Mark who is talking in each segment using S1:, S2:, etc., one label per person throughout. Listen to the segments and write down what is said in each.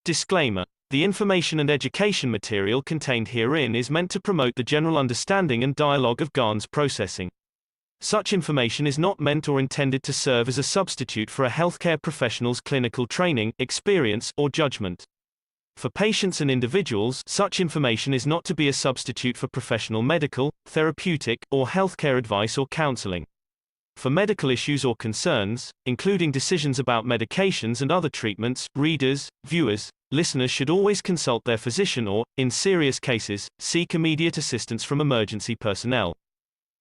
S1: Disclaimer. The information and education material contained herein is meant to promote the general understanding and dialogue of GAN's processing. Such information is not meant or intended to serve as a substitute for a healthcare professional's clinical training, experience, or judgment. For patients and individuals, such information is not to be a substitute for professional medical, therapeutic, or healthcare advice or counseling. For medical issues or concerns, including decisions about medications and other treatments, readers, viewers, listeners should always consult their physician or, in serious cases, seek immediate assistance from emergency personnel.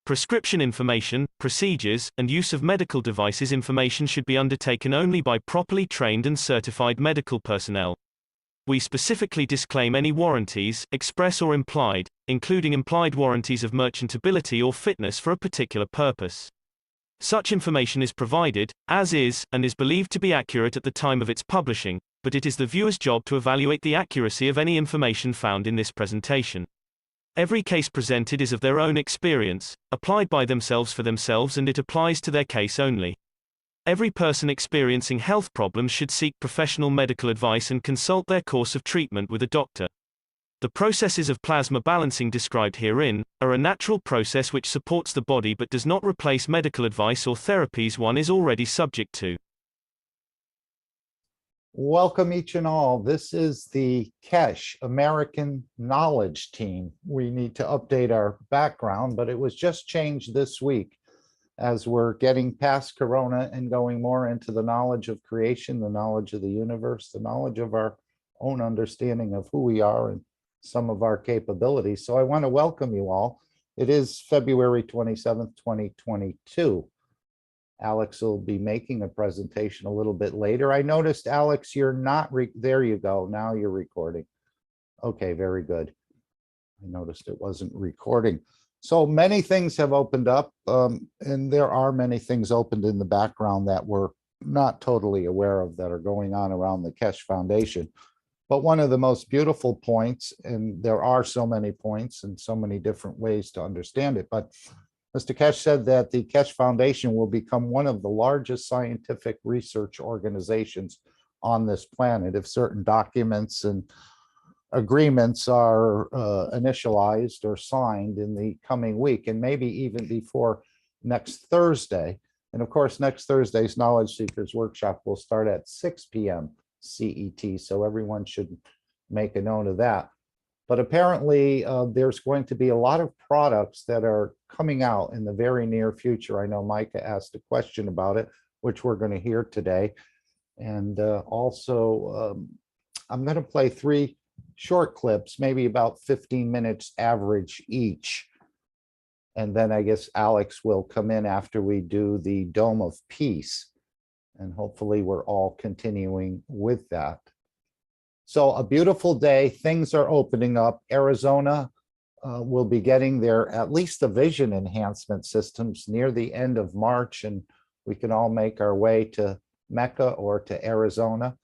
S1: Prescription information, procedures, and use of medical devices information should be undertaken only by properly trained and certified medical personnel. We specifically disclaim any warranties, express or implied, including implied warranties of merchantability or fitness for a particular purpose. Such information is provided, as is, and is believed to be accurate at the time of its publishing, but it is the viewer's job to evaluate the accuracy of any information found in this presentation. Every case presented is of their own experience, applied by themselves for themselves, and it applies to their case only. Every person experiencing health problems should seek professional medical advice and consult their course of treatment with a doctor. The processes of plasma balancing described herein are a natural process which supports the body but does not replace medical advice or therapies one is already subject to.
S2: Welcome each and all. This is the Keshe American Knowledge Team. We need to update our background, but it was just changed this week as we're getting past Corona and going more into the knowledge of creation, the knowledge of the universe, the knowledge of our own understanding of who we are and some of our capabilities. So I want to welcome you all. It is February 27th, 2022. Alex will be making a presentation a little bit later. I noticed, Alex, you're not, there you go. Now you're recording. Okay, very good. I noticed it wasn't recording. So many things have opened up, and there are many things opened in the background that we're not totally aware of that are going on around the Keshe Foundation. But one of the most beautiful points, and there are so many points and so many different ways to understand it, but Mr. Keshe said that the Keshe Foundation will become one of the largest scientific research organizations on this planet if certain documents and agreements are initialized or signed in the coming week, and maybe even before next Thursday. And of course, next Thursday's Knowledge Seekers Workshop will start at 6 p.m. CET, so everyone should make a note of that. But apparently there's going to be a lot of products that are coming out in the very near future. I know Micah asked a question about it, which we're going to hear today. And also, I'm going to play 3 short clips, maybe about 15 minutes average each. And then I guess Alex will come in after we do the Dome of Peace. And hopefully we're all continuing with that. So a beautiful day, things are opening up. Arizona will be getting their, at least the vision enhancement systems near the end of March, and we can all make our way to Mecca or to Arizona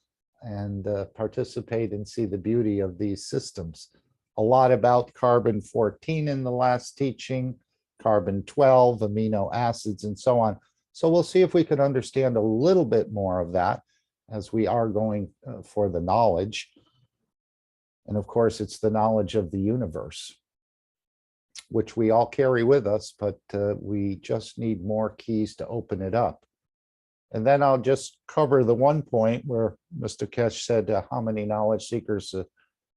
S2: and participate and see the beauty of these systems. A lot about carbon-14 in the last teaching, carbon-12, amino acids, and so on. So we'll see if we can understand a little bit more of that as we are going for the knowledge. And of course, it's the knowledge of the universe, which we all carry with us, but we just need more keys to open it up. And then I'll just cover the one point where Mr. Keshe said how many knowledge seekers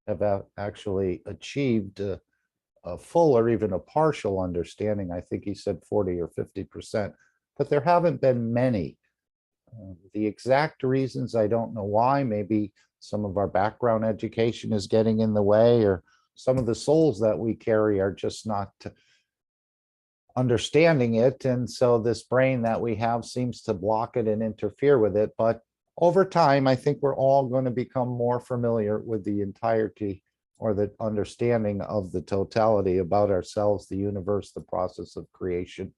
S2: have actually achieved a full or even a partial understanding. I think he said 40 or 50%, but there haven't been many. The exact reasons, I don't know why. Maybe some of our background education is getting in the way, or some of the souls that we carry are just not understanding it. And so this brain that we have seems to block it and interfere with it. But over time, I think we're all going to become more familiar with the entirety or the understanding of the totality about ourselves, the universe, the process of creation,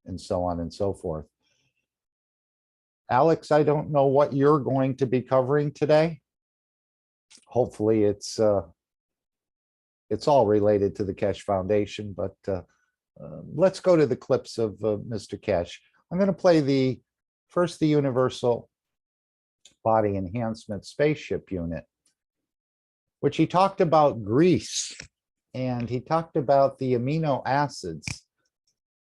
S2: and so on and so forth. Alex, I don't know what you're going to be covering today. Hopefully it's all related to the Keshe Foundation, but let's go to the clips of Mr. Keshe. I'm going to play first the Universal Body Enhancement Spaceship Unit. which he talked about grease, and he talked about the amino acids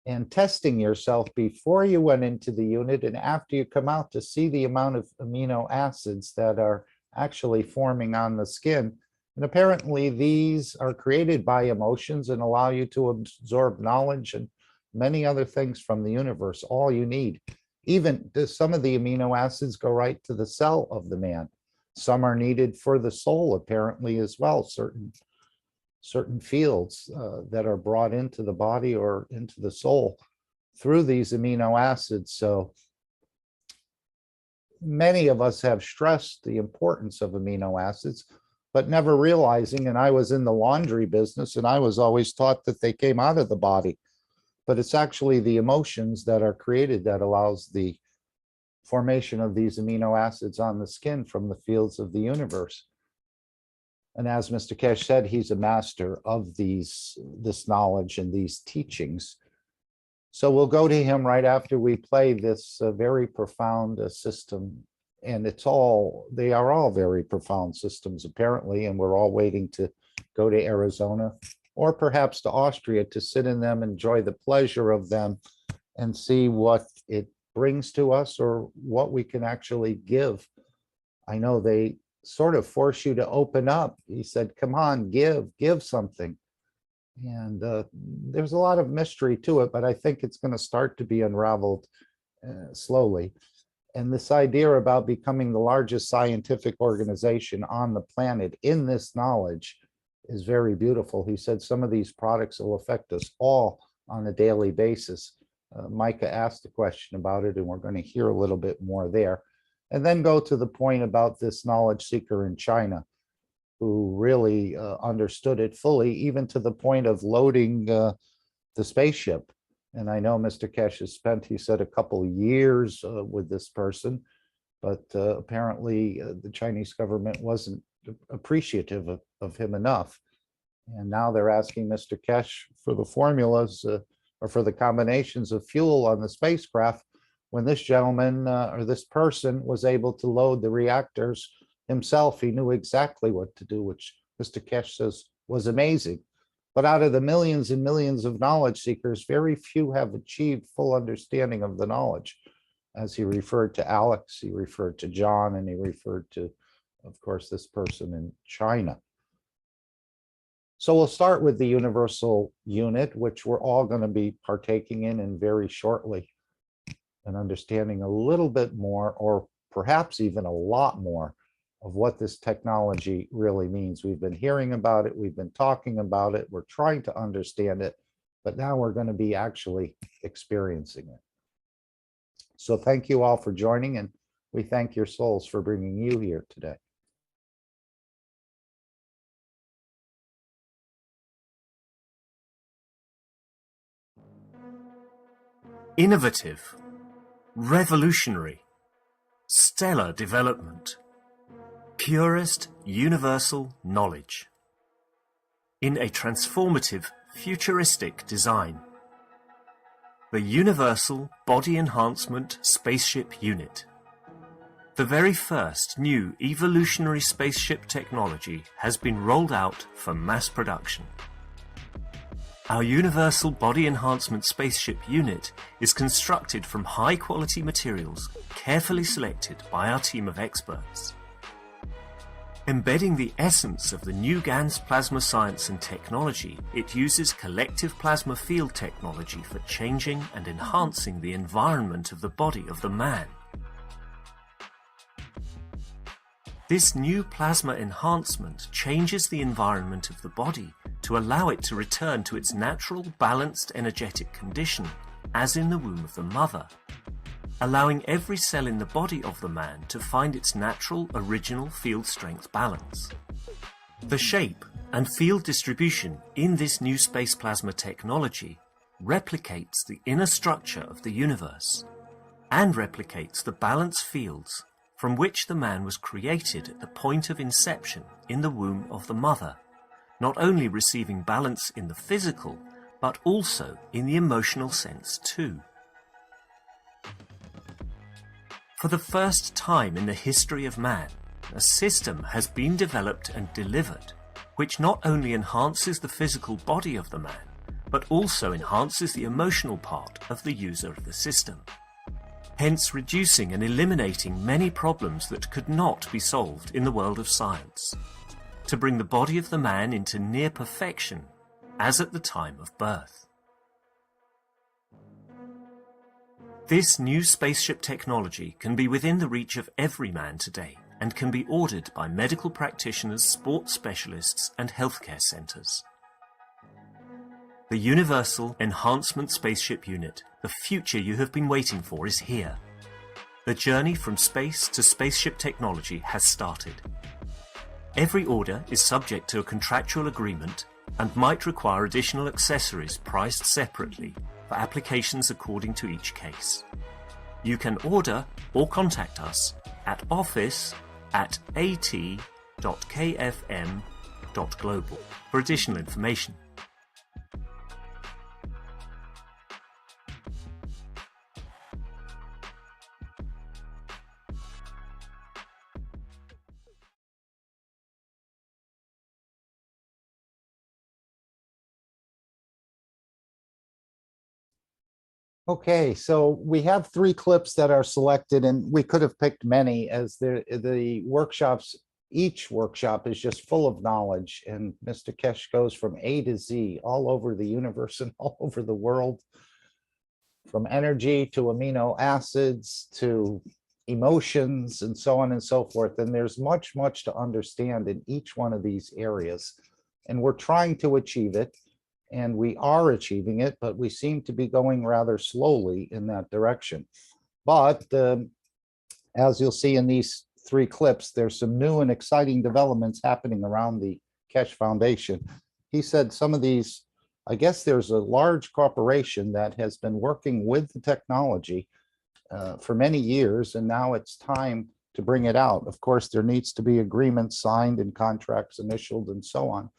S2: and testing yourself before you went into the unit and after you come out to see the amount of amino acids that are actually forming on the skin. And apparently these are created by emotions and allow you to absorb knowledge and many other things from the universe, all you need. Even some of the amino acids go right to the cell of the man. Some are needed for the soul, apparently, as well, certain fields that are brought into the body or into the soul through these amino acids. So many of us have stressed the importance of amino acids, but never realizing, and I was in the laundry business and I was always taught that they came out of the body, but it's actually the emotions that are created that allows the formation of these amino acids on the skin from the fields of the universe. And as Mr. Keshe said, he's a master of this knowledge and these teachings. So we'll go to him right after we play this very profound system. And they are all very profound systems, apparently, and we're all waiting to go to Arizona or perhaps to Austria to sit in them, enjoy the pleasure of them, and see what it brings to us or what we can actually give. I know they sort of force you to open up. He said, come on, give something. And there's a lot of mystery to it, but I think it's going to start to be unraveled slowly. And this idea about becoming the largest scientific organization on the planet in this knowledge is very beautiful. He said some of these products will affect us all on a daily basis. Micah asked a question about it, and we're going to hear a little bit more there. And then go to the point about this knowledge seeker in China, who really understood it fully, even to the point of loading the spaceship. And I know Mr. Keshe has spent, he said, a couple of years with this person, but apparently the Chinese government wasn't appreciative of him enough. And now they're asking Mr. Keshe for the formulas or for the combinations of fuel on the spacecraft, when this gentleman or this person was able to load the reactors himself. He knew exactly what to do, which Mr. Keshe says was amazing. But out of the millions and millions of knowledge seekers, very few have achieved full understanding of the knowledge. As he referred to Alex, he referred to John, and he referred to, of course, this person in China. So we'll start with the universal unit, which we're all going to be partaking in very shortly, and understanding a little bit more, or perhaps even a lot more, of what this technology really means. We've been hearing about it, we've been talking about it, we're trying to understand it, but now we're going to be actually experiencing it. So thank you all for joining, and we thank your souls for bringing you here today.
S3: Innovative, revolutionary, stellar development, purest universal knowledge in a transformative, futuristic design. The Universal Body Enhancement Spaceship Unit. The very first new evolutionary spaceship technology has been rolled out for mass production. Our Universal Body Enhancement Spaceship Unit is constructed from high-quality materials carefully selected by our team of experts. Embedding the essence of the new GANS plasma science and technology, it uses collective plasma field technology for changing and enhancing the environment of the body of the man. This new plasma enhancement changes the environment of the body to allow it to return to its natural balanced energetic condition, as in the womb of the mother, allowing every cell in the body of the man to find its natural original field strength balance. The shape and field distribution in this new space plasma technology replicates the inner structure of the universe and replicates the balance fields from which the man was created at the point of inception in the womb of the mother, not only receiving balance in the physical, but also in the emotional sense too. For the first time in the history of man, a system has been developed and delivered which not only enhances the physical body of the man, but also enhances the emotional part of the user of the system, hence reducing and eliminating many problems that could not be solved in the world of science, to bring the body of the man into near perfection as at the time of birth. This new spaceship technology can be within the reach of every man today and can be ordered by medical practitioners, sports specialists and healthcare centres. The Universal Enhancement Spaceship Unit, the future you have been waiting for, is here. The journey from space to spaceship technology has started. Every order is subject to a contractual agreement and might require additional accessories priced separately for applications according to each case. You can order or contact us at office@at.kfm.global for additional information.
S2: Okay, so we have 3 clips that are selected, and we could have picked many, as the workshops, each workshop is just full of knowledge, and Mr. Keshe goes from A to Z all over the universe and all over the world, from energy to amino acids to emotions and so on and so forth. And there's much to understand in each one of these areas, and we're trying to achieve it. And we are achieving it, but we seem to be going rather slowly in that direction. But as you'll see in these 3 clips, there's some new and exciting developments happening around the Keshe Foundation. He said some of these, I guess there's a large corporation that has been working with the technology for many years, and now it's time to bring it out. Of course, there needs to be agreements signed and contracts initialed and so on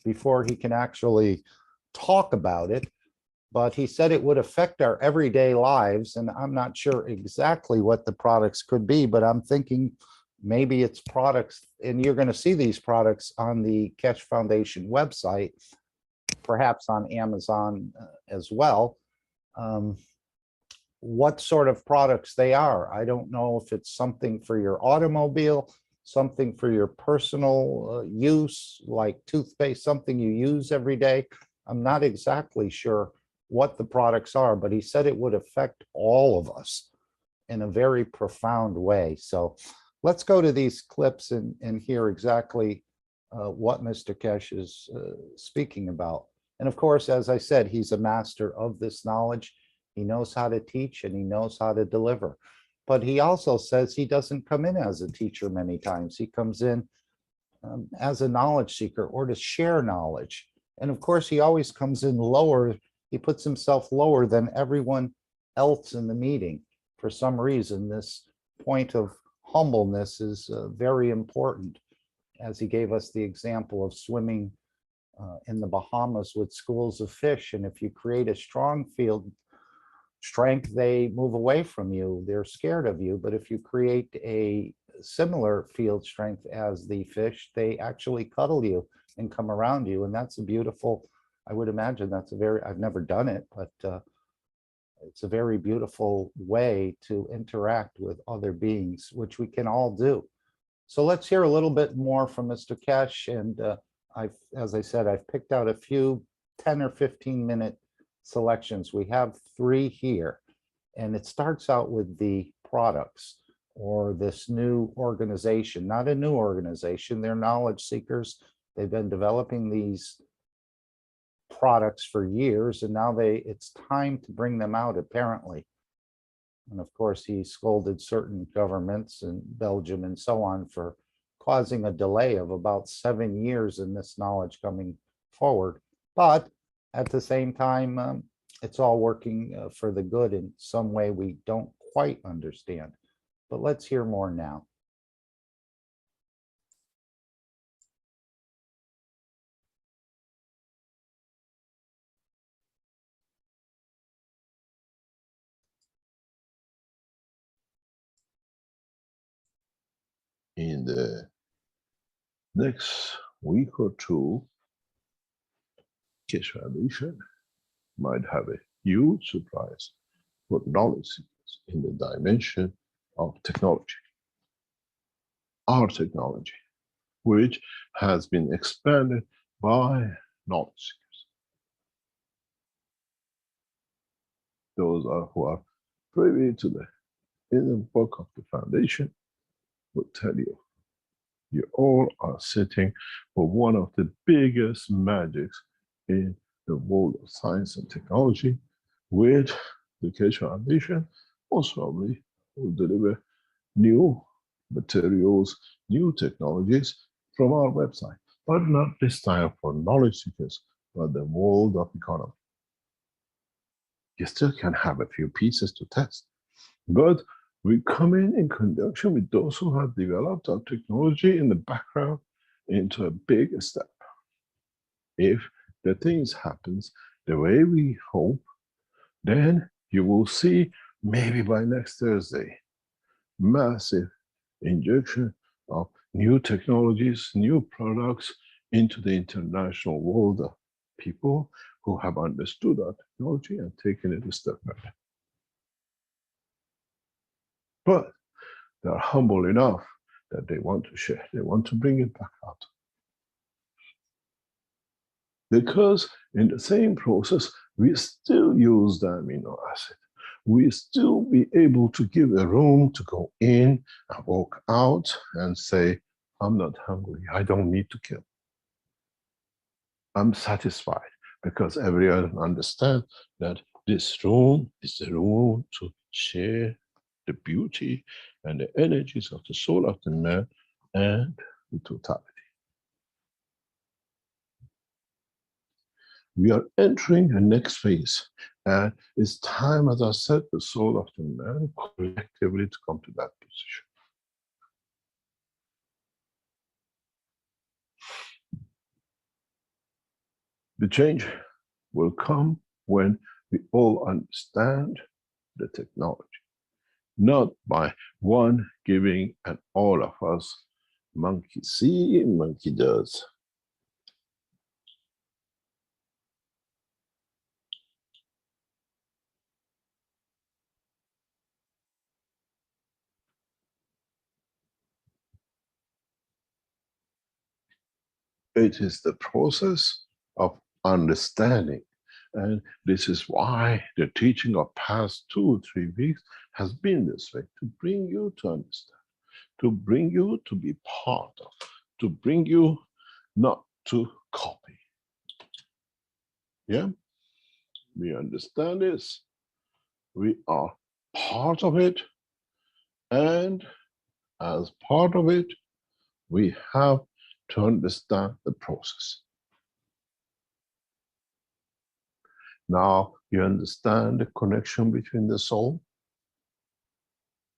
S2: before he can actually talk about it, but he said it would affect our everyday lives, and I'm not sure exactly what the products could be, but I'm thinking maybe it's products, and you're going to see these products on the Keshe Foundation website, perhaps on Amazon as well. What sort of products they are, I don't know if it's something for your automobile, something for your personal use, like toothpaste, something you use every day. I'm not exactly sure what the products are, but he said it would affect all of us in a very profound way. So let's go to these clips and hear exactly what Mr. Keshe is speaking about. And of course, as I said, he's a master of this knowledge. He knows how to teach and he knows how to deliver. But he also says he doesn't come in as a teacher many times. He comes in as a knowledge seeker or to share knowledge. And of course, he always comes in lower. He puts himself lower than everyone else in the meeting. For some reason, this point of humbleness is very important, as he gave us the example of swimming in the Bahamas with schools of fish. And if you create a strong field strength, they move away from you. They're scared of you. But if you create a similar field strength as the fish, they actually cuddle you and come around you. And that's a beautiful, I would imagine that's a very, I've never done it, but it's a very beautiful way to interact with other beings, which we can all do. So let's hear a little bit more from Mr. Keshe. And as I said, I've picked out a few 10 or 15-minute selections. We have 3 here, and it starts out with the products or this new organization, not a new organization. They're knowledge seekers. They've been developing these products for years, and now it's time to bring them out, apparently. And of course, he scolded certain governments in Belgium and so on for causing a delay of about 7 years in this knowledge coming forward. But at the same time, it's all working for the good in some way we don't quite understand. But let's hear more now.
S4: in the next week or two, Keshe Foundation might have a huge surprise for knowledge seekers in the dimension of technology, our technology, which has been expanded by knowledge seekers. Those who are privy to the inner work of the foundation will tell you, you all are sitting for one of the biggest magics in the world of science and technology, which the Keshe Foundation most probably will deliver new materials, new technologies from our website, but not this time for knowledge seekers, but the world of economy. You still can have a few pieces to test, but we come in conjunction with those who have developed our technology in the background into a big step. If the things happens the way we hope, then you will see maybe by next Thursday, massive injection of new technologies, new products into the international world of people who have understood our technology and taken it a step further. But they are humble enough that they want to share, they want to bring it back out. Because in the same process, we still use the amino acid. We still be able to give a room to go in and walk out and say, I'm not hungry, I don't need to kill. I'm satisfied because everyone understands that this room is the room to share the beauty and the energies of the soul of the man and the totality. We are entering a next phase, and it's time, as I said, the soul of the man collectively to come to that position. The change will come when we all understand the technology, not by one giving and all of us monkey see, monkey does. It is the process of understanding. And this is why the teaching of past 2 or 3 weeks has been this way, to bring you to understand, to bring you to be part of, to bring you not to copy. Yeah? We understand this, we are part of it, and as part of it, we have to understand the process. Now you understand the connection between the soul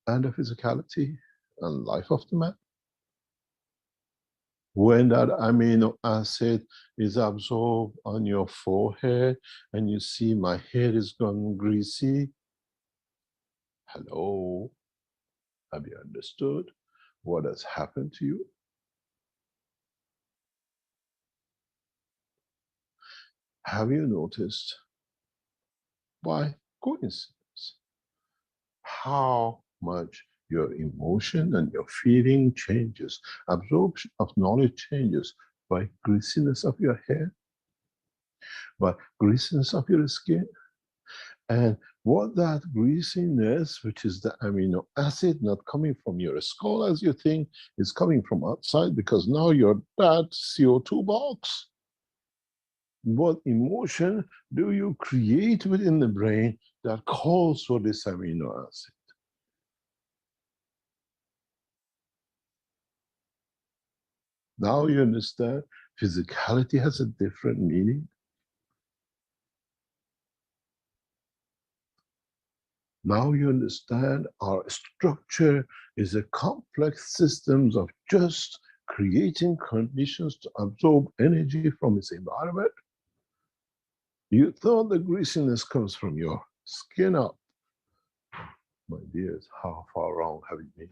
S4: and the physicality and life of the man. When that amino acid is absorbed on your forehead and you see my hair is gone greasy, hello, have you understood what has happened to you? Have you noticed, by coincidence, how much your emotion and your feeling changes, absorption of knowledge changes by greasiness of your hair, by greasiness of your skin? And what that greasiness, which is the amino acid not coming from your skull as you think, is coming from outside, because now you're that CO2 box. What emotion do you create within the brain that calls for this amino acid? Now you understand physicality has a different meaning. Now you understand our structure is a complex system of just creating conditions to absorb energy from its environment. You thought the greasiness comes from your skin up. My dears, how far wrong have you been?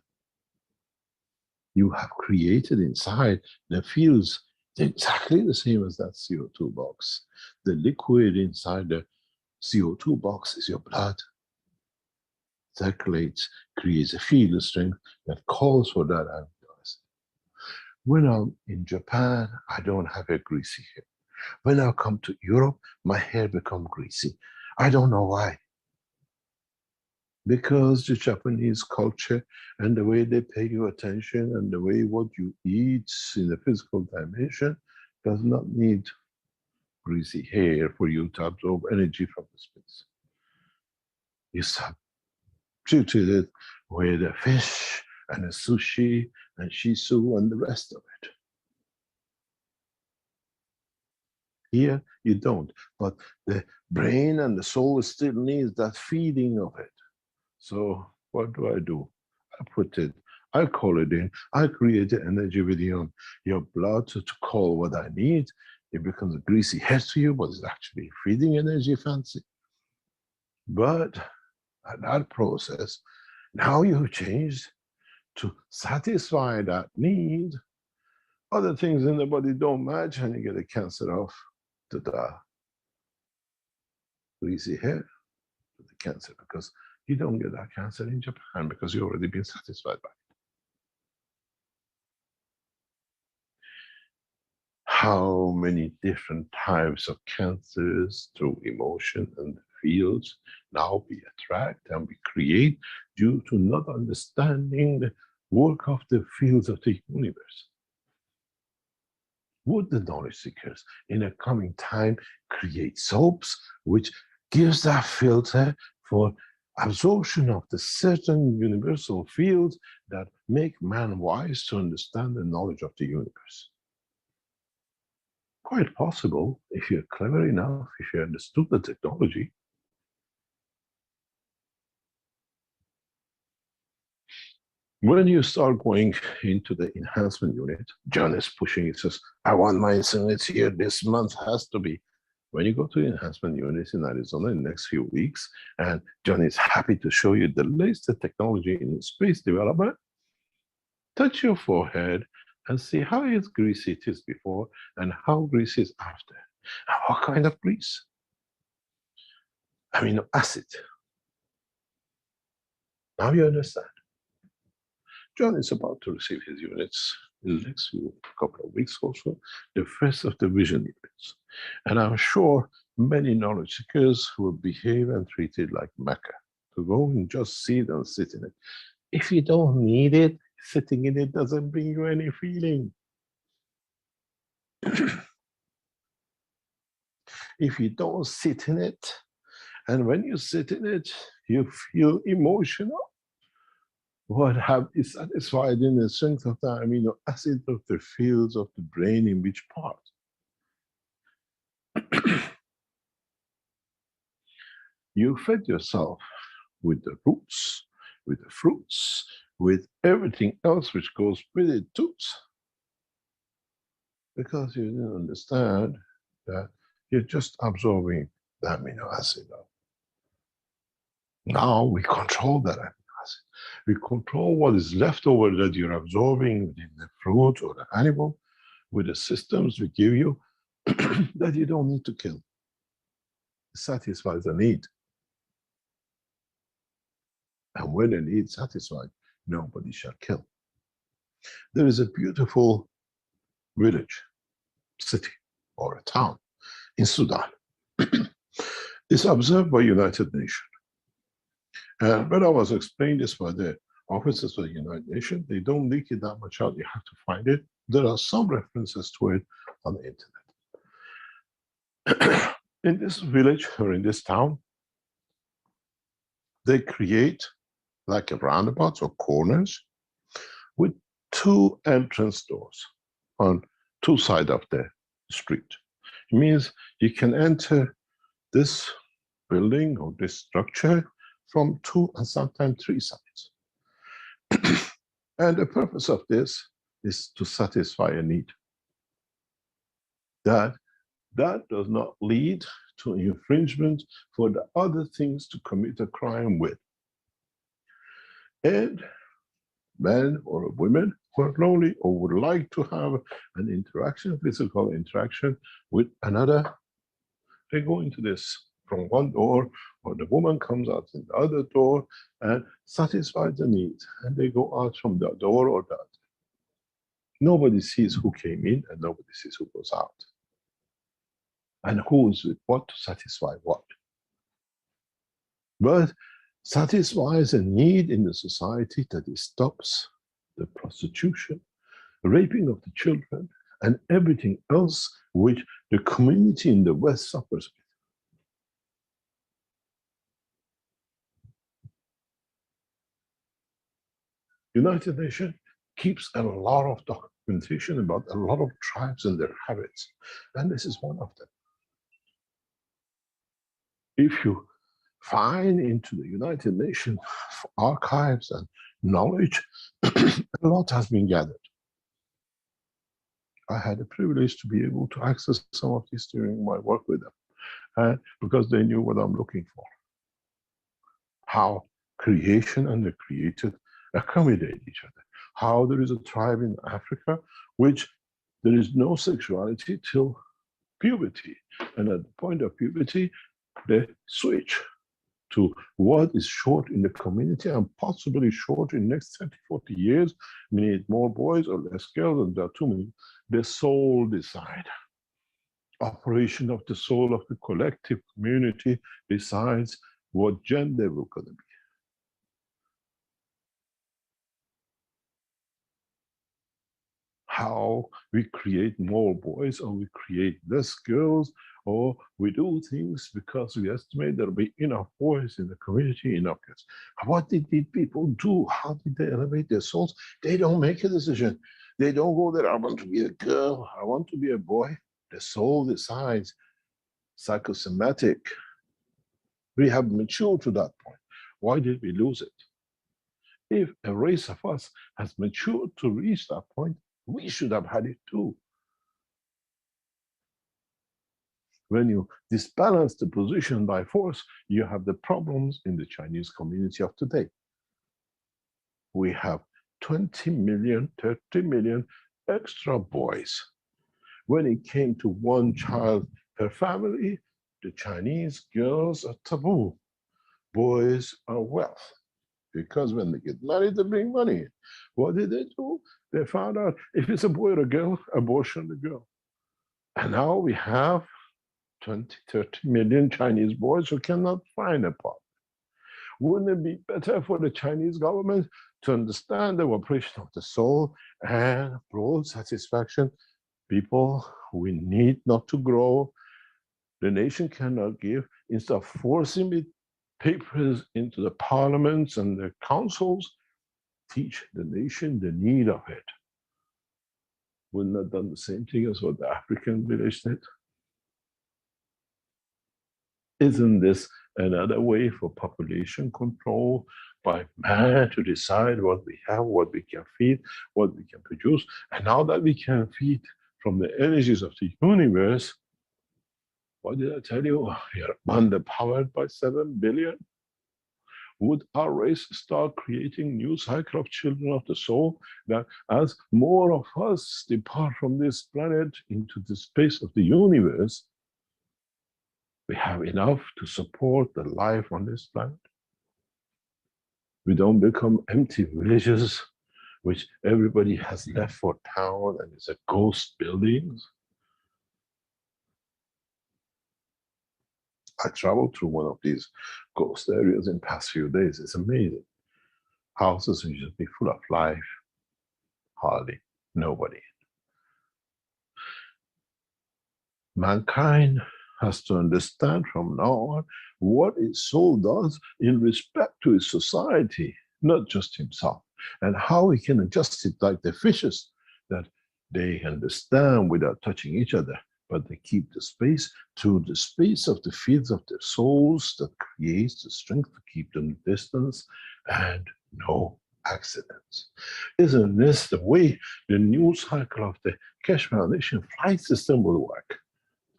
S4: you have created inside the fields exactly the same as that CO2 box. The liquid inside the CO2 box is your blood. Circulates, creates a field strength that calls for that amino acid. When I'm in Japan, I don't have a greasy hair. When I come to Europe, my hair becomes greasy. I don't know why. Because the Japanese culture and the way they pay you attention and the way what you eat in the physical dimension does not need greasy hair for you to absorb energy from the space. You substitute it with a fish and a sushi and shiso and the rest of it. Here you don't, but the brain and the soul still needs that feeding of it. So what do? I put it, I call it in, I create the energy within your blood to call what I need. It becomes a greasy head to you, but it's actually feeding energy fancy. But at that process, now you've changed to satisfy that need. Other things in the body don't match and you get a cancer of the greasy hair, to the cancer, because you don't get that cancer in Japan because you've already been satisfied by it. How many different types of cancers through emotion and fields now we attract and we create due to not understanding the work of the fields of the universe. Would the knowledge seekers in a coming time create soaps which gives that filter for absorption of the certain universal fields that make man wise to understand the knowledge of the universe? Quite possible if you're clever enough, if you understood the technology. When you start going into the enhancement unit, John is pushing, it says, I want my units here, this month has to be. When you go to the enhancement units in Arizona in the next few weeks, and John is happy to show you the latest technology in space development, touch your forehead and see how greasy it is before and how greasy it is after. And what kind of grease? Amino acid. Now you understand. John is about to receive his units in the next couple of weeks also, the first of the vision units. And I'm sure many knowledge seekers will behave and treat it like Mecca, to go and just sit and sit in it. If you don't need it, sitting in it doesn't bring you any feeling. If you don't sit in it, and when you sit in it, you feel emotional, what is satisfied in the strength of the amino acid of the fields of the brain in which part? You fed yourself with the roots, with the fruits, with everything else which goes with it too, because you didn't understand that you're just absorbing the amino acid. Now we control that amino acid. We control what is left over that you're absorbing within the fruit or the animal with the systems we give you that you don't need to kill. It satisfies the need. And when the need is satisfied, nobody shall kill. There is a beautiful village, city, or a town in Sudan. It's observed by United Nations. And when I was explained this by the officers of the United Nations, they don't leak it that much out, you have to find it. There are some references to it on the internet. In this village or in this town, they create like a roundabouts or corners with 2 entrance doors on 2 sides of the street. It means you can enter this building or this structure from 2 and sometimes 3 sides. And the purpose of this is to satisfy a need. That does not lead to infringement for the other things to commit a crime with. And men or women who are lonely or would like to have an interaction, physical interaction with another, they go into this from one door, or the woman comes out in the other door and satisfies the needs, and they go out from the door or that. Nobody sees who came in and nobody sees who goes out. And who is with what to satisfy what. But satisfies a need in the society that it stops the prostitution, raping of the children, and everything else which the community in the West suffers with. United Nations keeps a lot of documentation about a lot of tribes and their habits, and this is one of them. If you find into the United Nations archives and knowledge, a lot has been gathered. I had the privilege to be able to access some of this during my work with them, because they knew what I'm looking for. How creation and the created accommodate each other. How there is a tribe in Africa which there is no sexuality till puberty, and at the point of puberty they switch to what is short in the community and possibly short in the next 30, 40 years. We need more boys or less girls, and there are too many. The soul decide. Operation of the soul of the collective community decides what gender we're going to be. How we create more boys or we create less girls, or we do things because we estimate there will be enough boys in the community, enough girls. What did these people do? How did they elevate their souls? They don't make a decision. They don't go there, I want to be a girl, I want to be a boy. The soul decides. Psychosomatic. We have matured to that point. Why did we lose it? If a race of us has matured to reach that point, we should have had it too. When you disbalance the position by force, you have the problems in the Chinese community of today. We have 20 million, 30 million extra boys. When it came to one child per family, the Chinese girls are taboo. Boys are wealth. Because when they get married, they bring money in. What did they do? They found out if it's a boy or a girl, abortion the girl. And now we have 20, 30 million Chinese boys who cannot find a partner. Wouldn't it be better for the Chinese government to understand the operation of the soul and broad satisfaction? People, we need not to grow. The nation cannot give. Instead of forcing with papers into the parliaments and the councils, teach the nation the need of it. Wouldn't have done the same thing as what the African village did? Isn't this another way for population control, by man to decide what we have, what we can feed, what we can produce? And now that we can feed from the energies of the universe, what did I tell you? We are underpowered by 7 billion. Would our race start creating new cycle of children of the soul, that as more of us depart from this planet into the space of the universe, we have enough to support the life on this planet? We don't become empty villages which everybody has left for town and it's a ghost buildings. I traveled through one of these ghost areas in the past few days. It's amazing. Houses will just be full of life, hardly nobody. Mankind has to understand from now on what its soul does in respect to its society, not just himself, and how he can adjust it like the fishes, that they understand without touching each other, but they keep the space to the space of the fields of their souls that creates the strength to keep them distance and no accidents. Isn't this the way the new cycle of the Keshe Foundation flight system will work?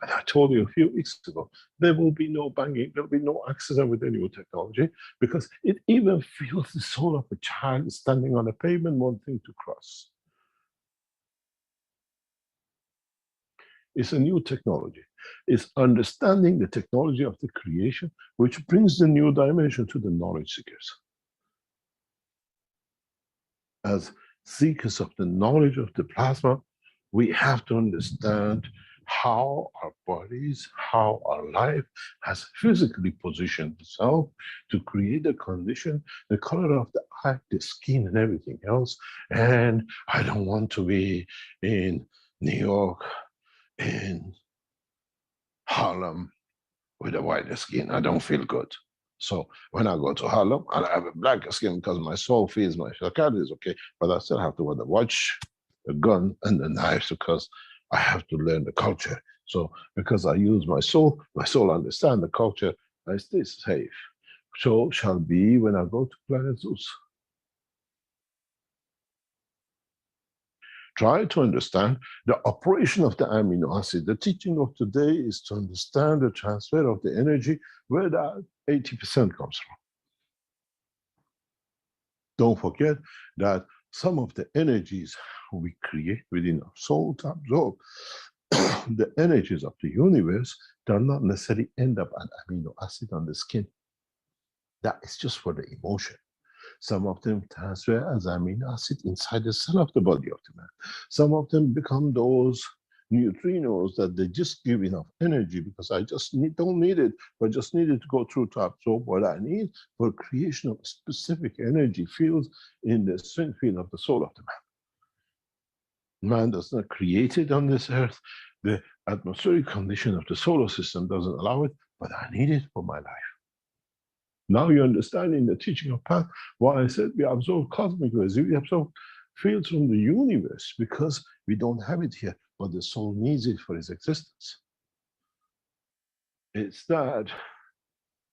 S4: And I told you a few weeks ago, there will be no banging, there will be no accident with the new technology, because it even feels the soul of a child standing on a pavement wanting to cross. It's a new technology. It's understanding the technology of the creation, which brings the new dimension to the knowledge seekers. As seekers of the knowledge of the plasma, we have to understand how our bodies, how our life has physically positioned itself to create a condition, the color of the eye, the skin, and everything else. And I don't want to be in New York, in Harlem, with a white skin. I don't feel good. So when I go to Harlem, and I have a black skin because my soul feels my psychiatry is okay, but I still have to wear the watch, the gun, and the knives because I have to learn the culture. So because I use my soul understands the culture, I stay safe. So shall be when I go to planet Zeus. Try to understand the operation of the amino acid. The teaching of today is to understand the transfer of the energy where that 80% comes from. Don't forget that some of the energies we create within our soul to absorb the energies of the universe do not necessarily end up an amino acid on the skin. That is just for the emotion. Some of them transfer as amino acid inside the cell of the body of the man. Some of them become those neutrinos that they just give enough energy because I just don't need it, but just need it to go through to absorb what I need for creation of specific energy fields in the strength field of the soul of the man. Man does not create it on this earth. The atmospheric condition of the solar system doesn't allow it, but I need it for my life. Now you understand in the teaching of path why I said we absorb cosmic rays, we absorb fields from the universe because we don't have it here, but the soul needs it for its existence. It's that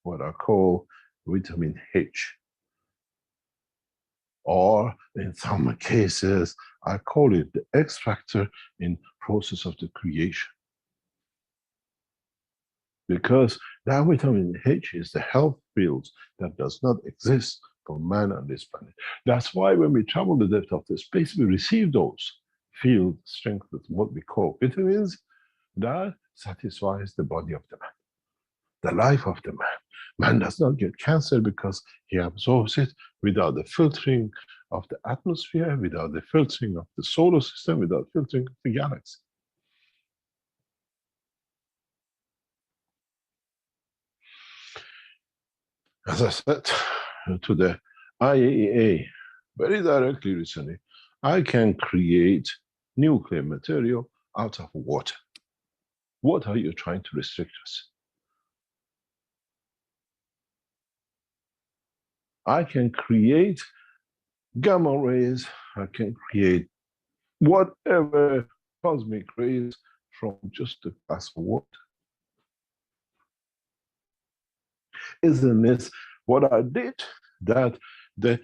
S4: what I call vitamin H. Or in some cases, I call it the X factor in process of the creation. Because that vitamin H is the health fields that does not exist for man on this planet. That's why when we travel the depth of the space, we receive those field strength with what we call vitamins that satisfies the body of the man, the life of the man. Man does not get cancer because he absorbs it without the filtering of the atmosphere, without the filtering of the solar system, without filtering of the galaxy. As I said to the IAEA very directly recently, I can create nuclear material out of water. What are you trying to restrict us? I can create gamma rays, I can create whatever cosmic rays from just a glass of water. Isn't this what I did that the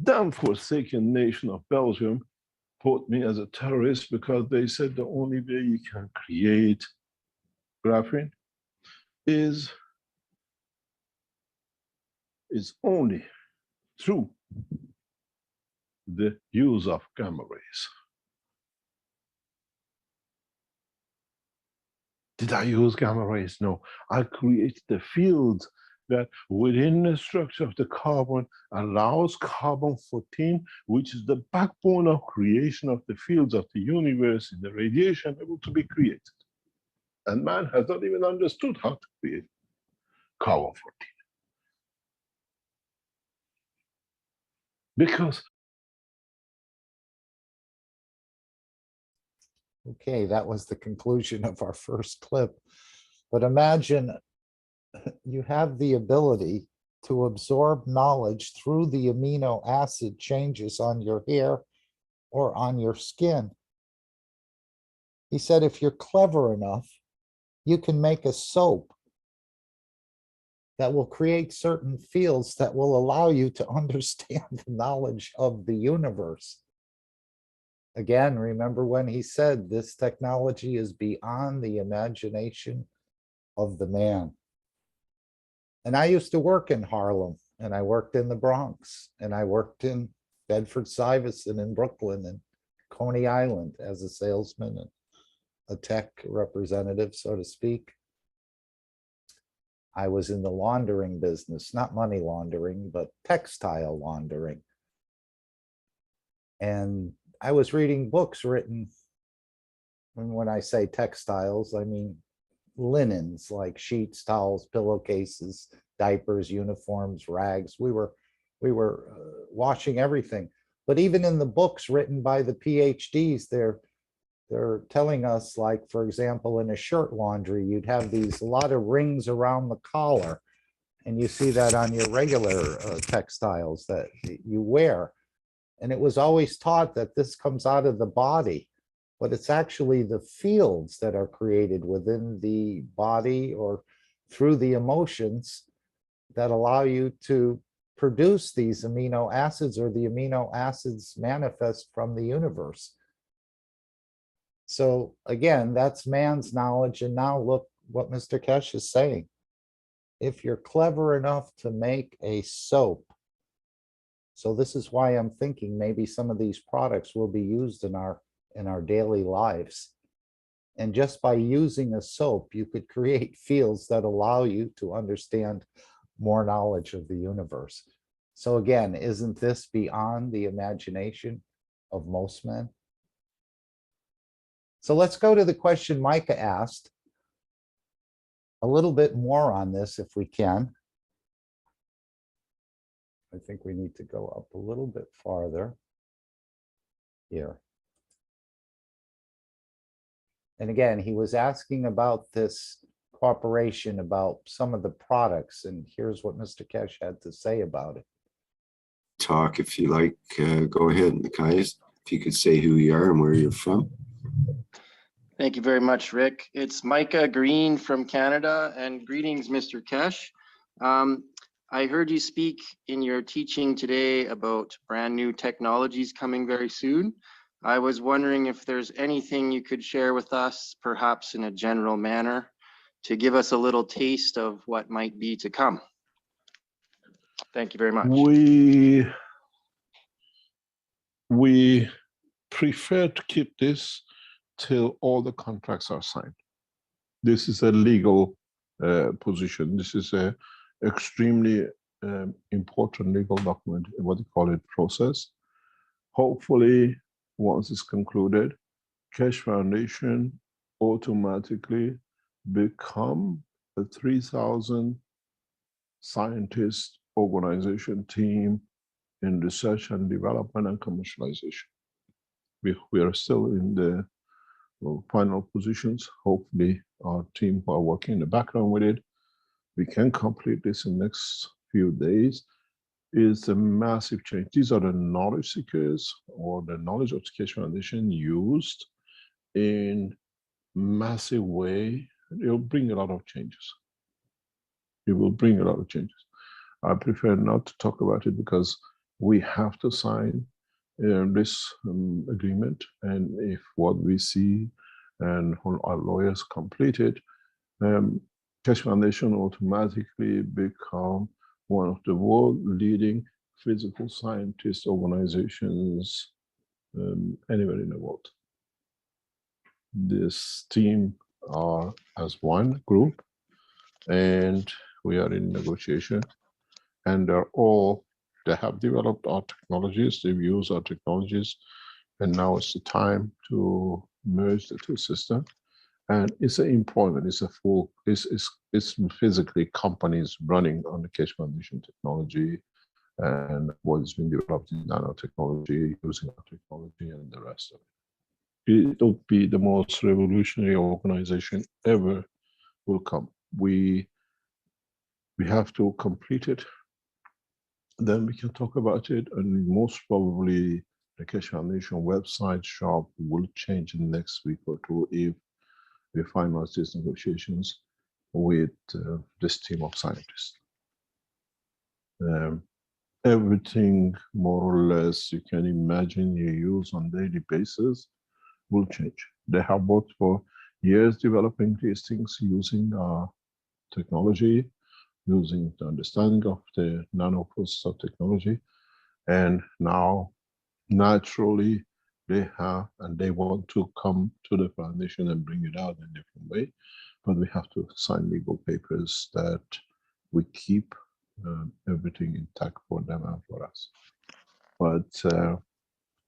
S4: damn forsaken nation of Belgium put me as a terrorist because they said the only way you can create graphene is only through the use of gamma rays. Did I use gamma rays? No. I created the field that within the structure of the carbon allows carbon-14, which is the backbone of creation of the fields of the universe in the radiation, able to be created. And man has not even understood how to create carbon-14. Because
S2: Okay, that was the conclusion of our first clip. But imagine you have the ability to absorb knowledge through the amino acid changes on your hair or on your skin. He said, if you're clever enough, you can make a soap that will create certain fields that will allow you to understand the knowledge of the universe. Again, remember when he said this technology is beyond the imagination of the man. And I used to work in Harlem, and I worked in the Bronx, and I worked in Bedford-Stuyvesant in Brooklyn and Coney Island as a salesman and a tech representative, so to speak. I was in the laundering business, not money laundering, but textile laundering. And I was reading books written, and when I say textiles, I mean linens like sheets, towels, pillowcases, diapers, uniforms, rags. We were washing everything. But even in the books written by the PhDs, they're telling us, like, for example, in a shirt laundry, you'd have a lot of rings around the collar. And you see that on your regular textiles that you wear. And it was always taught that this comes out of the body, but it's actually the fields that are created within the body or through the emotions that allow you to produce these amino acids, or the amino acids manifest from the universe. So again, that's man's knowledge. And now look what Mr. Keshe is saying. If you're clever enough to make a soap, so this is why I'm thinking maybe some of these products will be used in our daily lives. And just by using a soap, you could create fields that allow you to understand more knowledge of the universe. So again, isn't this beyond the imagination of most men? So let's go to the question Micah asked. A little bit more on this if we can. I think we need to go up a little bit farther here. And again, he was asking about this cooperation, about some of the products, and here's what Mr. Keshe had to say about it.
S5: Talk if you like. Go ahead, Matthias. If you could say who you are and where you're from.
S6: Thank you very much, Rick. It's Micah Green from Canada, and greetings, Mr. Keshe. I heard you speak in your teaching today about brand new technologies coming very soon. I was wondering if there's anything you could share with us, perhaps in a general manner, to give us a little taste of what might be to come. Thank you very much.
S4: We prefer to keep this till all the contracts are signed. This is a legal position. This is a extremely important legal document, what you call it, process. Hopefully, once it's concluded, Keshe Foundation automatically become a 3,000 scientist organization team in research and development and commercialization. We are still in the final positions. Hopefully, our team who are working in the background with it, we can complete this in the next few days. Is a massive change. These are the knowledge seekers or the knowledge of Keshe Foundation used in massive way. It will bring a lot of changes. It will bring a lot of changes. I prefer not to talk about it because we have to sign this agreement, and if what we see and our lawyers complete it, Keshe Foundation automatically become one of the world leading physical scientist organizations anywhere in the world. This team are as one group, and we are in negotiation, and they have developed our technologies, they've used our technologies, and now it's the time to merge the two systems. And it's an employment, it's a full, it's physically companies running on the Keshe Foundation technology and what has been developed in nanotechnology, using our technology and the rest of it. It'll be the most revolutionary organization ever will come. We have to complete it, then we can talk about it, and most probably the Keshe Foundation website shop will change in the next week or two if we finalize these negotiations with this team of scientists. Everything more or less you can imagine you use on a daily basis will change. They have worked for years developing these things using technology, using the understanding of the nano process of technology, and now naturally they have, and they want to come to the foundation and bring it out in a different way. But we have to sign legal papers that we keep everything intact for them and for us. But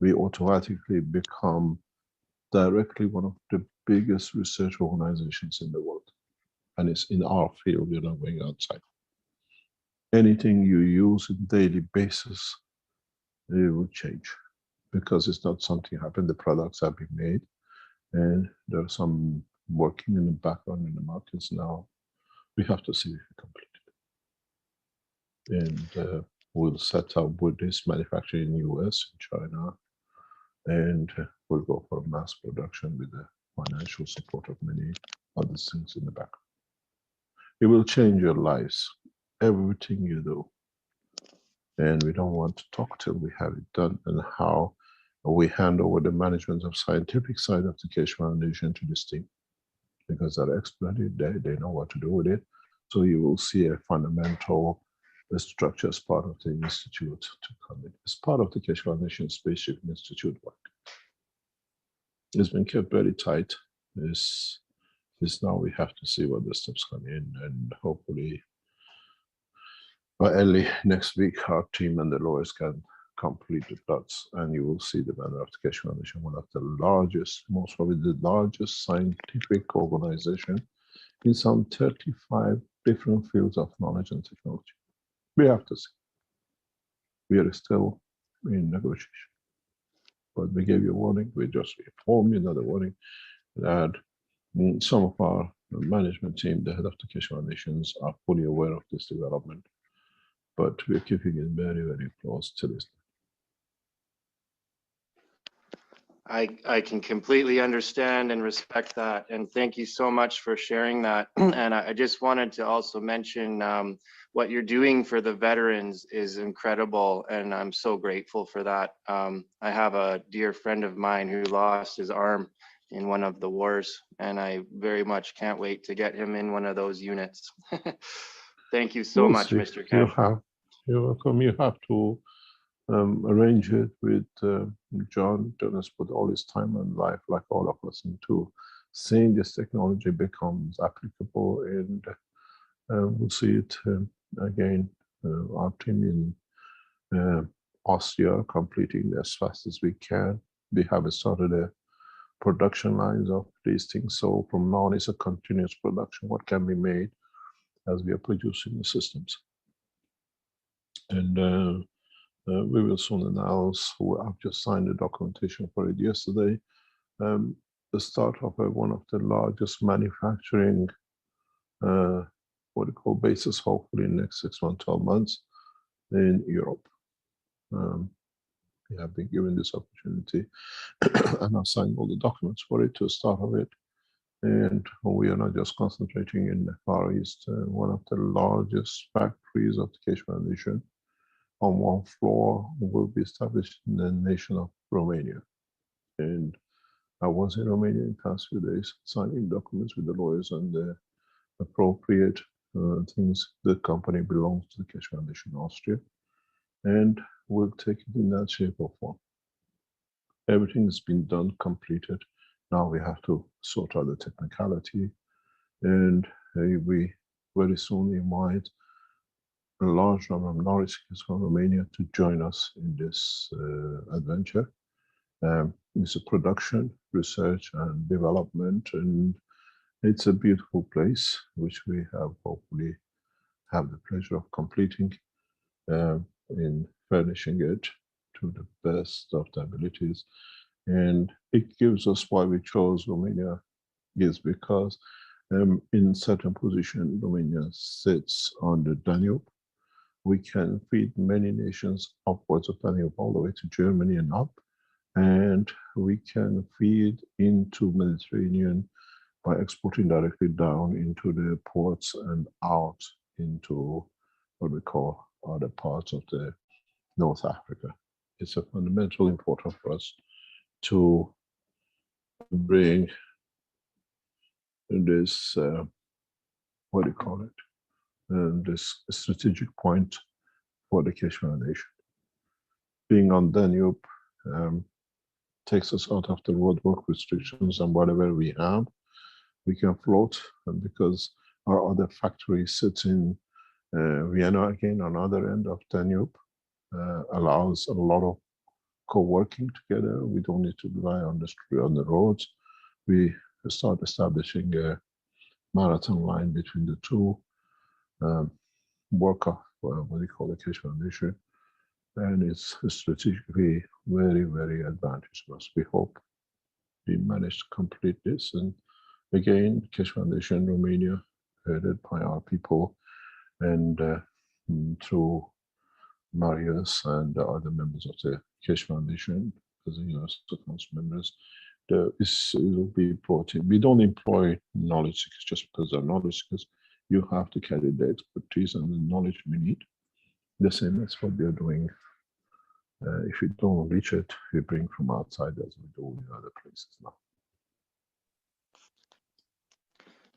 S4: we automatically become directly one of the biggest research organizations in the world. And it's in our field, you're not going outside. Anything you use on a daily basis, it will change, because it's not something happened, the products have been made, and there's some working in the background in the markets now. We have to see if we complete it. And we'll set up with this manufacturing in the US, in China, and we'll go for mass production with the financial support of many other things in the background. It will change your lives, everything you do. And we don't want to talk till we have it done, and how we hand over the management of scientific side of the Keshe Foundation to this team, because they're expert in it, they know what to do with it. So you will see a fundamental structure as part of the institute to come in, as part of the Keshe Foundation Spaceship Institute work. It's been kept very tight. This now we have to see what the steps come in, and hopefully by early next week, our team and the lawyers can complete the plots, and you will see the banner of the Keshe Foundation, one of the largest, most probably the largest scientific organization in some 35 different fields of knowledge and technology. We have to see. We are still in negotiation. But we gave you a warning, we just informed you another warning that some of our management team, the head of the Keshe Foundations, are fully aware of this development. But we're keeping it very, very close to this.
S6: I can completely understand and respect that. And thank you so much for sharing that. And I just wanted to also mention what you're doing for the veterans is incredible. And I'm so grateful for that. I have a dear friend of mine who lost his arm in one of the wars, and I very much can't wait to get him in one of those units. Thank you so much, Mr. Keshe.
S4: You're welcome. You have to arrange it with John. John has put all his time and life, like all of us, into seeing this technology becomes applicable, and we'll see it again. Our team in Austria completing as fast as we can. We have started a production lines of these things, so from now on it's a continuous production, what can be made as we are producing the systems. And we will soon announce, I've just signed the documentation for it yesterday, the start of one of the largest manufacturing, what we call bases, hopefully in the next 6 months, 12 months in Europe. We have been given this opportunity and I've signed all the documents for it to start of it. And we are not just concentrating in the Far East, one of the largest factories of the Keshe Foundation on one floor will be established in the nation of Romania. And I was in Romania in the past few days, signing documents with the lawyers and the appropriate things. The company belongs to the Keshe Foundation Austria, and we'll take it in that shape or form. Everything has been done, completed. Now we have to sort out the technicality, and we very soon invite a large number of knowledge seekers from Romania to join us in this adventure. It's a production, research and development, and it's a beautiful place which we have hopefully have the pleasure of completing in furnishing it to the best of the abilities. And it gives us why we chose Romania is because in certain position Romania sits on the Danube. We can feed many nations upwards of Danube all the way to Germany and up, and we can feed into Mediterranean by exporting directly down into the ports and out into what we call other parts of the North Africa. It's a fundamental important for us to bring this, what do you call it, this strategic point for the Keshe Foundation. Being on Danube, takes us out of the roadwork restrictions, and whatever we have, we can float. And because our other factory sits in Vienna, again, on the other end of Danube, allows a lot of co-working together. We don't need to rely on the street, on the roads. We start establishing a marathon line between the two. Work of what we call the Keshe Foundation, and it's strategically very, very advantageous for us. We hope we manage to complete this. And again, Keshe Foundation Romania, headed by our people, and through Marius and the other members of the Keshe Foundation, as you know, council members, it will be brought in. We don't employ knowledge seekers just because they're knowledge seekers. You have to carry the expertise and the knowledge we need. The same as what we are doing. If you don't reach it, we bring from outside, as we do in other places now.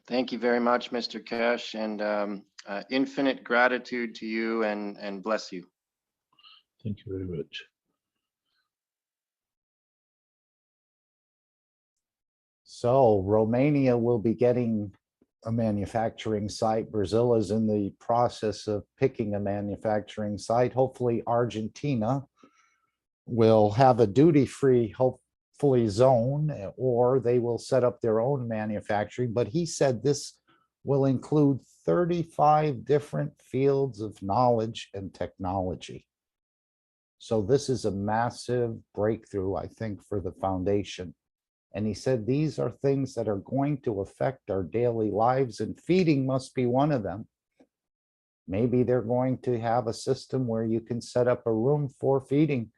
S6: Thank you very much, Mr. Keshe, and infinite gratitude to you, and bless you.
S4: Thank you very much.
S2: So Romania will be getting a manufacturing site. Brazil is in the process of picking a manufacturing site. Hopefully Argentina will have a duty-free, hopefully, zone, or they will set up their own manufacturing. But he said this will include 35 different fields of knowledge and technology. So this is a massive breakthrough, I think, for the foundation. And he said these are things that are going to affect our daily lives, and feeding must be one of them. Maybe they're going to have a system where you can set up a room for feeding,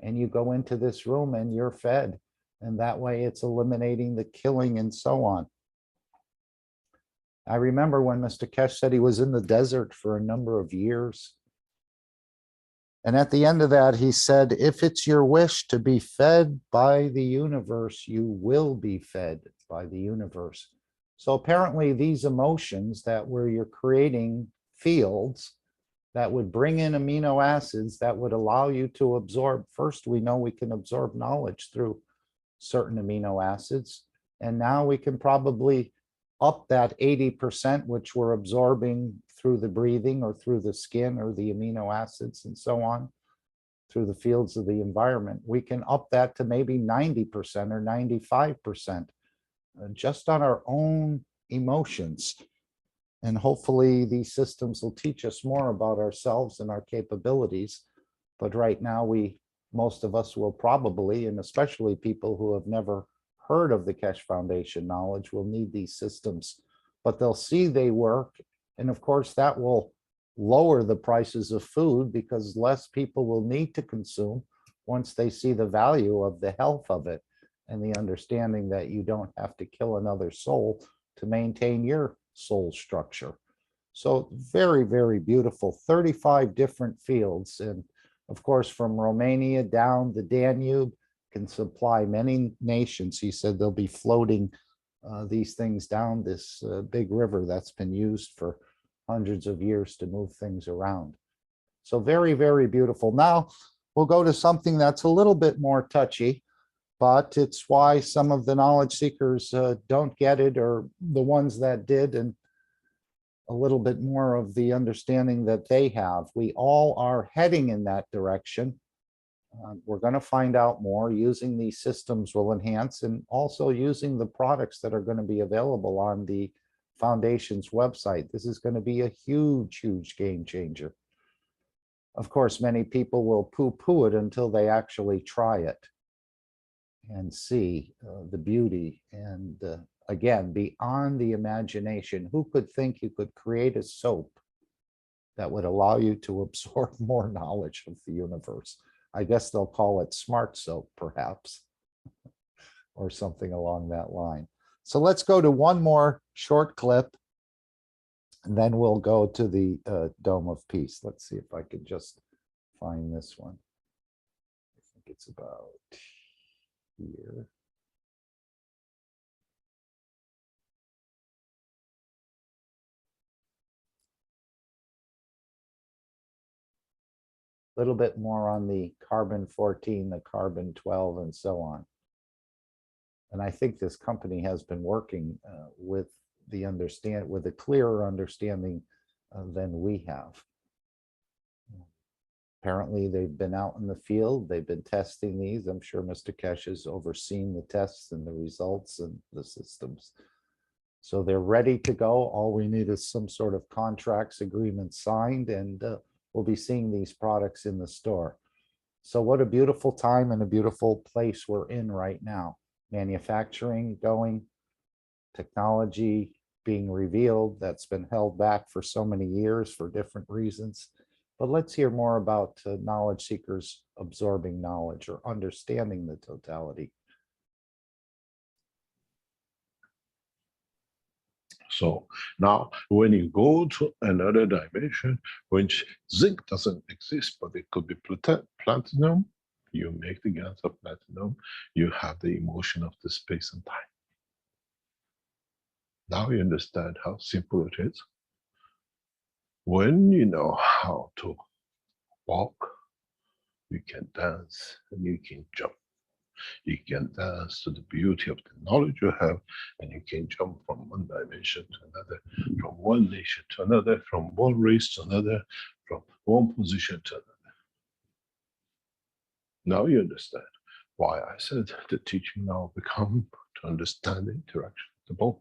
S2: and you go into this room and you're fed. And that way it's eliminating the killing and so on. I remember when Mr. Keshe said he was in the desert for a number of years. And at the end of that, he said, if it's your wish to be fed by the universe, you will be fed by the universe. So apparently these emotions that where you're creating fields that would bring in amino acids that would allow you to absorb. First, we know we can absorb knowledge through certain amino acids. And now we can probably up that 80%, which we're absorbing through the breathing or through the skin or the amino acids and so on, through the fields of the environment. We can up that to maybe 90% or 95% just on our own emotions. And hopefully these systems will teach us more about ourselves and our capabilities. But right now, most of us will probably, and especially people who have never heard of the Keshe Foundation knowledge, will need these systems. But they'll see they work. And of course, that will lower the prices of food because less people will need to consume once they see the value of the health of it and the understanding that you don't have to kill another soul to maintain your soul structure. So very, very beautiful, 35 different fields. And of course, from Romania down the Danube can supply many nations. He said they'll be floating these things down this big river that's been used for hundreds of years to move things around. So very, very beautiful. Now we'll go to something that's a little bit more touchy, but it's why some of the knowledge seekers don't get it, or the ones that did, and a little bit more of the understanding that they have. We all are heading in that direction. We're going to find out more. Using these systems will enhance, and also using the products that are going to be available on the Foundation's website. This is going to be a huge, huge game changer. Of course, many people will poo-poo it until they actually try it and see the beauty. And again, beyond the imagination, who could think you could create a soap that would allow you to absorb more knowledge of the universe? I guess they'll call it smart soap, perhaps, or something along that line. So let's go to one more short clip, and then we'll go to the Dome of Peace. Let's see if I can just find this one. I think it's about here. a little bit more on the carbon-14, the carbon-12, and so on. And I think this company has been working with a clearer understanding than we have. Apparently, they've been out in the field. They've been testing these. I'm sure Mr. Keshe has overseen the tests and the results and the systems. So they're ready to go. All we need is some sort of contracts agreement signed, and we'll be seeing these products in the store. So what a beautiful time and a beautiful place we're in right now. Manufacturing going, technology being revealed that's been held back for so many years for different reasons. But let's hear more about knowledge seekers absorbing knowledge or understanding the totality.
S4: So now when you go to another dimension, which zinc doesn't exist, but it could be platinum, you make the gas of platinum, you have the emotion of the space and time. Now you understand how simple it is. When you know how to walk, you can dance and you can jump. You can dance to the beauty of the knowledge you have, and you can jump from one dimension to another, from one nation to another, from one race to another, from one position to another. Now you understand why I said the teaching now become to understand the interaction of the both.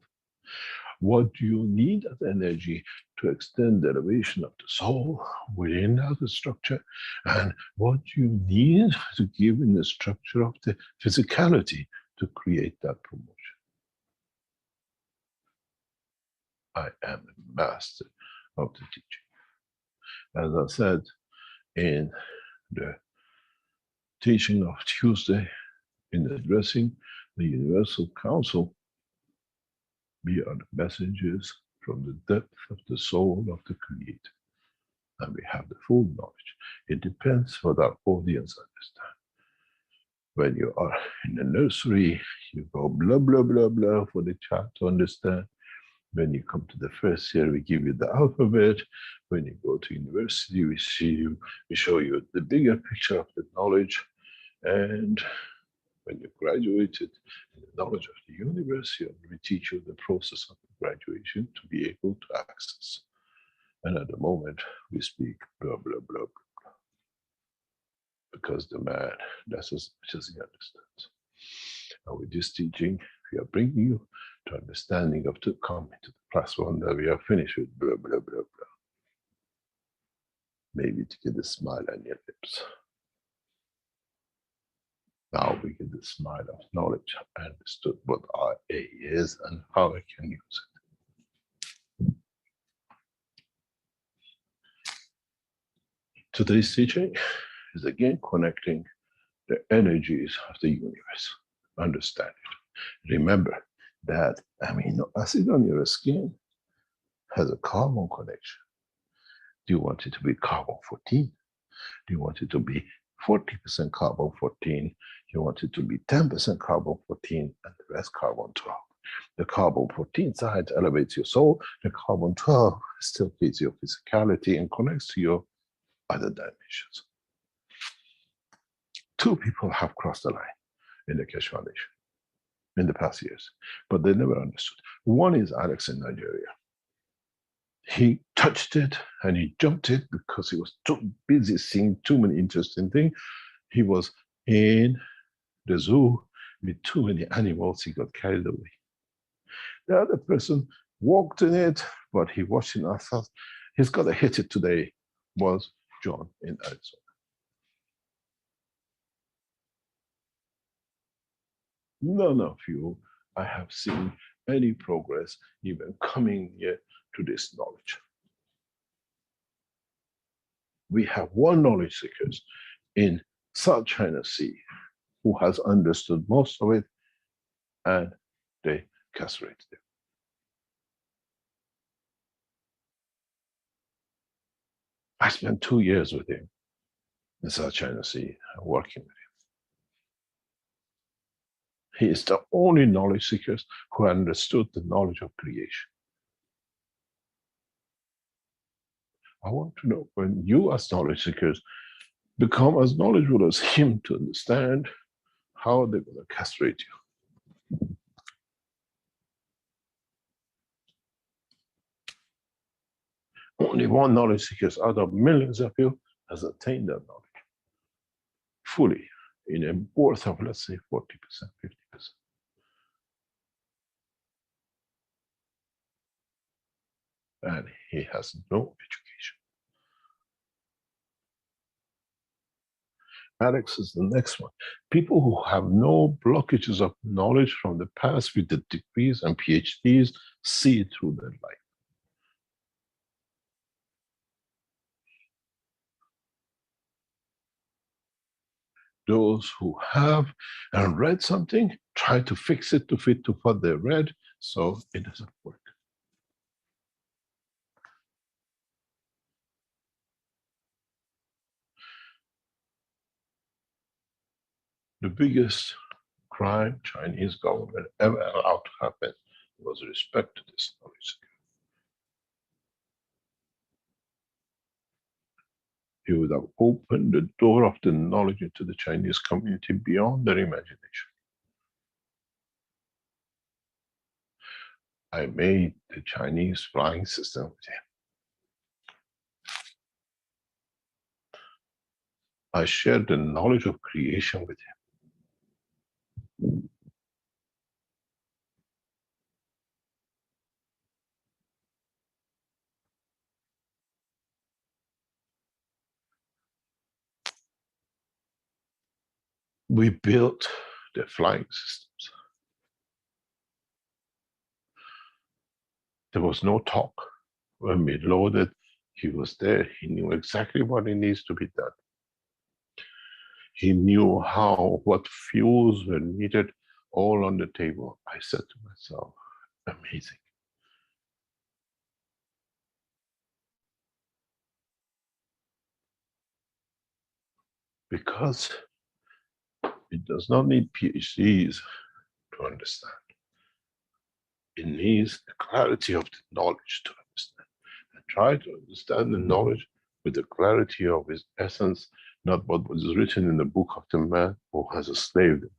S4: What do you need as energy to extend the elevation of the soul within that structure, and what you need to give in the structure of the physicality to create that promotion. I am the master of the teaching. As I said in the teaching of Tuesday, in addressing the Universal Council, we are the messengers from the depth of the soul of the Creator. And we have the full knowledge. It depends what our audience understands. When you are in the nursery, you go blah, blah, blah, blah for the child to understand. When you come to the first year, we give you the alphabet. When you go to university, we show you the bigger picture of the knowledge. And when you graduated in the knowledge of the universe, we teach you the process of the graduation to be able to access. And at the moment, we speak blah, blah, blah, blah, blah. Because the man, that's as much as he understands. And with this teaching, we are bringing you to understanding of to come into the class one that we are finished with blah, blah, blah, blah. Maybe to get a smile on your lips. Now we get the smile of knowledge. I understood what RA is and how I can use it. Today's teaching is again connecting the energies of the universe. Understand it. Remember that amino acid on your skin has a carbon connection. Do you want it to be carbon 14? Do you want it to be 40% carbon 14? You want it to be 10% carbon 14 and the rest carbon 12. The carbon 14 side elevates your soul. The carbon 12 still feeds your physicality and connects to your other dimensions. Two people have crossed the line in the Keshe Foundation in the past years, but they never understood. One is Alex in Nigeria. He touched it and he jumped it because he was too busy seeing too many interesting things. He was in the zoo with too many animals, he got carried away. The other person walked in it, but he watched it and thought, he's got to hit it today, was John in Arizona. None of you, I have seen any progress even coming here to this knowledge. We have one knowledge seekers in South China Sea who has understood most of it, and they castrate them. I spent 2 years with him in South China Sea working with him. He is the only knowledge seekers who understood the knowledge of creation. I want to know, when you as knowledge seekers become as knowledgeable as him to understand how they're going to castrate you. Only one knowledge seeker out of millions of you has attained that knowledge fully in a worth of, let's say, 40%, 50%. And he has no education. Alex is the next one. People who have no blockages of knowledge from the past with the degrees and PhDs see it through their life. Those who have and read something try to fix it to fit to what they read, so it doesn't work. The biggest crime Chinese government ever allowed to happen was respect to this knowledge. He would have opened the door of the knowledge into the Chinese community beyond their imagination. I made the Chinese flying system with him. I shared the knowledge of creation with him. We built the flying systems. There was no talk. When we loaded, he was there. He knew exactly what it needs to be done. He knew what fuels were needed, all on the table. I said to myself, amazing. Because it does not need PhDs to understand. It needs the clarity of the knowledge to understand. And try to understand the knowledge with the clarity of his essence, not what was written in the book of the man who has enslaved him.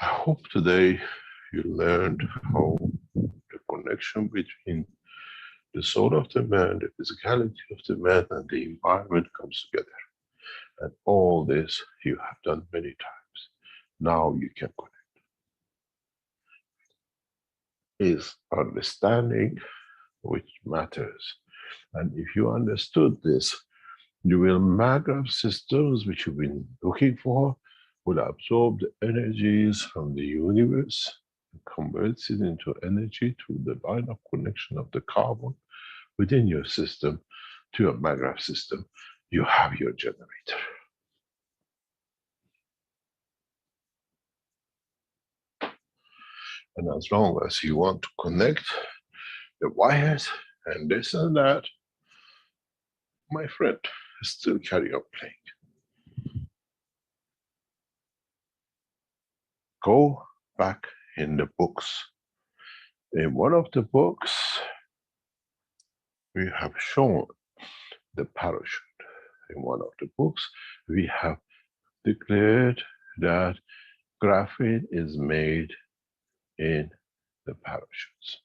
S4: I hope today you learned how the connection between the soul of the man, the physicality of the man, and the environment comes together. And all this you have done many times. Now you can connect. Is understanding which matters. And if you understood this, you will maggraph systems which you've been looking for, will absorb the energies from the universe and converts it into energy through the line of connection of the carbon within your system to your maggraph system. You have your generator. And as long as you want to connect the wires and this and that, my friend, still carry on playing. Go back in the books. In one of the books, we have shown the parachute. In one of the books, we have declared that graphene is made in the parachutes.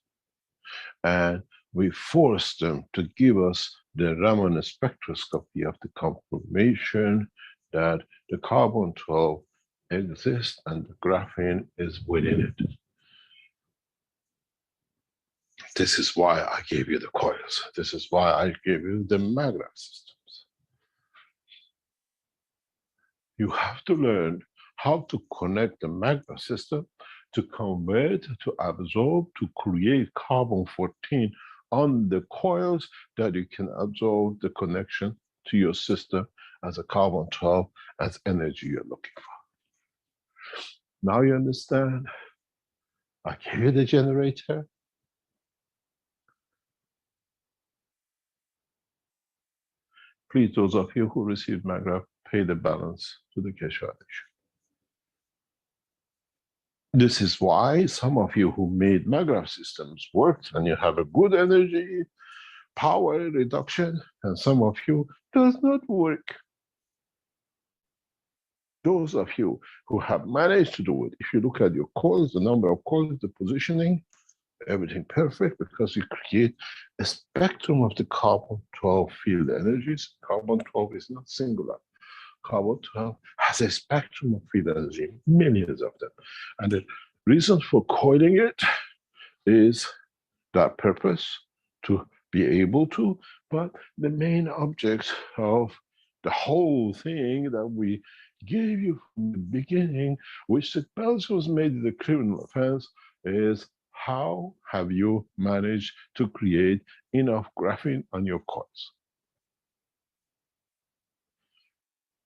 S4: And we forced them to give us the Raman spectroscopy of the confirmation that the carbon-12 exists and the graphene is within it. This is why I gave you the coils. This is why I gave you the magnet systems. You have to learn how to connect the magnet system to convert, to absorb, to create carbon-14 on the coils that you can absorb the connection to your system as a carbon-12 as energy you're looking for. Now you understand? I gave you the generator. Please, those of you who received Magraph, pay the balance to the Keshe Foundation. This is why some of you who made Magraph systems worked and you have a good energy, power reduction, and some of you does not work. Those of you who have managed to do it, if you look at your coils, the number of coils, the positioning, everything perfect, because you create a spectrum of the carbon-12 field energies. Carbon-12 is not singular. Carbon-12 has a spectrum of field energy, millions of them. And the reason for coiling it is that purpose, to be able to, but the main object of the whole thing that we gave you from the beginning, which the Belgians made it a criminal offense, is how have you managed to create enough graphene on your coils?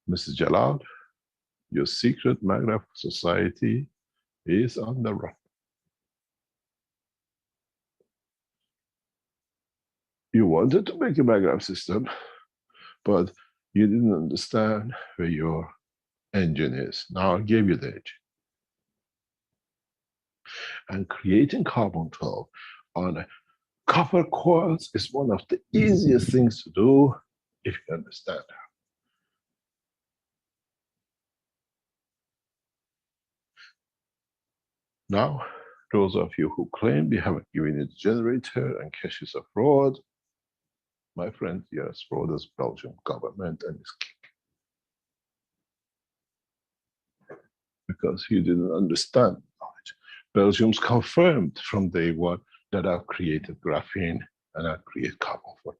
S4: Mrs. Jalal, your secret Magraph society is on the run. You wanted to make a Magraph system, but you didn't understand where your engine is. Now I gave you the engine. And creating carbon-12 on copper coils is one of the easiest things to do if you understand how. Now, those of you who claim we haven't given you the generator and Keshe is a fraud, my friend, you're as fraud as Belgian government and its king. Because you didn't understand knowledge. Belgium's confirmed from day one that I've created graphene and I've created carbon-14.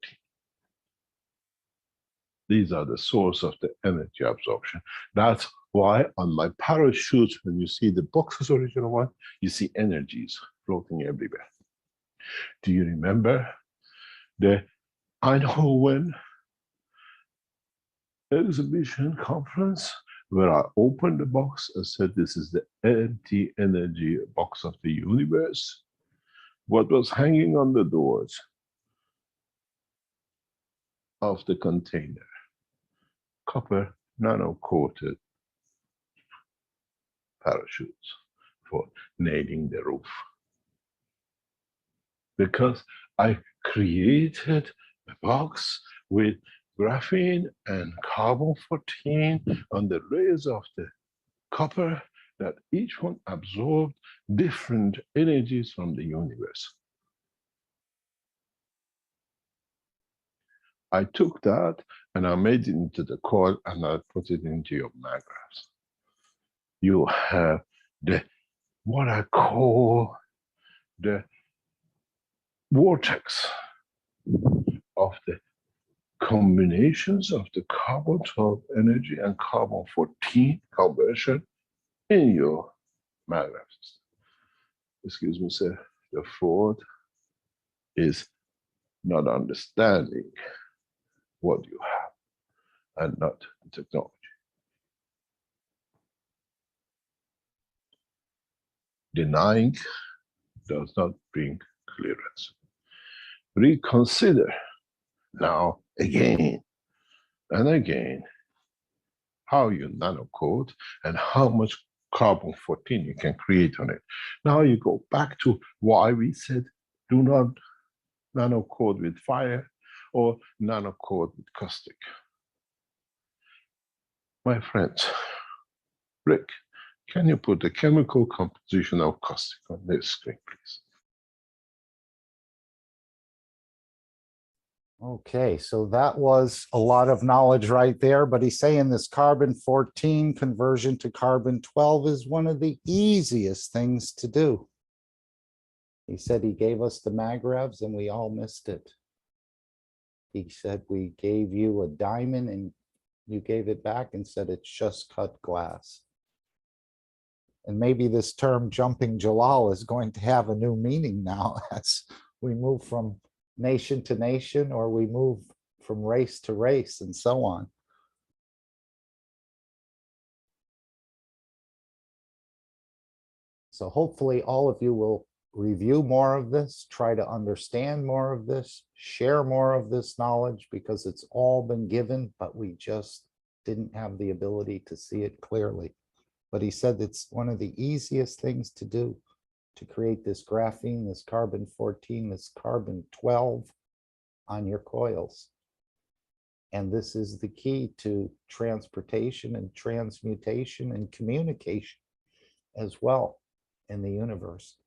S4: These are the source of the energy absorption. That's why on my parachute, when you see the box's original one, you see energies floating everywhere. Do you remember the Eindhoven exhibition conference where I opened the box and said, this is the empty energy box of the universe? What was hanging on the doors of the container? Copper nano-coated parachutes for nailing the roof. Because I created a box with graphene and carbon-14 on the layers of the copper, that each one absorbed different energies from the universe. I took that and I made it into the coil and I put it into your Magraphs. You have the, what I call the vortex of the combinations of the carbon-12 energy and carbon-14 conversion in your Magraphs. Excuse me, sir, the fraud is not understanding what you have and not technology. Denying does not bring clearance. Reconsider now again and again how you nanocode and how much carbon-14 you can create on it. Now you go back to why we said do not nanocode with fire or nanocode with caustic. My friends, Rick, can you put the chemical composition of caustic on this screen, please?
S2: Okay, so that was a lot of knowledge right there, but he's saying this carbon-14 conversion to carbon-12 is one of the easiest things to do. He said he gave us the Magraphs and we all missed it. He said we gave you a diamond and you gave it back and said it's just cut glass. And maybe this term jumping Jalal is going to have a new meaning now as we move from nation to nation, or we move from race to race and so on. So hopefully all of you will review more of this, try to understand more of this, share more of this knowledge, because it's all been given, but we just didn't have the ability to see it clearly. But he said it's one of the easiest things to do, to create this graphene, this carbon-14, this carbon-12 on your coils. And this is the key to transportation and transmutation and communication as well in the universe.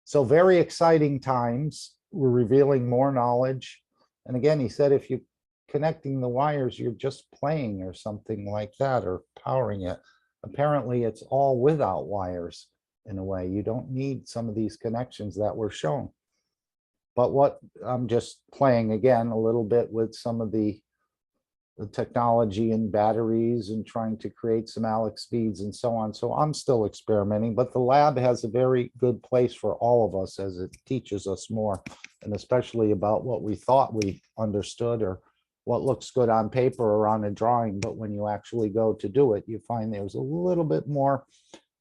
S2: So very exciting times. We're revealing more knowledge. And again, he said, if you're connecting the wires, you're just playing or something like that, or powering it. Apparently, it's all without wires in a way. You don't need some of these connections that were shown. But what I'm just playing again a little bit with some of the technology and batteries and trying to create some Alex speeds and so on. So I'm still experimenting, but the lab has a very good place for all of us as it teaches us more, and especially about what we thought we understood or what looks good on paper or on a drawing. But when you actually go to do it, you find there's a little bit more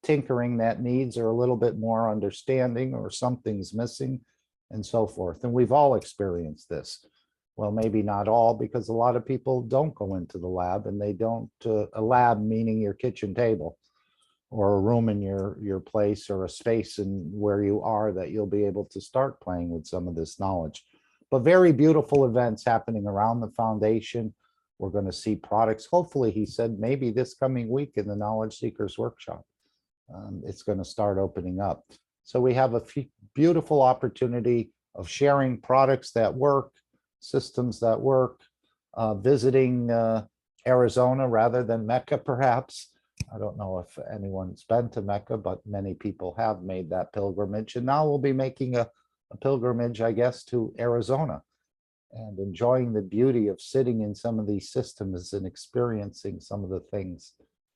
S2: tinkering that needs, or a little bit more understanding, or something's missing and so forth. And we've all experienced this. Well, maybe not all, because a lot of people don't go into the lab, and they don't, a lab meaning your kitchen table or a room in your place, or a space in where you are, that you'll be able to start playing with some of this knowledge. But very beautiful events happening around the foundation. We're going to see products. Hopefully, he said, maybe this coming week in the Knowledge Seekers Workshop. It's going to start opening up. So we have a beautiful opportunity of sharing products that work, systems that work, visiting Arizona rather than Mecca, perhaps. I don't know if anyone's been to Mecca, but many people have made that pilgrimage. And now we'll be making a pilgrimage, I guess, to Arizona, and enjoying the beauty of sitting in some of these systems and experiencing some of the things.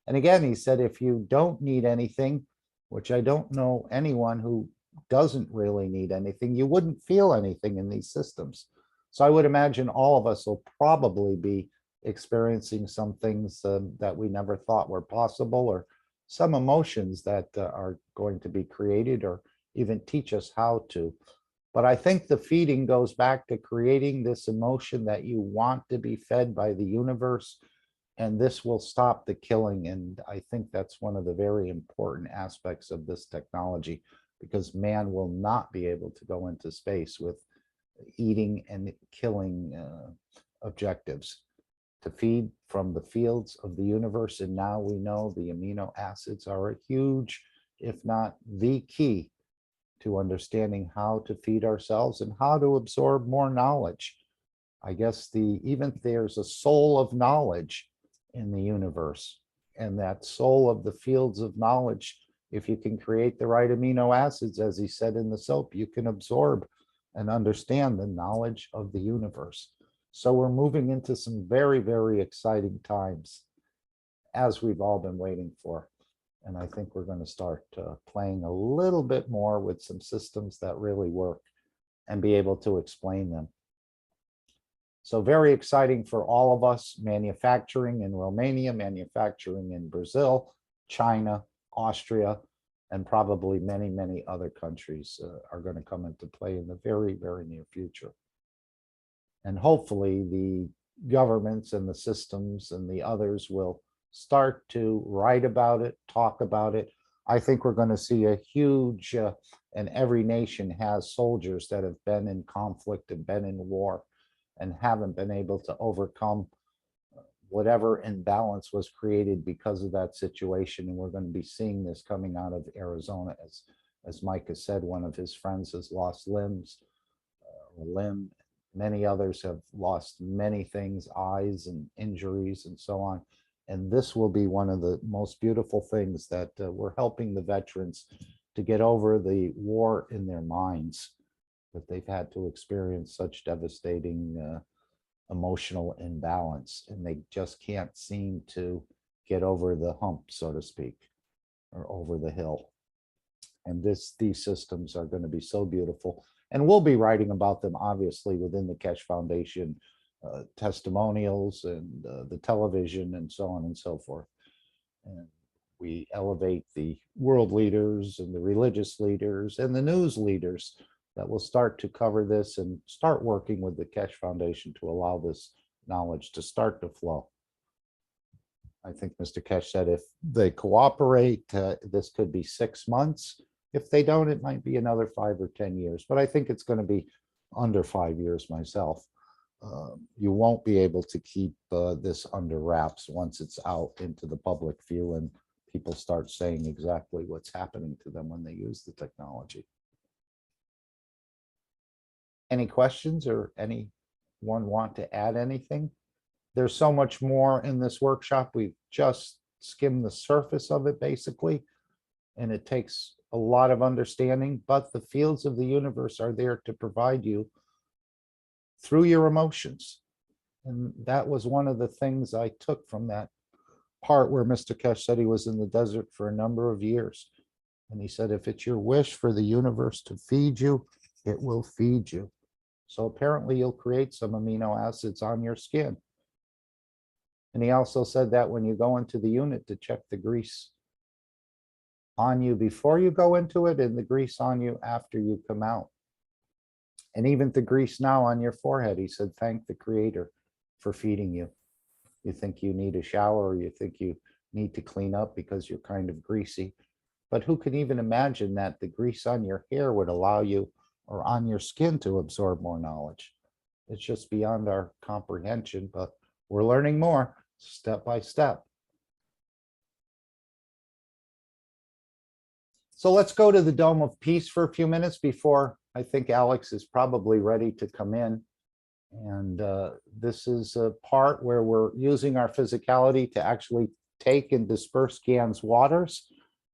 S2: And again, he said, if you don't need anything, which I don't know anyone who doesn't really need anything, you wouldn't feel anything in these systems. So I would imagine all of us will probably be experiencing some things that we never thought were possible, or some emotions that are going to be created, or even teach us how to. But I think the feeding goes back to creating this emotion that you want to be fed by the universe, and this will stop the killing. And I think that's one of the very important aspects of this technology, because man will not be able to go into space with eating and killing objectives. To feed from the fields of the universe. And now we know the amino acids are a huge, if not the key, to understanding how to feed ourselves and how to absorb more knowledge. I guess even there's a soul of knowledge in the universe, and that soul of the fields of knowledge, if you can create the right amino acids, as he said in the soap, you can absorb and understand the knowledge of the universe. So we're moving into some very, very exciting times, as we've all been waiting for. And I think we're going to start playing a little bit more with some systems that really work, and be able to explain them. So very exciting for all of us. Manufacturing in Romania, manufacturing in Brazil, China, Austria, and probably many, many other countries are going to come into play in the very, very near future. And hopefully the governments and the systems and the others will start to write about it, talk about it. I think we're going to see a huge, and every nation has soldiers that have been in conflict and been in war and haven't been able to overcome whatever imbalance was created because of that situation. And we're going to be seeing this coming out of Arizona. As Mike has said, one of his friends has lost limbs, a limb. Many others have lost many things, eyes and injuries and so on. And this will be one of the most beautiful things, that we're helping the veterans to get over the war in their minds, that they've had to experience such devastating emotional imbalance, and they just can't seem to get over the hump, so to speak, or over the hill. And these systems are going to be so beautiful. And we'll be writing about them, obviously, within the Keshe Foundation testimonials and the television and so on and so forth. And we elevate the world leaders and the religious leaders and the news leaders that will start to cover this and start working with the Keshe Foundation to allow this knowledge to start to flow. I think Mr. Keshe said if they cooperate, this could be 6 months. If they don't, it might be another 5 or 10 years, but I think it's going to be under 5 years myself. You won't be able to keep this under wraps once it's out into the public view and people start saying exactly what's happening to them when they use the technology. Any questions or anyone want to add anything? There's so much more in this workshop. We've just skimmed the surface of it basically, and it takes a lot of understanding, but the fields of the universe are there to provide you through your emotions. And that was one of the things I took from that part where Mr. Keshe said he was in the desert for a number of years. And he said, if it's your wish for the universe to feed you, it will feed you. So apparently you'll create some amino acids on your skin. And he also said that when you go into the unit to check the grease on you before you go into it and the grease on you after you come out. And even the grease now on your forehead, he said, thank the Creator for feeding you. You think you need a shower or you think you need to clean up because you're kind of greasy. But who can even imagine that the grease on your hair would allow you or on your skin to absorb more knowledge? It's just beyond our comprehension, but we're learning more step by step. So let's go to the Dome of Peace for a few minutes before I think Alex is probably ready to come in. And this is a part where we're using our physicality to actually take and disperse GAN's waters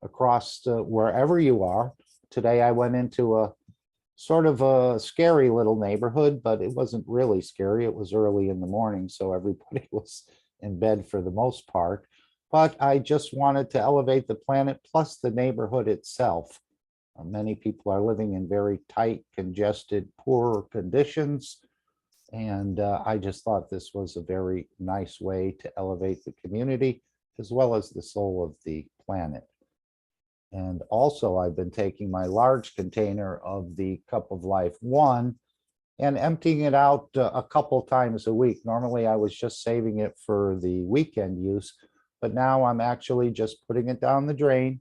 S2: across wherever you are. Today I went into a sort of a scary little neighborhood, but it wasn't really scary. It was early in the morning, so everybody was in bed for the most part. But I just wanted to elevate the planet plus the neighborhood itself. Many people are living in very tight, congested, poor conditions. And I just thought this was a very nice way to elevate the community as well as the soul of the planet. And also I've been taking my large container of the Cup of Life 1 and emptying it out a couple times a week. Normally I was just saving it for the weekend use, but now I'm actually just putting it down the drain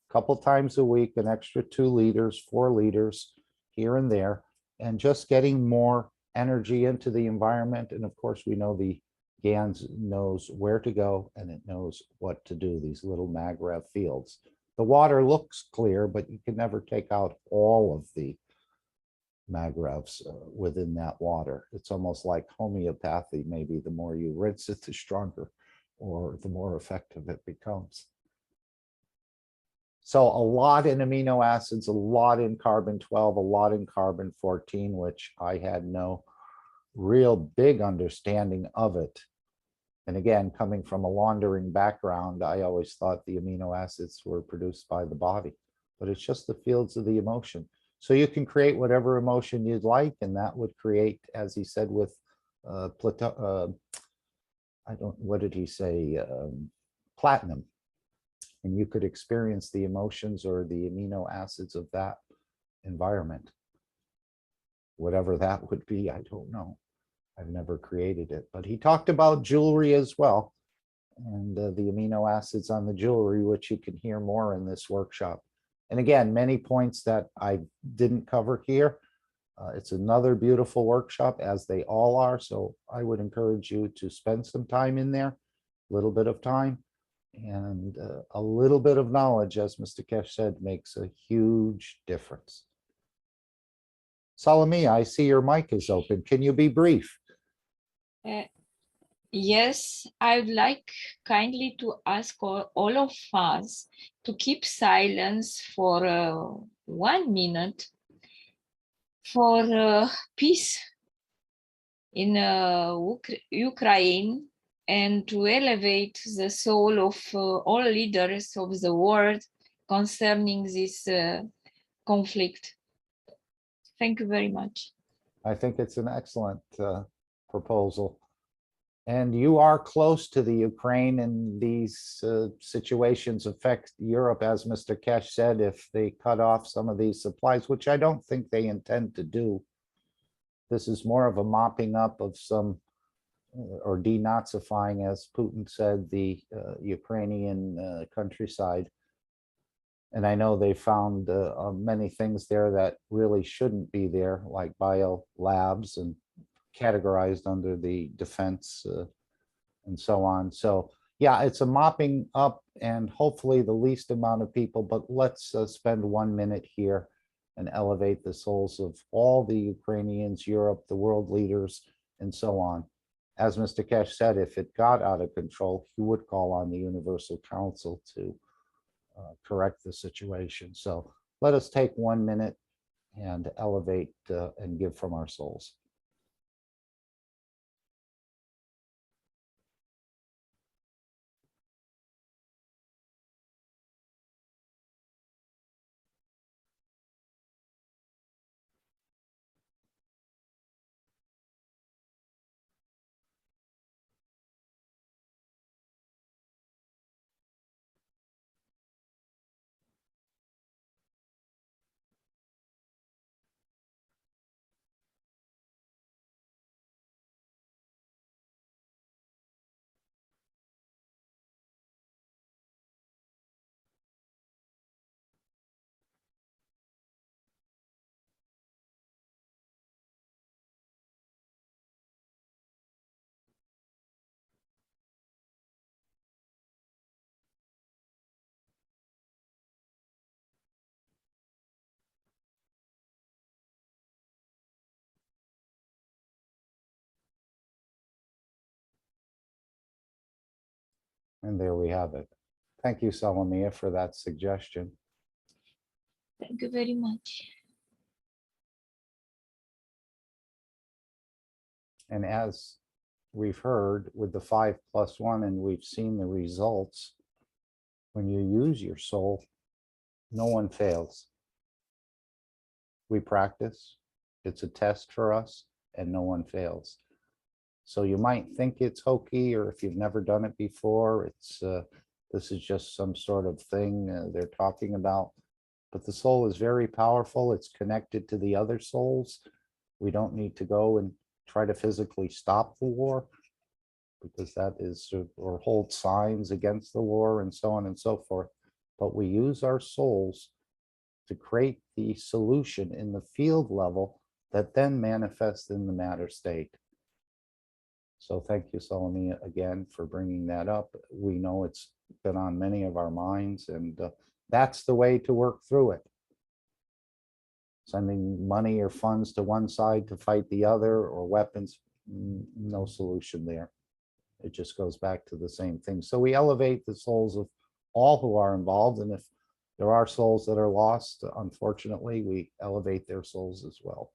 S2: a couple times a week, an extra 2 liters, 4 liters here and there, and just getting more energy into the environment. And of course, we know the GANs knows where to go and it knows what to do, these little magrev fields. The water looks clear, but you can never take out all of the magrevs within that water. It's almost like homeopathy. Maybe the more you rinse it, the stronger or the more effective it becomes. So a lot in amino acids, a lot in carbon 12, a lot in carbon 14, which I had no real big understanding of it. And again, coming from a laundering background, I always thought the amino acids were produced by the body, but it's just the fields of the emotion. So you can create whatever emotion you'd like, and that would create, as he said, with what did he say? Platinum. And you could experience the emotions or the amino acids of that environment. Whatever that would be, I don't know. I've never created it, but he talked about jewelry as well, and the amino acids on the jewelry, which you can hear more in this workshop. And again, many points that I didn't cover here. It's another beautiful workshop, as they all are. So I would encourage you to spend some time in there, a little bit of time, and a little bit of knowledge, as Mr. Keshe said, makes a huge difference. Salome, I see your mic is open. Can you be brief?
S7: Yes, I would like kindly to ask all of us to keep silence for 1 minute for peace in Ukraine, and to elevate the soul of all leaders of the world concerning this conflict. Thank you very much.
S2: I think it's an excellent proposal. And you are close to the Ukraine, and these situations affect Europe, as Mr. Keshe said, if they cut off some of these supplies, which I don't think they intend to do. This is more of a mopping up of some, or denazifying, as Putin said, the Ukrainian countryside. And I know they found many things there that really shouldn't be there, like bio labs and categorized under the defense and so on. So yeah, it's a mopping up and hopefully the least amount of people, but let's spend 1 minute here and elevate the souls of all the Ukrainians, Europe, the world leaders, and so on. As Mr. Keshe said, if it got out of control, he would call on the Universal Council to correct the situation. So let us take 1 minute and elevate and give from our souls. And there we have it. Thank you, Salomia, for that suggestion.
S7: Thank you very much.
S2: And as we've heard with the 5+1, and we've seen the results, when you use your soul, no one fails. We practice, it's a test for us, and no one fails. So you might think it's hokey, or if you've never done it before, it's this is just some sort of thing they're talking about. But the soul is very powerful. It's connected to the other souls. We don't need to go and try to physically stop the war, because that is, or hold signs against the war and so on and so forth. But we use our souls to create the solution in the field level that then manifests in the matter state. So thank you, Salomia, again, for bringing that up. We know it's been on many of our minds, and that's the way to work through it. Sending money or funds to one side to fight the other, or weapons, no solution there. It just goes back to the same thing. So we elevate the souls of all who are involved, and if there are souls that are lost, unfortunately, we elevate their souls as well.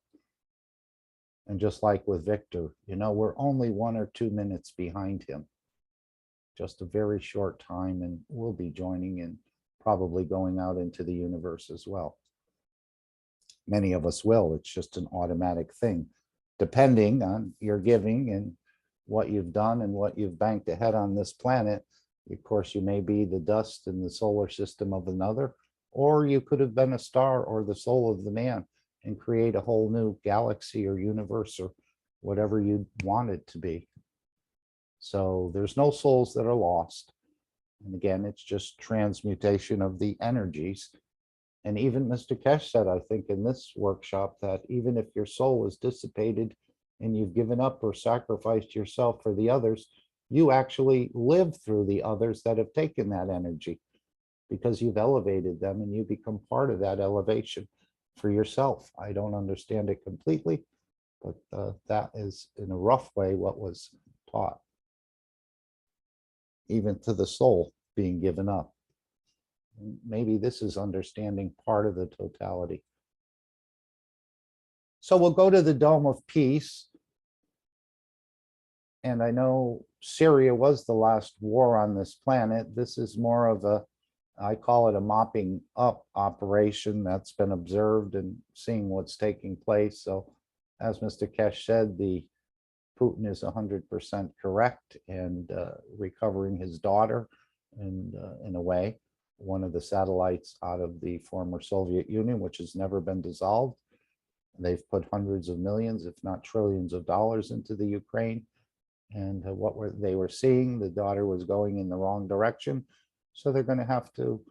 S2: And just like with Victor, you know, we're only 1 or 2 minutes behind him. Just a very short time, and we'll be joining and probably going out into the universe as well. Many of us will. It's just an automatic thing, depending on your giving and what you've done and what you've banked ahead on this planet. Of course, you may be the dust in the solar system of another, or you could have been a star or the soul of the man and create a whole new galaxy or universe or whatever you want it to be. So there's no souls that are lost. And again, it's just transmutation of the energies. And even Mr. Keshe said, I think in this workshop, that even if your soul is dissipated and you've given up or sacrificed yourself for the others, you actually live through the others that have taken that energy, because you've elevated them and you become part of that elevation for yourself. I don't understand it completely, but that is in a rough way what was taught, even to the soul being given up. Maybe this is understanding part of the totality. So we'll go to the Dome of Peace. And I know Syria was the last war on this planet. This is more of a, I call it a mopping up operation that's been observed and seeing what's taking place. So as Mr. Keshe said, the Putin is 100% correct and recovering his daughter and in a way, one of the satellites out of the former Soviet Union, which has never been dissolved. They've put hundreds of millions, if not trillions of dollars into the Ukraine. And they were seeing, the daughter was going in the wrong direction. So they're going to have to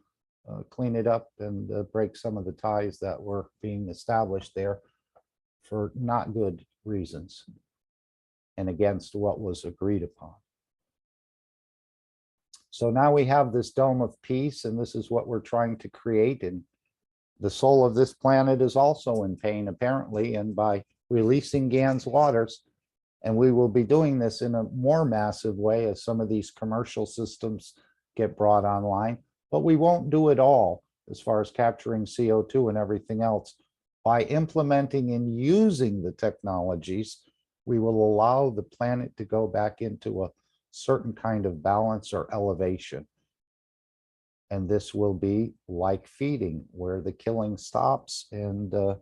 S2: clean it up and break some of the ties that were being established there for not good reasons and against what was agreed upon. So now we have this dome of peace, and this is what we're trying to create. And the soul of this planet is also in pain, apparently, and by releasing Gans waters, and we will be doing this in a more massive way as some of these commercial systems get brought online, but we won't do it all as far as capturing CO2 and everything else. By implementing and using the technologies, we will allow the planet to go back into a certain kind of balance or elevation. And this will be like feeding, where the killing stops and the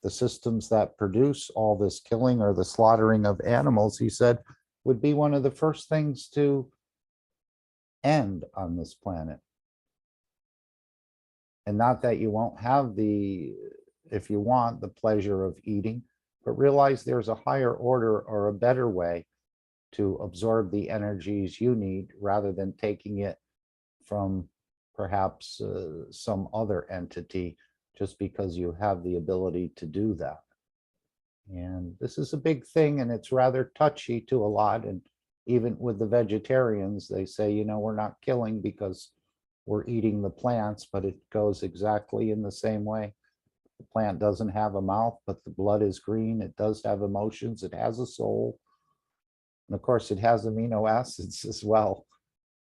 S2: systems that produce all this killing or the slaughtering of animals, he said, would be one of the first things to end on this planet. And not that you won't have the, if you want, the pleasure of eating, but realize there's a higher order or a better way to absorb the energies you need rather than taking it from perhaps some other entity just because you have the ability to do that. And this is a big thing, and it's rather touchy to a lot. And even with the vegetarians, they say, you know, we're not killing because we're eating the plants, but it goes exactly in the same way. The plant doesn't have a mouth, but the blood is green. It does have emotions. It has a soul. And of course, it has amino acids as well.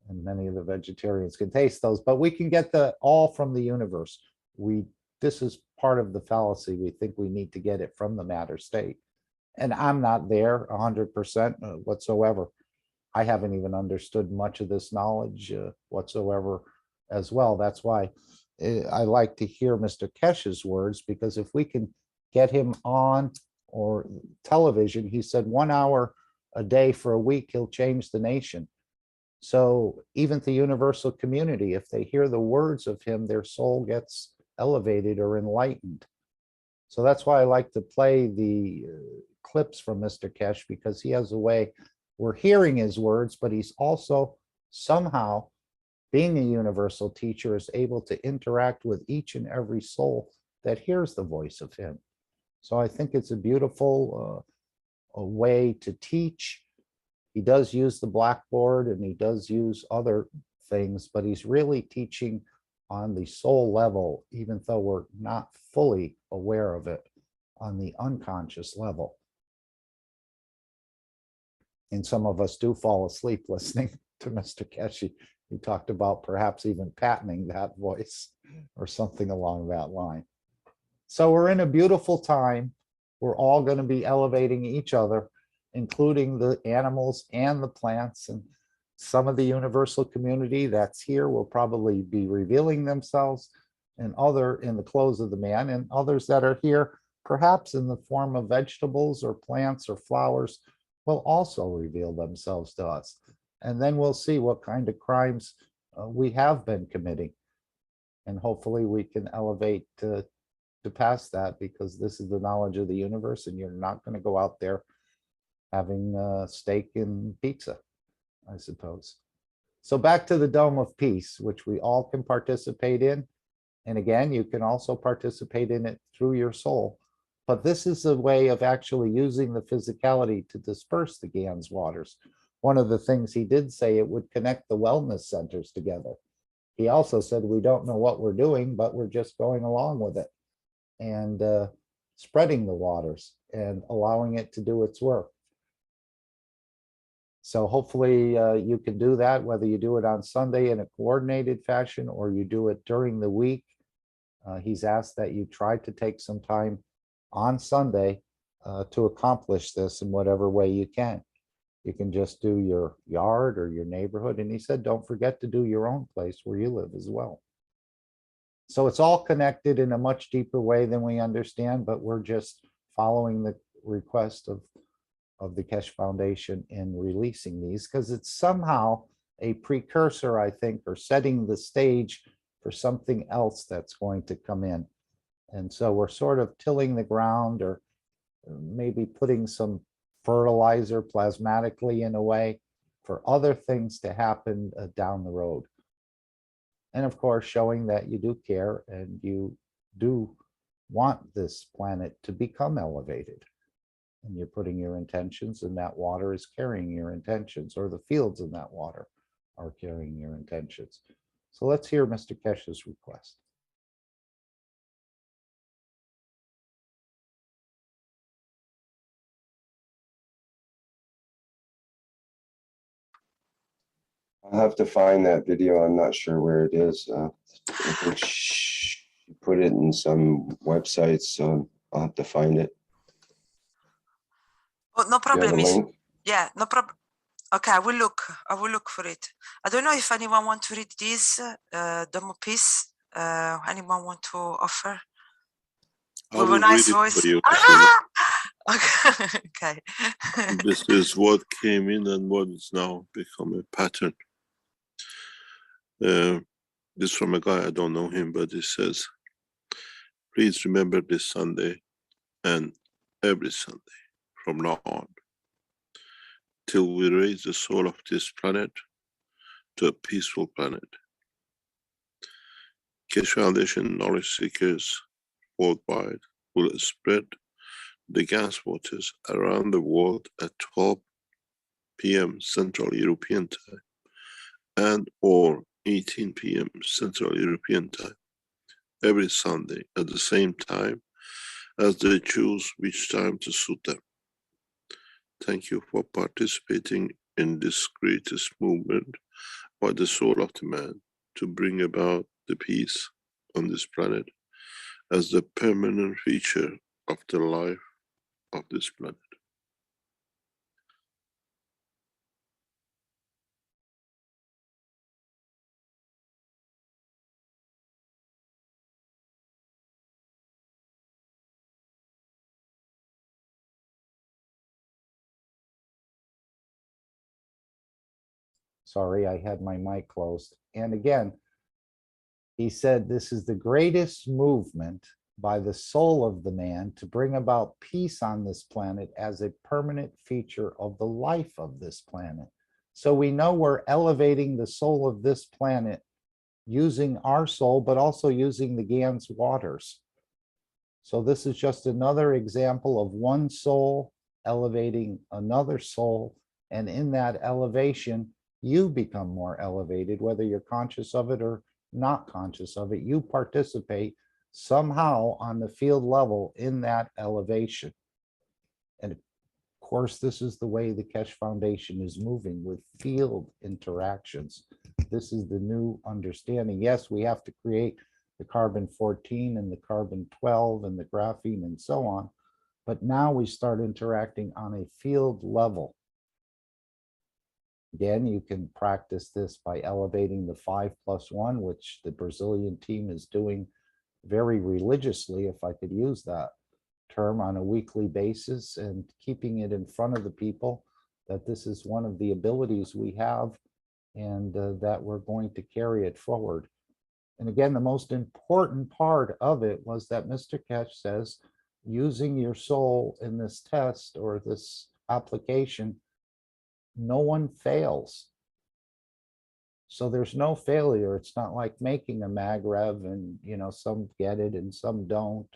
S2: And many of the vegetarians can taste those, but we can get the all from the universe. This is part of the fallacy. We think we need to get it from the matter state. And I'm not there 100% whatsoever. I haven't even understood much of this knowledge whatsoever as well. That's why I like to hear Mr. Keshe's words, because if we can get him on or television, he said 1 hour a day for a week, he'll change the nation. So even the universal community, if they hear the words of him, their soul gets elevated or enlightened. So that's why I like to play the clips from Mr. Keshe, because he has a way, we're hearing his words, but he's also somehow, being a universal teacher, is able to interact with each and every soul that hears the voice of him. So I think it's a beautiful a way to teach. He does use the blackboard and he does use other things, but he's really teaching on the soul level, even though we're not fully aware of it on the unconscious level. And some of us do fall asleep listening to Mr. Keshe. He talked about perhaps even patenting that voice or something along that line. So we're in a beautiful time. We're all going to be elevating each other, including the animals and the plants, and some of the universal community that's here will probably be revealing themselves, and other in the clothes of the man, and others that are here perhaps in the form of vegetables or plants or flowers will also reveal themselves to us. And then we'll see what kind of crimes we have been committing. And hopefully we can elevate to pass that, because this is the knowledge of the universe, and you're not going to go out there having steak and pizza, I suppose. So back to the Dome of Peace, which we all can participate in. And again, you can also participate in it through your soul. But this is a way of actually using the physicality to disperse the Gans waters. One of the things he did say, it would connect the wellness centers together. He also said, we don't know what we're doing, but we're just going along with it and spreading the waters and allowing it to do its work. So hopefully you can do that, whether you do it on Sunday in a coordinated fashion or you do it during the week. He's asked that you try to take some time on Sunday to accomplish this in whatever way you can. You can just do your yard or your neighborhood. And he said, don't forget to do your own place where you live as well. So it's all connected in a much deeper way than we understand, but we're just following the request of of the Keshe Foundation in releasing these, because it's somehow a precursor, I think, or setting the stage for something else that's going to come in. And so we're sort of tilling the ground, or maybe putting some fertilizer plasmatically in a way for other things to happen down the road. And of course, showing that you do care and you do want this planet to become elevated. And you're putting your intentions, and that water is carrying your intentions, or the fields in that water are carrying your intentions. So let's hear Mr. Keshe's request.
S5: I'll have to find that video. I'm not sure where it is. I think she put it in some websites, so I'll have to find it.
S8: Oh, no
S5: Do you have
S8: problem.
S5: a link?
S8: Yeah, no problem. Okay, I will look. I will look for it. I don't know if anyone want to read this demo piece. Anyone want to offer?
S9: I
S8: With a
S9: will
S8: nice
S9: read it
S8: voice.
S9: for you.
S8: Ah! Okay.
S9: This is what came in and what is now become a pattern. This from a guy, I don't know him, but he says, please remember this Sunday and every Sunday from now on, till we raise the soul of this planet to a peaceful planet. Keshe Foundation knowledge seekers worldwide will spread the gas waters around the world at 12 p.m. Central European Time and or 18 p.m. Central European Time every Sunday at the same time as they choose which time to suit them. Thank you for participating in this greatest movement by the soul of the man to bring about the peace on this planet as the permanent feature of the life of this planet.
S2: Sorry, I had my mic closed. And again, he said this is the greatest movement by the soul of the man to bring about peace on this planet as a permanent feature of the life of this planet. So we know we're elevating the soul of this planet using our soul, but also using the Gans waters. So this is just another example of one soul elevating another soul. And in that elevation, you become more elevated, whether you're conscious of it or not conscious of it. You participate somehow on the field level in that elevation. And of course, this is the way the Keshe Foundation is moving, with field interactions. This is the new understanding. Yes, we have to create the carbon-14 and the carbon-12 and the graphene and so on, but now we start interacting on a field level. Again, you can practice this by elevating the 5+1, which the Brazilian team is doing very religiously, if I could use that term, on a weekly basis, and keeping it in front of the people that this is one of the abilities we have, and that we're going to carry it forward. And again, the most important part of it was that Mr. Keshe says, using your soul in this test or this application, no one fails. So there's no failure. It's not like making a magrev and, you know, some get it and some don't,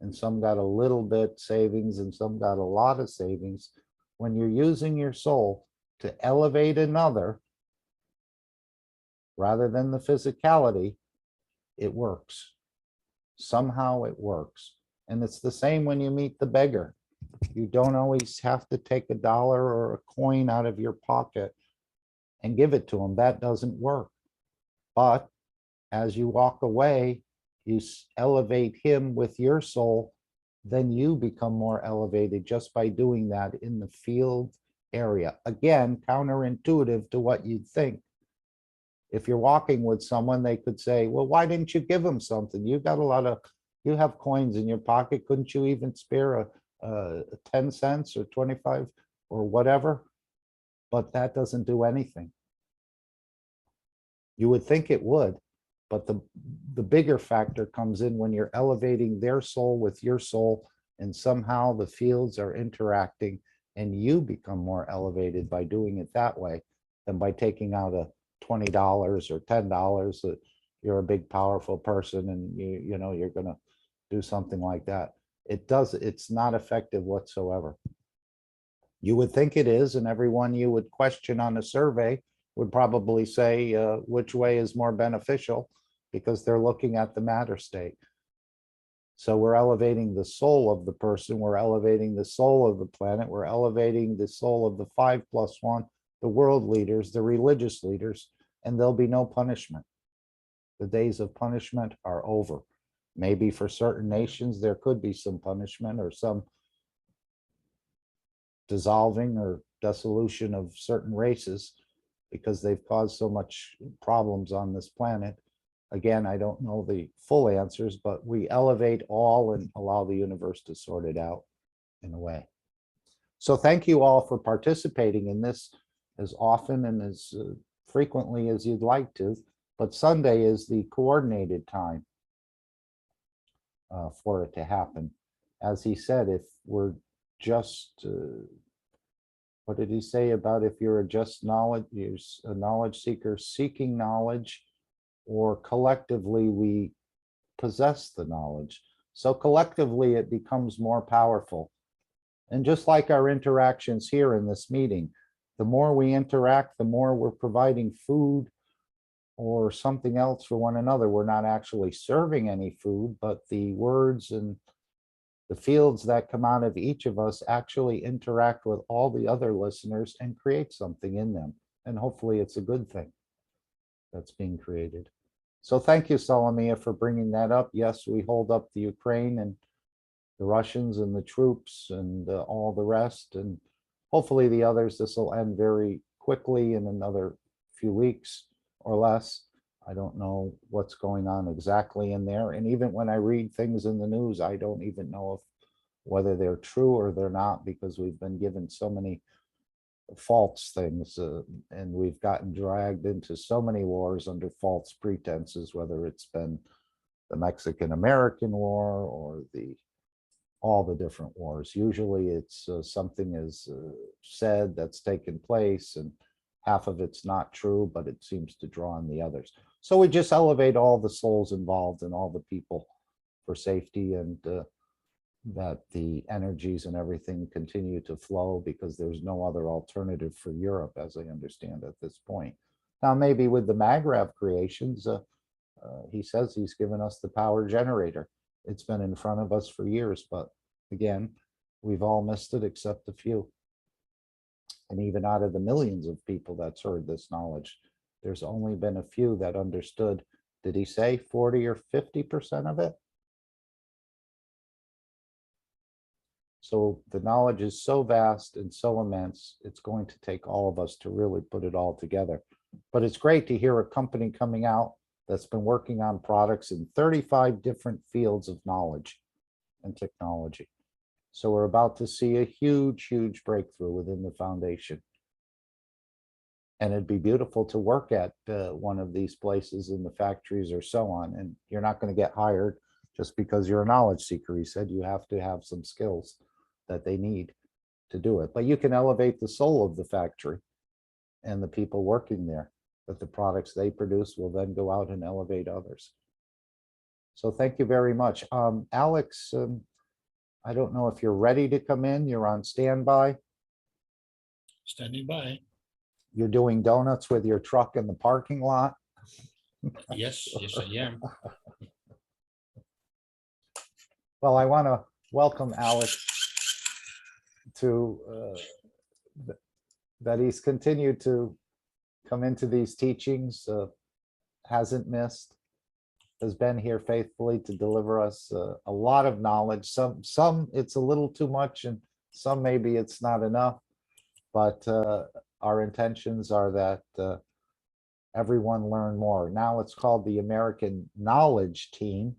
S2: and some got a little bit savings and some got a lot of savings. When you're using your soul to elevate another, rather than the physicality, it works. Somehow it works. And it's the same when you meet the beggar. You don't always have to take $1 or a coin out of your pocket and give it to him. That doesn't work. But as you walk away, you elevate him with your soul, then you become more elevated just by doing that in the field area. Again, counterintuitive to what you'd think. If you're walking with someone, they could say, well, why didn't you give them something? You got a lot of, you have coins in your pocket. Couldn't you even spare a 10 cents or 25 or whatever, but that doesn't do anything. You would think it would, but the bigger factor comes in when you're elevating their soul with your soul, and somehow the fields are interacting and you become more elevated by doing it that way than by taking out a $20 or $10 that you're a big, powerful person and you know, you're going to do something like that. It's not effective whatsoever. You would think it is, and everyone you would question on a survey would probably say which way is more beneficial, because they're looking at the matter state. So we're elevating the soul of the person, we're elevating the soul of the planet, we're elevating the soul of the 5+1, the world leaders, the religious leaders, and there'll be no punishment. The days of punishment are over. Maybe for certain nations, there could be some punishment or some dissolving or dissolution of certain races because they've caused so much problems on this planet. Again, I don't know the full answers, but we elevate all and allow the universe to sort it out in a way. So thank you all for participating in this as often and as frequently as you'd like to, but Sunday is the coordinated time for it to happen. As he said, if we're just, what did he say about if you're a just knowledge, you're a knowledge seeker seeking knowledge, or collectively we possess the knowledge. So collectively it becomes more powerful. And just like our interactions here in this meeting, the more we interact, the more we're providing food or something else for one another. We're not actually serving any food, but the words and the fields that come out of each of us actually interact with all the other listeners and create something in them. And hopefully it's a good thing that's being created. So thank you, Solomia, for bringing that up. Yes, we hold up the Ukraine and the Russians and the troops and all the rest. And hopefully the others, this will end very quickly in another few weeks or less. I don't know what's going on exactly in there. And even when I read things in the news, I don't even know whether they're true or they're not, because we've been given so many false things and we've gotten dragged into so many wars under false pretenses, whether it's been the Mexican American War or all the different wars. Usually it's something is said that's taken place and half of it's not true, but it seems to draw on the others. So we just elevate all the souls involved and all the people for safety, and that the energies and everything continue to flow, because there's no other alternative for Europe, as I understand at this point. Now, maybe with the Magrav creations, he says he's given us the power generator. It's been in front of us for years, but again, we've all missed it except a few. And even out of the millions of people that's heard this knowledge, there's only been a few that understood. Did he say 40 or 50% of it? So the knowledge is so vast and so immense, it's going to take all of us to really put it all together. But it's great to hear a company coming out that's been working on products in 35 different fields of knowledge and technology. So we're about to see a huge, huge breakthrough within the foundation. And it'd be beautiful to work at one of these places in the factories or so on. And you're not going to get hired just because you're a knowledge seeker. He said you have to have some skills that they need to do it. But you can elevate the soul of the factory and the people working there, that the products they produce will then go out and elevate others. So thank you very much. Alex, I don't know if you're ready to come in. You're on standby.
S10: Standing by.
S2: You're doing donuts with your truck in the parking lot.
S10: Yes, yes, I am.
S2: Well, I want to welcome Alex to that he's continued to come into these teachings, hasn't missed, has been here faithfully to deliver us a lot of knowledge. Some it's a little too much, and some maybe it's not enough, but our intentions are that everyone learn more. Now it's called the American Knowledge Team.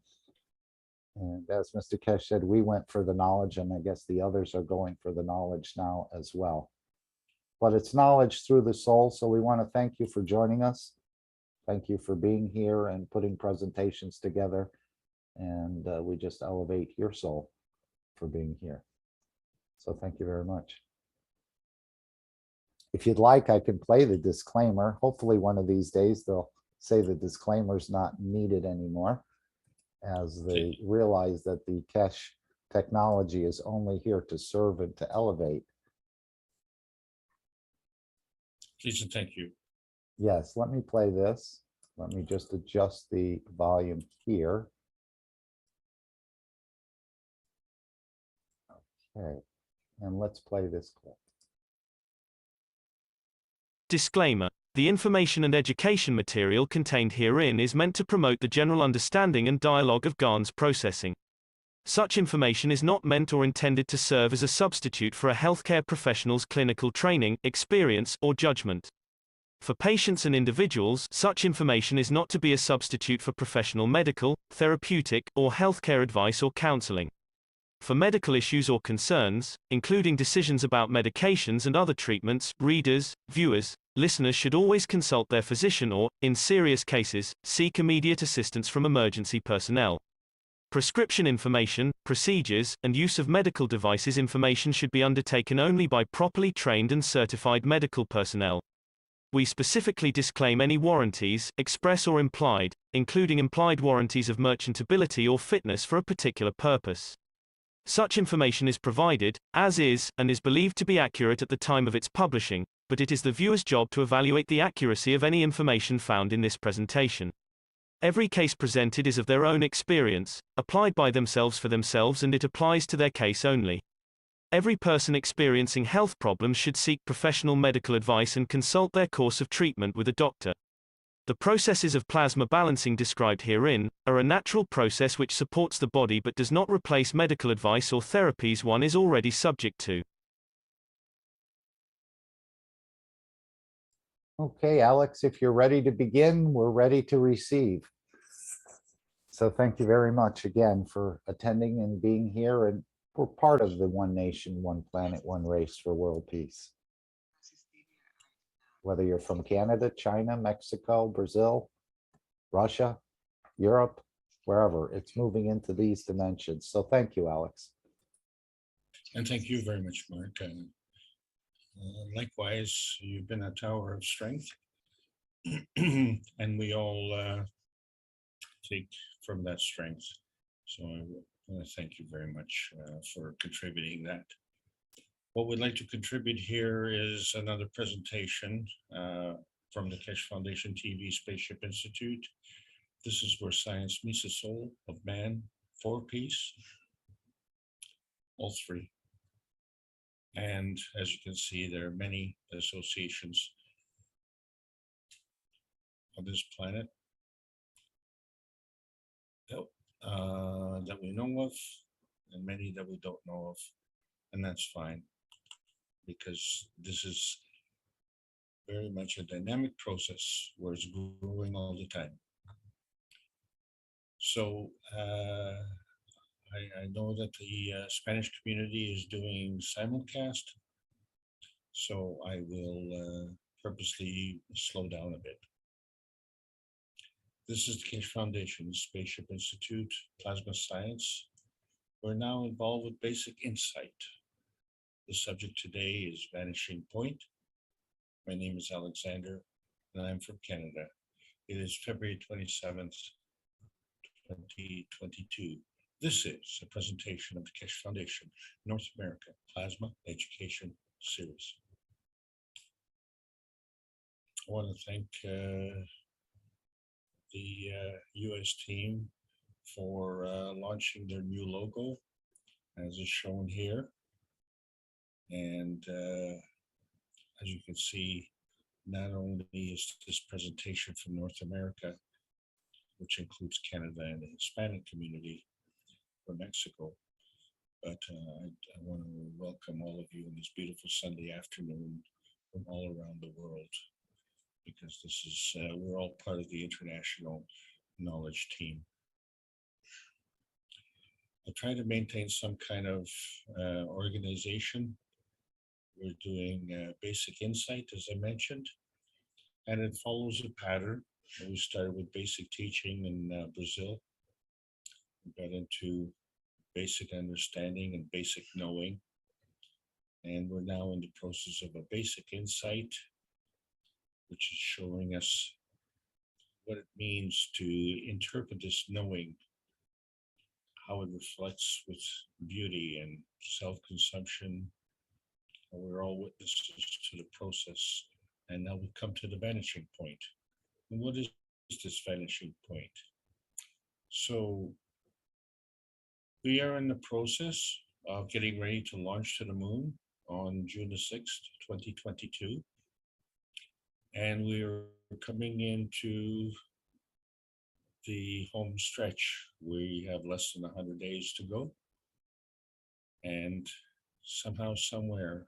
S2: And as Mr. Keshe said, we went for the knowledge, and I guess the others are going for the knowledge now as well. but it's knowledge through the soul. So we want to thank you for joining us. Thank you for being here and putting presentations together. And we just elevate your soul for being here. So thank you very much. If you'd like, I can play the disclaimer. Hopefully one of these days they'll say the disclaimer is not needed anymore, as they realize that the Keshe technology is only here to serve and to elevate.
S10: Please and thank you.
S2: Yes, let me play this. Let me just adjust the volume here. Okay, and let's play this clip.
S1: Disclaimer. The information and education material contained herein is meant to promote the general understanding and dialogue of GAN's processing. Such information is not meant or intended to serve as a substitute for a healthcare professional's clinical training, experience, or judgment. For patients and individuals, such information is not to be a substitute for professional medical, therapeutic, or healthcare advice or counseling. For medical issues or concerns, including decisions about medications and other treatments, readers, viewers, listeners should always consult their physician or, in serious cases, seek immediate assistance from emergency personnel. Prescription information, procedures, and use of medical devices information should be undertaken only by properly trained and certified medical personnel. We specifically disclaim any warranties, express or implied, including implied warranties of merchantability or fitness for a particular purpose. Such information is provided, as is, and is believed to be accurate at the time of its publishing, but it is the viewer's job to evaluate the accuracy of any information found in this presentation. Every case presented is of their own experience, applied by themselves for themselves, and it applies to their case only. Every person experiencing health problems should seek professional medical advice and consult their course of treatment with a doctor. The processes of plasma balancing described herein are a natural process which supports the body but does not replace medical advice or therapies one is already subject to.
S2: Okay, Alex, if you're ready to begin, we're ready to receive. So thank you very much again for attending and being here, and we're part of the One Nation, One Planet, One Race for world peace. Whether you're from Canada, China, Mexico, Brazil, Russia, Europe, wherever, it's moving into these dimensions. So thank you, Alex.
S10: And thank you very much, Mark. And likewise, you've been a tower of strength. And we all take from that strength. So I want to thank you very much for contributing that. What we'd like to contribute here is another presentation from the Keshe Foundation TV Spaceship Institute. This is where science meets the soul of man for peace, all three. And as you can see, there are many associations on this planet that we know of, and many that we don't know of, and that's fine, because this is very much a dynamic process where it's growing all the time. So I know that the Spanish community is doing simulcast, so I will purposely slow down a bit. This is the Keshe Foundation, Spaceship Institute, Plasma Science. We're now involved with basic insight. The subject today is Vanishing Point. My name is Alexander, and I'm from Canada. It is February 27th, 2022. This is a presentation of the Keshe Foundation, North America Plasma Education Series. I want to thank the US team for launching their new logo, as is shown here. And as you can see, not only is this presentation from North America, which includes Canada and the Hispanic community for Mexico, but I want to welcome all of you on this beautiful Sunday afternoon from all around the world, because this is, we're all part of the International Knowledge Team. I try to maintain some kind of organization we're doing basic insight, as I mentioned, and it follows a pattern. We started with basic teaching in Brazil. We got into basic understanding and basic knowing. And we're now in the process of a basic insight, which is showing us what it means to interpret this knowing, how it reflects with beauty and self-consumption. We're all witnesses to the process. And now we come to the vanishing point. And what is this vanishing point? So we are in the process of getting ready to launch to the moon on June the 6th, 2022. And we are coming into the home stretch. We have less than 100 days to go. And somehow, somewhere,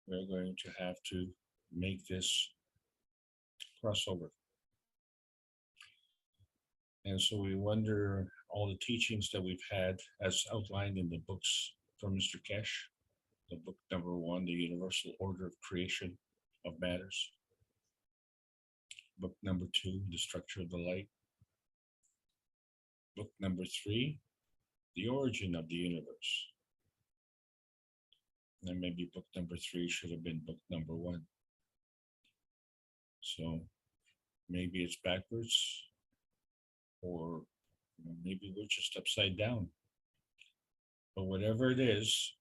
S10: we're going to have to make this crossover. And so we wonder all the teachings that we've had as outlined in the books from Mr. Keshe, the book number 1, The Universal Order of Creation of Matters. Book number 2, The Structure of the Light. Book number 3, The Origin of the Universe. And maybe book number 3 should have been book number 1. So maybe it's backwards, or maybe we're just upside down. But whatever it is,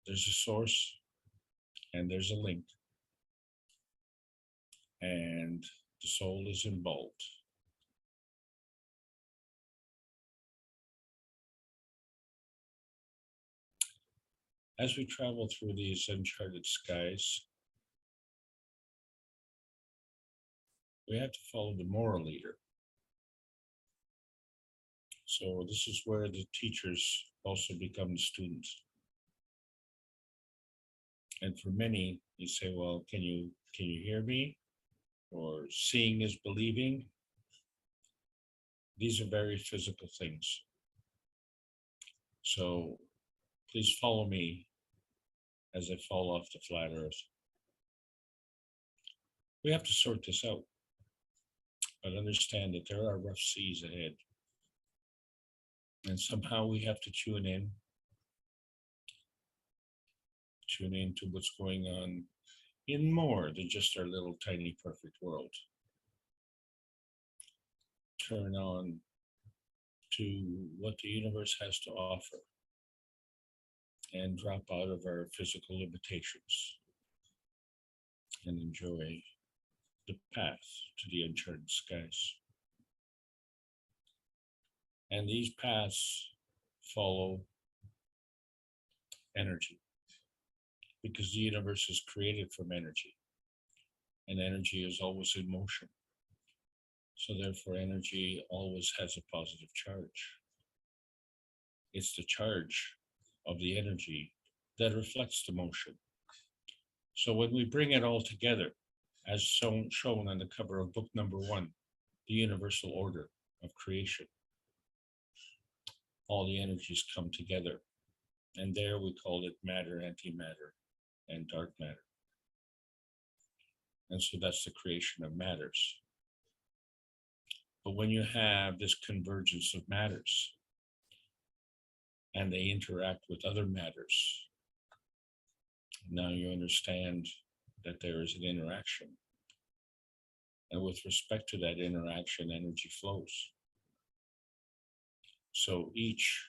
S10: there's a source and there's a link. And the soul is involved. As we travel through these uncharted skies, we have to follow the moral leader. So this is where the teachers also become the students. And for many, you say, well, can you hear me? Or seeing is believing. These are very physical things. So please follow me as I fall off the flat earth. We have to sort this out, but understand that there are rough seas ahead. And somehow we have to tune in to what's going on in more than just our little tiny perfect world. Turn on to what the universe has to offer and drop out of our physical limitations and enjoy the path to the uncharted skies. And these paths follow energy, because the universe is created from energy, and energy is always in motion. So therefore, energy always has a positive charge. It's the charge of the energy that reflects the motion. So when we bring it all together, as shown on the cover of book number 1, The Universal Order of Creation, all the energies come together. And there we call it matter, antimatter, and dark matter. And so that's the creation of matters. But when you have this convergence of matters, and they interact with other matters, now you understand that there is an interaction. And with respect to that interaction, energy flows. So each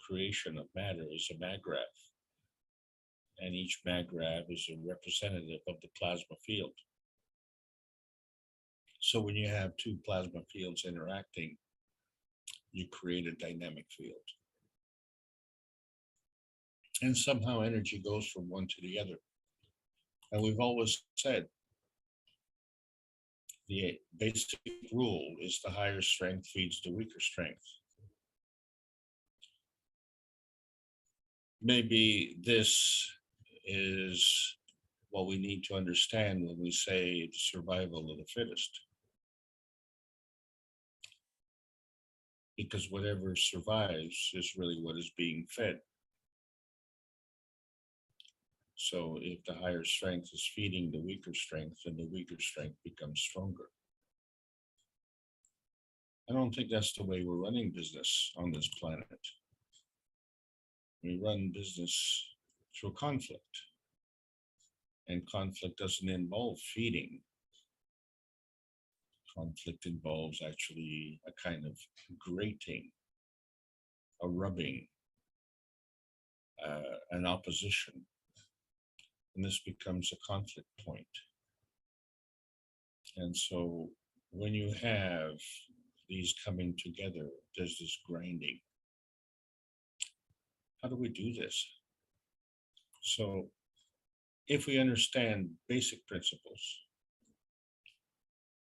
S10: creation of matter is a maggrav, and each maggrav is a representative of the plasma field. So when you have two plasma fields interacting, you create a dynamic field. And somehow energy goes from one to the other. And we've always said the basic rule is the higher strength feeds the weaker strength. Maybe this is what we need to understand when we say the survival of the fittest. Because whatever survives is really what is being fed. So if the higher strength is feeding the weaker strength, then the weaker strength becomes stronger. I don't think that's the way we're running business on this planet. We run business through conflict. And conflict doesn't involve feeding. Conflict involves actually a kind of grating, a rubbing, an opposition. And this becomes a conflict point. And so when you have these coming together, there's this grinding. How do we do this? So if we understand basic principles,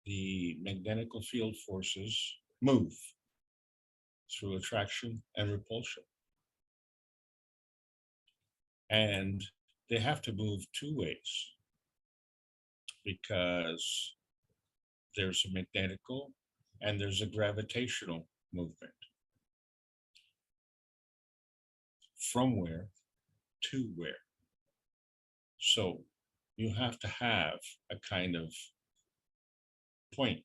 S10: the magnetical field forces move through attraction and repulsion. And they have to move two ways, because there's a magnetical and there's a gravitational movement. From where to where. So you have to have a kind of point.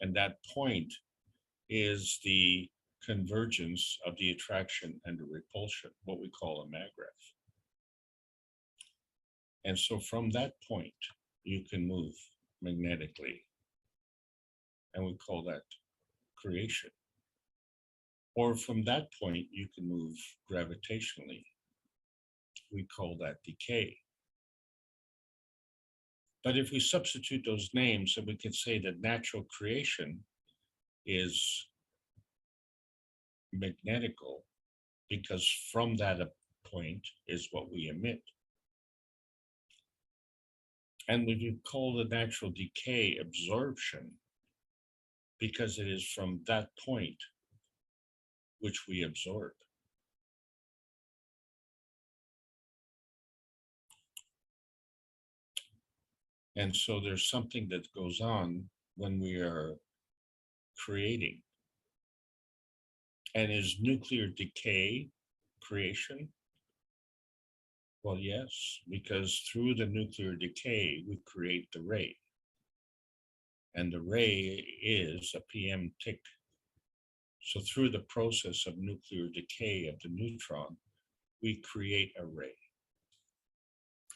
S10: And that point is the convergence of the attraction and the repulsion, what we call a magriff. And so from that point, you can move magnetically. And we call that creation. Or from that point, you can move gravitationally. We call that decay. But if we substitute those names, then we can say that natural creation is magnetical, because from that point is what we emit. And we would call the natural decay absorption, because it is from that point which we absorb. And so there's something that goes on when we are creating. And is nuclear decay creation? Well, yes, because through the nuclear decay, we create the ray. And the ray is a PM tick. So through the process of nuclear decay of the neutron, we create a ray.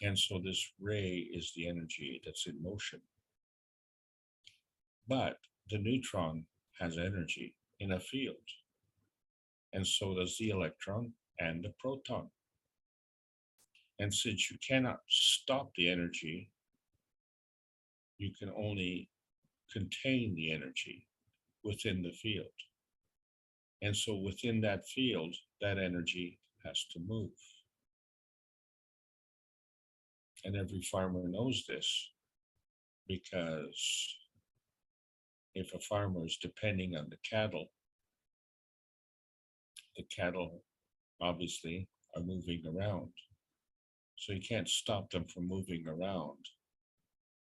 S10: And so this ray is the energy that's in motion. But the neutron has energy in a field. And so does the electron and the proton. And since you cannot stop the energy, you can only contain the energy within the field. And so within that field, that energy has to move. And every farmer knows this, because if a farmer is depending on the cattle obviously are moving around. So you can't stop them from moving around,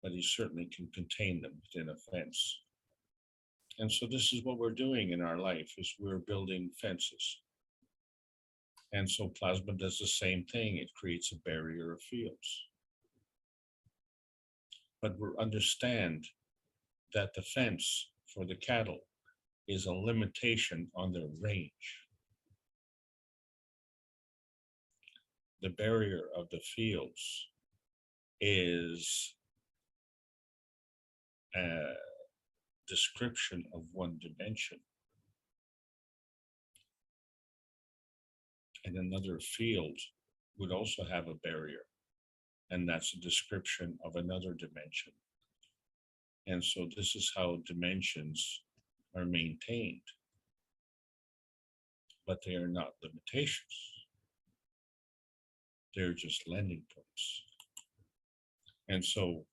S10: but you certainly can contain them within a fence. And so this is what we're doing in our life, is we're building fences. And so plasma does the same thing. It creates a barrier of fields. But we understand that the fence for the cattle is a limitation on their range. The barrier of the fields is a description of one dimension. And another field would also have a barrier, and that's a description of another dimension. And so this is how dimensions are maintained, but they are not limitations. They're just landing points. And so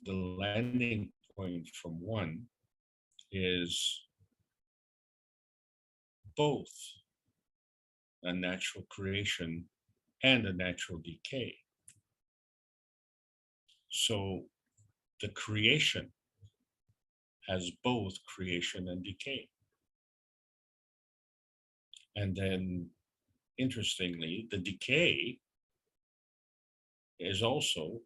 S10: the landing point from one is both a natural creation and a natural decay. So the creation has both creation and decay. And then, interestingly, the decay is also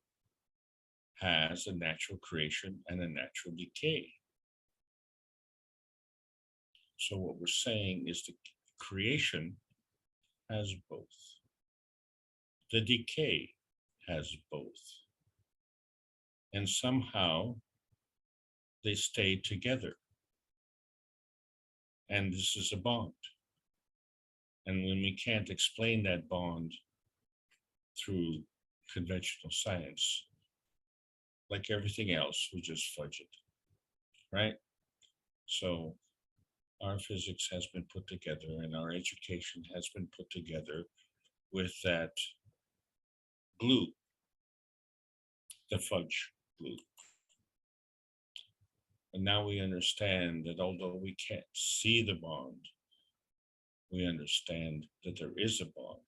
S10: has a natural creation and a natural decay. So what we're saying is the creation has both. The decay has both. And somehow they stay together. And this is a bond. And when we can't explain that bond through conventional science, like everything else, we just fudge it, right? So our physics has been put together and our education has been put together with that glue, the fudge glue. And now we understand that although we can't see the bond, we understand that there is a bond.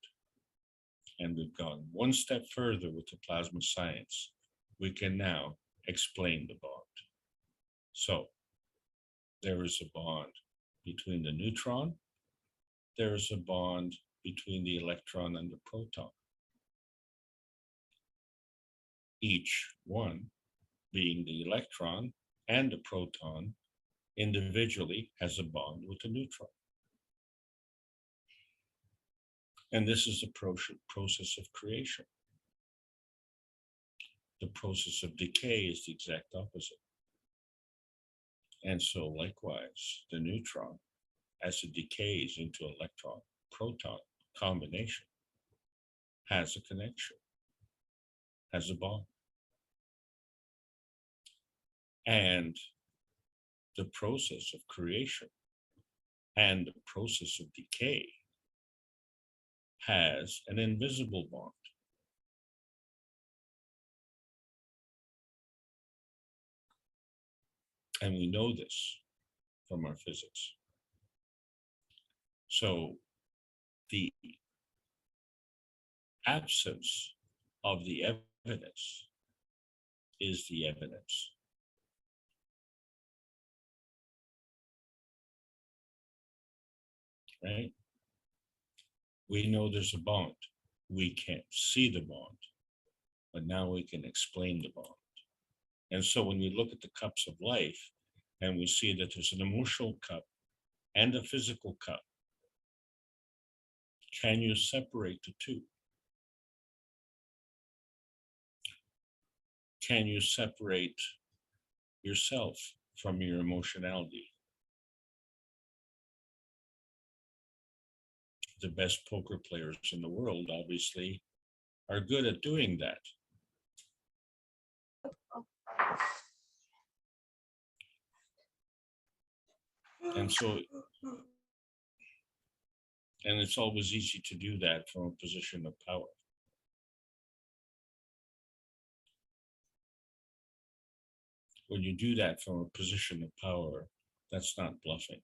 S10: And we've gone one step further with the plasma science. We can now explain the bond. So there is a bond between the neutron. There is a bond between the electron and the proton. Each one, being the electron and the proton, individually has a bond with the neutron. And this is the process of creation. The process of decay is the exact opposite. And so likewise, the neutron, as it decays into electron-proton combination, has a connection, has a bond. And the process of creation and the process of decay has an invisible bond. And we know this from our physics. So the absence of the evidence is the evidence. Right? We know there's a bond. We can't see the bond, but now we can explain the bond. And so when we look at the cups of life and we see that there's an emotional cup and a physical cup, can you separate the two? Can you separate yourself from your emotionality? The best poker players in the world, obviously, are good at doing that. And so, and it's always easy to do that from a position of power. When you do that from a position of power, that's not bluffing.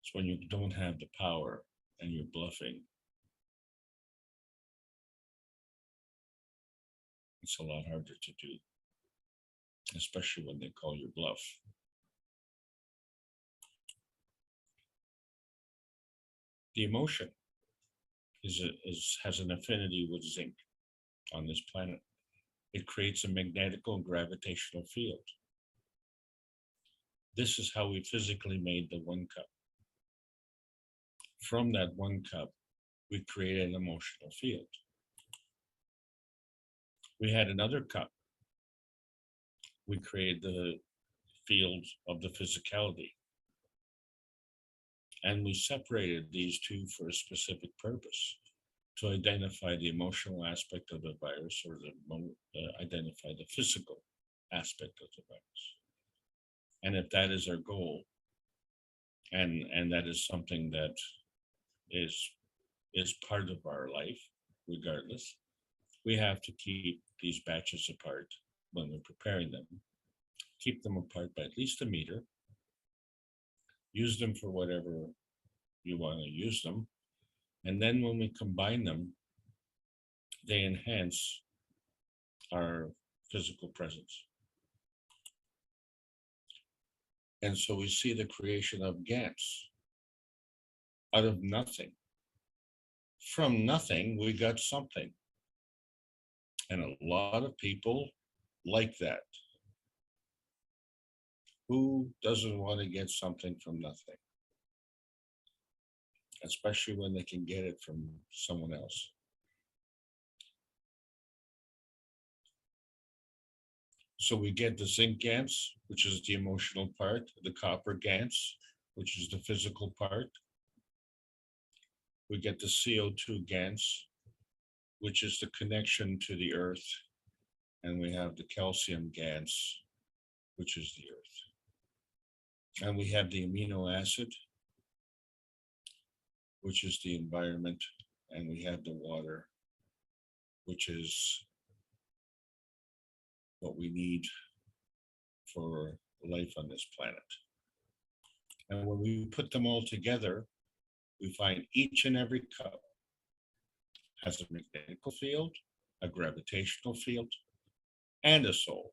S10: It's when you don't have the power and you're bluffing. It's a lot harder to do, especially when they call your bluff. The emotion has an affinity with zinc on this planet. It creates a magnetical and gravitational field. This is how we physically made the one cup. From that one cup, we created an emotional field. We had another cup. We created the field of the physicality. And we separated these two for a specific purpose, to identify the emotional aspect of the virus, or identify the physical aspect of the virus. And if that is our goal, and that is something that is part of our life, regardless, we have to keep these batches apart when we're preparing them. Keep them apart by at least a meter. Use them for whatever you want to use them. And then when we combine them, they enhance our physical presence. And so we see the creation of GANs out of nothing from nothing, we got something. And a lot of people like that. Who doesn't want to get something from nothing? Especially when they can get it from someone else. So we get the zinc GANs, which is the emotional part, the copper GANs, which is the physical part. We get the CO2 GANs, which is the connection to the earth. And we have the calcium GANs, which is the earth. And we have the amino acid, which is the environment. And we have the water, which is what we need for life on this planet. And when we put them all together, we find each and every cup has a magnetical field, a gravitational field, and a soul.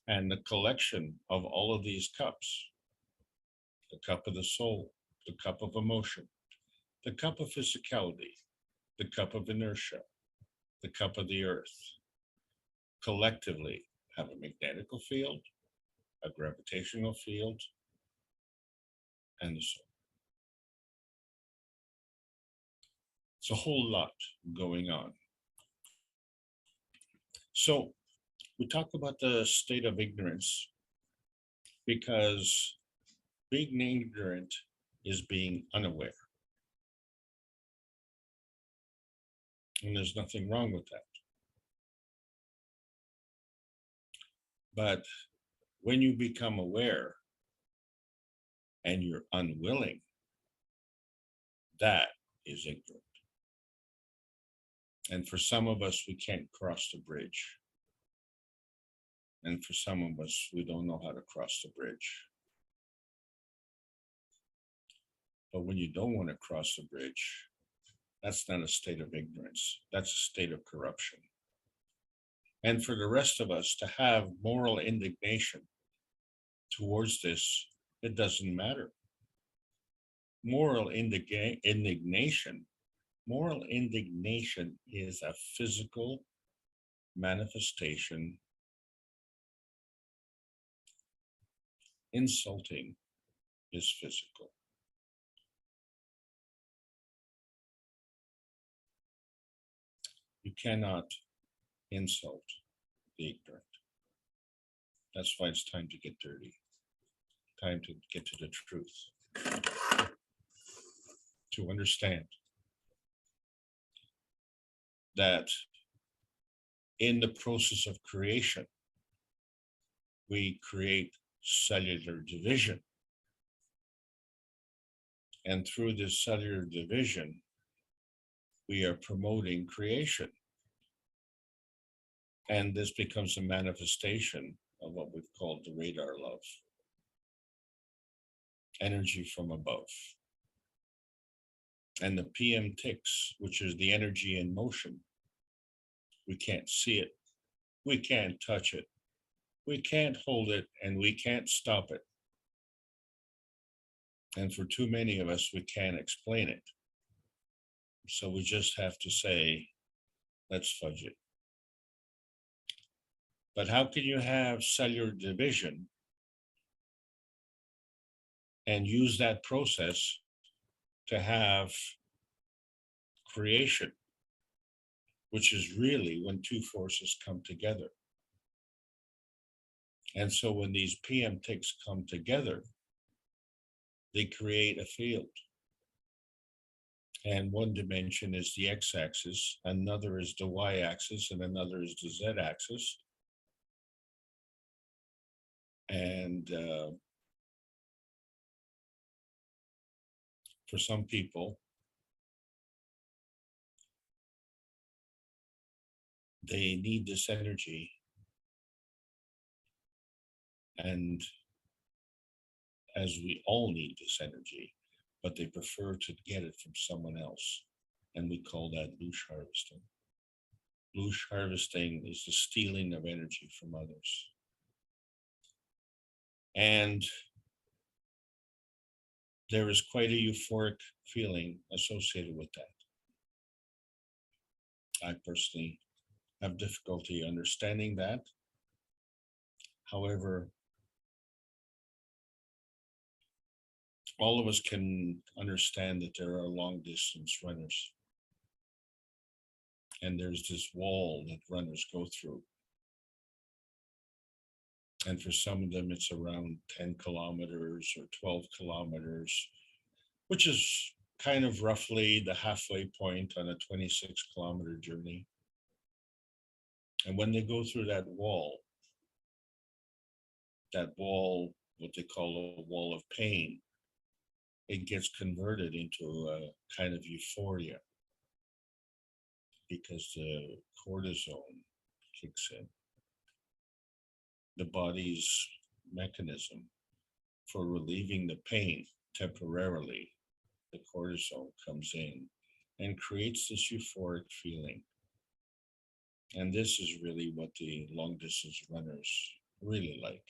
S10: And the collection of all of these cups, the cup of the soul, the cup of emotion, the cup of physicality, the cup of inertia, the cup of the earth, collectively have a magnetical field, a gravitational field, and the soul. It's a whole lot going on. So we talk about the state of ignorance because being ignorant is being unaware. And there's nothing wrong with that. But when you become aware and you're unwilling, that is ignorant. And for some of us, we can't cross the bridge. And for some of us, we don't know how to cross the bridge. But when you don't want to cross the bridge, that's not a state of ignorance. That's a state of corruption. And for the rest of us to have moral indignation towards this, it doesn't matter. Moral indignation is a physical manifestation. Insulting is physical. You cannot insult the ignorant. That's why it's time to get dirty. Time to get to the truth. To understand that in the process of creation, we create cellular division. And through this cellular division, we are promoting creation. And this becomes a manifestation of what we've called the radar love. Energy from above. And the PM ticks, which is the energy in motion. We can't see it. We can't touch it. We can't hold it, and we can't stop it. And for too many of us, we can't explain it. So we just have to say, let's fudge it. But how can you have cellular division and use that process to have creation, which is really when two forces come together? And so when these PM ticks come together, they create a field. And one dimension is the x-axis, another is the y-axis, and another is the z-axis. And for some people, they need this energy, and as we all need this energy, but they prefer to get it from someone else. And we call that loosh harvesting. Loosh harvesting is the stealing of energy from others. And there is quite a euphoric feeling associated with that. I personally have difficulty understanding that. However, all of us can understand that there are long distance runners. And there's this wall that runners go through. And for some of them, it's around 10 kilometers or 12 kilometers, which is kind of roughly the halfway point on a 26-kilometer journey. And when they go through that wall, what they call a wall of pain, it gets converted into a kind of euphoria because the cortisone kicks in. The body's mechanism for relieving the pain temporarily, the cortisol comes in and creates this euphoric feeling. And this is really what the long distance runners really like.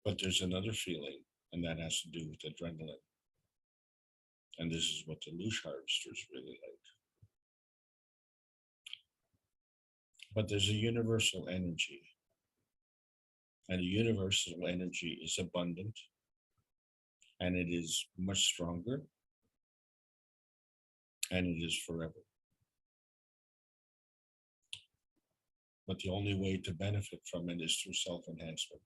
S10: But there's another feeling, and that has to do with adrenaline. And this is what the luge harvesters really like. But there's a universal energy. And the universal energy is abundant, and it is much stronger, and it is forever. But the only way to benefit from it is through self-enhancement.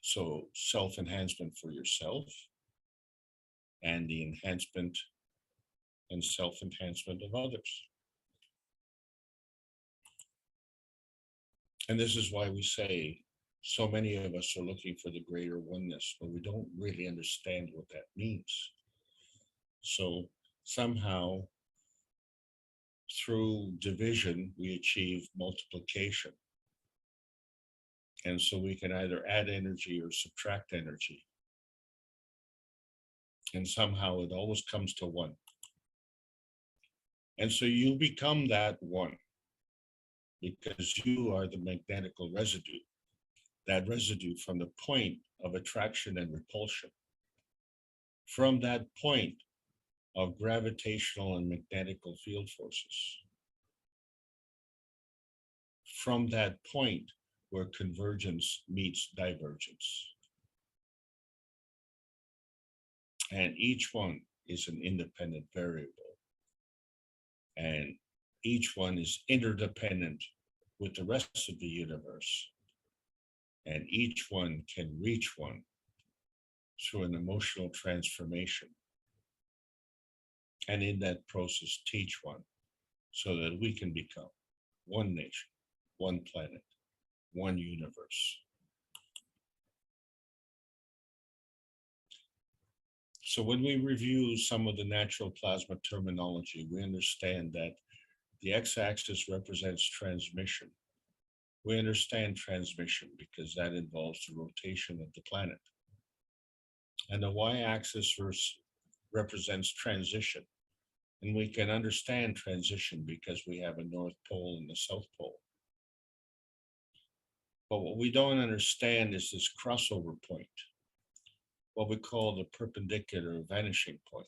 S10: So self-enhancement for yourself and the enhancement and self-enhancement of others. And this is why we say so many of us are looking for the greater oneness, but we don't really understand what that means. So somehow through division, we achieve multiplication. And so we can either add energy or subtract energy. And somehow it always comes to one. And so you become that one because you are the magnetical residue, that residue from the point of attraction and repulsion. From that point of gravitational and magnetical field forces. From that point where convergence meets divergence. And each one is an independent variable. And each one is interdependent with the rest of the universe. And each one can reach one through an emotional transformation. And in that process, teach one so that we can become one nation, one planet, one universe. So when we review some of the natural plasma terminology, we understand that the x-axis represents transmission. We understand transmission because that involves the rotation of the planet. And the y-axis represents transition. And we can understand transition because we have a North Pole and the South Pole. But what we don't understand is this crossover point, what we call the perpendicular vanishing point.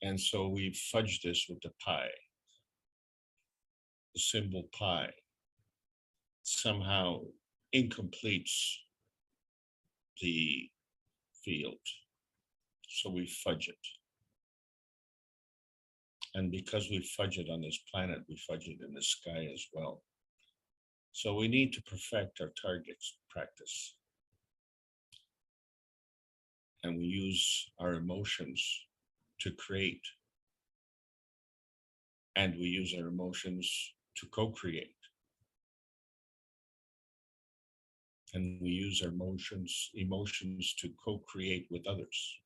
S10: And so we fudge this with the pi. The symbol pi somehow incompletes the field. So we fudge it. And because we fudge it on this planet, we fudge it in the sky as well. So we need to perfect our targets practice. And we use our emotions to create. And we use our emotions to co-create. And we use our emotions to co-create with others.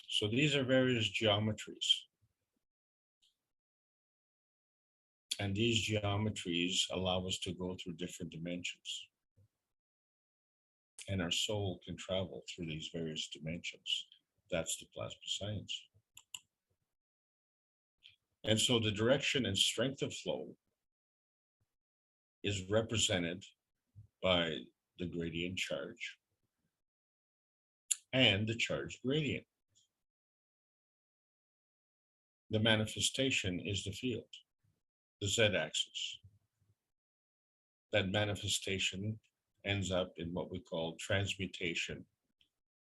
S10: So these are various geometries. And these geometries allow us to go through different dimensions. And our soul can travel through these various dimensions. That's the plasma science. And so the direction and strength of flow is represented by the gradient charge and the charge gradient. The manifestation is the field, the z-axis. That manifestation ends up in what we call transmutation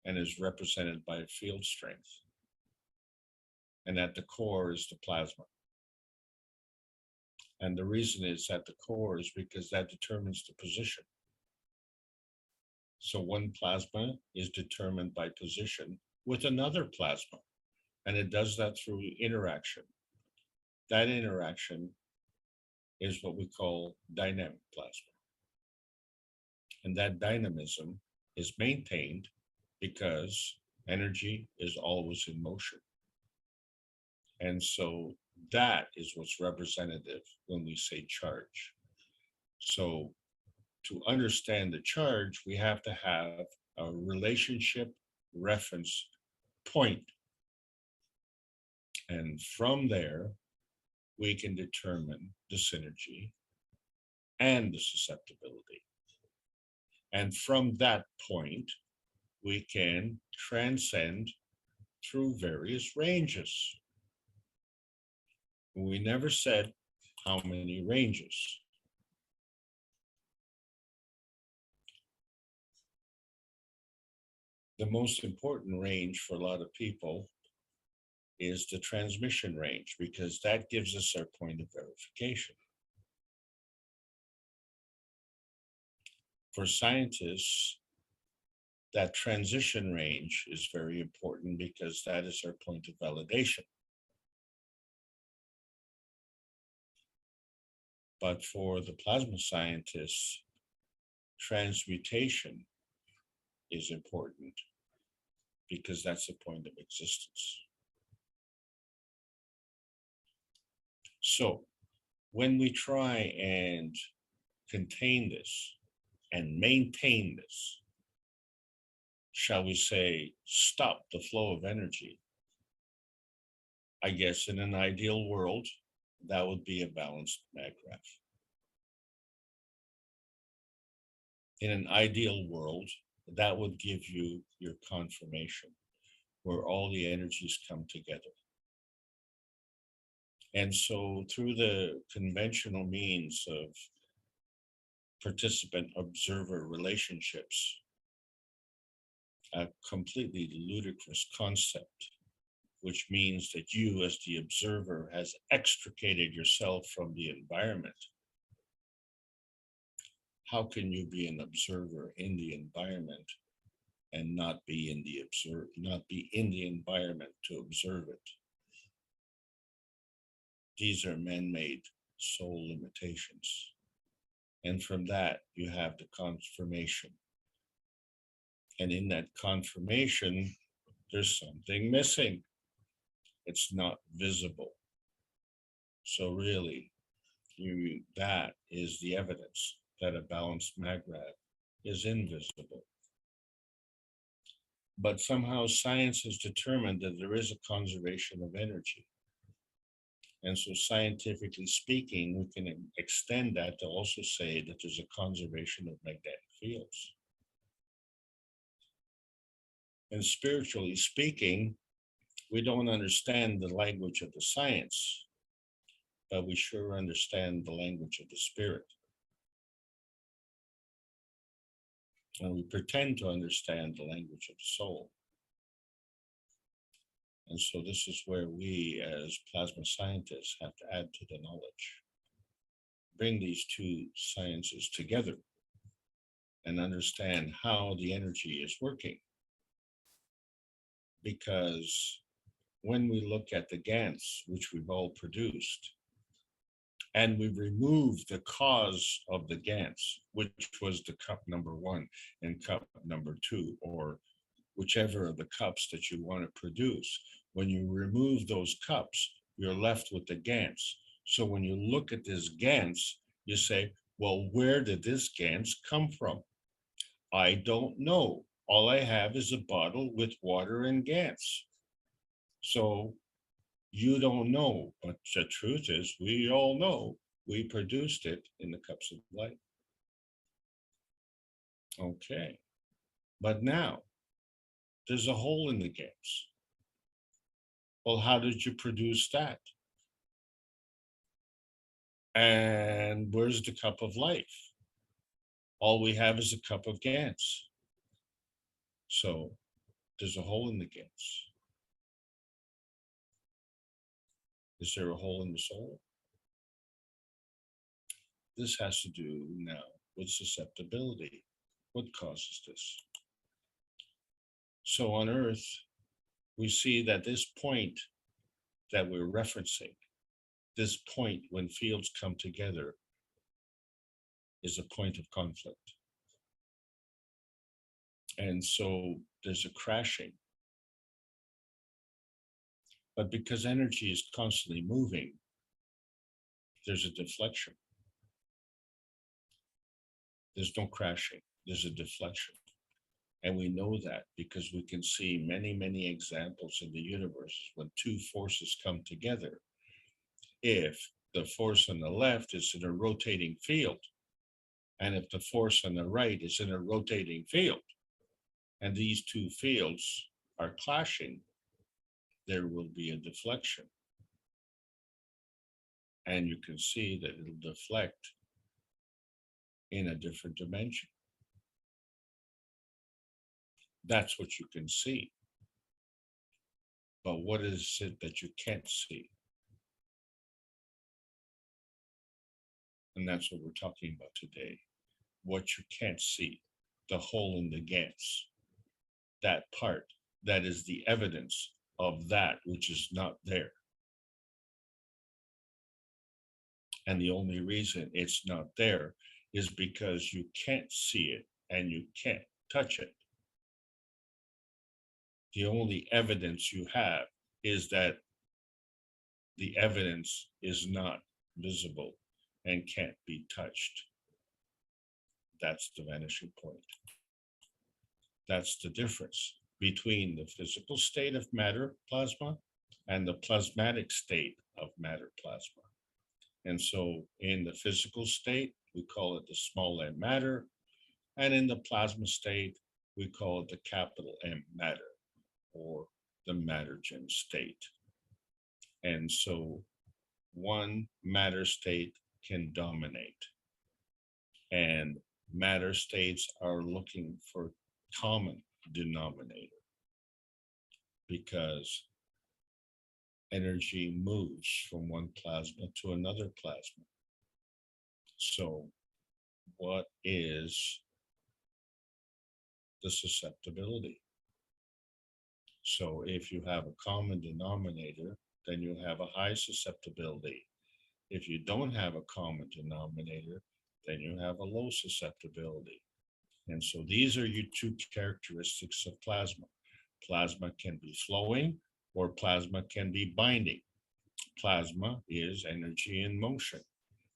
S10: and is represented by field strength. And at the core is the plasma. And the reason it's at the core is because that determines the position. So one plasma is determined by position with another plasma, and it does that through interaction. That interaction is what we call dynamic plasma. And that dynamism is maintained because energy is always in motion. And so that is what's representative when we say charge. So to understand the charge, we have to have a relationship reference point. And from there, we can determine the synergy and the susceptibility. And from that point, we can transcend through various ranges. We never said how many ranges. The most important range for a lot of people is the transmission range, because that gives us our point of verification. For scientists, that transition range is very important because that is our point of validation. But for the plasma scientists, transmutation is important because that's the point of existence. So when we try and contain this and maintain this, shall we say, stop the flow of energy, I guess in an ideal world, that would be a balanced mag graph. In an ideal world, that would give you your confirmation, where all the energies come together. And so through the conventional means of participant-observer relationships, a completely ludicrous concept, which means that you as the observer has extricated yourself from the environment. How can you be an observer in the environment and not be in the environment to observe it? These are man-made soul limitations. And from that, you have the confirmation. And in that confirmation, there's something missing. It's not visible. So really, that is the evidence that a balanced mag graph is invisible. But somehow science has determined that there is a conservation of energy. And so scientifically speaking, we can extend that to also say that there's a conservation of magnetic fields. And spiritually speaking, we don't understand the language of the science, but we sure understand the language of the spirit. And we pretend to understand the language of the soul. And so this is where we as plasma scientists have to add to the knowledge. Bring these two sciences together and understand how the energy is working. Because when we look at the GANs, which we've all produced, and we remove the cause of the GANs, which was the cup number 1 and cup number 2, or whichever of the cups that you want to produce. When you remove those cups, you're left with the GANs. So when you look at this GANs, you say, well, where did this GANs come from? I don't know. All I have is a bottle with water and GANs. So You don't know, but the truth is we all know we produced it in the cups of light. Okay, but now there's a hole in the gaps. Well, how did you produce that? And where's the cup of life? All we have is a cup of GANs. So there's a hole in the GANs. Is there a hole in the soul? This has to do now with susceptibility. What causes this? So on Earth, we see that this point that we're referencing, this point when fields come together, is a point of conflict. And so there's a crashing. But because energy is constantly moving, there's a deflection. There's no crashing, there's a deflection. And we know that because we can see many, many examples in the universe when two forces come together. If the force on the left is in a rotating field, and if the force on the right is in a rotating field, and these two fields are clashing, there will be a deflection. And you can see that it'll deflect in a different dimension. That's what you can see. But what is it that you can't see? And that's what we're talking about today. What you can't see, the hole in the GANs, that part that is the evidence of that which is not there. And the only reason it's not there is because you can't see it and you can't touch it. The only evidence you have is that the evidence is not visible and can't be touched. That's the vanishing point. That's the difference between the physical state of matter plasma and the plasmatic state of matter plasma. And so in the physical state, we call it the small m matter. And in the plasma state, we call it the capital M matter, or the mattergen state. And so one matter state can dominate. And matter states are looking for common denominator because energy moves from one plasma to another plasma. So what is the susceptibility? So if you have a common denominator, then you have a high susceptibility. If you don't have a common denominator, then you have a low susceptibility. And so these are your two characteristics of plasma. Plasma can be flowing or plasma can be binding. Plasma is energy in motion,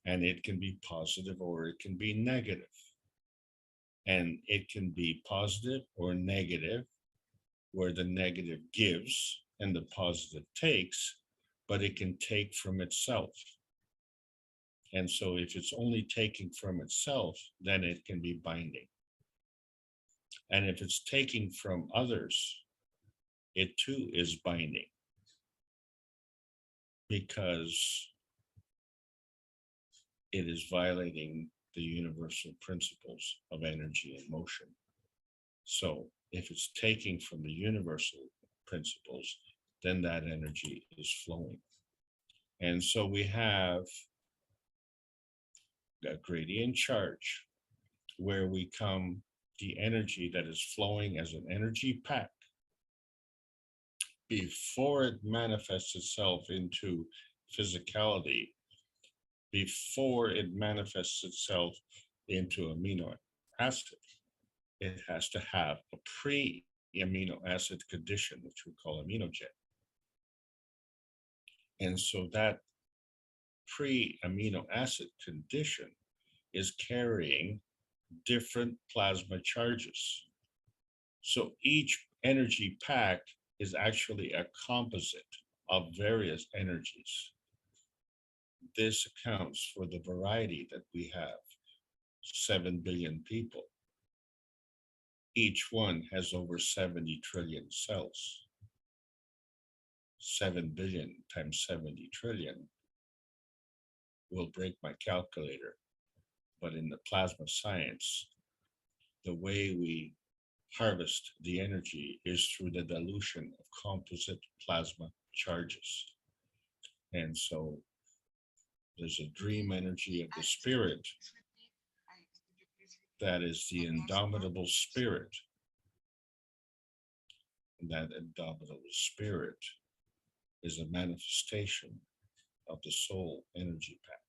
S10: and it can be positive or it can be negative. And it can be positive or negative, where the negative gives and the positive takes, but it can take from itself. And so if it's only taking from itself, then it can be binding. And if it's taking from others, it too is binding, because it is violating the universal principles of energy and motion. So if it's taking from the universal principles, then that energy is flowing. And so we have a gradient charge where we come the energy that is flowing as an energy pack before it manifests itself into physicality, before it manifests itself into amino acid. It has to have a pre-amino acid condition, which we call aminogen. And so that pre-amino acid condition is carrying different plasma charges. So each energy pack is actually a composite of various energies. This accounts for the variety that we have. 7 billion people. Each one has over 70 trillion cells. 7 billion times 70 trillion will break my calculator. But in the plasma science, the way we harvest the energy is through the dilution of composite plasma charges. And so there's a dream energy of the spirit that is the indomitable spirit. And that indomitable spirit is a manifestation of the soul energy pack.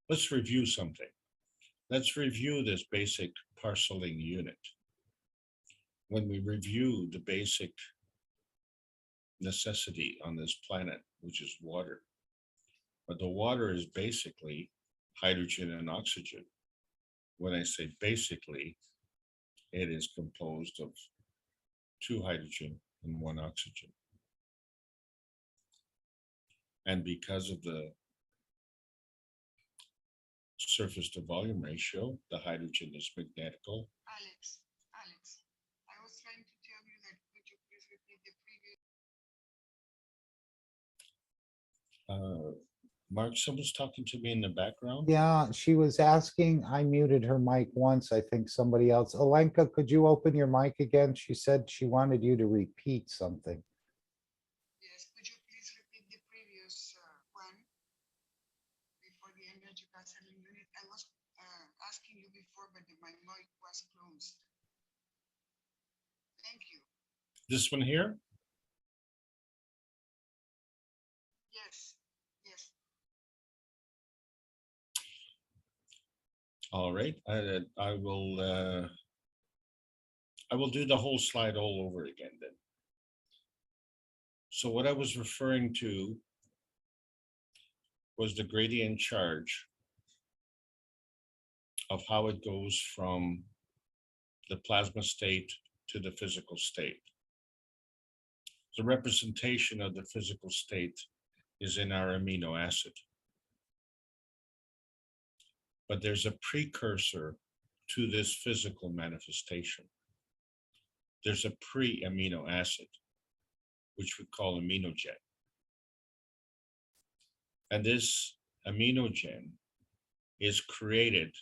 S10: Let's review something. Let's review this basic parceling unit. When we review the basic necessity on this planet, which is water, but the water is basically hydrogen and oxygen. When I say basically, it is composed of 2 hydrogen and 1 oxygen. And because of the surface to volume ratio, the hydrogen is magnetical.
S11: Alex, I was trying to tell you that could you please repeat the previous.
S10: Mark, someone's talking to me in the background.
S2: Yeah, she was asking, I muted her mic once, I think somebody else. Alenka, could you open your mic again? She said she wanted you to repeat something.
S11: Yes, could you please repeat the previous one before the energy parceling unit? I was asking you before, but my mic was closed. Thank you.
S10: This one here?
S11: Yes, yes.
S10: All right, I will do the whole slide all over again then. So what I was referring to was the gradient charge of how it goes from the plasma state to the physical state. The representation of the physical state is in our amino acid. But there's a precursor to this physical manifestation. There's a pre-amino acid, which we call aminogen. And this aminogen is created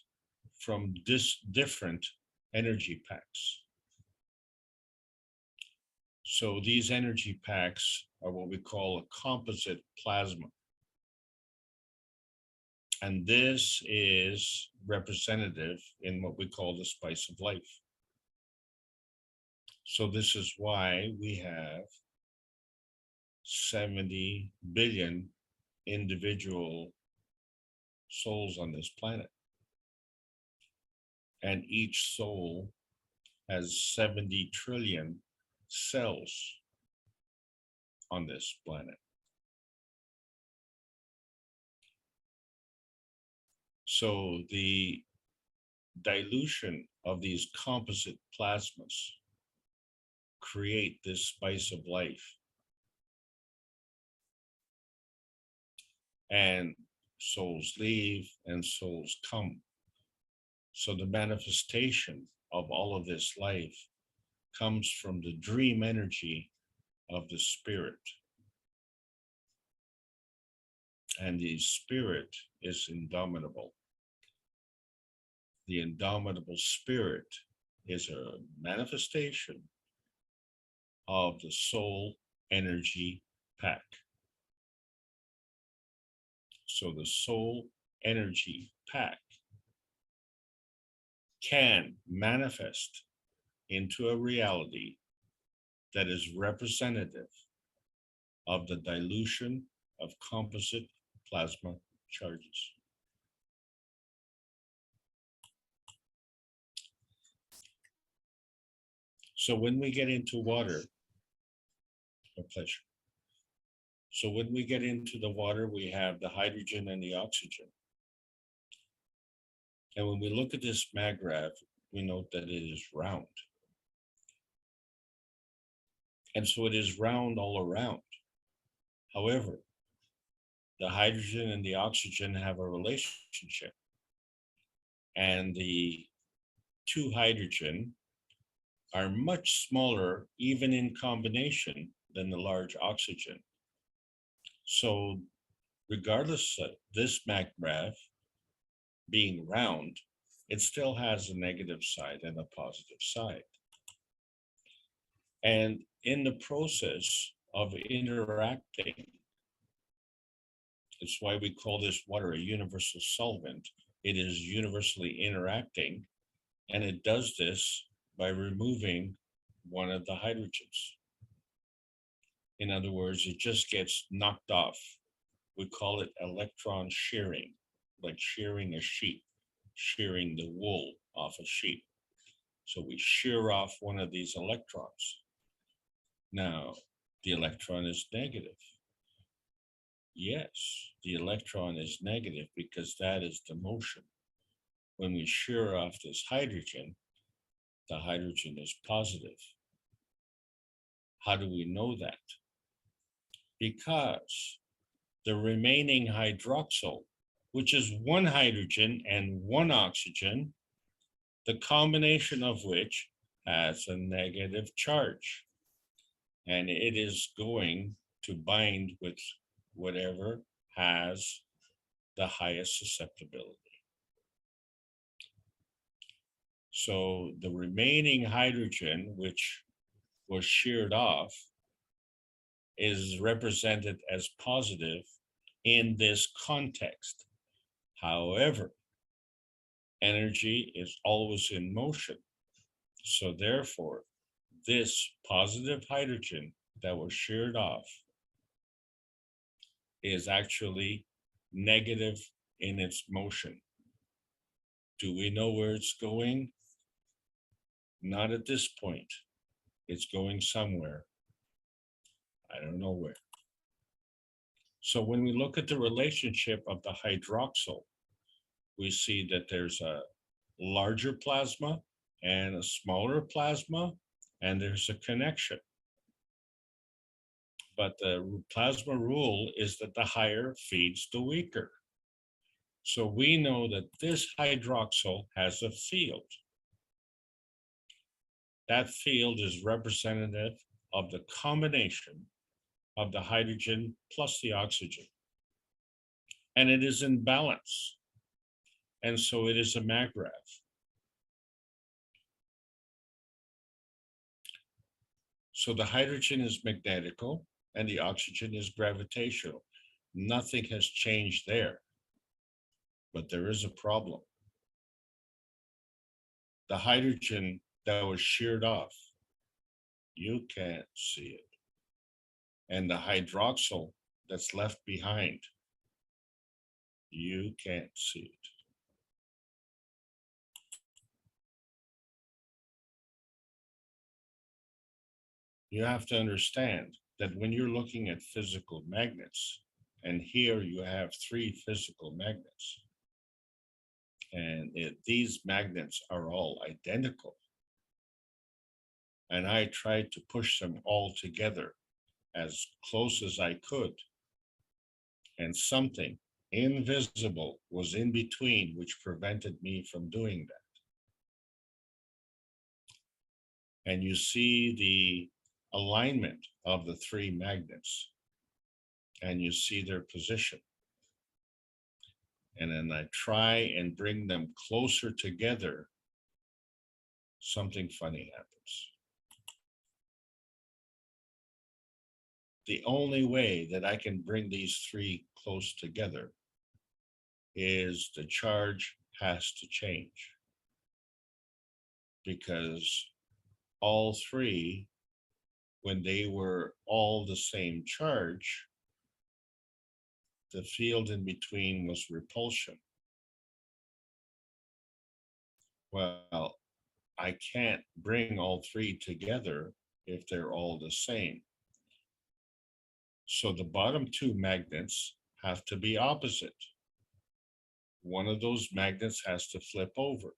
S10: from different energy packs. So these energy packs are what we call a composite plasma. And this is representative in what we call the spice of life. So this is why we have 70 billion individual souls on this planet. And each soul has 70 trillion cells on this planet. So the dilution of these composite plasmas create this spice of life. And souls leave and souls come. So the manifestation of all of this life comes from the dream energy of the spirit. And the spirit is indomitable. The indomitable spirit is a manifestation of the soul energy pack. So the soul energy pack can manifest into a reality that is representative of the dilution of composite plasma charges. So when we get into water, a pleasure. So when we get into the water, we have the hydrogen and the oxygen. And when we look at this mag graph, we note that it is round. And so it is round all around. However, the hydrogen and the oxygen have a relationship. And the two hydrogen are much smaller, even in combination, than the large oxygen. So regardless of this MACRAV being round, it still has a negative side and a positive side. And in the process of interacting, it's why we call this water a universal solvent. It is universally interacting, and it does this by removing one of the hydrogens. In other words, it just gets knocked off. We call it electron shearing, like shearing a sheep, shearing the wool off a sheep. So we shear off one of these electrons. Now, the electron is negative. Yes, the electron is negative because that is the motion. When we shear off this hydrogen, the hydrogen is positive. How do we know that? Because the remaining hydroxyl, which is one hydrogen and one oxygen, the combination of which has a negative charge. And it is going to bind with whatever has the highest susceptibility. So the remaining hydrogen, which was sheared off, is represented as positive in this context. However, energy is always in motion. So therefore, this positive hydrogen that was sheared off is actually negative in its motion. Do we know where it's going? Not at this point. It's going somewhere. I don't know where. So when we look at the relationship of the hydroxyl, we see that there's a larger plasma and a smaller plasma, and there's a connection. But the plasma rule is that the higher feeds the weaker. So we know that this hydroxyl has a field. That field is representative of the combination of the hydrogen plus the oxygen. And it is in balance. And so it is a MACRAV. So the hydrogen is magnetical and the oxygen is gravitational. Nothing has changed there. But there is a problem. The hydrogen that was sheared off, you can't see it. And the hydroxyl that's left behind, you can't see it. You have to understand that when you're looking at physical magnets, and here you have 3 physical magnets, and these magnets are all identical. And I tried to push them all together as close as I could. And something invisible was in between, which prevented me from doing that. And you see the alignment of the 3 magnets, and you see their position. And then I try and bring them closer together, something funny happens. The only way that I can bring these 3 close together is the charge has to change. Because all 3, when they were all the same charge, the field in between was repulsion. Well, I can't bring all 3 together if they're all the same. So the bottom 2 magnets have to be opposite. One of those magnets has to flip over.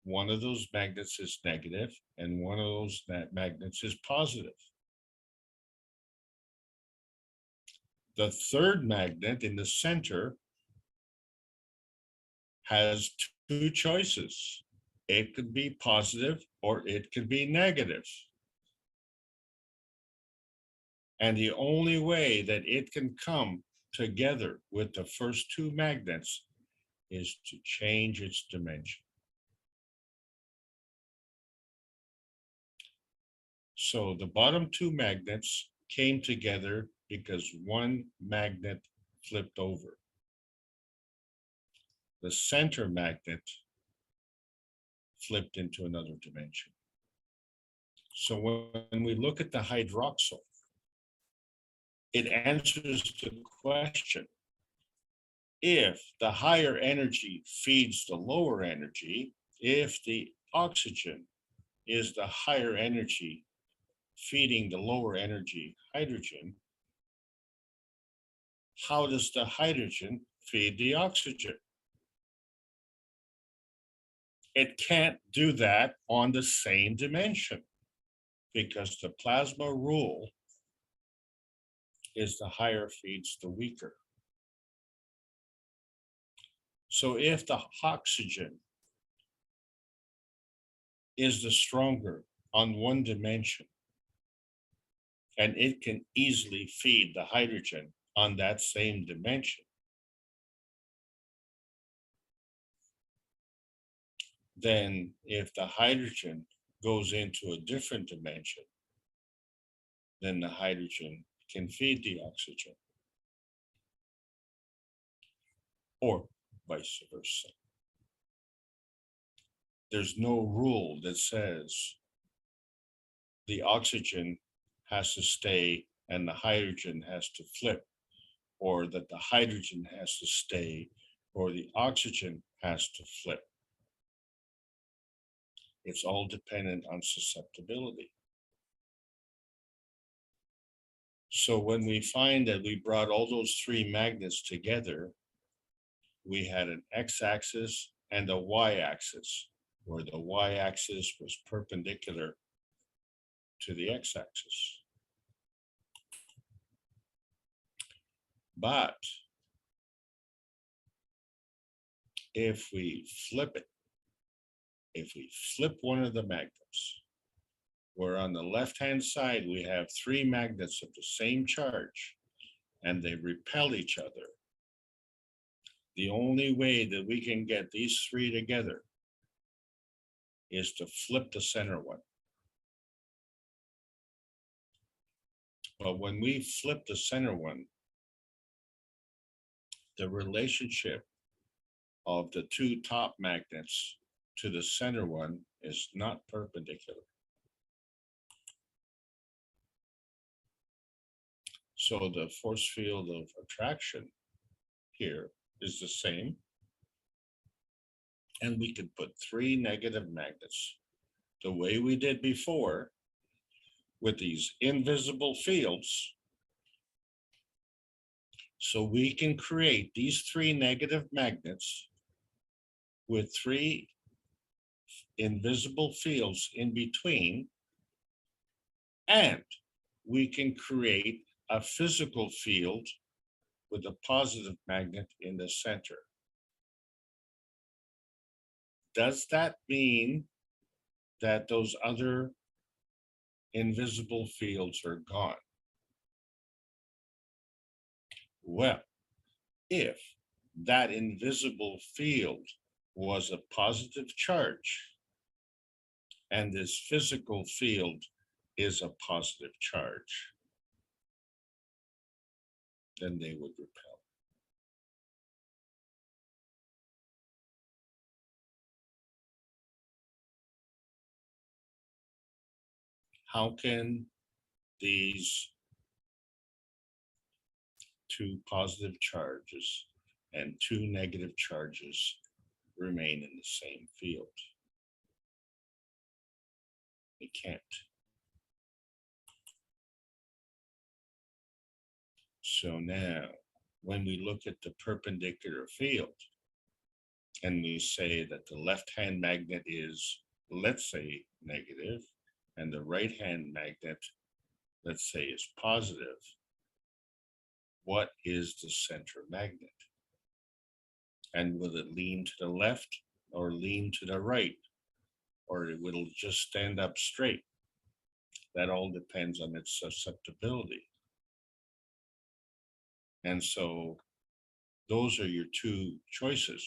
S10: One of those magnets is negative and one of those magnets is positive. The third magnet in the center has two choices. It could be positive or it could be negative. And the only way that it can come together with the first two magnets is to change its dimension. So the bottom two magnets came together because one magnet flipped over. The center magnet flipped into another dimension. So when we look at the hydroxyl, it answers the question, if the higher energy feeds the lower energy, if the oxygen is the higher energy feeding the lower energy hydrogen, how does the hydrogen feed the oxygen? It can't do that on the same dimension because the plasma rule is the higher feeds the weaker. So if the oxygen is the stronger on one dimension, and it can easily feed the hydrogen on that same dimension, then if the hydrogen goes into a different dimension, then the hydrogen can feed the oxygen, or vice versa. There's no rule that says the oxygen has to stay and the hydrogen has to flip, or that the hydrogen has to stay or the oxygen has to flip. It's all dependent on susceptibility. So when we find that we brought all those three magnets together, we had an x-axis and a y-axis, where the y-axis was perpendicular to the x-axis. But if we flip it, if we flip one of the magnets, where on the left-hand side we have three magnets of the same charge and they repel each other, the only way that we can get these three together is to flip the center one. But when we flip the center one, the relationship of the two top magnets to the center one is not perpendicular. So the force field of attraction here is the same. And we could put three negative magnets the way we did before with these invisible fields. So we can create these three negative magnets with three invisible fields in between, and we can create a physical field with a positive magnet in the center. Does that mean that those other invisible fields are gone? Well, if that invisible field was a positive charge and this physical field is a positive charge, then they would repel. How can these two positive charges and two negative charges remain in the same field? They can't. So now, when we look at the perpendicular field, and we say that the left-hand magnet is, let's say, negative, and the right-hand magnet, let's say, is positive, what is the center magnet? And will it lean to the left or lean to the right? Or it will just stand up straight? That all depends on its susceptibility. And so those are your two choices.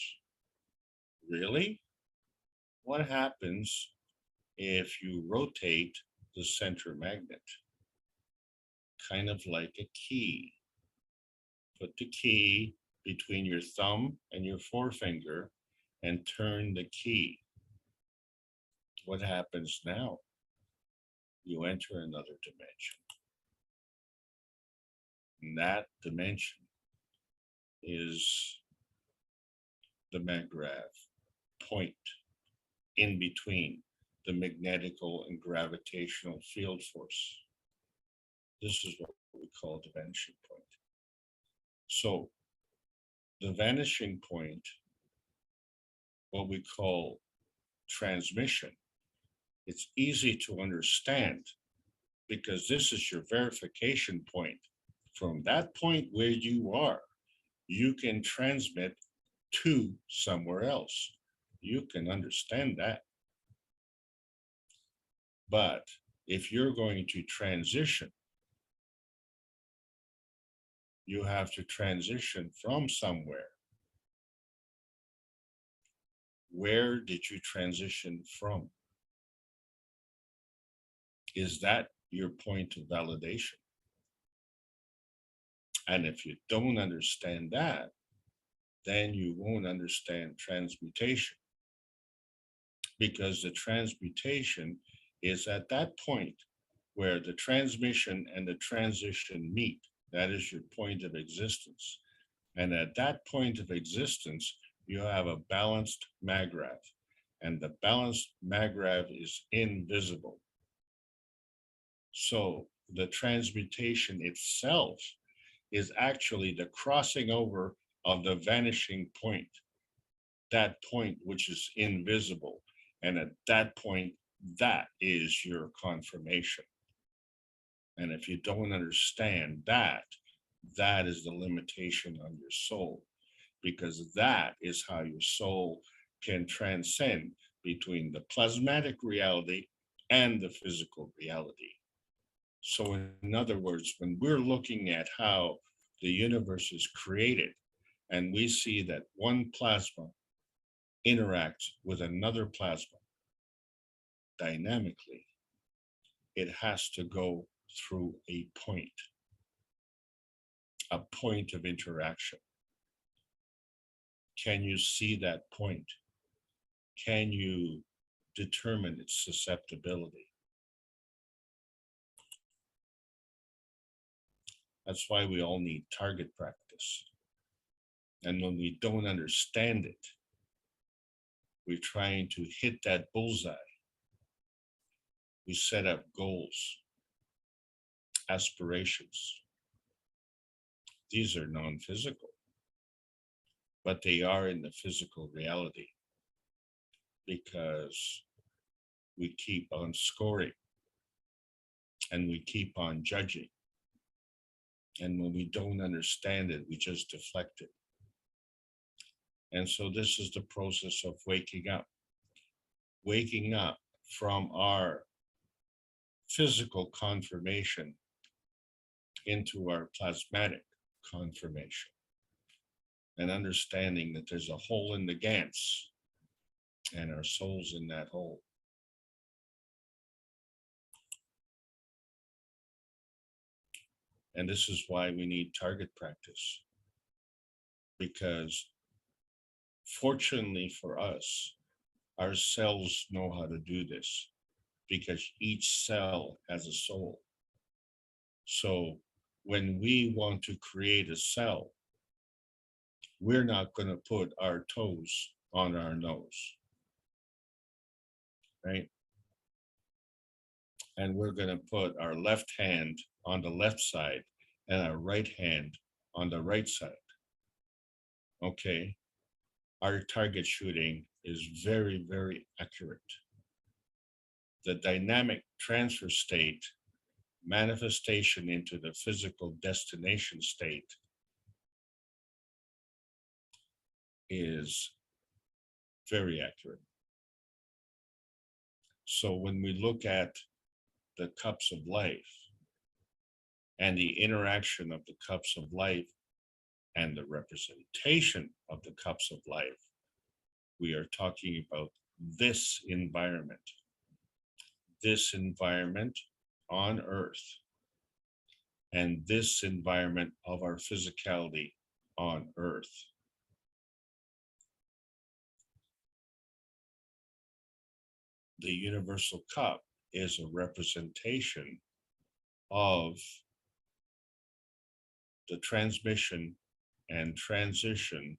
S10: Really? What happens if you rotate the center magnet? Kind of like a key. Put the key between your thumb and your forefinger and turn the key. What happens now? You enter another dimension. And that dimension is the Maggrav point in between the magnetical and gravitational field force. This is what we call the vanishing point. So the vanishing point, what we call transmission, it's easy to understand because this is your verification point. From that point where you are, you can transmit to somewhere else. You can understand that. But if you're going to transition, you have to transition from somewhere. Where did you transition from? Is that your point of validation? And if you don't understand that, then you won't understand transmutation. Because the transmutation is at that point where the transmission and the transition meet. That is your point of existence. And at that point of existence, you have a balanced Maggrav. And the balanced Maggrav is invisible. So the transmutation itself is actually the crossing over of the vanishing point, that point which is invisible. And at that point, that is your confirmation. And if you don't understand that, that is the limitation on your soul, because that is how your soul can transcend between the plasmatic reality and the physical reality. So in other words, when we're looking at how the universe is created, and we see that one plasma interacts with another plasma dynamically, it has to go through a point of interaction. Can you see that point? Can you determine its susceptibility? That's why we all need target practice. And when we don't understand it, we're trying to hit that bullseye. We set up goals, aspirations. These are non-physical, but they are in the physical reality because we keep on scoring and we keep on judging. And when we don't understand it, we just deflect it. And so this is the process of waking up from our physical confirmation into our plasmatic confirmation, and understanding that there's a hole in the Gans and our soul's in that hole. And this is why we need target practice, because fortunately for us, our cells know how to do this because each cell has a soul. So when we want to create a cell, we're not going to put our toes on our nose, right? And we're going to put our left hand on the left side and our right hand on the right side. Okay, our target shooting is very, very accurate. The dynamic transfer state, manifestation into the physical destination state, is very accurate. So when we look at the cups of life and the interaction of the cups of life and the representation of the cups of life, we are talking about this environment on Earth, and this environment of our physicality on Earth. The universal cup is a representation of the transmission and transition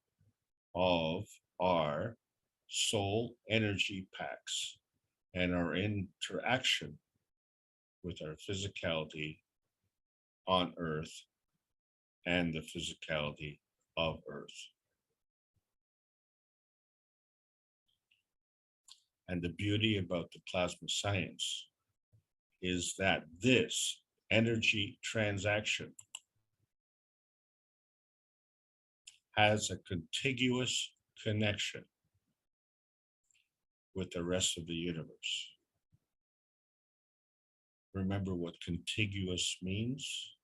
S10: of our soul energy packs and our interaction with our physicality on Earth and the physicality of Earth. And the beauty about the plasma science is that this energy transaction has a contiguous connection with the rest of the universe. Remember what contiguous means?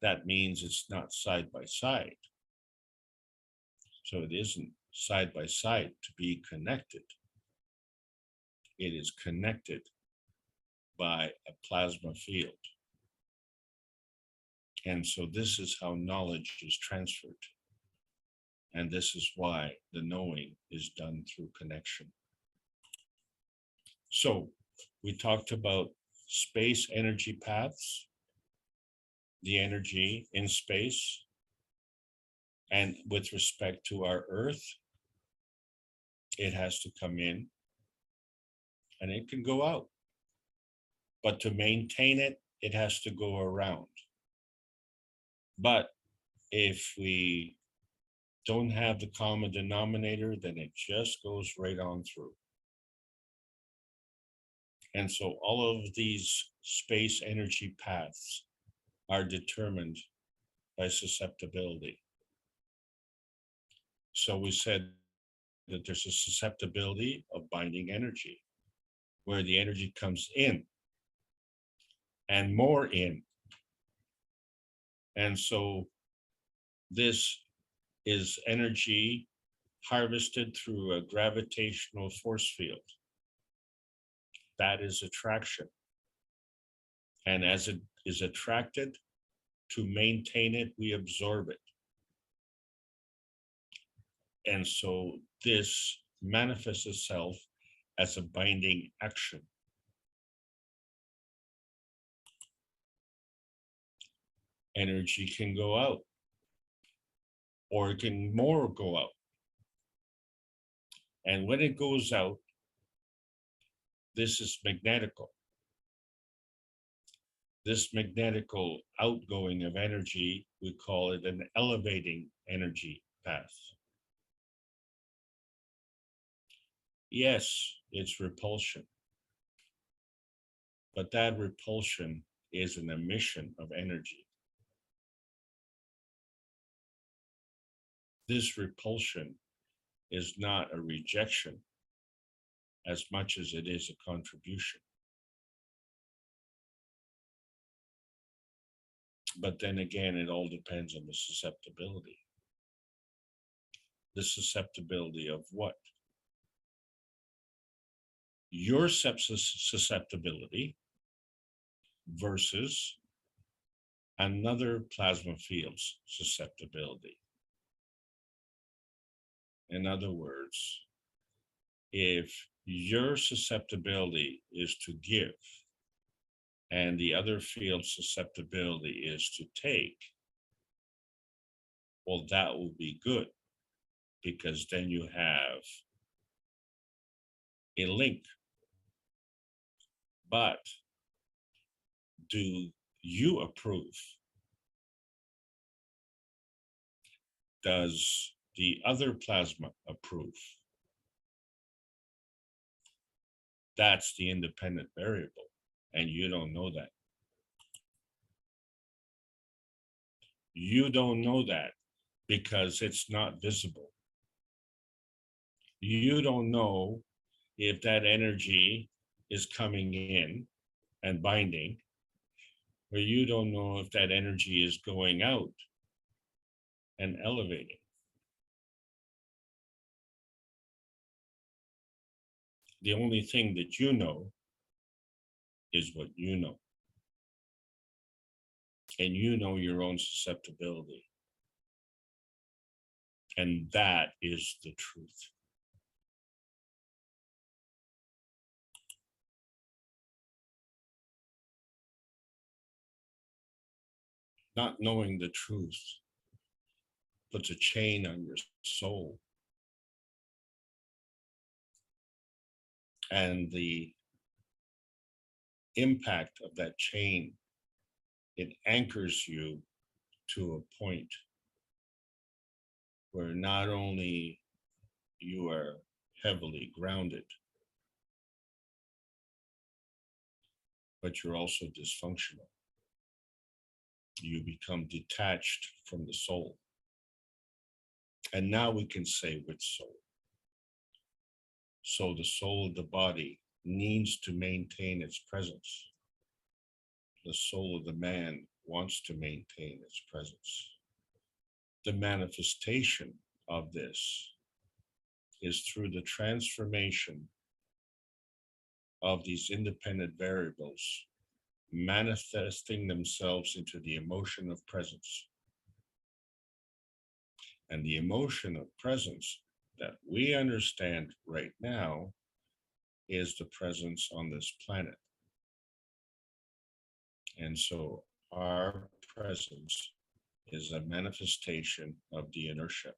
S10: That means it's not side by side. So it isn't side by side to be connected. It is connected by a plasma field. And so this is how knowledge is transferred. And this is why the knowing is done through connection. So we talked about space energy paths, the energy in space, and with respect to our Earth, it has to come in and it can go out. But to maintain it, it has to go around. But if we don't have the common denominator, then it just goes right on through. And so all of these space energy paths are determined by susceptibility. So we said that there's a susceptibility of binding energy, where the energy comes in and more in. And so this is energy harvested through a gravitational force field. That is attraction. And as it is attracted, to maintain it, we absorb it. And so this manifests itself as a binding action. Energy can go out, or it can more go out. And when it goes out, this is magnetical. This magnetical outgoing of energy, we call it an elevating energy path. Yes, it's repulsion, but that repulsion is an emission of energy. This repulsion is not a rejection as much as it is a contribution. But then again, it all depends on the susceptibility. The susceptibility of what? Your susceptibility versus another plasma field's susceptibility. In other words, if your susceptibility is to give and the other field's susceptibility is to take, well, that will be good, because then you have a link. But do you approve? Does the other plasma approve? That's the independent variable, and you don't know that. You don't know that because it's not visible. You don't know if that energy is coming in and binding, or you don't know if that energy is going out and elevating. The only thing that you know is what you know. And you know your own susceptibility. And that is the truth. Not knowing the truth puts a chain on your soul. And the impact of that chain, it anchors you to a point where not only you are heavily grounded, but you're also dysfunctional. You become detached from the soul. And now we can say which soul. So the soul of the body needs to maintain its presence. The soul of the man wants to maintain its presence. The manifestation of this is through the transformation of these independent variables manifesting themselves into the emotion of presence. And the emotion of presence that we understand right now is the presence on this planet. And so our presence is a manifestation of the inertia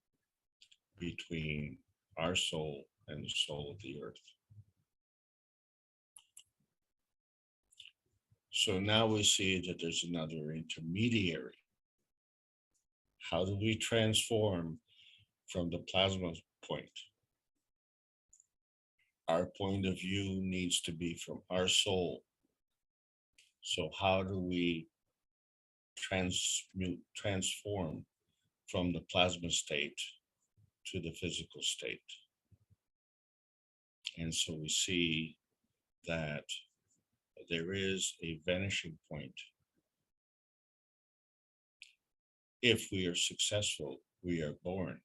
S10: between our soul and the soul of the earth. So now we see that there's another intermediary. How do we transform from the plasma point? Our point of view needs to be from our soul. So how do we transform from the plasma state to the physical state? And so we see that there is a vanishing point. If we are successful, we are born.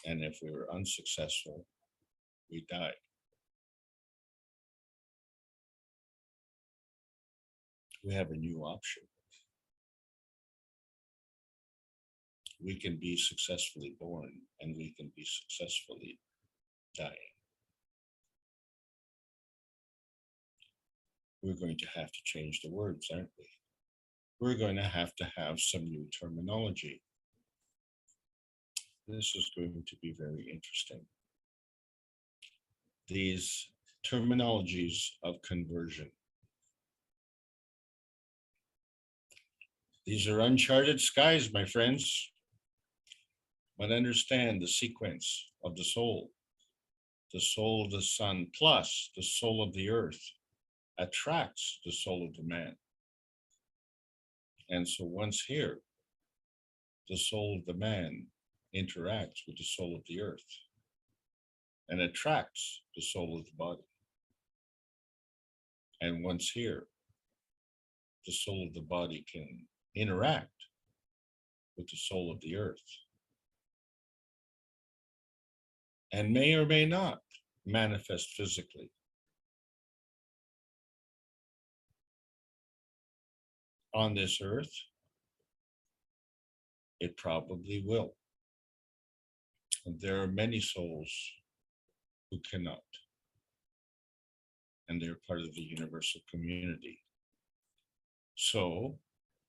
S10: And if we are unsuccessful, we die. We have a new option. We can be successfully born and we can be successfully dying. We're going to have to change the words, aren't we? We're going to have some new terminology. This is going to be very interesting. These terminologies of conversion. These are uncharted skies, my friends. But understand the sequence of the soul of the sun plus the soul of the earth attracts the soul of the man. And so once here, the soul of the man interacts with the soul of the earth and attracts the soul of the body. And once here, the soul of the body can interact with the soul of the earth and may or may not manifest physically. On this earth, it probably will. And there are many souls who cannot. And they're part of the universal community. So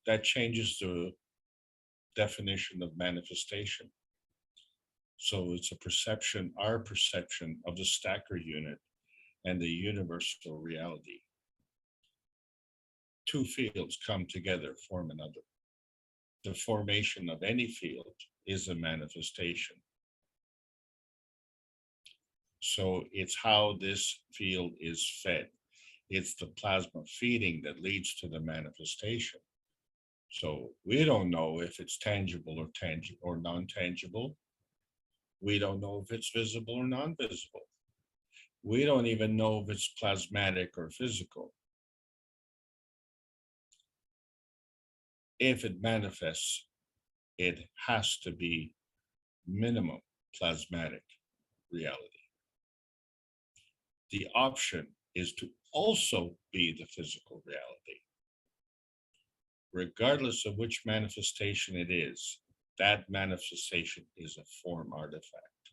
S10: that changes the definition of manifestation. So it's a perception, our perception of the stacker unit and the universal reality. Two fields come together, form another. The formation of any field is a manifestation. So it's how this field is fed. It's the plasma feeding that leads to the manifestation. So we don't know if it's tangible or non-tangible. We don't know if it's visible or non-visible. We don't even know if it's plasmatic or physical. If it manifests, it has to be minimum plasmatic reality. The option is to also be the physical reality. Regardless of which manifestation it is, that manifestation is a form artifact.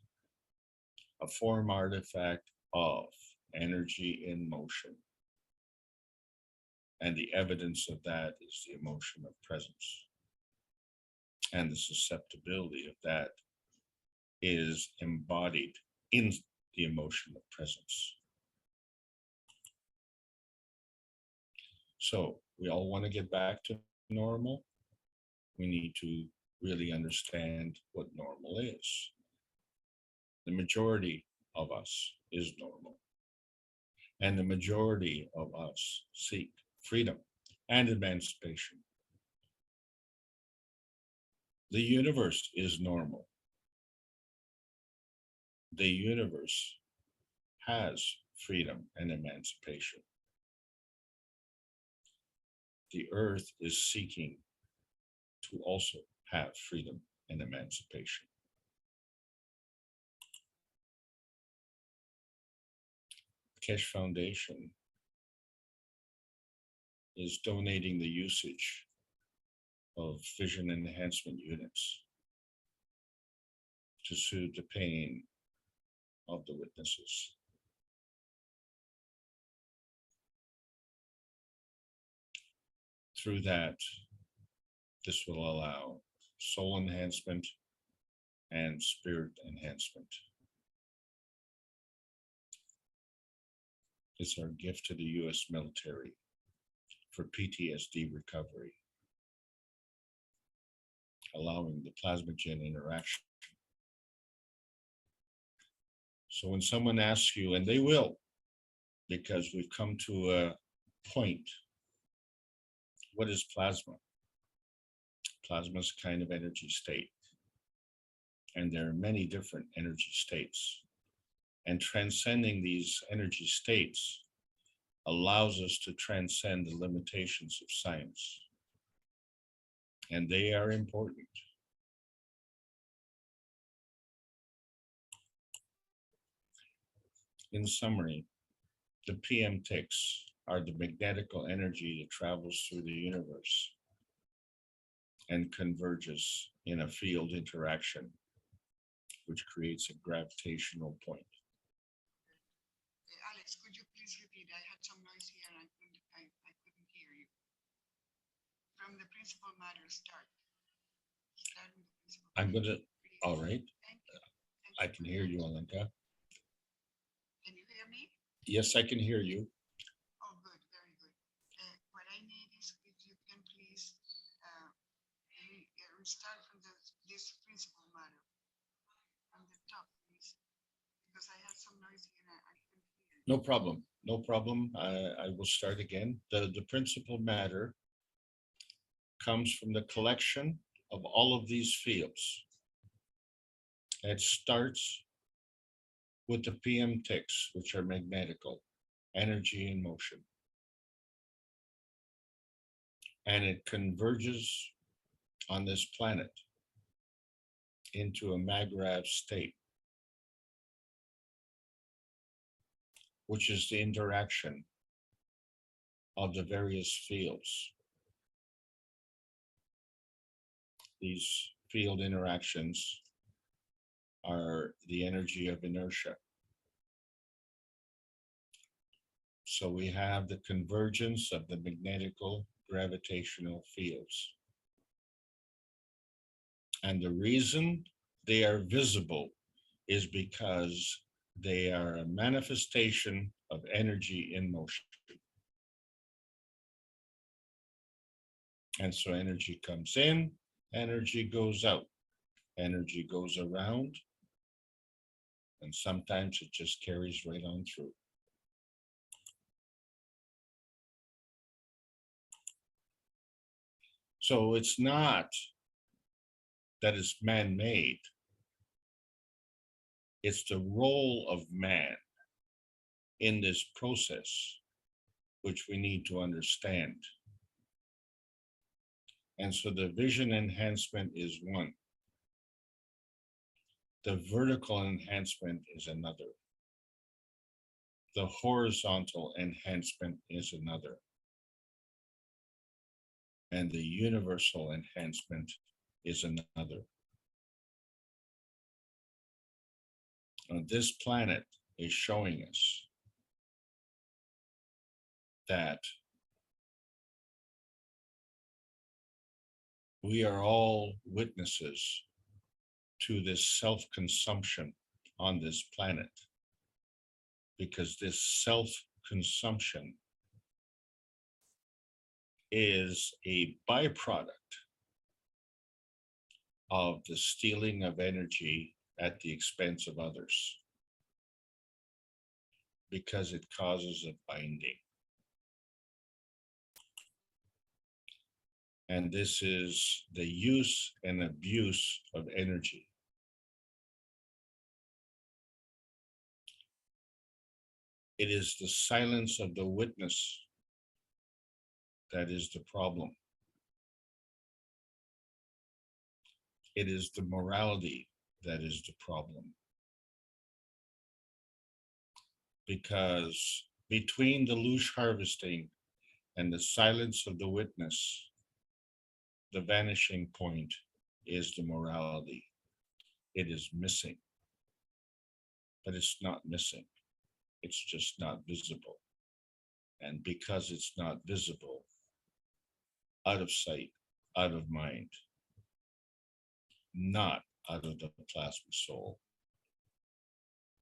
S10: A form artifact of energy in motion. And the evidence of that is the emotion of presence. And the susceptibility of that is embodied in the emotion of presence. So we all want to get back to normal. We need to really understand what normal is. The majority of us is normal. And the majority of us seek freedom and emancipation. The universe is normal. The universe has freedom and emancipation. The earth is seeking to also have freedom and emancipation. The Keshe Foundation is donating the usage of vision enhancement units to soothe the pain of the witnesses. Through that, this will allow soul enhancement and spirit enhancement. It's our gift to the US military for PTSD recovery, allowing the plasmagen interaction. So when someone asks you, and they will, because we've come to a point, what is plasma? Plasma is a kind of energy state. And there are many different energy states. And transcending these energy states allows us to transcend the limitations of science. And they are important. In summary, the PM ticks are the magnetical energy that travels through the universe and converges in a field interaction, which creates a gravitational point.
S11: Alex, could you please repeat? I had some noise here and I couldn't hear you. From the principal matter start. Start with the principal
S10: I'm
S11: matter.
S10: gonna, all right,
S11: Thank you.
S10: I can hear you, Alenka.
S11: Can you hear me?
S10: Yes, I can hear you.
S11: Oh, good, very good. What I need is if you can please start from this principal matter from the top, please, because I had some noise here and I couldn't hear.
S10: No problem, no problem. I will start again. The principal matter comes from the collection of all of these fields. It starts with the PM ticks, which are magnetical, energy in motion. And it converges on this planet into a Magrav state, which is the interaction of the various fields. These field interactions are the energy of inertia. So we have the convergence of the magnetical gravitational fields. And the reason they are visible is because they are a manifestation of energy in motion. And so energy comes in, energy goes out, energy goes around, and sometimes it just carries right on through. So it's not that it's man-made. It's the role of man in this process, which we need to understand. And so the vision enhancement is one. The vertical enhancement is another. The horizontal enhancement is another. And the universal enhancement is another. Now, this planet is showing us that we are all witnesses to this self-consumption on this planet, because this self-consumption is a byproduct of the stealing of energy at the expense of others, because it causes a binding. And this is the use and abuse of energy. It is the silence of the witness that is the problem. It is the morality that is the problem. Because between the loosh harvesting and the silence of the witness, the vanishing point is the morality. It is missing, but it's not missing. It's just not visible. And because it's not visible, out of sight, out of mind, not out of the plasma soul,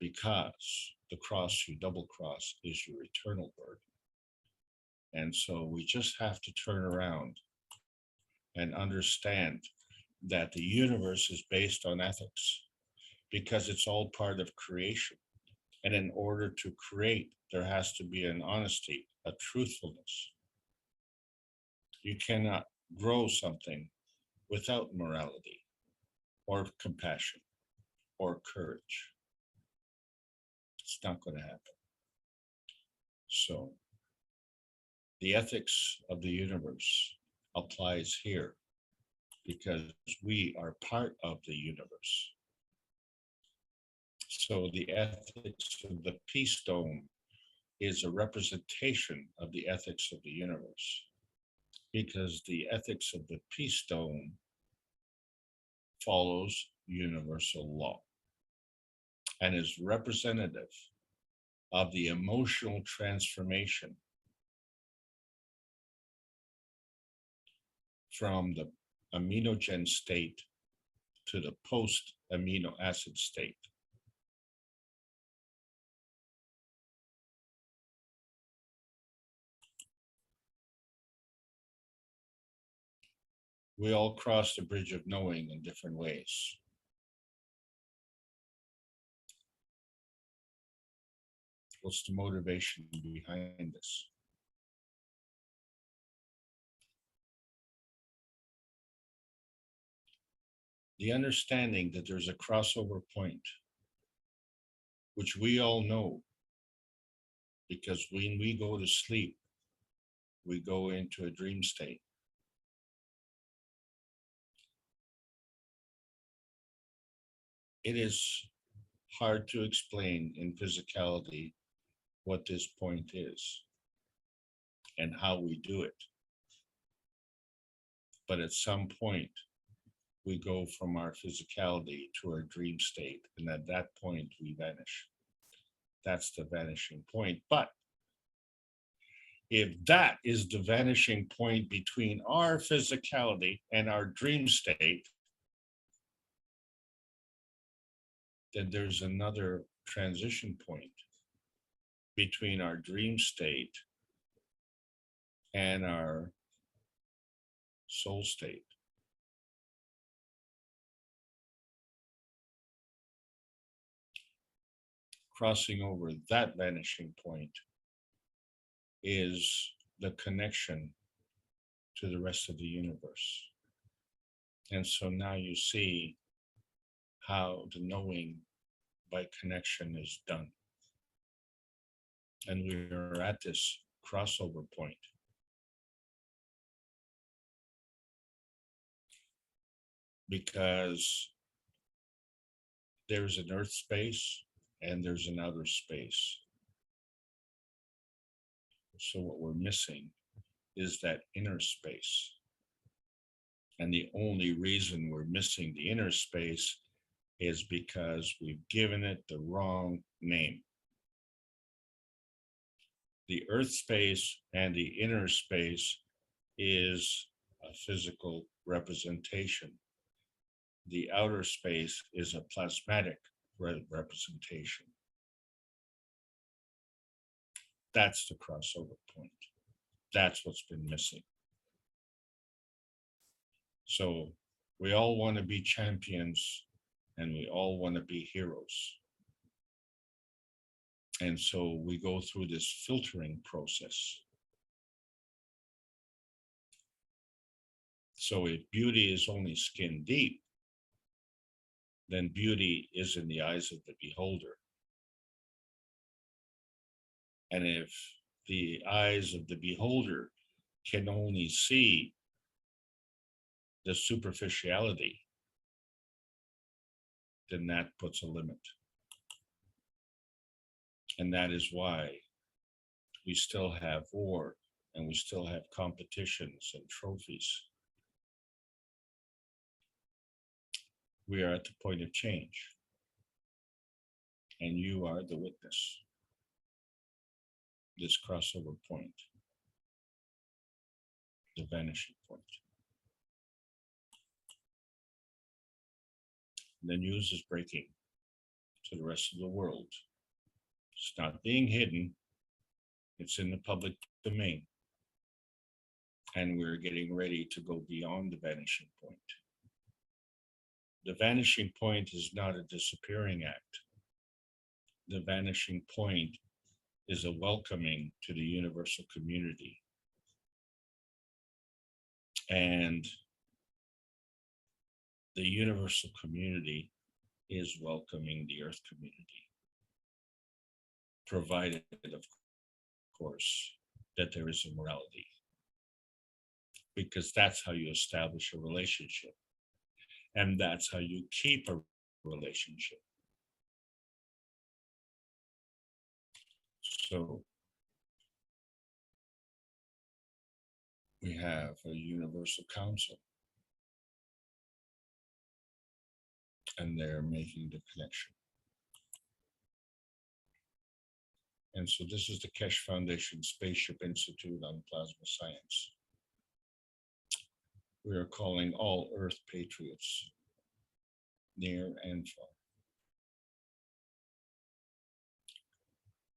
S10: because the cross you double cross is your eternal burden. And so we just have to turn around and understand that the universe is based on ethics, because it's all part of creation. And in order to create, there has to be an honesty, a truthfulness. You cannot grow something without morality or compassion or courage. It's not going to happen. So the ethics of the universe applies here, because we are part of the universe. So the ethics of the peace dome is a representation of the ethics of the universe, because the ethics of the peace dome follows universal law and is representative of the emotional transformation from the aminogen state to the post-amino acid state. We all cross the bridge of knowing in different ways. What's the motivation behind this? The understanding that there's a crossover point, which we all know, because when we go to sleep, we go into a dream state. It is hard to explain in physicality what this point is and how we do it. But at some point, we go from our physicality to our dream state, and at that point, we vanish. That's the vanishing point. But if that is the vanishing point between our physicality and our dream state, then there's another transition point between our dream state and our soul state. Crossing over that vanishing point is the connection to the rest of the universe. And so now you see how the knowing worldwide connection is done. And we are at this crossover point. Because there's an earth space and there's an outer space. So what we're missing is that inner space. And the only reason we're missing the inner space is because we've given it the wrong name. The earth space and the inner space is a physical representation. The outer space is a plasmatic representation. That's the crossover point. That's what's been missing. So we all want to be champions and we all want to be heroes. And so we go through this filtering process. So if beauty is only skin deep, then beauty is in the eyes of the beholder. And if the eyes of the beholder can only see the superficiality, then that puts a limit. And that is why we still have war and we still have competitions and trophies. We are at the point of change. And you are the witness. This crossover point. The vanishing point. The news is breaking to the rest of the world. It's not being hidden. It's in the public domain. And we're getting ready to go beyond the vanishing point. The vanishing point is not a disappearing act. The vanishing point is a welcoming to the universal community. And the universal community is welcoming the earth community, provided, of course, that there is a morality, because that's how you establish a relationship, and that's how you keep a relationship. So we have a universal council, and they're making the connection. And so this is the Keshe Foundation Spaceship Institute on Plasma Science. We are calling all Earth patriots, near and far.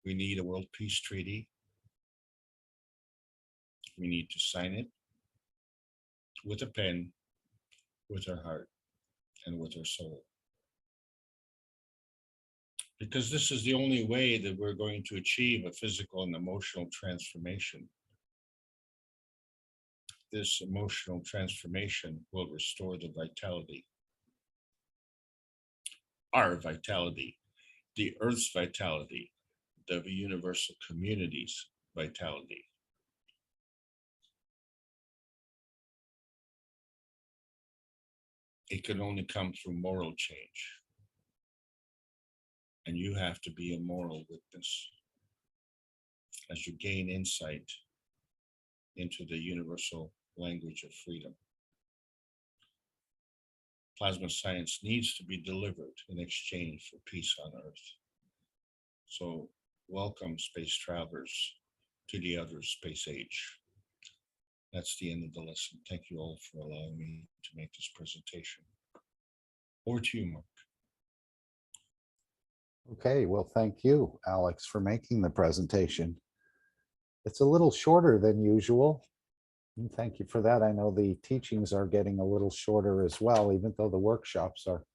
S10: We need a world peace treaty. We need to sign it with a pen, with our heart, and with our soul. Because this is the only way that we're going to achieve a physical and emotional transformation. This emotional transformation will restore the vitality. Our vitality, the Earth's vitality, the universal community's vitality. It can only come through moral change. And you have to be a moral witness as you gain insight into the universal language of freedom. Plasma science needs to be delivered in exchange for peace on Earth. So welcome, space travelers, to the other space age. That's the end of the lesson. Thank you all for allowing me to make this presentation. Over to you, Mark.
S2: Okay, well, thank you, Alex, for making the presentation. It's a little shorter than usual. And thank you for that. I know the teachings are getting a little shorter as well, even though the workshops are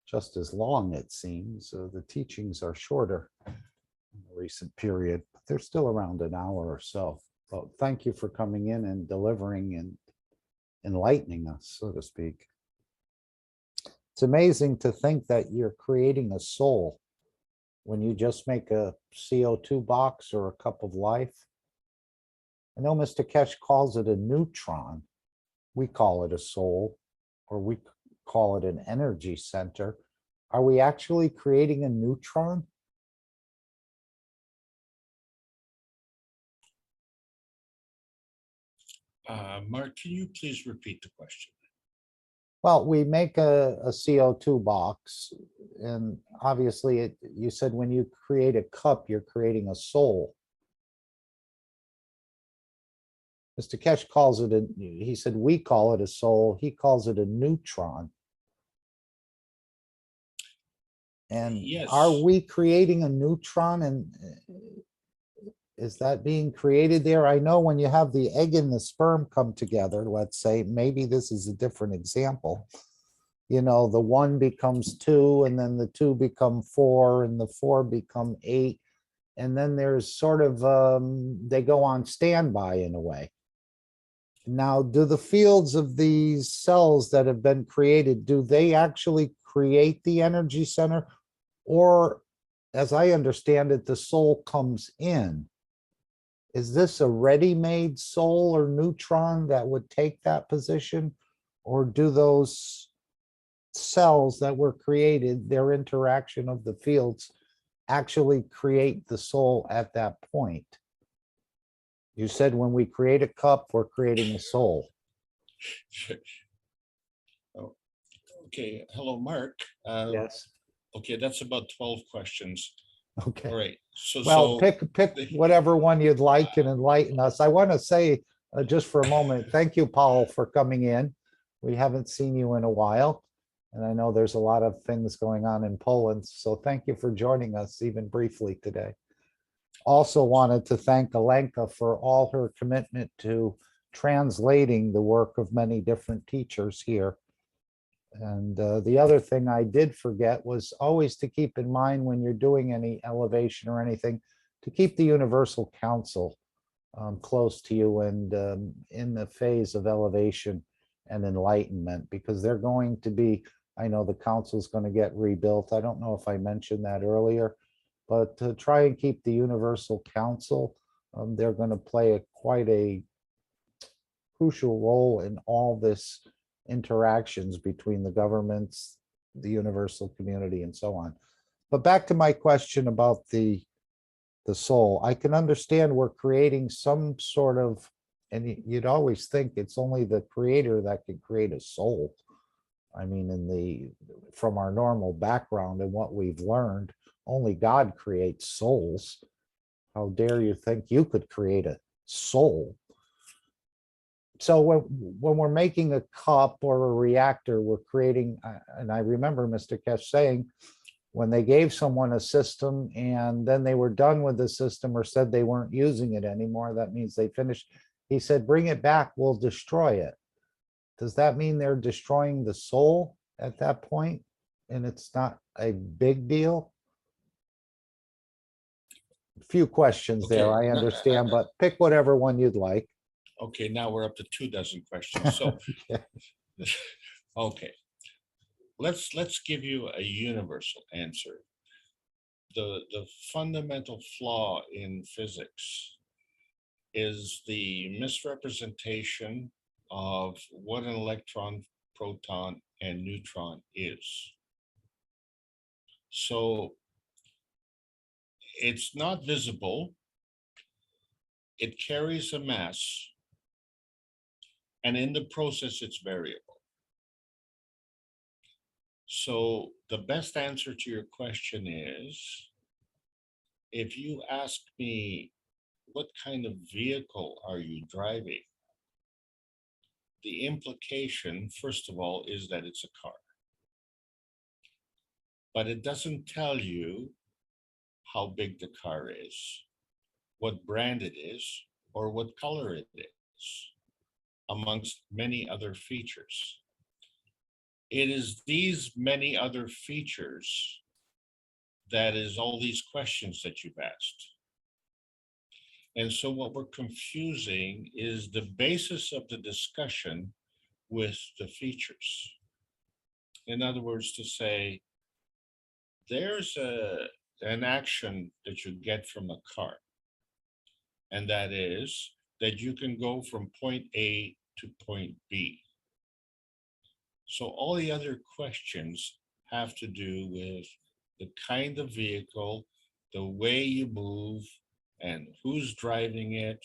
S2: just as long, it seems. The teachings are shorter in the recent period, but they're still around an hour or so. Well, thank you for coming in and delivering and enlightening us, so to speak. It's amazing to think that you're creating a soul when you just make a CO2 box or a cup of life? I know Mr. Keshe calls it a neutron. We call it a soul, or we call it an energy center. Are we actually creating a neutron?
S10: Mark, can you please repeat the question?
S2: Well, we make a CO2 box, and obviously you said when you create a cup, you're creating a soul. Mr. Keshe calls it he said we call it a soul, he calls it a neutron. And
S10: Yes.
S2: are we creating a neutron, and is that being created there? I know when you have the egg and the sperm come together, let's say, maybe this is a different example. You know, the 1 becomes 2, and then the 2 become 4, and the 4 become 8. And then there's sort of, they go on standby in a way. Now, do the fields of these cells that have been created, do they actually create the energy center? Or, as I understand it, the soul comes in. Is this a ready-made soul or neutron that would take that position? Or do those cells that were created, their interaction of the fields, actually create the soul at that point? You said when we create a cup, we're creating a soul.
S10: Oh, okay, hello, Mark.
S2: Yes.
S10: Okay, that's about 12 questions.
S2: Okay.
S10: All right. So,
S2: Well, pick whatever one you'd like and enlighten us. I want to say just for a moment, thank you, Paul, for coming in. We haven't seen you in a while, and I know there's a lot of things going on in Poland. So thank you for joining us even briefly today. Also wanted to thank Alenka for all her commitment to translating the work of many different teachers here. And the other thing I did forget was always to keep in mind when you're doing any elevation or anything, to keep the Universal Council close to you and in the phase of elevation and enlightenment, because they're going to be, I know the council's going to get rebuilt. I don't know if I mentioned that earlier, but to try and keep the Universal Council, they're going to play quite a crucial role in all this interactions between the governments, the universal community, and so on. But back to my question about the soul. I can understand we're creating some sort of, and you'd always think it's only the creator that can create a soul. I mean, from our normal background and what we've learned, only God creates souls. How dare you think you could create a soul? So when we're making a cup or a reactor, we're creating, and I remember Mr. Keshe saying, when they gave someone a system and then they were done with the system or said they weren't using it anymore, that means they finished. He said, bring it back, we'll destroy it. Does that mean they're destroying the soul at that point? And it's not a big deal? A few questions there, I understand, but pick whatever one you'd like.
S10: Okay, now we're up to 24 questions. So, okay, let's give you a universal answer. The fundamental flaw in physics is the misrepresentation of what an electron, proton, and neutron is. So it's not visible, it carries a mass, and in the process, it's variable. So the best answer to your question is, if you ask me, what kind of vehicle are you driving? The implication, first of all, is that it's a car. But it doesn't tell you how big the car is, what brand it is, or what color it is, amongst many other features. It is these many other features that is all these questions that you've asked. And so what we're confusing is the basis of the discussion with the features. In other words, to say, there's a an action that you get from a car. And that is that you can go from point A to point B. So all the other questions have to do with the kind of vehicle, the way you move, and who's driving it,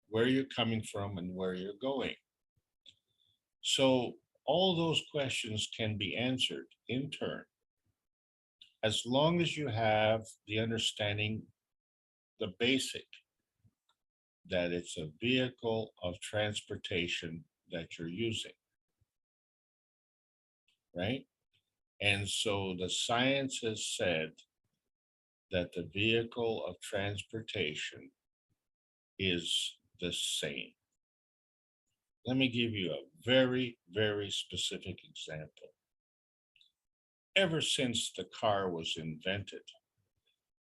S10: where you're coming from, and where you're going. So all those questions can be answered in turn, as long as you have the understanding, the basic, that it's a vehicle of transportation that you're using, right? And so the science has said that the vehicle of transportation is the same. Let me give you a very, very specific example. Ever since the car was invented,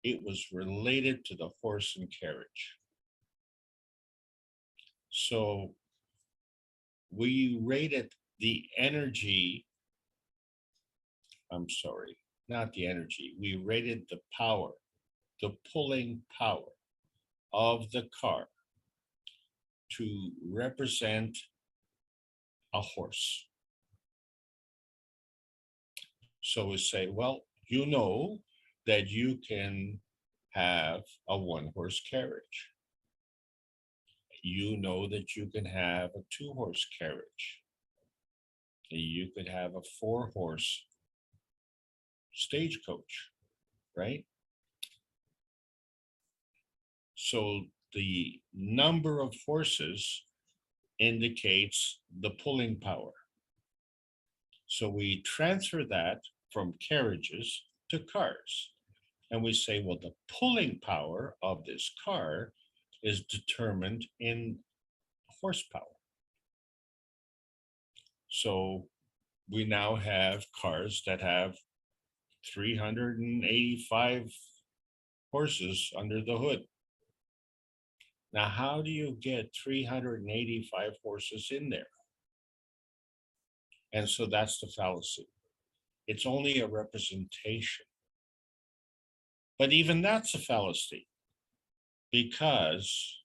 S10: it was related to the horse and carriage. So we rated the energy, I'm sorry, not the energy, we rated the power, the pulling power of the car to represent a horse. So we say, well, you know that you can have a one-horse carriage. You know that you can have a two-horse carriage. You could have a four-horse stagecoach, right? So the number of horses indicates the pulling power. So we transfer that from carriages to cars. And we say, well, the pulling power of this car is determined in horsepower. So we now have cars that have 385 horses under the hood. Now, how do you get 385 horses in there? And so that's the fallacy. It's only a representation. But even that's a fallacy, because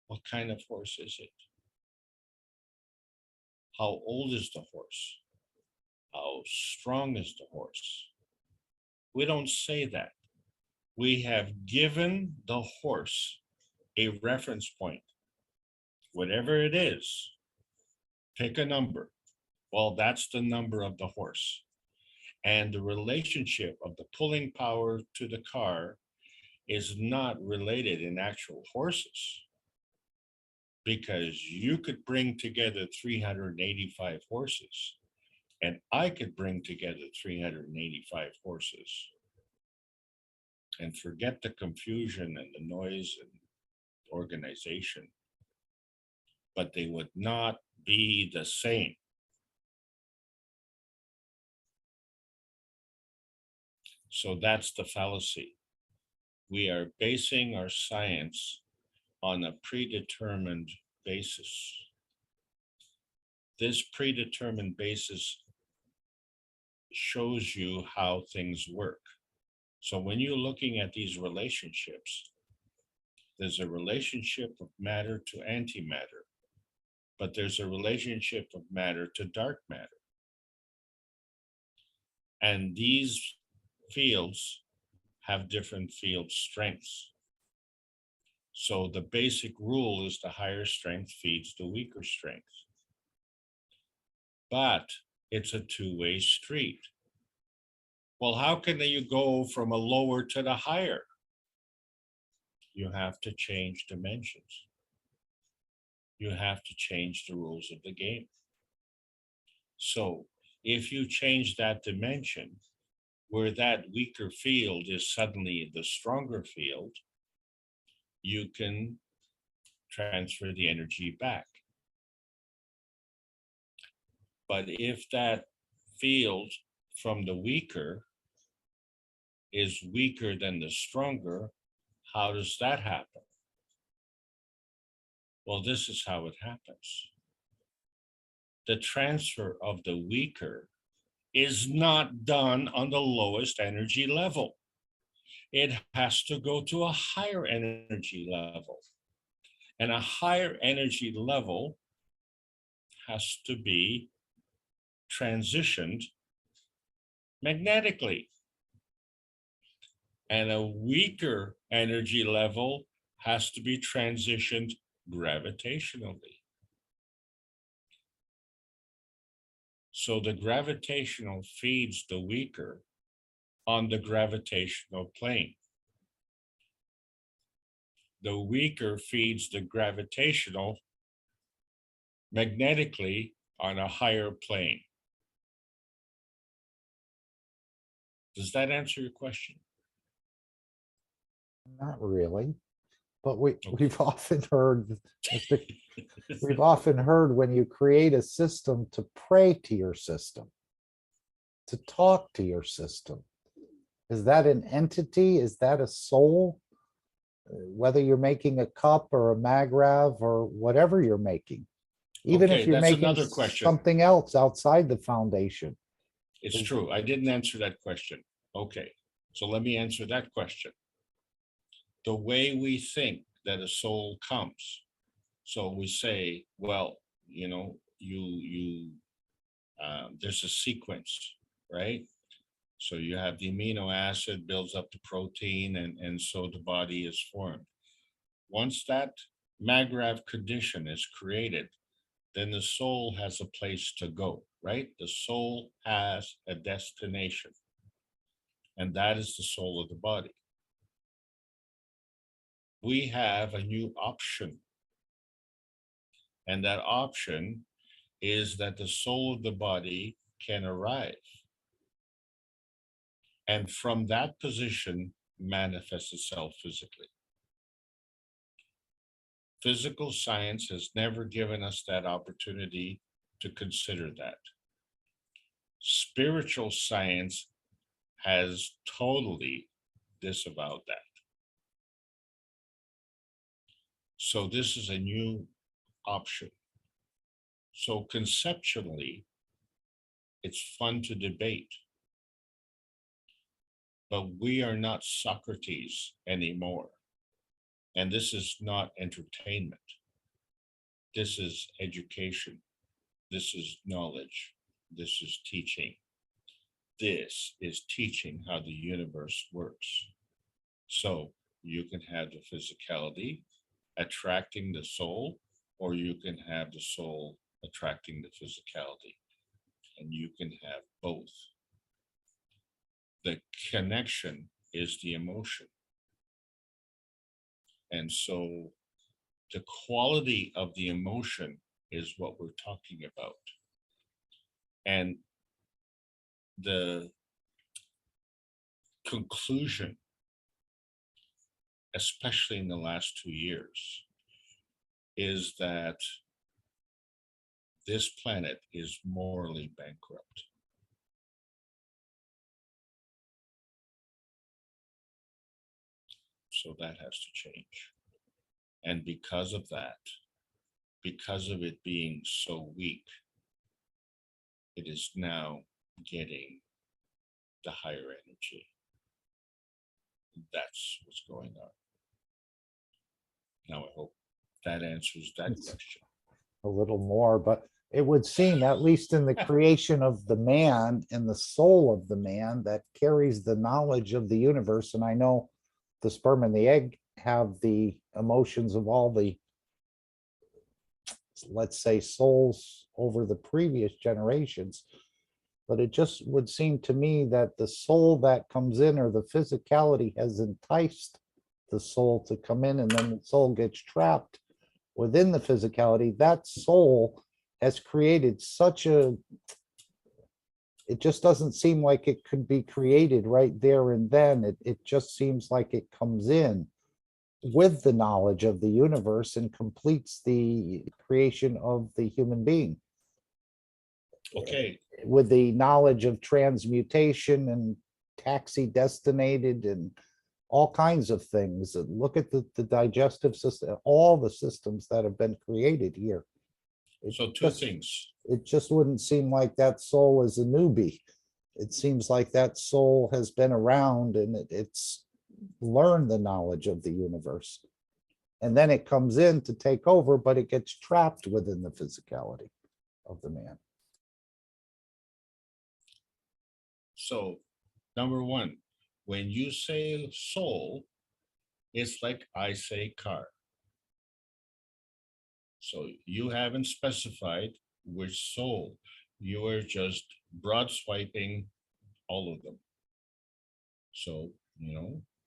S10: what kind of horse is it? How old is the horse? How strong is the horse? We don't say that. We have given the horse a reference point, whatever it is. Pick a number. Well, that's the number of the horse. And the relationship of the pulling power to the car is not related in actual horses, because you could bring together 385 horses and I could bring together 385 horses and forget the confusion and the noise and organization, but they would not be the same. So that's the fallacy. We are basing our science on a predetermined basis. This predetermined basis shows you how things work. So when you're looking at these relationships, there's a relationship of matter to antimatter, but there's a relationship of matter to dark matter. And these fields have different field strengths. So the basic rule is the higher strength feeds the weaker strength. But it's a two-way street. Well, how can you go from a lower to the higher? You have to change dimensions. You have to change the rules of the game. So if you change that dimension, where that weaker field is suddenly the stronger field, you can transfer the energy back. But if that field from the weaker is weaker than the stronger, how does that happen? Well, this is how it happens. The transfer of the weaker is not done on the lowest energy level. It has to go to a higher energy level. And a higher energy level has to be transitioned magnetically. And a weaker energy level has to be transitioned gravitationally. So the gravitational feeds the weaker on the gravitational plane. The weaker feeds the gravitational magnetically on a higher plane. Does that answer your question?
S2: Not really, but we've often heard, we've often heard when you create a system to pray to your system, to talk to your system. Is that an entity? Is that a soul? Whether you're making a cup or a magrav or whatever you're making, even
S10: Okay,
S2: if you're
S10: that's
S2: making
S10: another question.
S2: something else outside the foundation.
S10: It's true. I didn't answer that question. Okay, so let me answer that question. The way we think that a soul comes. So we say, well, you know, there's a sequence, right? So you have the amino acid builds up the protein, and so the body is formed. Once that magrav condition is created, then the soul has a place to go, right? The soul has a destination, and that is the soul of the body. We have a new option, and that option is that the soul of the body can arrive, and from that position manifest itself physically. Physical science has never given us that opportunity to consider that. Spiritual science has totally disavowed that. So this is a new option. So conceptually, it's fun to debate. But we are not Socrates anymore. And this is not entertainment. This is education. This is knowledge. This is teaching. This is teaching how the universe works. So you can have the physicality attracting the soul, or you can have the soul attracting the physicality. And you can have both. The connection is the emotion. And so the quality of the emotion is what we're talking about. And the conclusion, especially in the last 2 years, is that this planet is morally bankrupt. So that has to change. And because of that, because of it being so weak, it is now getting the higher energy. That's what's going on. Now I hope that answers that question.
S2: A little more, but it would seem, at least in the creation of the man and the soul of the man, that carries the knowledge of the universe. And I know the sperm and the egg have the emotions of all the, let's say, souls over the previous generations. But it just would seem to me that the soul that comes in, or the physicality, has enticed the soul to come in, and then the soul gets trapped within the physicality. That soul has created such a, it just doesn't seem like it could be created right there and then. It just seems like it comes in with the knowledge of the universe and completes the creation of the human being.
S10: Okay.
S2: With the knowledge of transmutation and taxi destinated and all kinds of things. Look at the digestive system, all the systems that have been created here.
S10: So two things.
S2: It just wouldn't seem like that soul is a newbie. it seems like that soul has been around and it's learned the knowledge of the universe. And then it comes in to take over, but it gets trapped within the physicality of the man.
S10: So, number one, when you say soul, it's like I say car. So you haven't specified which soul. You are just broad swiping all of them. So,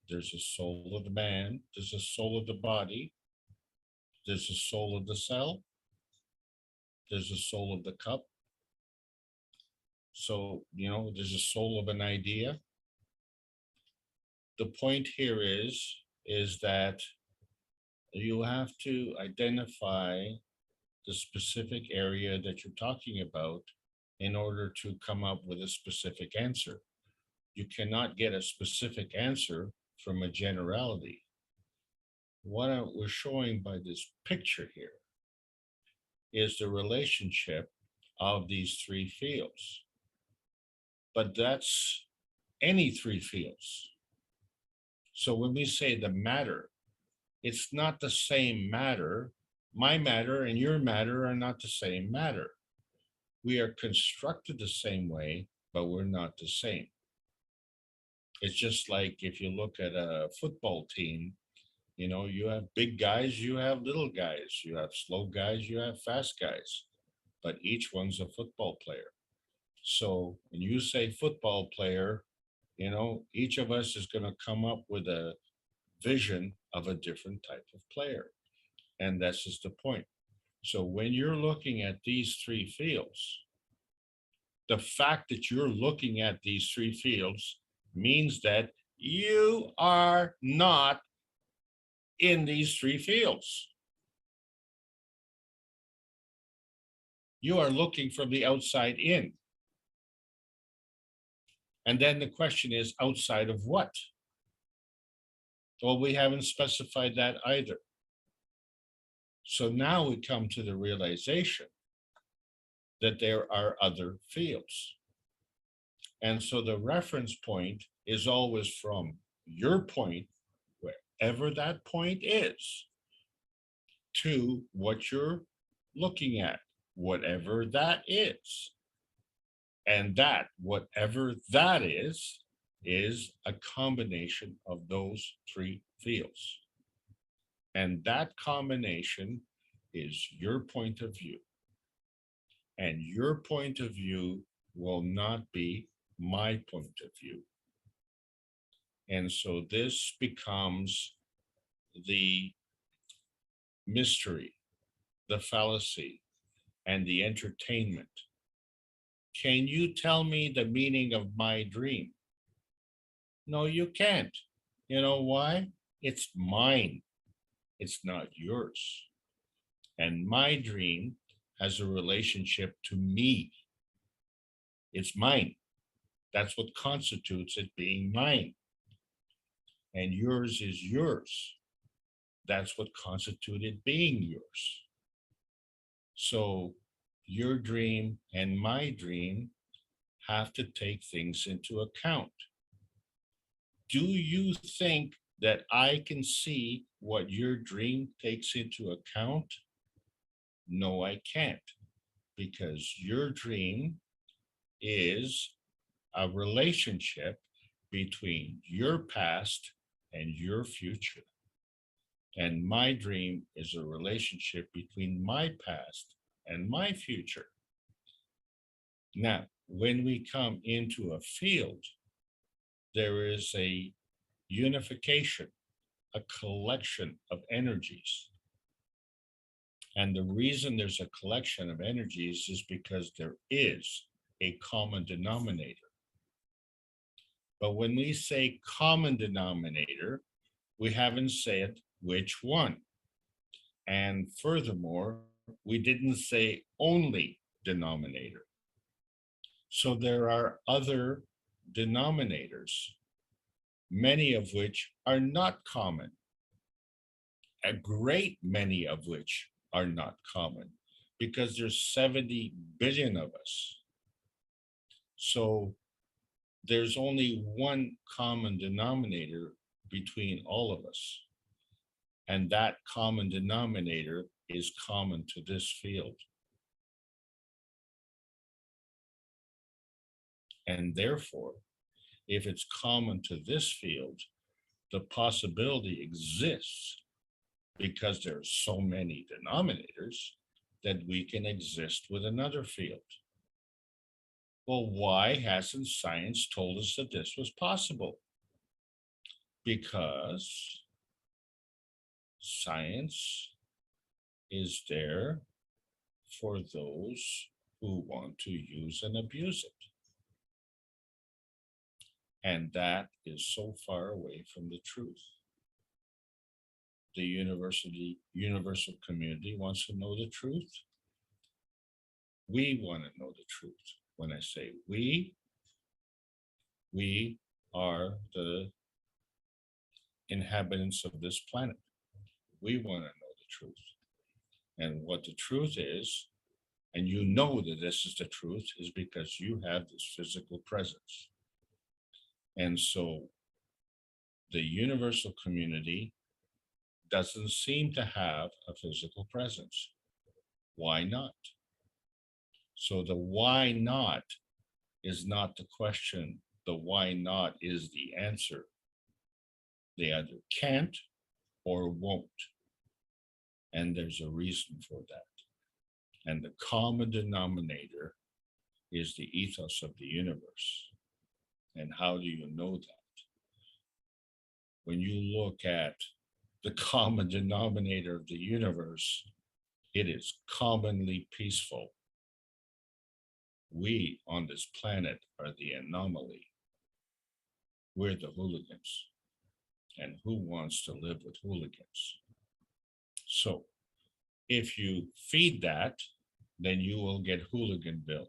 S10: there's a soul of the man, there's a soul of the body, there's a soul of the cell, there's a soul of the cup. So, there's a soul of an idea. The point here is that you have to identify the specific area that you're talking about in order to come up with a specific answer. You cannot get a specific answer from a generality. What we're showing by this picture here is the relationship of these three fields. But that's any three fields. So when we say the matter, it's not the same matter. My matter and your matter are not the same matter. We are constructed the same way, but we're not the same. It's just like if you look at a football team, you have big guys, you have little guys, you have slow guys, you have fast guys, but each one's a football player. So when you say football player, each of us is going to come up with a vision of a different type of player. And that's just the point. So when you're looking at these three fields, the fact that you're looking at these three fields means that you are not in these three fields. You are looking from the outside in. And then the question is, outside of what? Well, we haven't specified that either. So now we come to the realization that there are other fields. And so the reference point is always from your point, wherever that point is, to what you're looking at, whatever that is. And that, whatever that is a combination of those three fields. And that combination is your point of view. And your point of view will not be my point of view. And so this becomes the mystery, the fallacy, and the entertainment. Can you tell me the meaning of my dream? No, you can't. You know why? It's mine. It's not yours. And my dream has a relationship to me. It's mine. That's what constitutes it being mine. And yours is yours. That's what constitutes it being yours. So your dream and my dream have to take things into account. Do you think that I can see what your dream takes into account? No, I can't, because your dream is a relationship between your past and your future. And my dream is a relationship between my past and my future. Now, when we come into a field, there is a unification, a collection of energies. And the reason there's a collection of energies is because there is a common denominator. But when we say common denominator, we haven't said which one. And furthermore, we didn't say only denominator. So there are other denominators, many of which are not common, a great many of which are not common, because there's 70 billion of us. So there's only one common denominator between all of us. And that common denominator is common to this field. And therefore, if it's common to this field, the possibility exists, because there are so many denominators, that we can exist with another field. Well, why hasn't science told us that this was possible? Because science is there for those who want to use and abuse it. And that is so far away from the truth. The universal community wants to know the truth. We want to know the truth. When I say we are the inhabitants of this planet. We want to know the truth. And what the truth is, and you know that this is the truth, is because you have this physical presence. And so the universal community doesn't seem to have a physical presence. Why not? So the why not is not the question. The why not is the answer. They either can't or won't. And there's a reason for that. And the common denominator is the ethos of the universe. And how do you know that? When you look at the common denominator of the universe, it is commonly peaceful. We on this planet are the anomaly. We're the hooligans. And who wants to live with hooligans? So if you feed that, then you will get Hooliganville.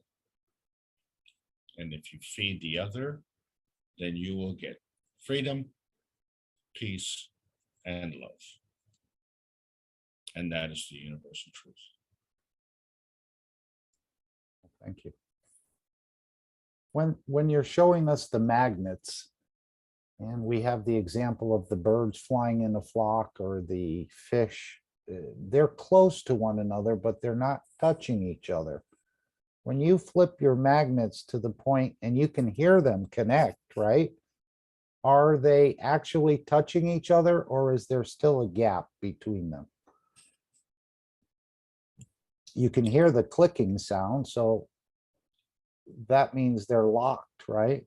S10: And if you feed the other, then you will get freedom, peace, and love. And that is the universal truth.
S2: Thank you. When you're showing us the magnets, and we have the example of the birds flying in a flock or the fish, they're close to one another, but they're not touching each other. When you flip your magnets to the point and you can hear them connect, right? Are they actually touching each other, or is there still a gap between them? You can hear the clicking sound, so that means they're locked, right?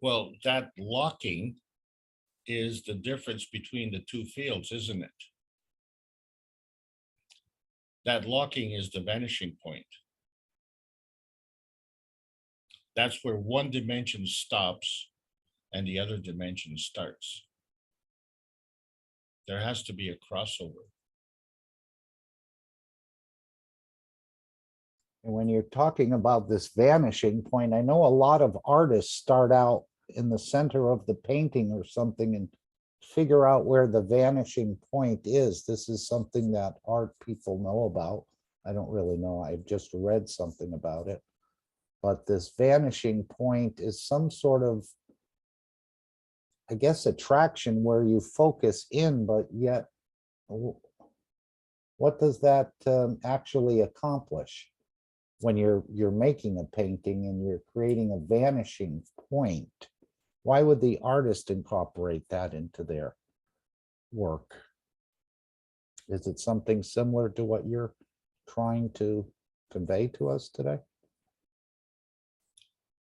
S10: Well, that locking is the difference between the two fields, isn't it? That locking is the vanishing point. That's where one dimension stops and the other dimension starts. There has to be a crossover.
S2: And when you're talking about this vanishing point, I know a lot of artists start out in the center of the painting or something and figure out where the vanishing point is. This is something that art people know about. I don't really know. I've just read something about it. But this vanishing point is some sort of, I guess, attraction where you focus in, but yet what does that actually accomplish? When you're making a painting and you're creating a vanishing point, why would the artist incorporate that into their work? Is it something similar to what you're trying to convey to us today?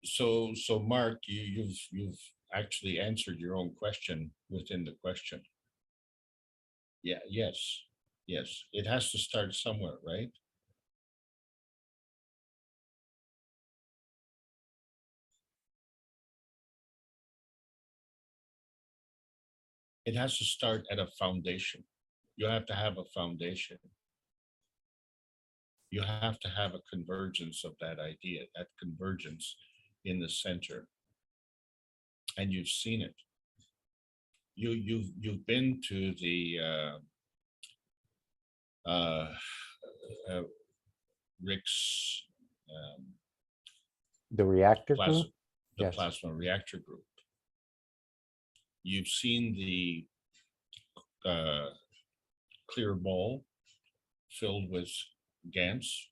S10: So Mark, you've actually answered your own question within the question. Yeah, yes. It has to start somewhere, right? It has to start at a foundation. You have to have a foundation. You have to have a convergence of that idea, that convergence in the center. And you've seen it. You've been to the Rick's
S2: The reactor
S10: plasma,
S2: group?
S10: the
S2: Yes.
S10: plasma reactor group. You've seen the clear ball filled with GANS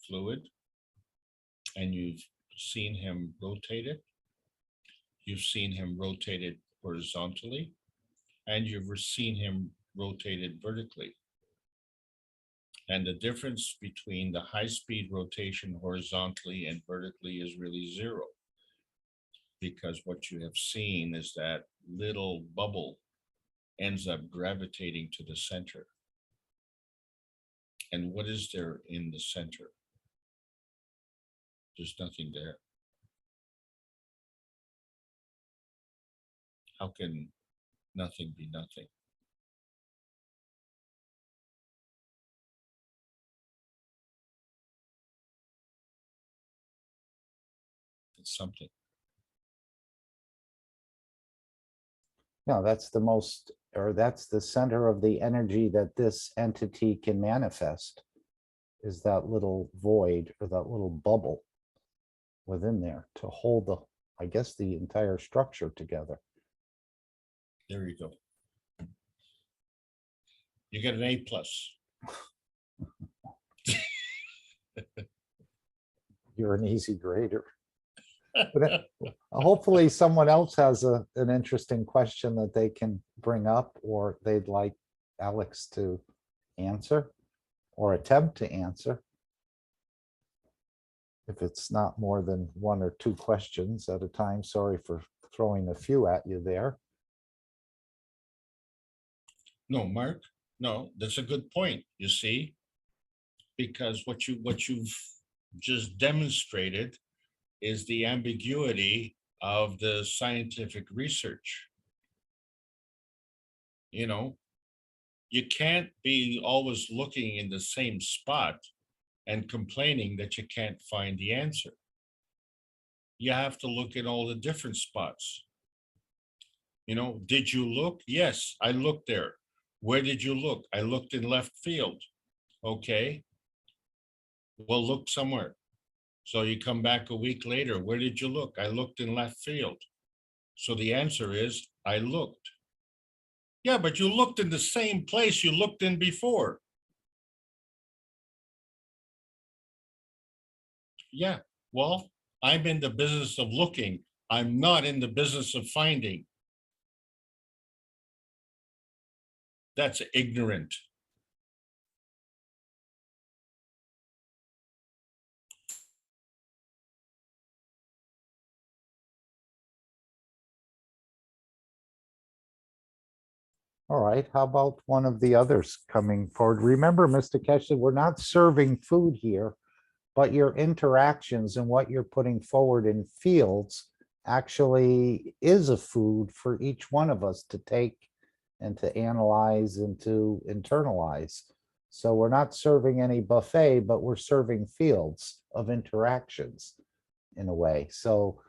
S10: fluid, and you've seen him rotate it. You've seen him rotate it horizontally, and you've seen him rotate it vertically. And the difference between the high-speed rotation horizontally and vertically is really zero. Because what you have seen is that little bubble ends up gravitating to the center. And what is there in the center? There's nothing there. How can nothing be nothing? It's something.
S2: No, that's the most, or that's the center of the energy that this entity can manifest, is that little void or that little bubble within there to hold the, I guess, the entire structure together.
S10: There you go. You get an A+.
S2: You're an easy grader. But hopefully someone else has an interesting question that they can bring up, or they'd like Alex to answer or attempt to answer. If it's not more than one or two questions at a time, sorry for throwing a few at you there.
S10: No, Mark, no, that's a good point, you see, because what you've just demonstrated is the ambiguity of the scientific research. You know, you can't be always looking in the same spot and complaining that you can't find the answer. You have to look at all the different spots. You know, did you look? Yes, I looked there. Where did you look? I looked in left field. Okay. Well, look somewhere. So you come back a week later. Where did you look? I looked in left field. So the answer is, I looked. Yeah, but you looked in the same place you looked in before. Yeah, well, I'm in the business of looking. I'm not in the business of finding. That's ignorant.
S2: All right, how about one of the others coming forward? Remember, Mr. Keshe, we're not serving food here, but your interactions and what you're putting forward in fields actually is a food for each one of us to take and to analyze and to internalize. So we're not serving any buffet, but we're serving fields of interactions in a way. So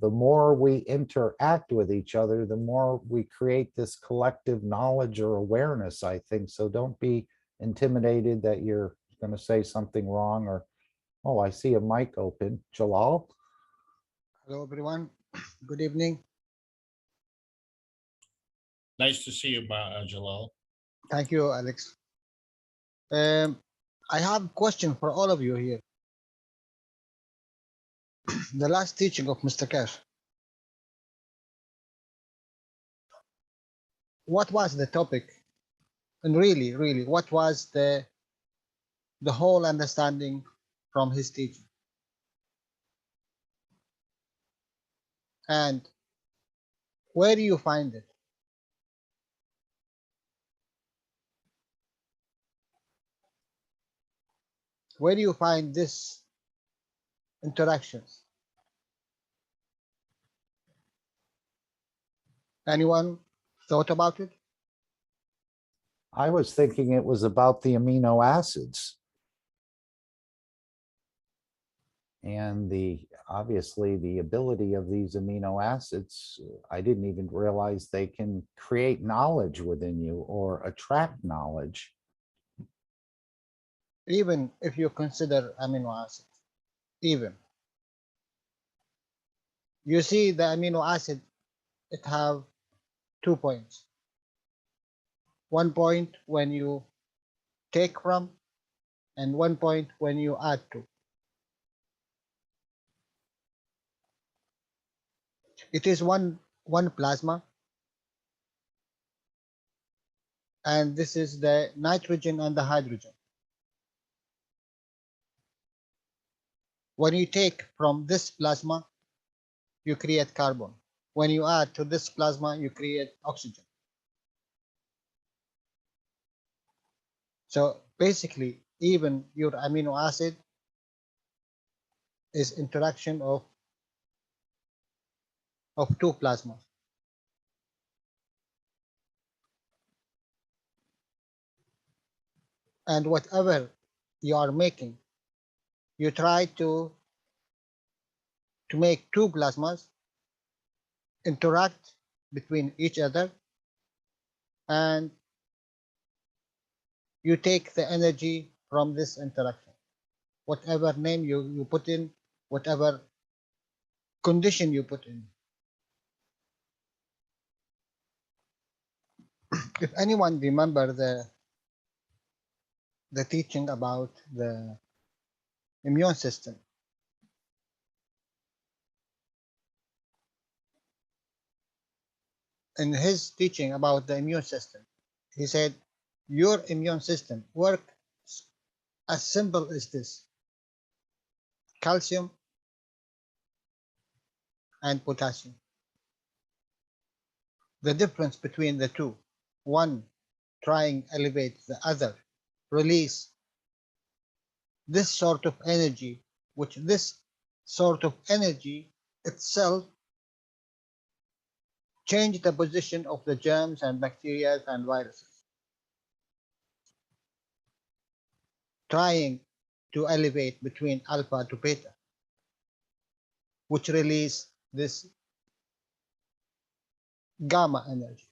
S2: the more we interact with each other, the more we create this collective knowledge or awareness, I think. So don't be intimidated that you're going to say something wrong or, oh, I see a mic open. Jalal?
S12: Hello, everyone. Good evening.
S10: Nice to see you, Jalal.
S12: Thank you, Alex. I have a question for all of you here. The last teaching of Mr. Keshe. What was the topic? And really, what was the whole understanding from his teaching? And where do you find it? Where do you find this interactions? Anyone thought about it?
S2: I was thinking it was about the amino acids. And obviously the ability of these amino acids, I didn't even realize they can create knowledge within you or attract knowledge.
S12: Even if you consider amino acids, even. You see the amino acid, it have 2 points. 1 point when you take from, and 1 point when you add to. It is one plasma, and this is the nitrogen and the hydrogen. When you take from this plasma, you create carbon. When you add to this plasma, you create oxygen. So basically, even your amino acid is interaction of 2 plasmas. And whatever you are making, you try to make 2 plasmas interact between each other, and you take the energy from this interaction. Whatever name you put in, whatever condition you put in. If anyone remember the teaching about the immune system, in his teaching about the immune system, he said, your immune system works as simple as this: calcium and potassium. The difference between the two, one trying elevate, the other release this sort of energy, which this sort of energy itself change the position of the germs and bacteria and viruses, trying to elevate between alpha to beta, which release this gamma energy.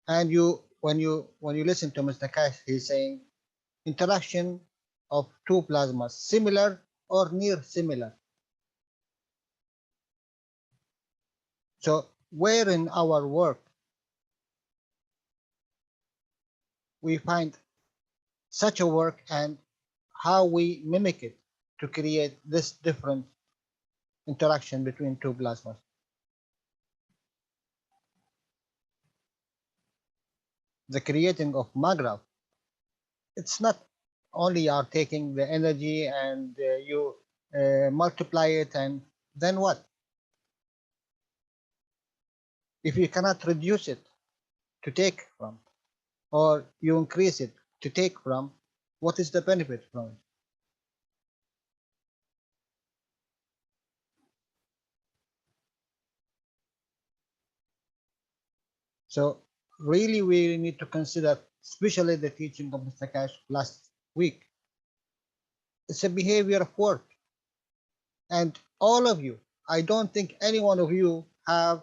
S12: And when you listen to Mr. Cash, he's saying interaction of 2 plasmas, similar or near similar. So where in our work we find such a work, and how we mimic it to create this different interaction between 2 plasmas. The creating of MAGRAPH, it's not only you are taking the energy and you multiply it, and then what? If you cannot reduce it to take from, or you increase it to take from, what is the benefit from it? So really we need to consider, especially the teaching of Mr. Cash last week. It's a behavior of work. And all of you, I don't think any one of you have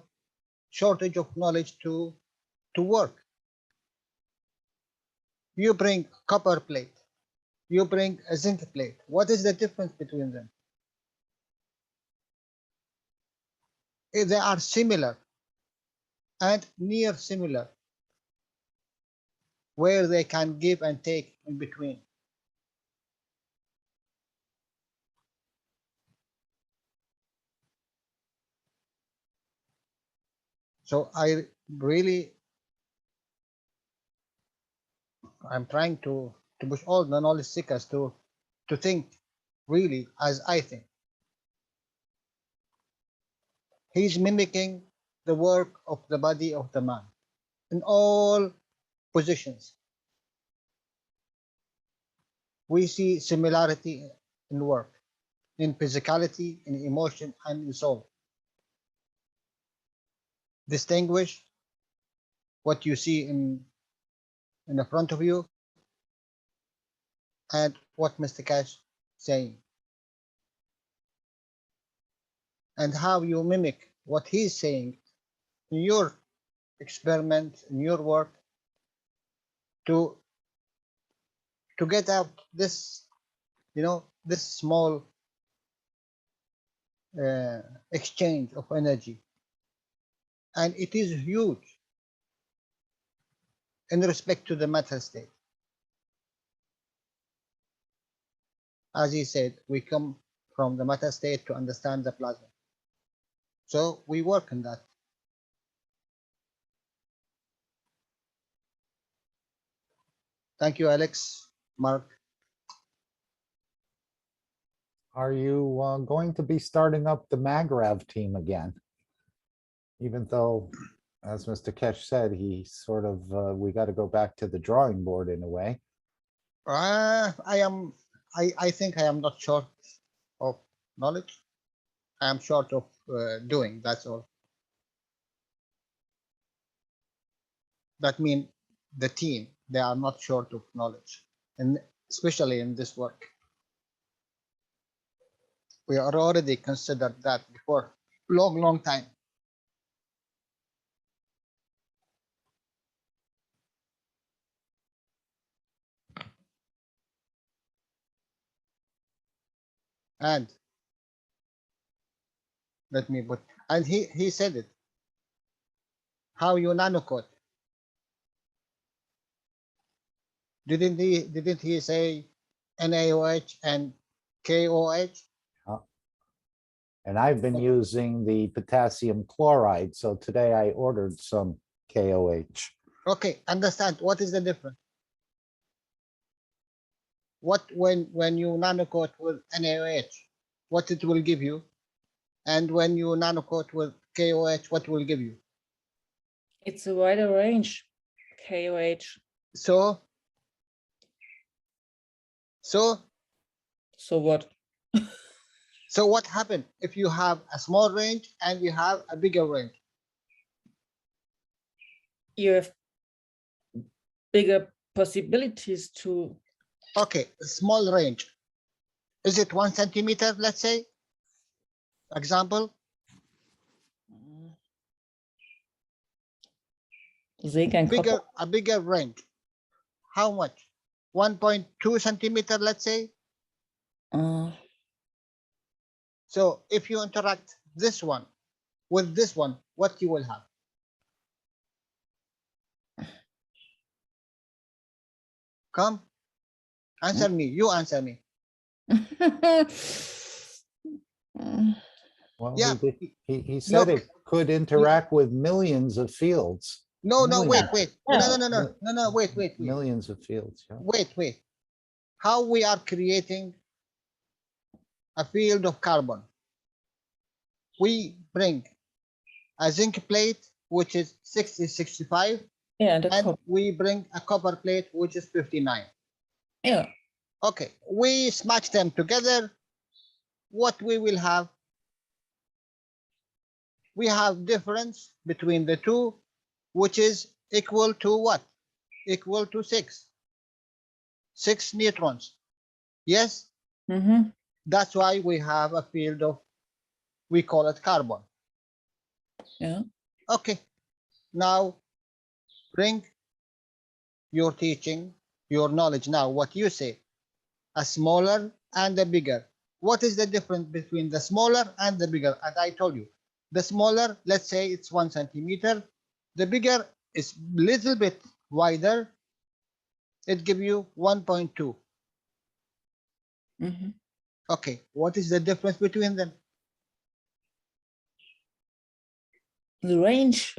S12: shortage of knowledge to work. You bring copper plate, you bring a zinc plate. What is the difference between them? If they are similar and near similar, where they can give and take in between. So I'm trying to push all the knowledge seekers to think really as I think. He's mimicking the work of the body of the man in all positions. We see similarity in work, in physicality, in emotion, and in soul. Distinguish what you see in the front of you and what Mr. Cash saying, and how you mimic what he's saying in your experiment, in your work, to get out this, this small exchange of energy. And it is huge in respect to the matter state. As he said, we come from the matter state to understand the plasma. So we work on that. Thank you, Alex, Mark.
S2: Are you going to be starting up the Magrav team again? Even though, as Mr. Keshe said, he sort of, we got to go back to the drawing board in a way.
S12: I think I am not short of knowledge. I am short of doing, that's all. That means the team, they are not short of knowledge, and especially in this work. We are already considered that before, long time. And let me put, and he said it, how you nanocode. Didn't he say NaOH and KOH?
S2: And I've been using the potassium chloride. So today I ordered some KOH.
S12: Okay, understand what is the difference? What when you nanocoat with NaOH, what it will give you, and when you nanocoat with KOH, what will give you?
S13: It's a wider range, KOH.
S12: So
S13: what?
S12: So what happened if you have a small range and you have a bigger range?
S13: You have bigger possibilities to.
S12: Okay, small range. Is it 1 centimeter, let's say? Example? A bigger range. How much? 1.2 centimeter, let's say? So if you interact this one with this one, what you will have? Come, answer me. You answer me.
S2: Well,
S12: Yeah.
S2: he said
S12: No.
S2: it could interact with millions of fields.
S12: No,
S2: Millions.
S12: wait. No, wait.
S2: Millions of fields. Yeah.
S12: Wait. How we are creating a field of carbon? We bring a zinc plate, which is 65.
S13: Yeah,
S12: and we bring a copper plate, which is 59.
S13: Yeah.
S12: Okay, we smash them together. What we will have? We have difference between the two, which is equal to what? Equal to 6. 6 neutrons. Yes?
S13: Mm-hmm.
S12: That's why we have a field of, we call it carbon.
S13: Yeah.
S12: Okay. Now bring your teaching, your knowledge now, what you say. A smaller and a bigger. What is the difference between the smaller and the bigger? And I told you, the smaller, let's say it's 1 centimeter. The bigger is little bit wider. It gives you 1.2.
S13: Mm-hmm.
S12: Okay, what is the difference between them?
S13: The range.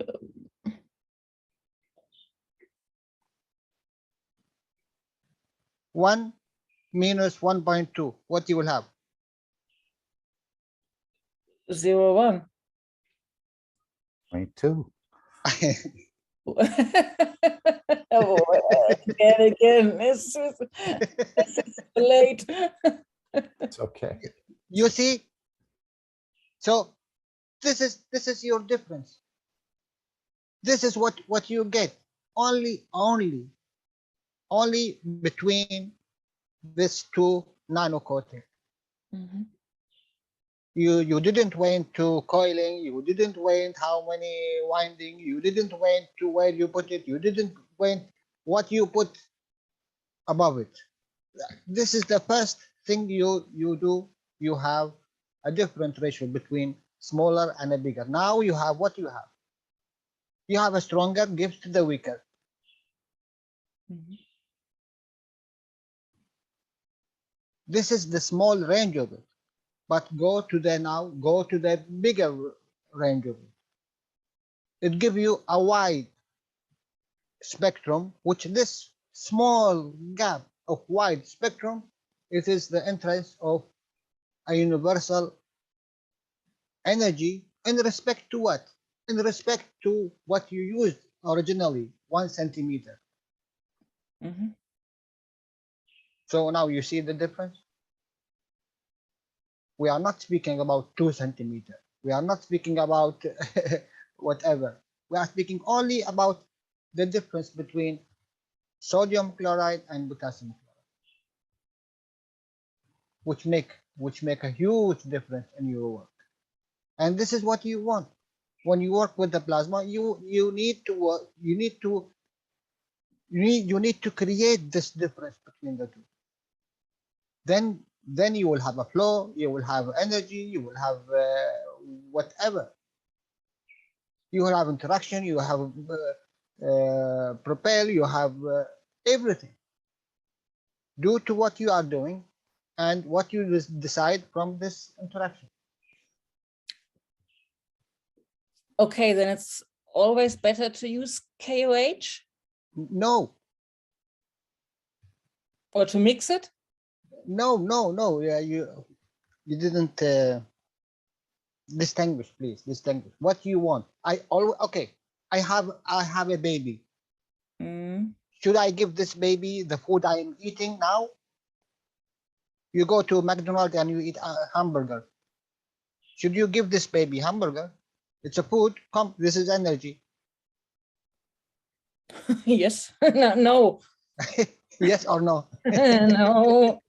S12: 1 minus 1.2. What you will have?
S13: 0.1.
S2: 0.2.
S13: Again, it's late.
S2: It's okay.
S12: You see? So this is your difference. This is what you get. Only between these two nanocoating.
S13: Mm-hmm.
S12: You didn't went to coiling, you didn't went how many winding, you didn't went to where you put it, you didn't went what you put above it. This is the first thing you do. You have a different ratio between smaller and a bigger. Now you have what you have. You have a stronger gives to the weaker.
S13: Mhm.
S12: This is the small range of it, but go to the bigger range of it. It gives you a wide spectrum, which this small gap of wide spectrum, it is the interest of a universal energy in respect to what? In respect to what you used originally, 1 centimeter.
S13: Mhm.
S12: So now you see the difference? We are not speaking about 2 centimeter. We are not speaking about whatever. We are speaking only about the difference between sodium chloride and potassium chloride, which make a huge difference in your work. And this is what you want. When you work with the plasma, you need to work, you need to create this difference between the two. Then you will have a flow, you will have energy, you will have whatever. You will have interaction, you have propel, you have everything due to what you are doing and what you decide from this interaction.
S13: Okay, then it's always better to use KOH
S12: No,
S13: or to mix it.
S12: no. Yeah, you didn't distinguish. Please distinguish what you want. I always okay. I have a baby.
S13: Mm.
S12: Should I give this baby the food I am eating now? You go to McDonald's and you eat a hamburger. Should you give this baby hamburger? It's a food. Come, this is energy.
S13: Yes. No, no.
S12: Yes or no?
S13: No.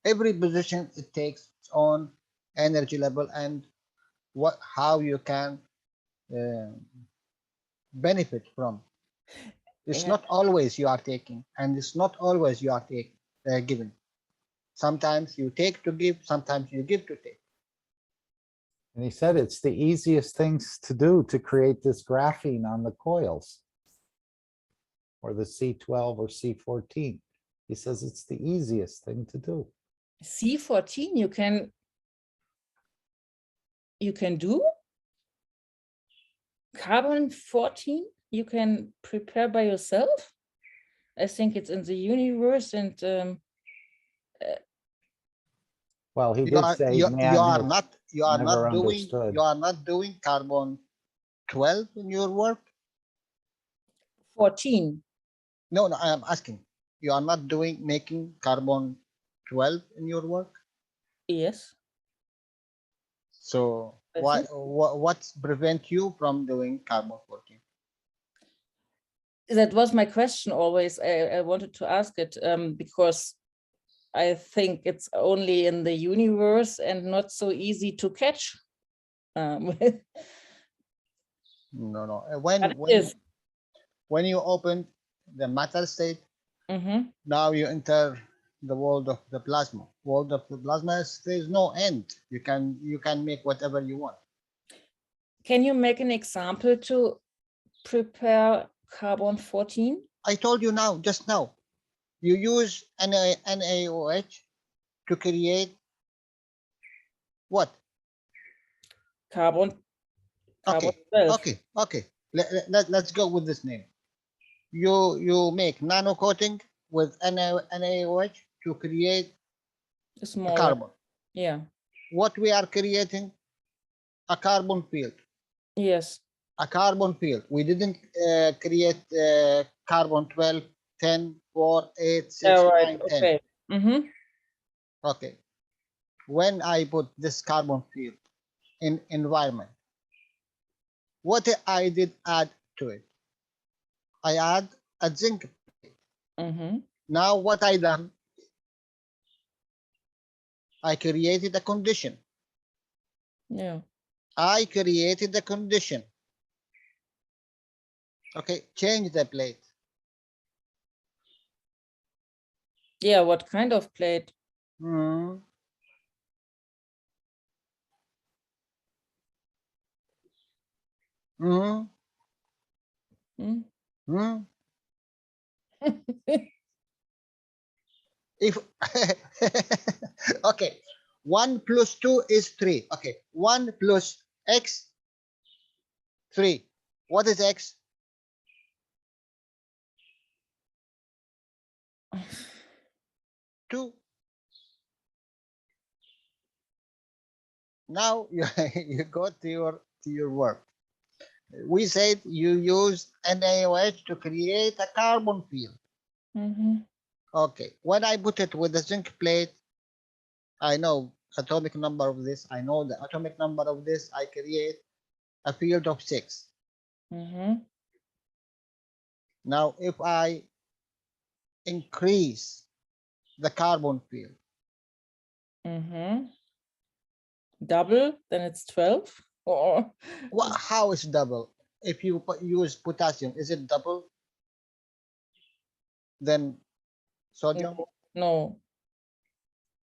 S12: Every position it takes its own energy level and how you can benefit from. It's
S13: Yeah.
S12: not always you are taking, and it's not always you are giving. Sometimes you take to give, sometimes you give to take.
S2: And he said it's the easiest things to do to create this graphene on the coils, or the C12 or C14. He says it's the easiest thing to do.
S13: C14 you can do. Carbon 14 you can prepare by yourself. I think it's in the universe, and
S2: Well, he
S12: You
S2: did
S12: are
S2: say
S12: you, you
S2: man
S12: are
S2: has
S12: not
S2: never understood.
S12: doing carbon 12 in your work.
S13: 14.
S12: No, I am asking. You are not making carbon 12 in your work.
S13: Yes.
S12: So what's prevent you from doing carbon 14?
S13: That was my question always. I wanted to ask it because I think it's only in the universe and not so easy to catch.
S12: No.
S13: But it is.
S12: When you open the matter state,
S13: Mhm.
S12: now you enter the world of the plasma. World of the plasma there's no end. You can make whatever you want.
S13: Can you make an example to prepare carbon 14?
S12: I told you just now. You use NaOH to create what?
S13: Carbon
S12: Okay,
S13: 12.
S12: okay. Let's go with this name. You make nano coating with NaOH to create
S13: A
S12: a
S13: smaller.
S12: carbon.
S13: Yeah.
S12: What we are creating? A carbon field.
S13: Yes.
S12: A carbon field. We didn't create carbon 12, 10, 4, 8, 6,
S13: All right.
S12: 9, 10.
S13: Okay. Mm-hmm.
S12: Okay. When I put this carbon field in environment, what I did add to it? I add a zinc.
S13: Mm-hmm.
S12: Now what I done? I created a condition.
S13: Yeah.
S12: I created a condition. Okay, change the plate.
S13: Yeah, what kind of plate?
S12: Hmm?
S13: Hmm?
S12: Hmm? If okay, 1 plus 2 is 3. Okay, 1 plus x, 3. What is x? Two. Now you, you go to your work. We said you use NaOH to create a carbon field.
S13: Mhm.
S12: Okay, when I put it with the zinc plate, I know atomic number of this. I know the atomic number of this. I create a field of 6.
S13: Mhm.
S12: Now, if I increase the carbon field,
S13: Mhm. Double, then it's 12. Or
S12: how is double? If you use potassium, is it double than sodium?
S13: no,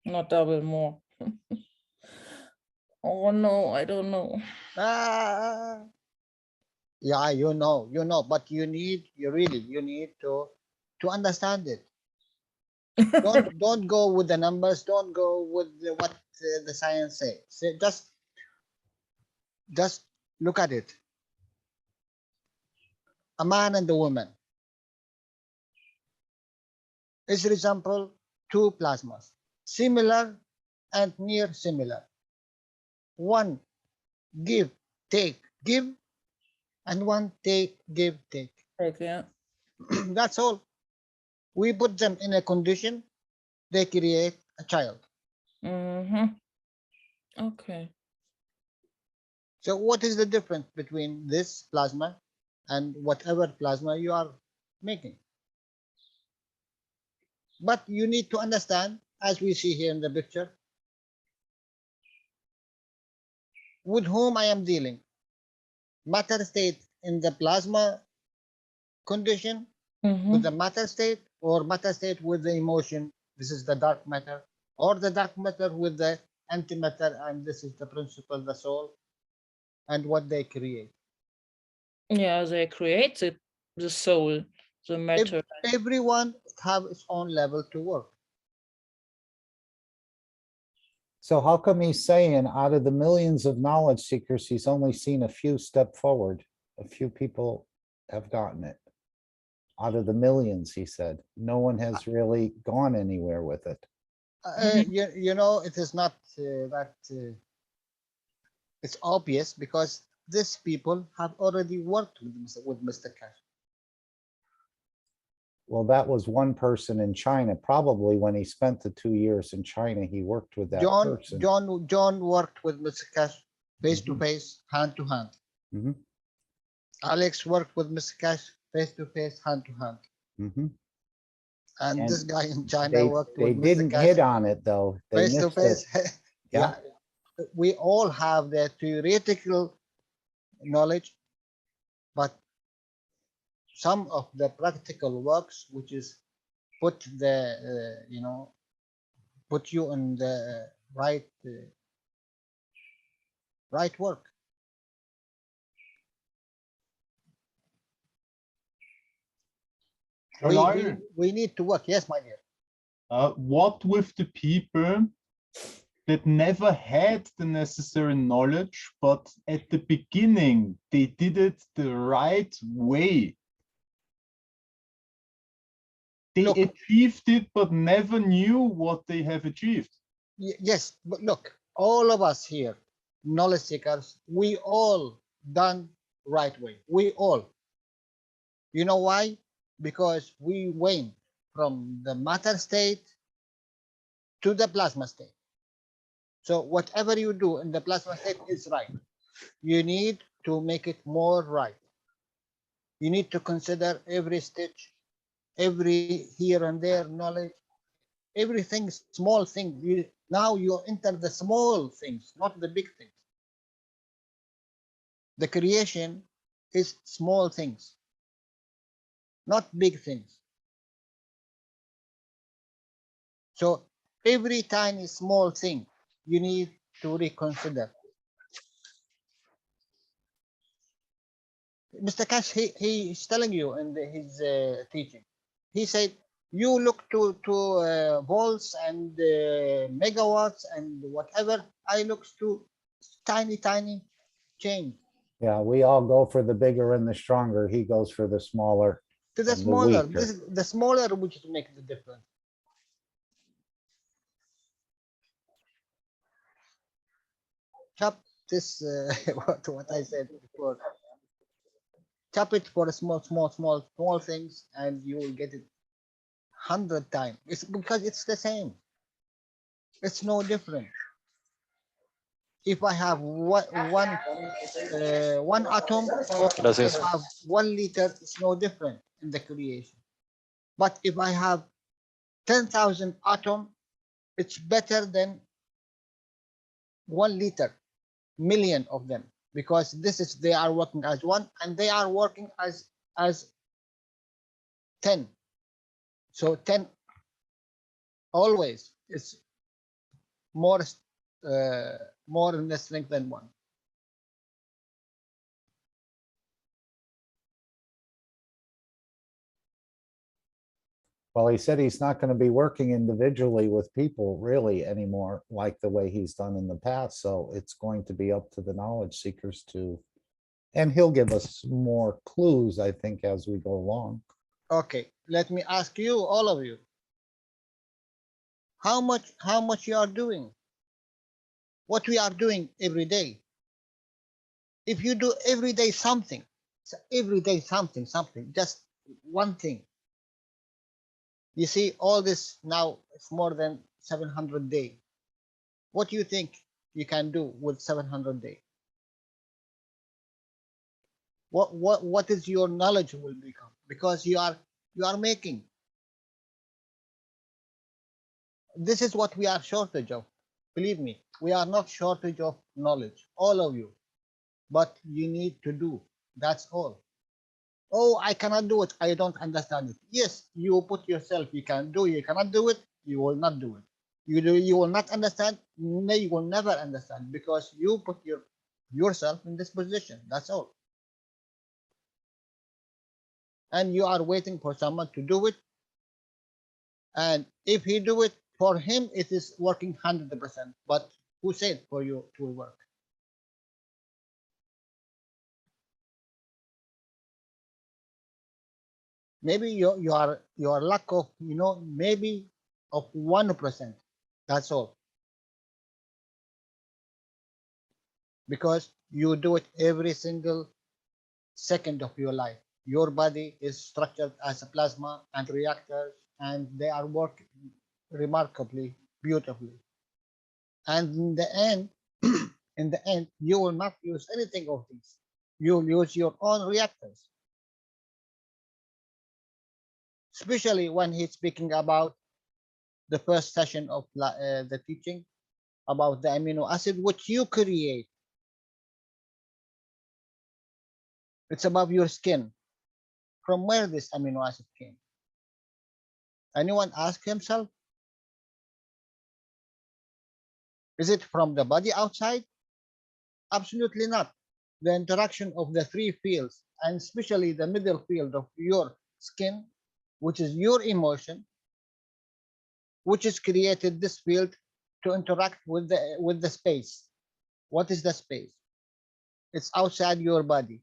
S13: not double, more. Oh no, I don't know.
S12: Ah, yeah, you know, but you need to understand it. Don't go with the numbers. Don't go with what the science says. Just look at it. A man and a woman is, for example, two plasmas, similar and near similar. One give, take, give, and one take, give, take.
S13: Okay.
S12: That's all. We put them in a condition, they create a child.
S13: Mhm. Okay.
S12: So what is the difference between this plasma and whatever plasma you are making? But you need to understand, as we see here in the picture, with whom I am dealing. Matter state in the plasma condition with the
S13: Mhm.
S12: matter state, or matter state with the emotion. This is the dark matter, or the dark matter with the antimatter, and this is the principle, the soul, and what they create.
S13: Yeah, they created the soul, the matter.
S12: Everyone have its own level to work.
S2: So how come he's saying out of the millions of knowledge seekers, he's only seen a few step forward? A few people have gotten it. Out of the millions, he said, no one has really gone anywhere with it.
S12: You know, it is not that it's obvious, because these people have already worked with Mr. Cash.
S2: Well, that was one person in China. Probably when he spent the 2 years in China, he worked with that person.
S12: John worked with Mr. Cash face to face, hand to hand.
S2: Mhm.
S12: Alex worked with Mr. Cash face to face, hand to hand.
S2: Mhm.
S12: And this
S2: And
S12: guy in China worked
S2: they
S12: with Mr.
S2: didn't
S12: Cash
S2: hit on it though. They
S12: face to
S2: missed it.
S12: face.
S2: Yeah.
S12: Yeah, we all have the theoretical knowledge, but some of the practical works, which is put the put you in the right work. We need to work. Yes, my dear.
S14: What with the people that never had the necessary knowledge, but at the beginning they did it the right way? They achieved it, but never knew what they have achieved.
S12: Yes, but look, all of us here, knowledge seekers, we all done right way. We all. You know why? Because we went from the matter state to the plasma state. So whatever you do in the plasma state is right. You need to make it more right. You need to consider every stitch, every here and there knowledge, everything, small thing. Now you enter the small things, not the big things. The creation is small things, not big things. So every tiny small thing you need to reconsider. Mr. Cash, he's telling you in his teaching. He said, you look to volts and megawatts and whatever. I look to tiny change.
S2: Yeah, we all go for the bigger and the stronger. He goes for the smaller
S12: To the
S2: and the
S12: smaller,
S2: weaker.
S12: this is the smaller which makes the difference. Chop this, what I said before. Chop it for small things, and you will get it 100 times. It's because it's the same. It's no different. If I have one atom, or if I have 1 liter, it's no different in the creation. But if I have 10,000 atom, it's better than 1 liter, million of them, because they are working as one, and they are working as 10. So 10 always is more in the strength than 1.
S2: Well, he said he's not going to be working individually with people really anymore, like the way he's done in the past. So it's going to be up to the knowledge seekers to, and he'll give us more clues, I think, as we go along.
S12: Okay, let me ask you, all of you, how much you are doing, what we are doing every day. If you do every day something, something, just one thing. You see, all this now, it's more than 700 days. What do you think you can do with 700 days? What is your knowledge will become? Because you are making. This is what we are shortage of. Believe me, we are not shortage of knowledge, all of you, but you need to do. That's all. Oh, I cannot do it. I don't understand it. Yes, you put yourself, you can do, you cannot do it, you will not do it. You will not understand, you will never understand, because you put yourself in this position. That's all. And you are waiting for someone to do it. And if he do it, for him, it is working 100%. But who said for you to work? Maybe your lack of, maybe of 1%. That's all. Because you do it every single second of your life. Your body is structured as a plasma and reactors, and they are working remarkably beautifully. And in the end, you will not use anything of these. You'll use your own reactors. Especially when he's speaking about the first session of the teaching about the amino acid which you create. It's above your skin. From where this amino acid came? Anyone ask himself? Is it from the body outside? Absolutely not. The interaction of the 3 fields, and especially the middle field of your skin, which is your emotion, which has created this field to interact with the space. What is the space? It's outside your body.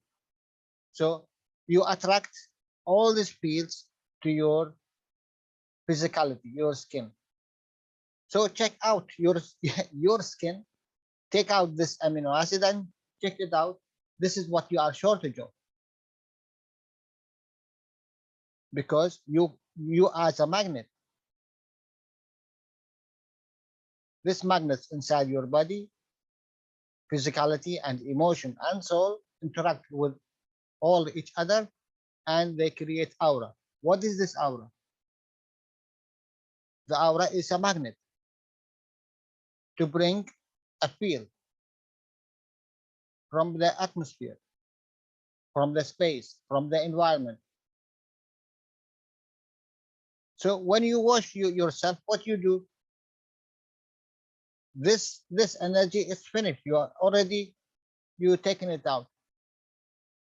S12: So you attract all these fields to your physicality, your skin. So check out your skin, take out this amino acid and check it out. This is what you are shortage of. Because you as a magnet. This magnets inside your body, physicality and emotion and soul interact with all each other, and they create aura. What is this aura? The aura is a magnet to bring a field from the atmosphere, from the space, from the environment. So when you wash yourself, what you do? This energy is finished. You are already taking it out.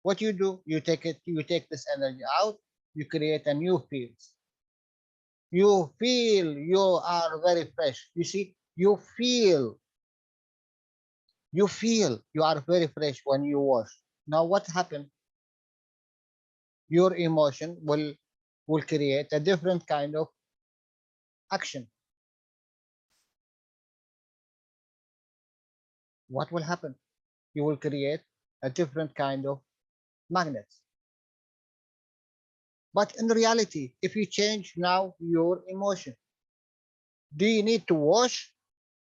S12: What you do, you take this energy out, you create a new field. You feel you are very fresh. You see, you feel you are very fresh when you wash. Now what happened? Your emotion will create a different kind of action. What will happen? You will create a different kind of magnets. But in reality, if you change now your emotion, do you need to wash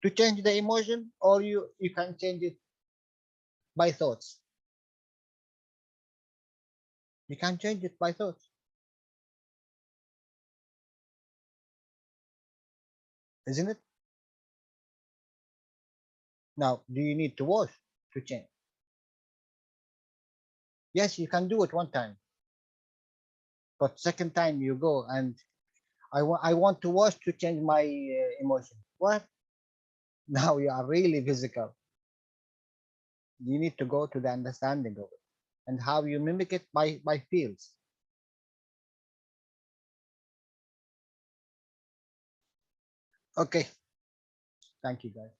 S12: to change the emotion, or you can change it by thoughts? You can change it by thoughts, isn't it? Now, do you need to wash to change? Yes, you can do it one time, but second time you go and I want to wash to change my emotion. What? Now you are really physical. You need to go to the understanding of it and how you mimic it by feels. Okay. Thank you, guys.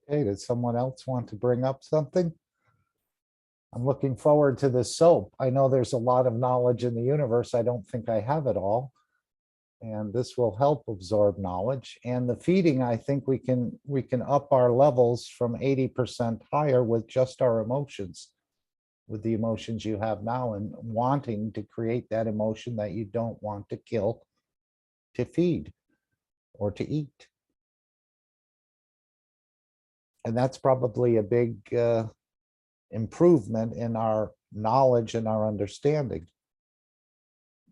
S2: Okay, does someone else want to bring up something? I'm looking forward to this soap. I know there's a lot of knowledge in the universe. I don't think I have it all. And this will help absorb knowledge. And the feeding, I think we can up our levels from 80% higher with just our emotions, with the emotions you have now, and wanting to create that emotion that you don't want to kill to feed or to eat. And that's probably a big improvement in our knowledge and our understanding.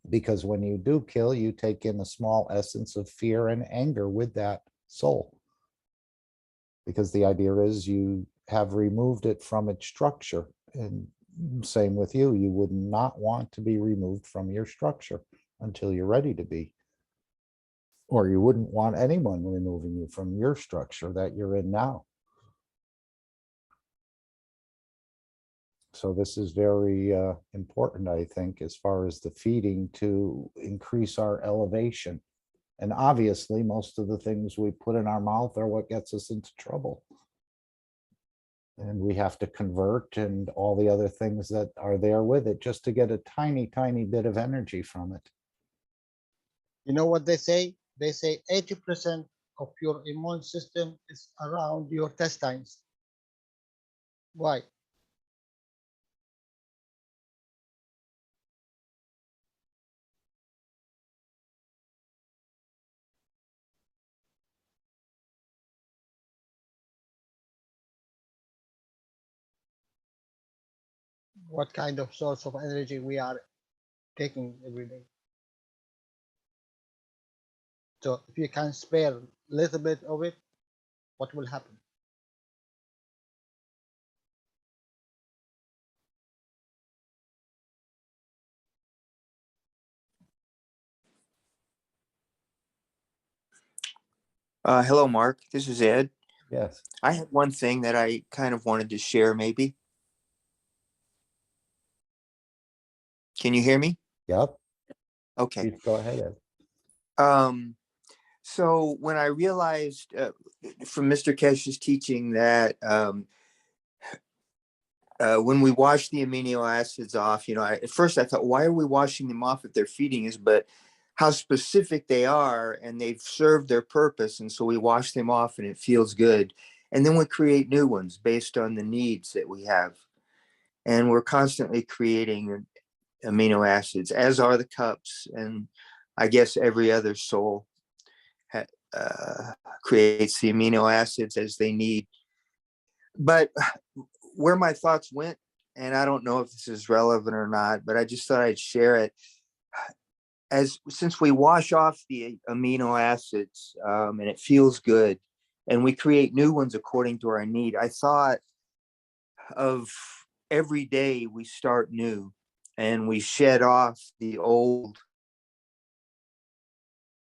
S2: Because when you do kill, you take in a small essence of fear and anger with that soul. Because the idea is you have removed it from its structure. And same with you, you would not want to be removed from your structure until you're ready to be. Or you wouldn't want anyone removing you from your structure that you're in now. So this is very important, I think, as far as the feeding to increase our elevation. And obviously, most of the things we put in our mouth are what gets us into trouble. And we have to convert and all the other things that are there with it just to get a tiny, tiny bit of energy from it.
S12: You know what they say? They say 80% of your immune system is around your intestines. Why? What kind of source of energy we are taking every day? So if you can spare a little bit of it, what will happen?
S15: Hello, Mark. This is Ed.
S2: Yes.
S15: I had one thing that I kind of wanted to share, maybe. Can you hear me?
S2: Yep.
S15: Okay.
S2: Please go ahead, Ed.
S15: So when I realized from Mr. Keshe's teaching that when we wash the amino acids off, at first I thought, why are we washing them off if they're feeding us? But how specific they are, and they've served their purpose. And so we wash them off and it feels good. And then we create new ones based on the needs that we have. And we're constantly creating amino acids, as are the cups. And I guess every other soul creates the amino acids as they need. But where my thoughts went, and I don't know if this is relevant or not, but I just thought I'd share it. Since we wash off the amino acids and it feels good, and we create new ones according to our need, I thought of every day we start new. and we shed off the old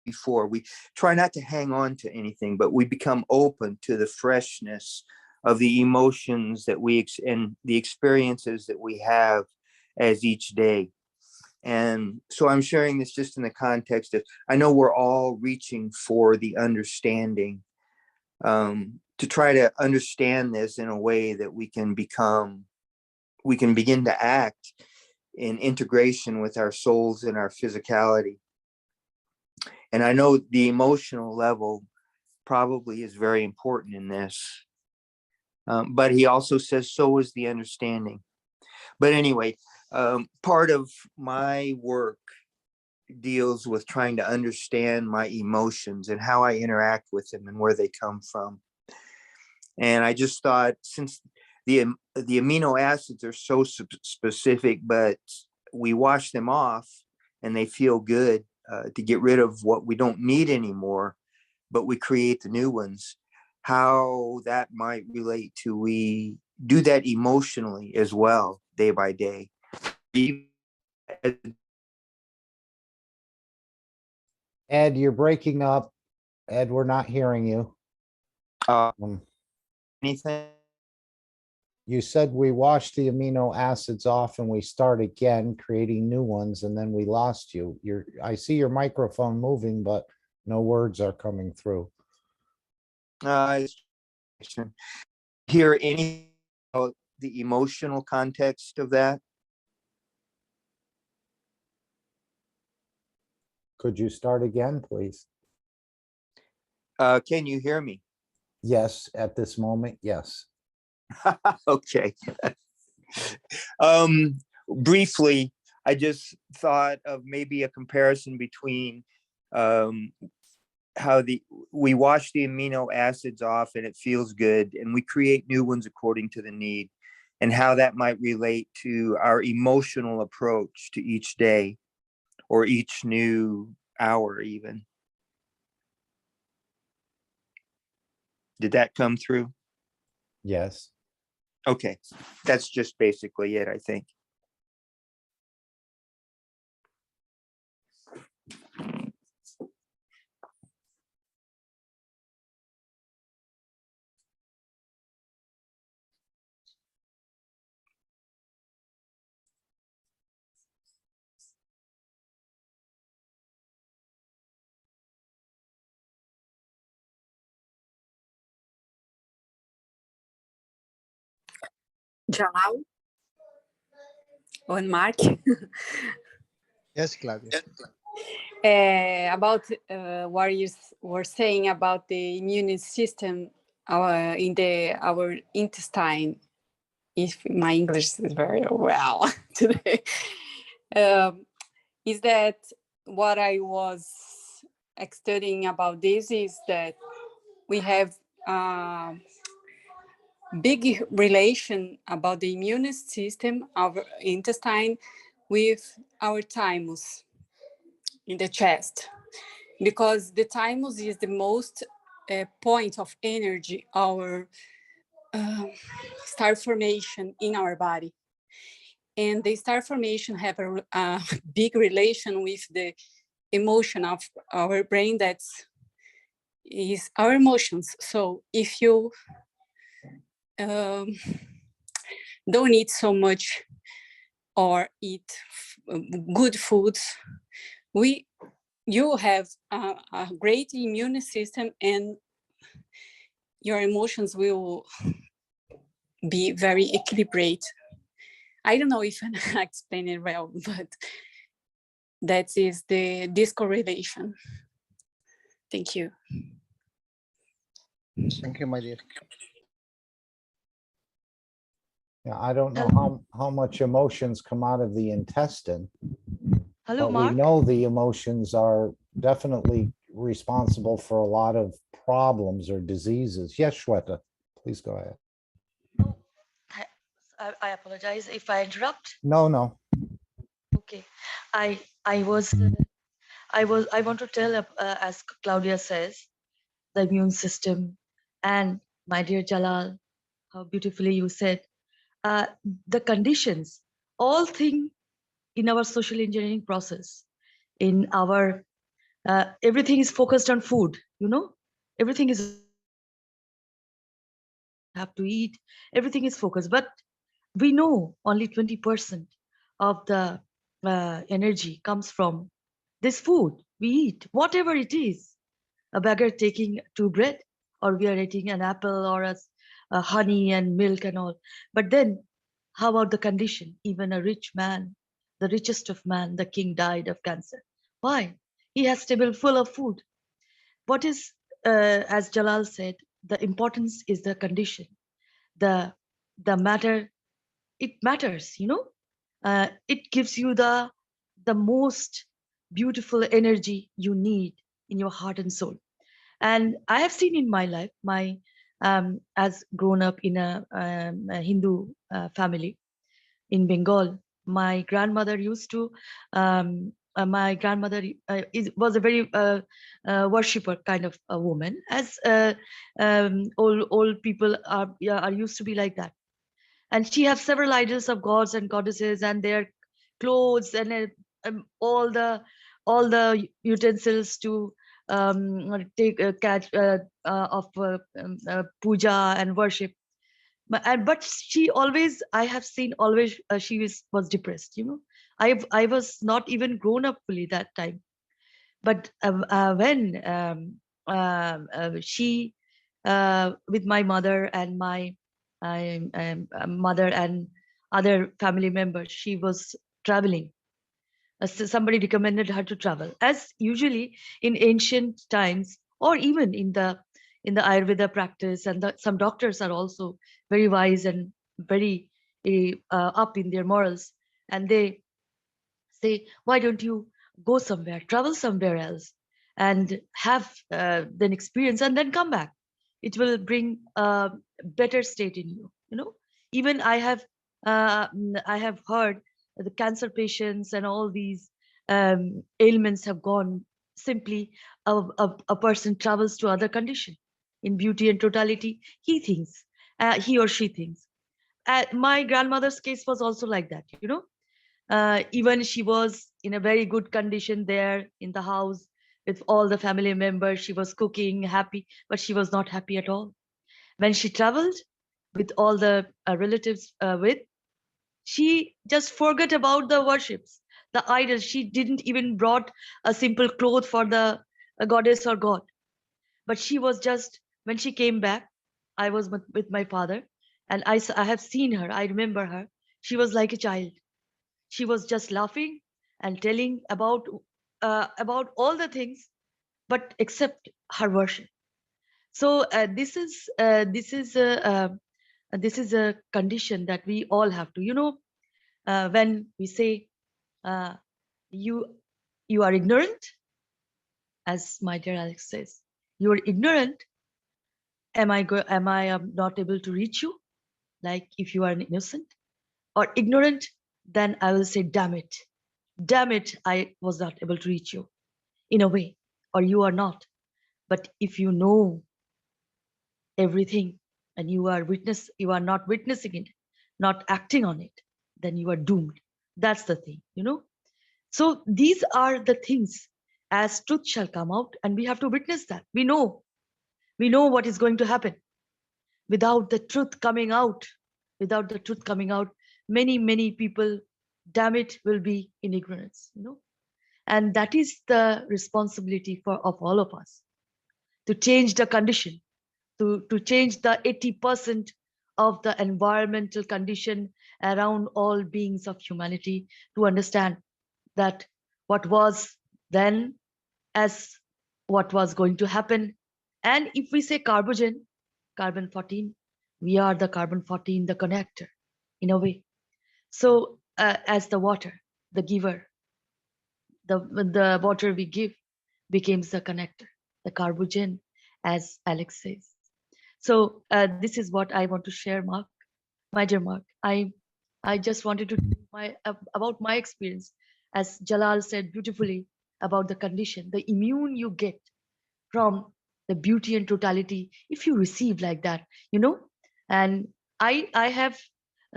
S15: before. We try not to hang on to anything, but we become open to the freshness of the emotions that and the experiences that we have as each day. And so I'm sharing this just in the context of, I know we're all reaching for the understanding, to try to understand this in a way that we can begin to act in integration with our souls and our physicality. And I know the emotional level probably is very important in this. But he also says, so is the understanding. But anyway, part of my work deals with trying to understand my emotions and how I interact with them and where they come from. And I just thought, since the amino acids are so specific, but we wash them off and they feel good, to get rid of what we don't need anymore, but we create the new ones, how that might relate to, we do that emotionally as well, day by day.
S2: Ed, you're breaking up. Ed, we're not hearing you.
S15: Anything?
S2: You said we wash the amino acids off and we start again, creating new ones, and then we lost you. I see your microphone moving, but no words are coming through.
S15: Hear any of the emotional context of that?
S2: Could you start again, please?
S15: Can you hear me?
S2: Yes, at this moment, yes.
S15: Okay. Briefly, I just thought of maybe a comparison between how we wash the amino acids off and it feels good, and we create new ones according to the need, and how that might relate to our emotional approach to each day or each new hour even. Did that come through?
S2: Yes.
S15: Okay, that's just basically it, I think.
S16: Jalal on Mark.
S12: Yes, Claudia.
S16: About what you were saying about the immune system in our intestine. If my English is very well today, is that what I was studying about this is that we have big relation about the immune system, our intestine, with our thymus in the chest, because the thymus is the most point of energy, our star formation in our body. And the star formation have a big relation with the emotion of our brain, that is our emotions. So if you don't eat so much or eat good foods, you have a great immune system, and your emotions will be very equilibrated. I don't know if I explain it well, but that is this correlation. Thank you.
S12: Thank you, my dear.
S2: Yeah, I don't know how much emotions come out of the intestine.
S17: Hello,
S2: but
S17: Mark.
S2: we know the emotions are definitely responsible for a lot of problems or diseases. Yes, Shweta, please go ahead.
S17: I apologize if I interrupt.
S2: No.
S17: Okay, I want to tell, as Claudia says, the immune system, and my dear Jalal, how beautifully you said, the conditions, all things in our social engineering process, in our everything is focused on food, everything is have to eat, everything is focused, but we know only 20% of the energy comes from this food we eat, whatever it is. A beggar taking 2 bread, or we are eating an apple or a honey and milk and all. But then how about the condition? Even a rich man, the richest of man, the king, died of cancer. Why? He has table full of food. What is, as Jalal said, the importance is the condition. The matter, it matters, it gives you the most beautiful energy you need in your heart and soul. And I have seen in my life, my as grown up in a Hindu family in Bengal, my grandmother used to my grandmother was a very worshipper kind of a woman, as old people are used to be like that. And she has several idols of gods and goddesses and their clothes and all the utensils to take catch of puja and worship. But she always, I have seen always, she was depressed. I was not even grown up fully that time. But when she with my mother and my mother and other family members, she was traveling. So somebody recommended her to travel, as usually in ancient times, or even in the Ayurveda practice, and some doctors are also very wise and very up in their morals, and they say, why don't you go somewhere, travel somewhere else, and have then experience and then come back. It will bring a better state in you. Even I have heard the cancer patients and all these ailments have gone simply a person travels to other condition. In beauty and totality, he or she thinks. My grandmother's case was also like that. Even she was in a very good condition there in the house with all the family members. She was cooking, happy, but she was not happy at all. When she traveled with all the relatives she just forgot about the worships, the idols. She didn't even brought a simple cloth for the goddess or god. But she was just, when she came back, I was with my father, and I have seen her. I remember her. She was like a child. She was just laughing and telling about all the things, but except her worship. So this is a condition that we all have to. When we say you are ignorant, as my dear Alex says, you are ignorant. Am I not able to reach you? Like if you are an innocent or ignorant, then I will say, damn it, I was not able to reach you in a way, or you are not. But if you know everything and you are not witnessing it, not acting on it, then you are doomed. That's the thing. So these are the things, as truth shall come out, and we have to witness that. We know what is going to happen. Without the truth coming out, many people, damn it, will be in ignorance. And that is the responsibility of all of us, to change the condition, to change the 80% of the environmental condition around all beings of humanity, to understand that what was then as what was going to happen. And if we say carbon 14, we are the carbon 14, the connector, in a way. So as the water, the giver, the water we give becomes the connector, the carbogen, as Alex says. So this is what I want to share, Mark, my dear Mark. I just wanted to about my experience, as Jalal said beautifully, about the condition, the immune you get from the beauty and totality if you receive like that. And I have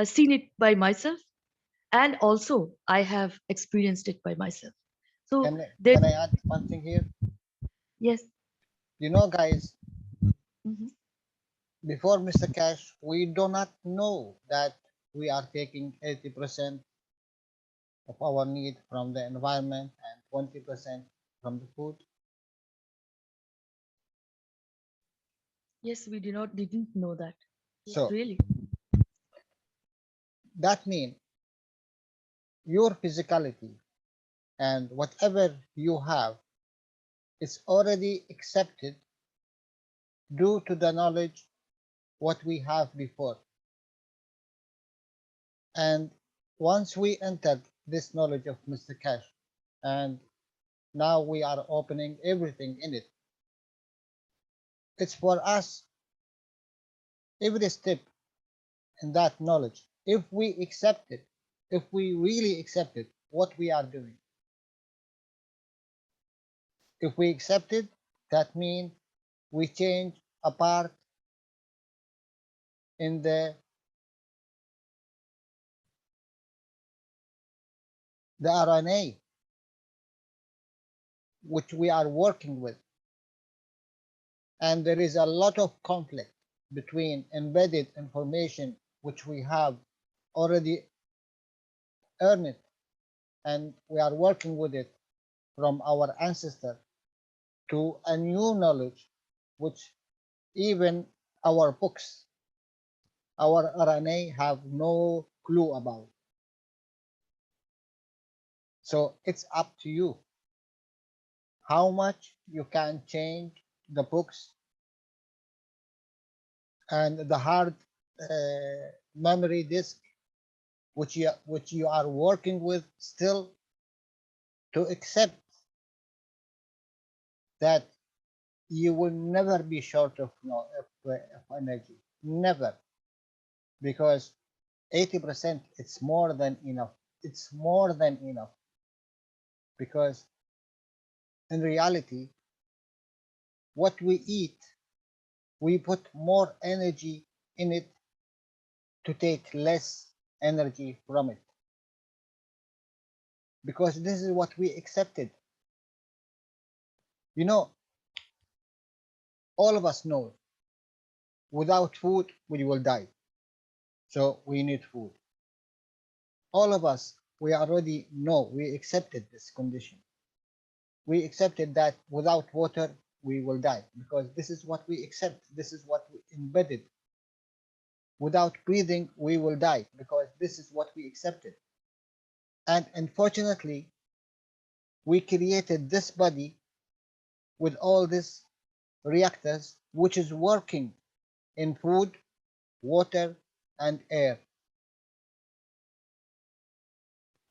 S17: seen it by myself, And also, I have experienced it by myself. So
S12: Can I add one thing here?
S17: yes.
S12: You know, guys,
S17: Mhm.
S12: before Mr. Cash, we do not know that we are taking 80% of our need from the environment and 20% from the food.
S17: Yes, we didn't know that.
S12: So
S17: Really.
S12: that means your physicality and whatever you have is already accepted due to the knowledge what we have before. And once we entered this knowledge of Mr. Cash, and now we are opening everything in it, it's for us every step in that knowledge. If we accept it, if we really accept it, what we are doing. If we accept it, that means we change a part in the RNA which we are working with. And there is a lot of conflict between embedded information which we have already earned it and we are working with it from our ancestor to a new knowledge which even our books, our RNA have no clue about. So it's up to you how much you can change the books and the hard memory disk which you are working with still to accept that you will never be short of, of energy, never, because 80% it's more than enough. It's more than enough because in reality, what we eat, we put more energy in it to take less energy from it because this is what we accepted. You know, all of us know without food we will die, so we need food. All of us, we already know, we accepted this condition. We accepted that without water we will die because this is what we accept, this is what we embedded. Without breathing we will die because this is what we accepted. And unfortunately, we created this body with all these reactors which is working in food, water, and air.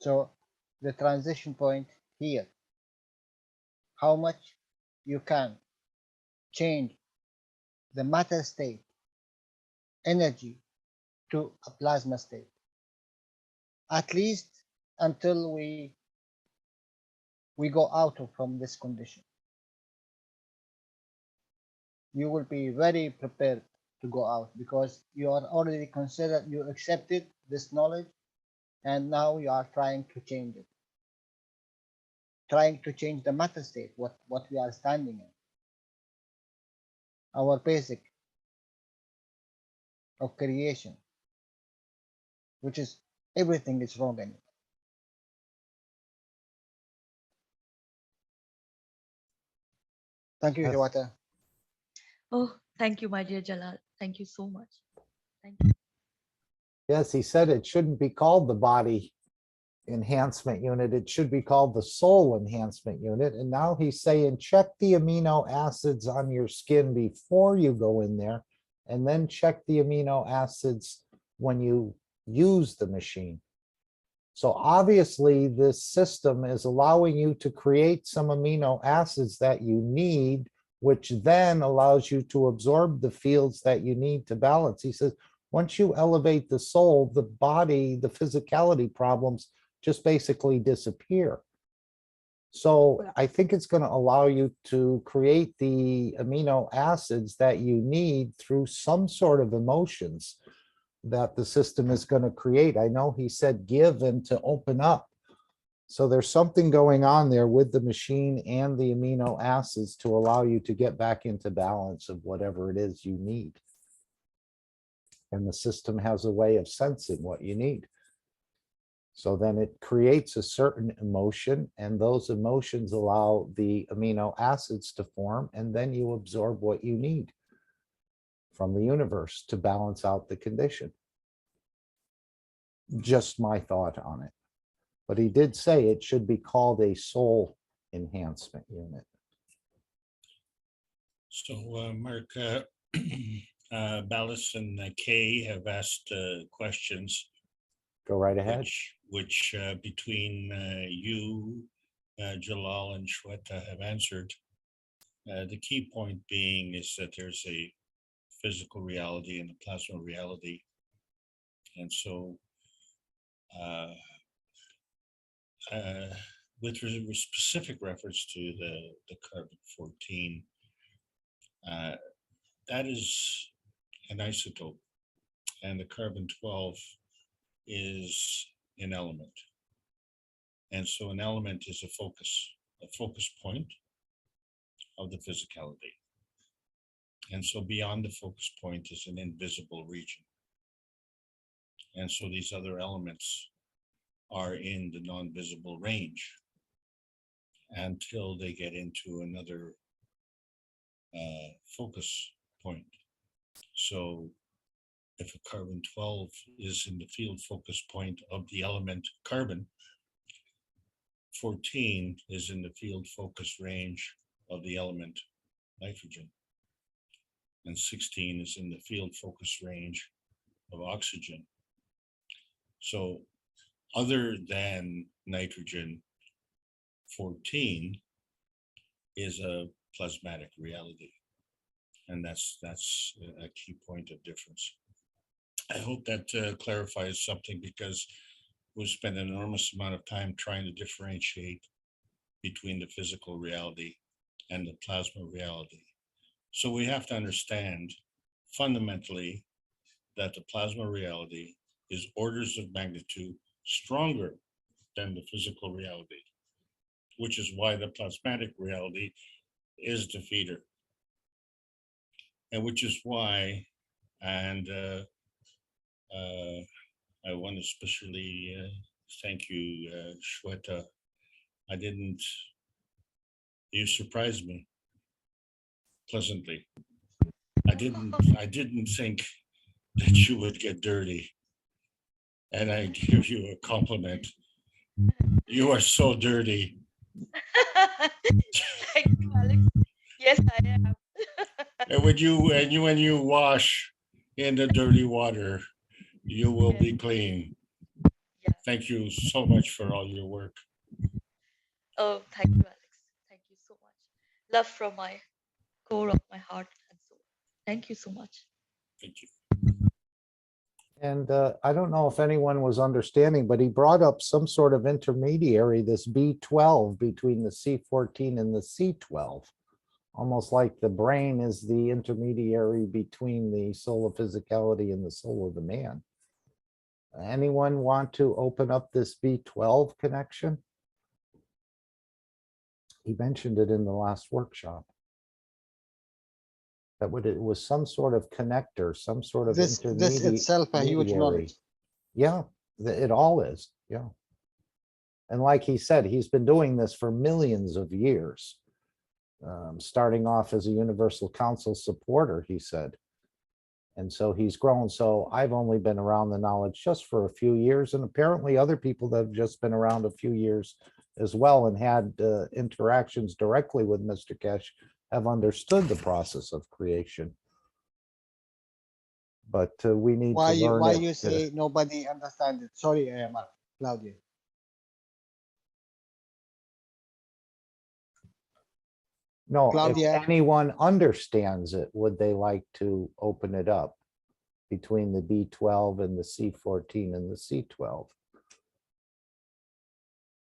S12: So the transition point here, how much you can change the matter state, energy, to a plasma state, at least until we go out from this condition. You will be very prepared to go out because you are already considered, you accepted this knowledge, and now you are trying to change it, trying to change the matter state, what we are standing in, our basic of creation, which is everything is wrong in it. Thank you,
S2: Yes.
S12: Hiwata.
S17: Oh, thank you, my dear Jalal. Thank you so much. Thank you.
S2: Yes, he said it shouldn't be called the body enhancement unit. It should be called the soul enhancement unit. And now he's saying, check the amino acids on your skin before you go in there, and then check the amino acids when you use the machine. So obviously this system is allowing you to create some amino acids that you need, which then allows you to absorb the fields that you need to balance. He says, once you elevate the soul, the body, the physicality problems just basically disappear. So I think it's going to allow you to create the amino acids that you need through some sort of emotions. that the system is going to create. I know he said give and to open up. So there's something going on there with the machine and the amino acids to allow you to get back into balance of whatever it is you need. And the system has a way of sensing what you need. So then it creates a certain emotion, and those emotions allow the amino acids to form, and then you absorb what you need from the universe to balance out the condition. Just my thought on it. But he did say it should be called a soul enhancement unit.
S10: So, Mark, Ballas and Kay have asked questions.
S2: Go right ahead.
S10: Which between you, Jalal, and Shweta have answered. The key point being is that there's a physical reality and a plasma reality. And so with specific reference to the carbon-14, that is an isotope, and the carbon-12 is an element. And so an element is a focus point of the physicality. And so beyond the focus point is an invisible region. And so these other elements are in the non-visible range until they get into another focus point. So if a carbon-12 is in the field focus point of the element carbon, 14 is in the field focus range of the element nitrogen, and 16 is in the field focus range of oxygen. So other than nitrogen, 14 is a plasmatic reality. And that's a key point of difference. I hope that clarifies something, because we've spent an enormous amount of time trying to differentiate between the physical reality and the plasma reality. So we have to understand fundamentally that the plasma reality is orders of magnitude stronger than the physical reality, which is why the plasmatic reality is the feeder. And which is why, and I want to especially thank you, Shweta. You surprised me pleasantly. I didn't think that you would get dirty. And I give you a compliment. You are so dirty.
S17: Thank you, Alex. Yes, I am.
S10: And when you wash in the dirty water, you will be clean. Thank you so much for all your work.
S17: Oh, thank you, Alex. Thank you so much. Love from my core of my heart and soul. Thank you so much.
S10: Thank you.
S2: And I don't know if anyone was understanding, but he brought up some sort of intermediary, this B12 between the C14 and the C12. Almost like the brain is the intermediary between the soul of physicality and the soul of the man. Anyone want to open up this B12 connection? He mentioned it in the last workshop. That it was some sort of connector, some sort of
S12: This itself a huge knowledge.
S2: Yeah, it all is. Yeah. And like he said, he's been doing this for millions of years. Starting off as a Universal Council supporter, he said. And so he's grown. So I've only been around the knowledge just for a few years, and apparently other people that have just been around a few years as well and had interactions directly with Mr. Keshe have understood the process of creation. But we need to learn.
S12: Why you say nobody understands it? Sorry, Mark, Claudia.
S2: No,
S12: Claudia.
S2: if anyone understands it, would they like to open it up between the B12 and the C14 and the C12?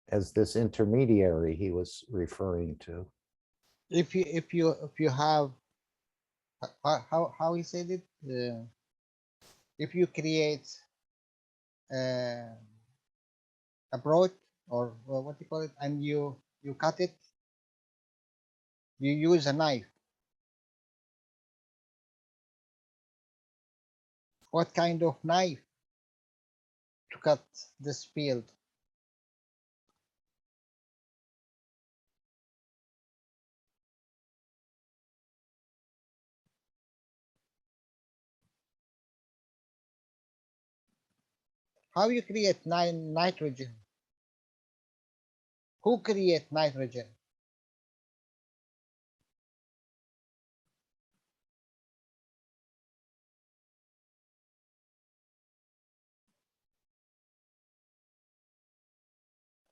S2: As this intermediary he was referring to.
S12: If you have how he said it, if you create a broad or what do you call it, and you cut it, you use a knife. What kind of knife to cut this field? How you create nitrogen? Who create nitrogen?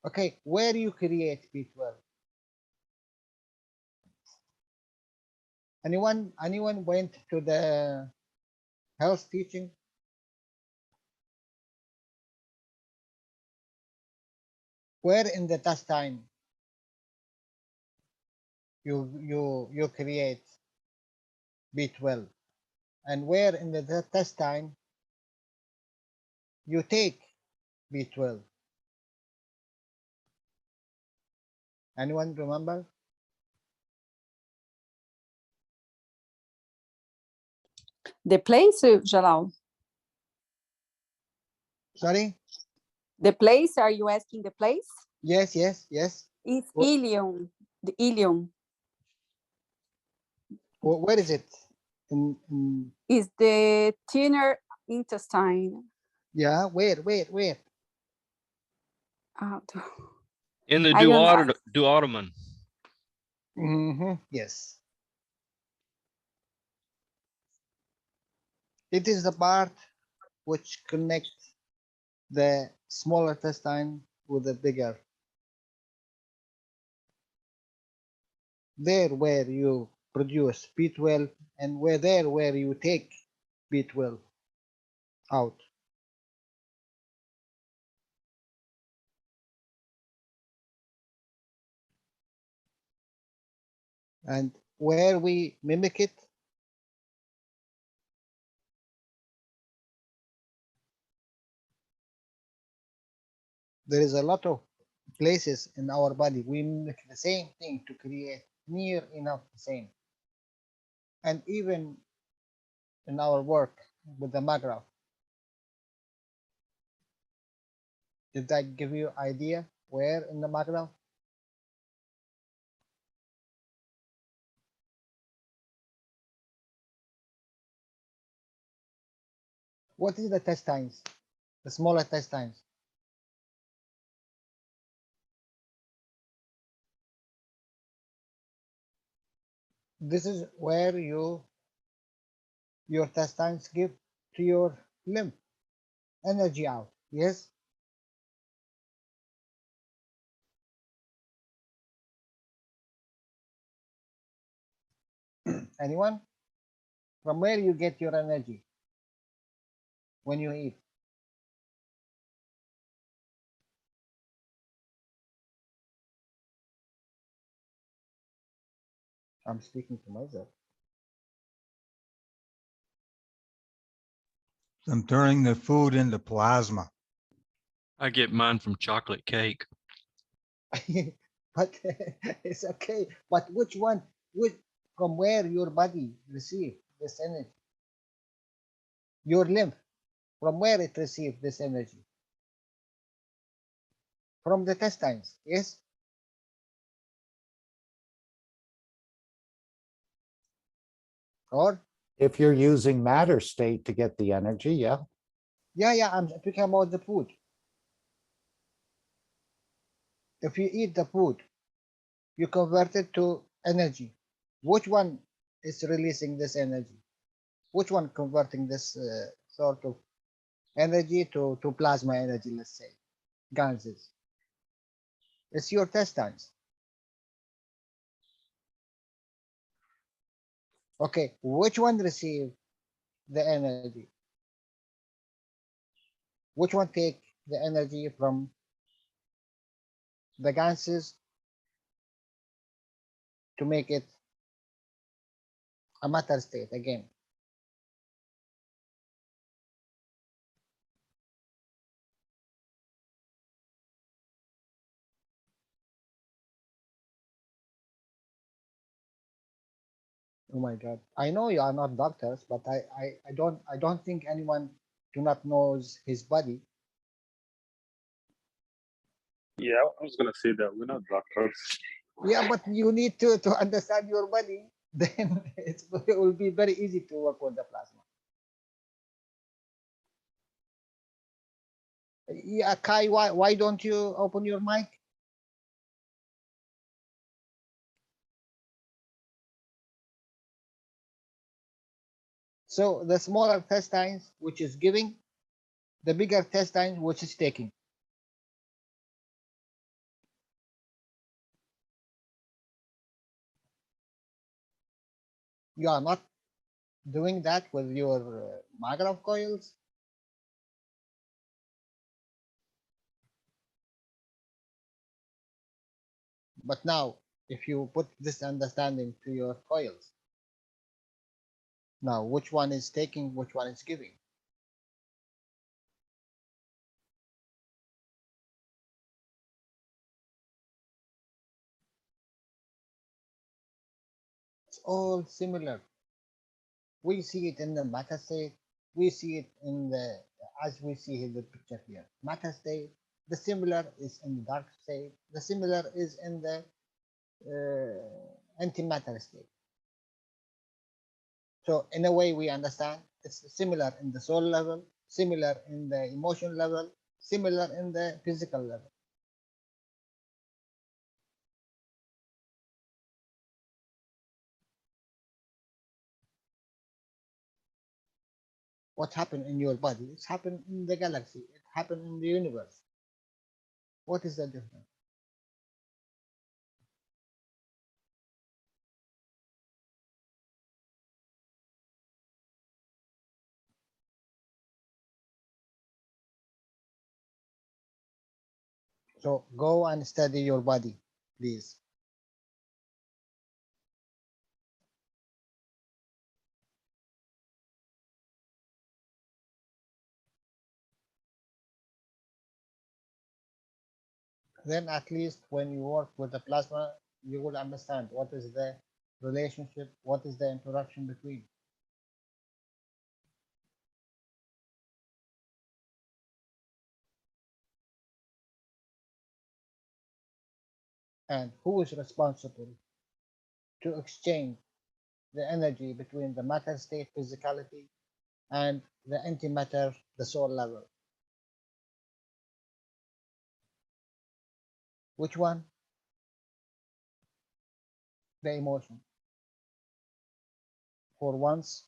S12: Okay, where you create B12? Anyone went to the health teaching? Where in the intestine you create B12, and where in the intestine you take B12? Anyone remember?
S18: The place, Jalal?
S12: Sorry?
S18: The place, are you asking the place?
S12: Yes.
S18: It's ileum, the ileum.
S12: Where is it?
S18: Is the thinner intestine.
S12: Yeah, where?
S19: In the
S18: I don't know.
S19: duodenum.
S12: Yes. It is the part which connects the smaller intestine with the bigger. There where you produce B12 and where you take B12 out. And where we mimic it, there is a lot of places in our body we mimic the same thing to create near enough the same. And even in our work with the maggraph, did that give you idea where in the maggraph? What is the intestines? The smaller intestines. This is where your intestines give to your lymph energy out. Yes. Anyone? From where you get your energy when you eat? I'm speaking to myself.
S20: I'm turning the food into plasma.
S19: I get mine from chocolate cake.
S12: But it's okay. But which one? From where your body receive this energy? Your lymph, from where it receive this energy? From the intestines, yes? Or?
S2: If you're using matter state to get the energy, yeah.
S12: Yeah, I'm talking about the food. If you eat the food, you convert it to energy. Which one is releasing this energy? Which one converting this sort of energy to plasma energy, let's say, ganses? It's your intestines. Okay, which one receive the energy? Which one take the energy from the ganses to make it a matter state again? Oh my God. I know you are not doctors, but I don't think anyone do not knows his body.
S19: Yeah, I was gonna say that we're not doctors.
S12: Yeah, but you need to understand your body. Then it will be very easy to work with the plasma. Yeah, Kai, why don't you open your mic? So the smaller intestines, which is giving, the bigger intestine, which is taking. You are not doing that with your Magrav coils. But now, if you put this understanding to your coils, now which one is taking, which one is giving? It's all similar. We see it in the matter state. We see it in the, as we see in the picture here, matter state. The similar is in the dark state. The similar is in the antimatter state. So in a way, we understand it's similar in the soul level, similar in the emotion level, similar in the physical level. What happened in your body? It's happened in the galaxy. It happened in the universe. What is the difference? So go and study your body, please. Then at least when you work with the plasma, you will understand what is the relationship, what is the interaction between. And who is responsible to exchange the energy between the matter state physicality and the antimatter, the soul level. Which one? The emotion. For once,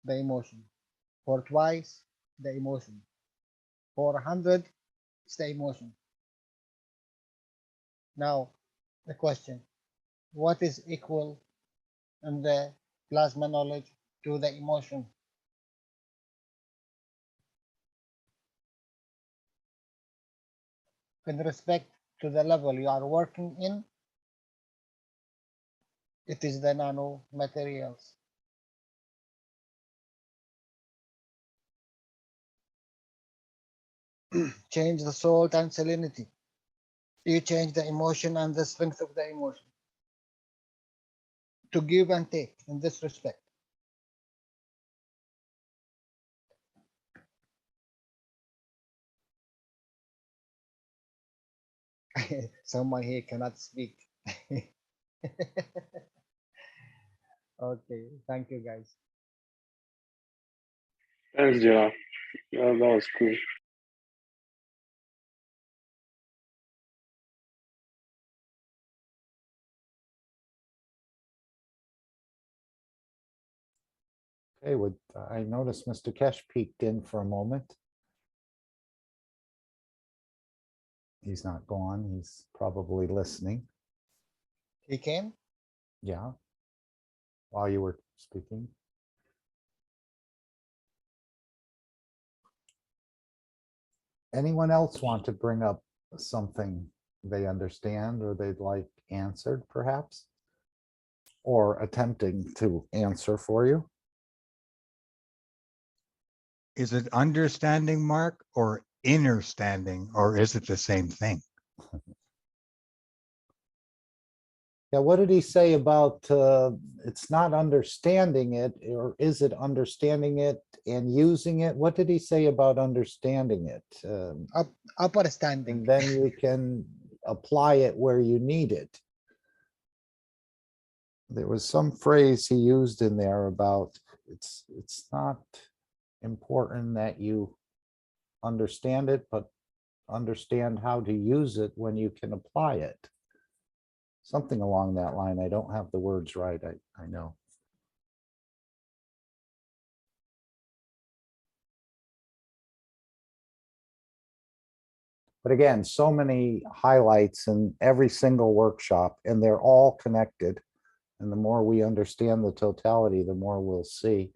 S12: the emotion. For twice, the emotion. For 100, it's the emotion. Now, the question, what is equal in the plasma knowledge to the emotion? With respect to the level you are working in, it is the nano materials. Change the salt and salinity. You change the emotion and the strength of the emotion. To give and take in this respect. Someone here cannot speak. Okay, thank you guys.
S19: Thanks, Gerard. Yeah, that was cool.
S2: Okay, I noticed Mr. Keshe peeked in for a moment. He's not gone. He's probably listening.
S12: He came?
S2: Yeah. While you were speaking. Anyone else want to bring up something they understand or they'd like answered, perhaps? Or attempting to answer for you?
S21: Is it understanding, Mark, or inner standing, or is it the same thing?
S2: Yeah, what did he say about, it's not understanding it, or is it understanding it and using it? What did he say about understanding it?
S12: Upper standing.
S2: And then you can apply it where you need it. There was some phrase he used in there about it's not important that you understand it, but understand how to use it when you can apply it. Something along that line. I don't have the words right, I know. But again, so many highlights in every single workshop, and they're all connected. And the more we understand the totality, the more we'll see.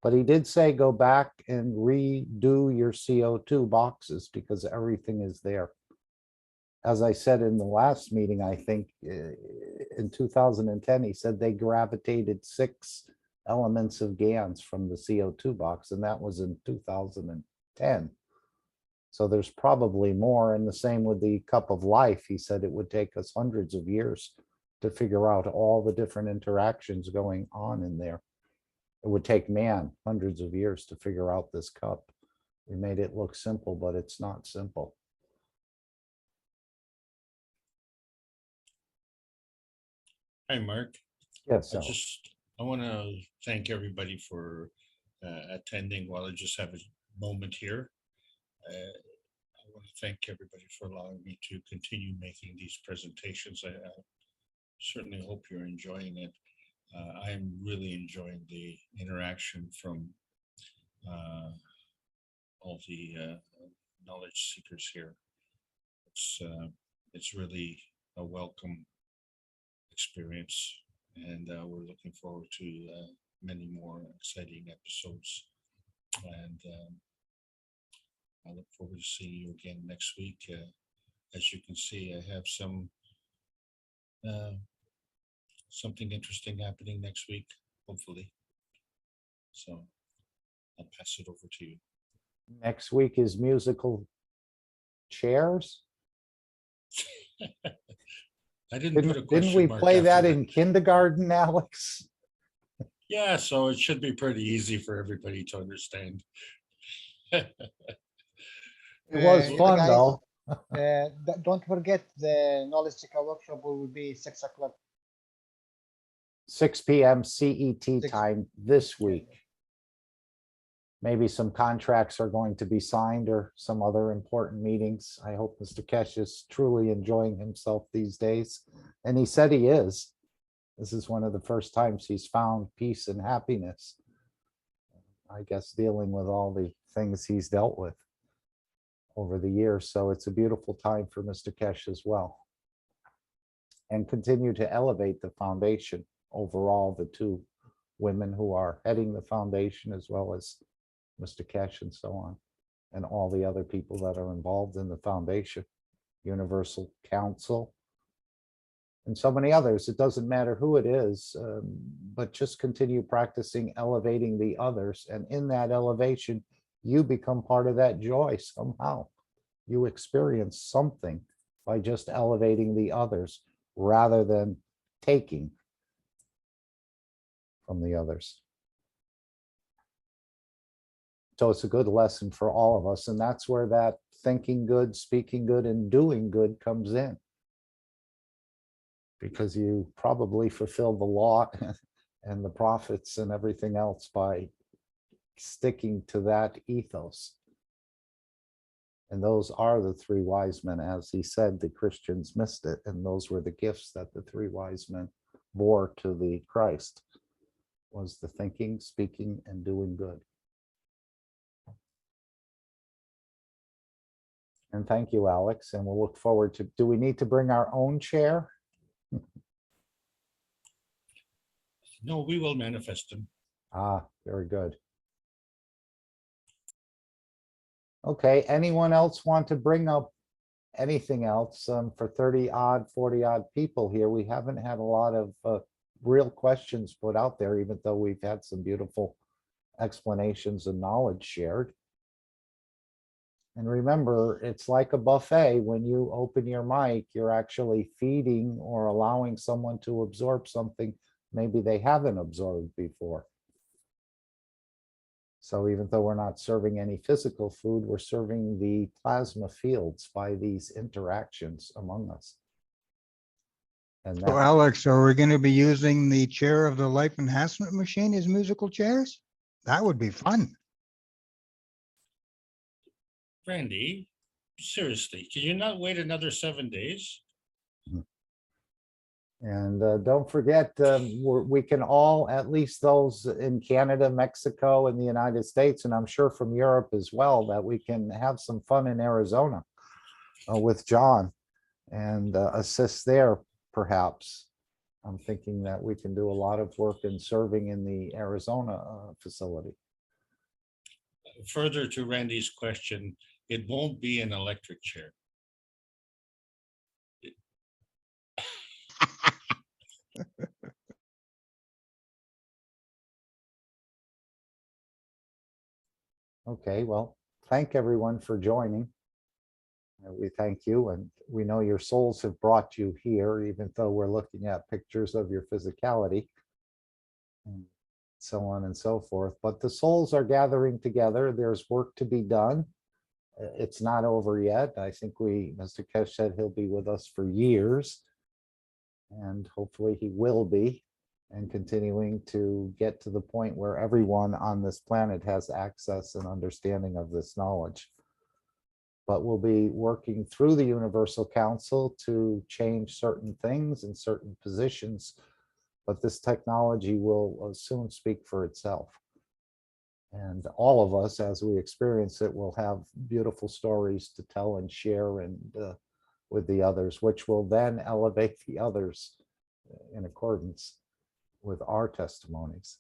S2: But he did say, go back and redo your CO2 boxes because everything is there. As I said in the last meeting, I think in 2010, he said they gravitated 6 elements of GANs from the CO2 box, and that was in 2010. So there's probably more, and the same with the cup of life. He said it would take us hundreds of years to figure out all the different interactions going on in there. It would take man hundreds of years to figure out this cup. We made it look simple, but it's not simple.
S10: Hi, Mark.
S2: Yes,
S10: I want to thank everybody for attending. While I just have a moment here, I want to thank everybody for allowing me to continue making these presentations. I certainly hope you're enjoying it. I am really enjoying the interaction from all the knowledge seekers here. It's really a welcome experience, and we're looking forward to many more exciting episodes. And I look forward to seeing you again next week. As you can see, I have something interesting happening next week, hopefully. So I'll pass it over to you.
S2: Next week is musical chairs.
S10: I didn't put a question
S2: Didn't we
S10: mark
S2: play that
S10: after
S2: in kindergarten, Alex?
S10: Yeah, so it should be pretty easy for everybody to understand.
S2: It was fun,
S12: guys,
S2: though.
S12: Don't forget the knowledge seeker workshop will be 6 o'clock.
S2: 6 p.m. CET time this week. Maybe some contracts are going to be signed or some other important meetings. I hope Mr. Keshe is truly enjoying himself these days. And he said he is. This is one of the first times he's found peace and happiness. I guess dealing with all the things he's dealt with over the years. So it's a beautiful time for Mr. Keshe as well. And continue to elevate the foundation overall, the 2 women who are heading the foundation, as well as Mr. Keshe and so on, and all the other people that are involved in the foundation, Universal Council, and so many others. It doesn't matter who it is, but just continue practicing elevating the others. And in that elevation, you become part of that joy somehow. You experience something by just elevating the others rather than taking from the others. So it's a good lesson for all of us. And that's where that thinking good, speaking good, and doing good comes in. Because you probably fulfill the law and the prophets and everything else by sticking to that ethos. And those are the 3 wise men. As he said, the Christians missed it. And those were the gifts that the 3 wise men bore to the Christ, was the thinking, speaking, and doing good. And thank you, Alex. And we'll look forward to, do we need to bring our own chair?
S10: No, we will manifest them.
S2: Ah, very good. Okay, anyone else want to bring up anything else? For 30 odd, 40 odd people here, we haven't had a lot of real questions put out there, even though we've had some beautiful explanations and knowledge shared. And remember, it's like a buffet. When you open your mic, you're actually feeding or allowing someone to absorb something maybe they haven't absorbed before. So even though we're not serving any physical food, we're serving the plasma fields by these interactions among us. And
S3: So
S2: that,
S3: Alex, are we going to be using the chair of the life enhancement machine as musical chairs? That would be fun.
S10: Randy, seriously, can you not wait another 7 days?
S2: and don't forget, we can all, at least those in Canada, Mexico, and the United States, and I'm sure from Europe as well, that we can have some fun in Arizona with John and assist there, perhaps. I'm thinking that we can do a lot of work in serving in the Arizona facility.
S10: Further to Randy's question, it won't be an electric chair.
S2: Okay, well, thank everyone for joining. We thank you, and we know your souls have brought you here, even though we're looking at pictures of your physicality and so on and so forth. But the souls are gathering together. There's work to be done. It's not over yet. I think Mr. Keshe said he'll be with us for years, and hopefully he will be, and continuing to get to the point where everyone on this planet has access and understanding of this knowledge. But we'll be working through the Universal Council to change certain things in certain positions, but this technology will soon speak for itself. And all of us, as we experience it, will have beautiful stories to tell and share and with the others, which will then elevate the others in accordance with our testimonies.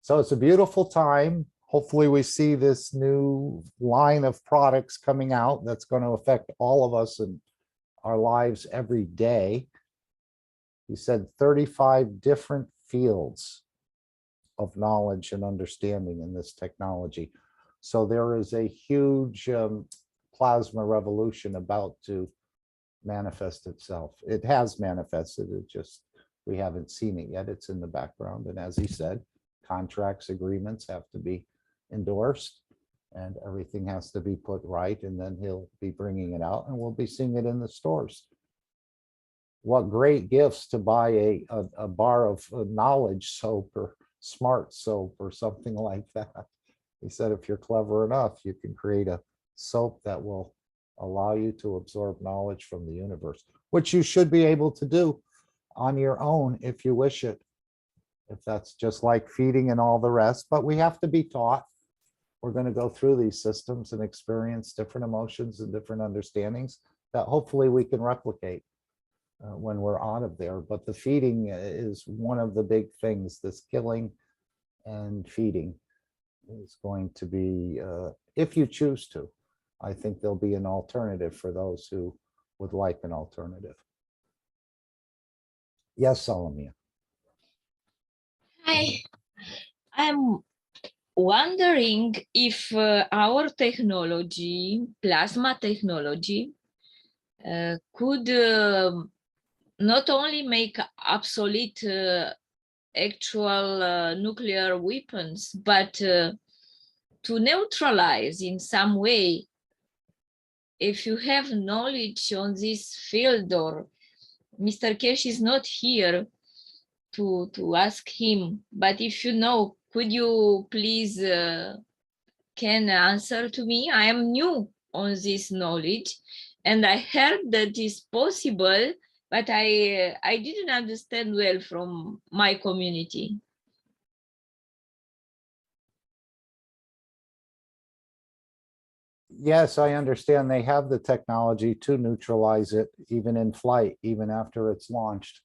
S2: So it's a beautiful time. Hopefully we see this new line of products coming out that's going to affect all of us in our lives every day. He said 35 different fields of knowledge and understanding in this technology. So there is a huge plasma revolution about to manifest itself. It has manifested, it just, we haven't seen it yet. It's in the background. And as he said, contracts, agreements have to be endorsed and everything has to be put right. And then he'll be bringing it out and we'll be seeing it in the stores. What great gifts to buy a bar of knowledge soap or smart soap or something like that. He said, if you're clever enough, you can create a soap that will allow you to absorb knowledge from the universe, which you should be able to do on your own if you wish it. If that's just like feeding and all the rest, but we have to be taught. We're going to go through these systems and experience different emotions and different understandings that hopefully we can replicate when we're out of there. But the feeding is one of the big things. This killing and feeding is going to be, if you choose to, I think there'll be an alternative for those who would like an alternative. Yes, Salomia.
S7: Hi, I'm wondering if our technology, plasma technology, could not only make obsolete actual nuclear weapons, but to neutralize in some way. If you have knowledge on this field, or Mr. Keshe is not here to ask him, but if you know, could you please can answer to me? I am new on this knowledge and I heard that is possible, but I didn't understand well from my community.
S2: Yes, I understand they have the technology to neutralize it, even in flight, even after it's launched.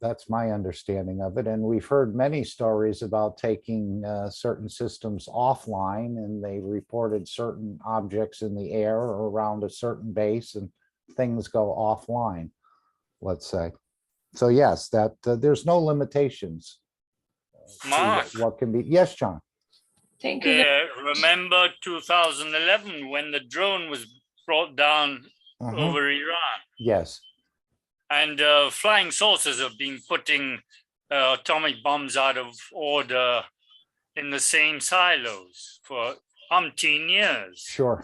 S2: That's my understanding of it. And we've heard many stories about taking certain systems offline, and they reported certain objects in the air or around a certain base and things go offline, let's say. So yes, that there's no limitations to
S19: Mark,
S2: what can be. Yes, John.
S7: Thank you.
S6: Remember 2011 when the drone was brought down over Iran?
S2: Yes.
S6: And flying saucers have been putting atomic bombs out of order in the same silos for umpteen years.
S2: Sure.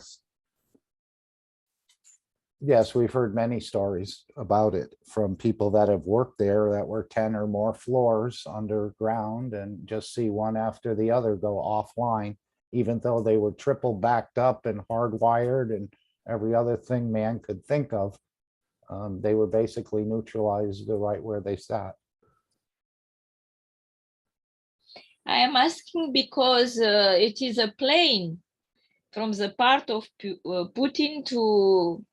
S2: Yes, we've heard many stories about it from people that have worked there that were 10 or more floors underground and just see one after the other go offline, even though they were triple backed up and hardwired and every other thing man could think of. They were basically neutralized right where they sat.
S7: I am asking because it is a plane from the part of Putin to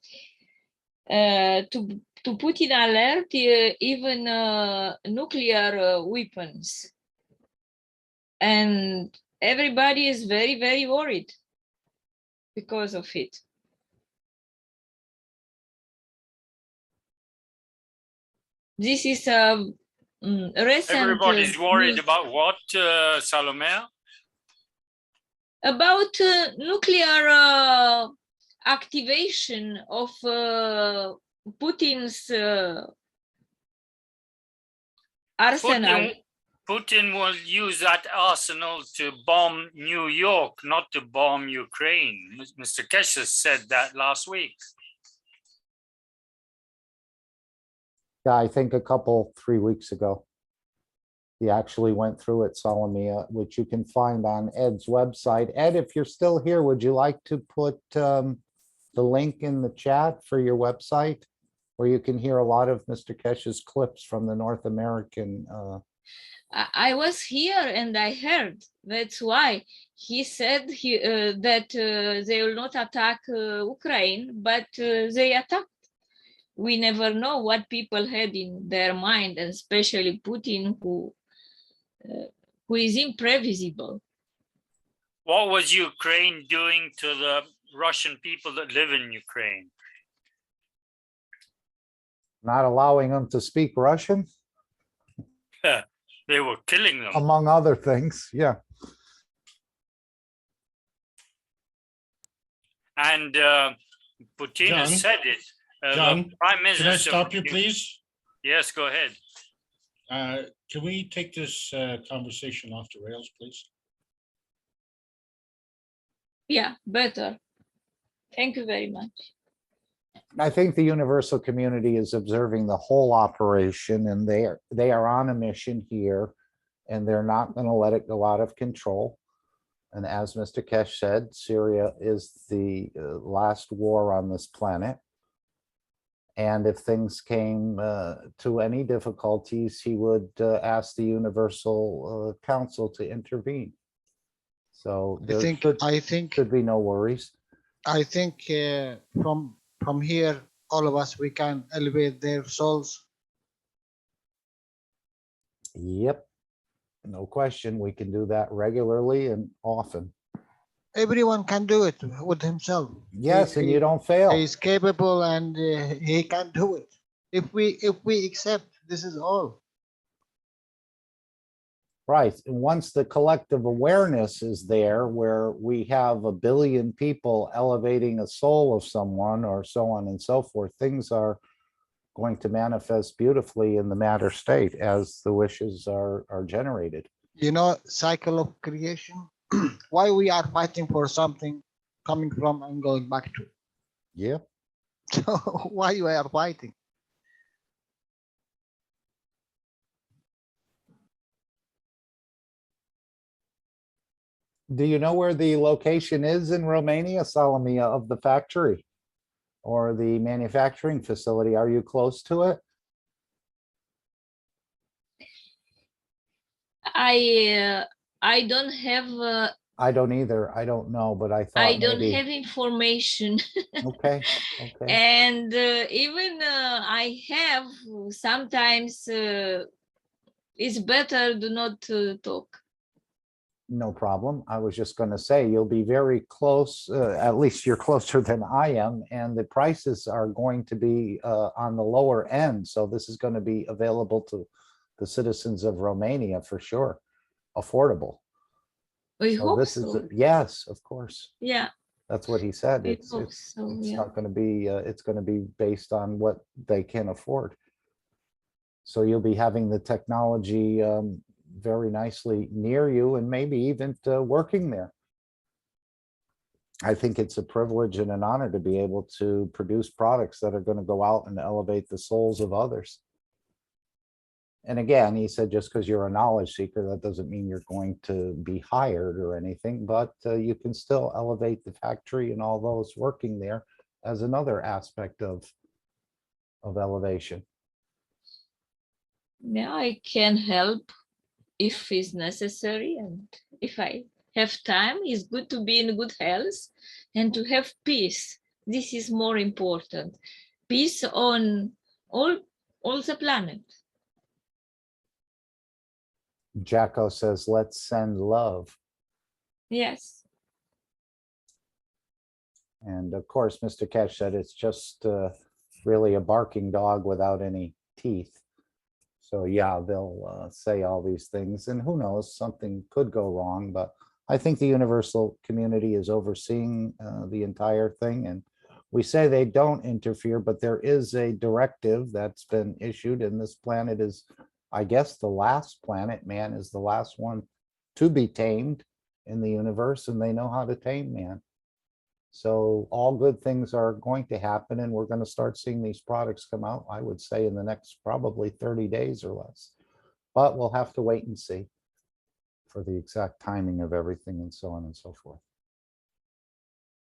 S7: put in alert even nuclear weapons, and everybody is very, very worried because of it. This is a recent.
S6: Everybody's worried about what, Salome?
S7: About nuclear activation of Putin's arsenal.
S6: Putin will use that arsenal to bomb New York, not to bomb Ukraine. Mr. Keshe said that last week.
S2: Yeah, I think a couple, 3 weeks ago. He actually went through it, Salome, which you can find on Ed's website. Ed, if you're still here, would you like to put the link in the chat for your website where you can hear a lot of Mr. Keshe's clips from the North American?
S7: I was here and I heard. That's why he said that they will not attack Ukraine, but they attacked. We never know what people had in their mind, and especially Putin, who is imprevisible.
S6: What was Ukraine doing to the Russian people that live in Ukraine?
S2: Not allowing them to speak Russian?
S6: They were killing them.
S2: Among other things, yeah.
S6: And Putin has said it.
S10: John,
S6: the Prime Minister.
S10: can I stop you, please?
S6: Yes, go ahead.
S10: Can we take this conversation off the rails, please?
S7: Yeah, better. Thank you very much.
S2: I think the universal community is observing the whole operation, and they are on a mission here, and they're not going to let it go out of control. And as Mr. Keshe said, Syria is the last war on this planet. And if things came to any difficulties, he would ask the Universal Council to intervene. So there should be no worries.
S12: I think from here, all of us, we can elevate their souls.
S2: Yep, no question. We can do that regularly and often.
S12: Everyone can do it with himself.
S2: Yes, and you don't fail.
S12: He's capable, and he can do it. If we accept, this is all.
S2: Right, and once the collective awareness is there, where we have 1 billion people elevating a soul of someone, or so on and so forth, things are going to manifest beautifully in the matter state as the wishes are generated.
S12: You know, cycle of creation. Why we are fighting for something coming from and going back to.
S2: Yeah.
S12: So why you are fighting?
S2: Do you know where the location is in Romania, Salome, of the factory or the manufacturing facility? Are you close to it?
S7: I don't have.
S2: I don't either. I don't know, but I thought
S7: I don't
S2: maybe.
S7: have information.
S2: Okay. Okay.
S7: And even I have sometimes. It's better do not talk.
S2: No problem. I was just going to say you'll be very close. At least you're closer than I am, and the prices are going to be on the lower end. So this is going to be available to the citizens of Romania for sure. Affordable.
S7: We
S2: So
S7: hope
S2: this is,
S7: so.
S2: yes, of course.
S7: Yeah,
S2: That's what he said.
S7: I
S2: It's,
S7: hope
S2: it's,
S7: so,
S2: it's
S7: yeah.
S2: not gonna be, it's gonna be based on what they can afford. So you'll be having the technology very nicely near you and maybe even working there. I think it's a privilege and an honor to be able to produce products that are going to go out and elevate the souls of others. And again, he said, just because you're a knowledge seeker, that doesn't mean you're going to be hired or anything, but you can still elevate the factory and all those working there as another aspect of elevation.
S7: Yeah, I can help if it's necessary, and if I have time. It's good to be in good health and to have peace. This is more important. Peace on all the planet.
S2: Jacko says, let's send love.
S7: Yes.
S2: And of course, Mr. Keshe said it's just really a barking dog without any teeth. So yeah, they'll say all these things, and who knows, something could go wrong, but I think the universal community is overseeing the entire thing, and we say they don't interfere, but there is a directive that's been issued, and this planet is, I guess, the last planet. Man is the last one to be tamed in the universe, and they know how to tame man. So all good things are going to happen, and we're going to start seeing these products come out, I would say, in the next probably 30 days or less. But we'll have to wait and see for the exact timing of everything and so on and so forth.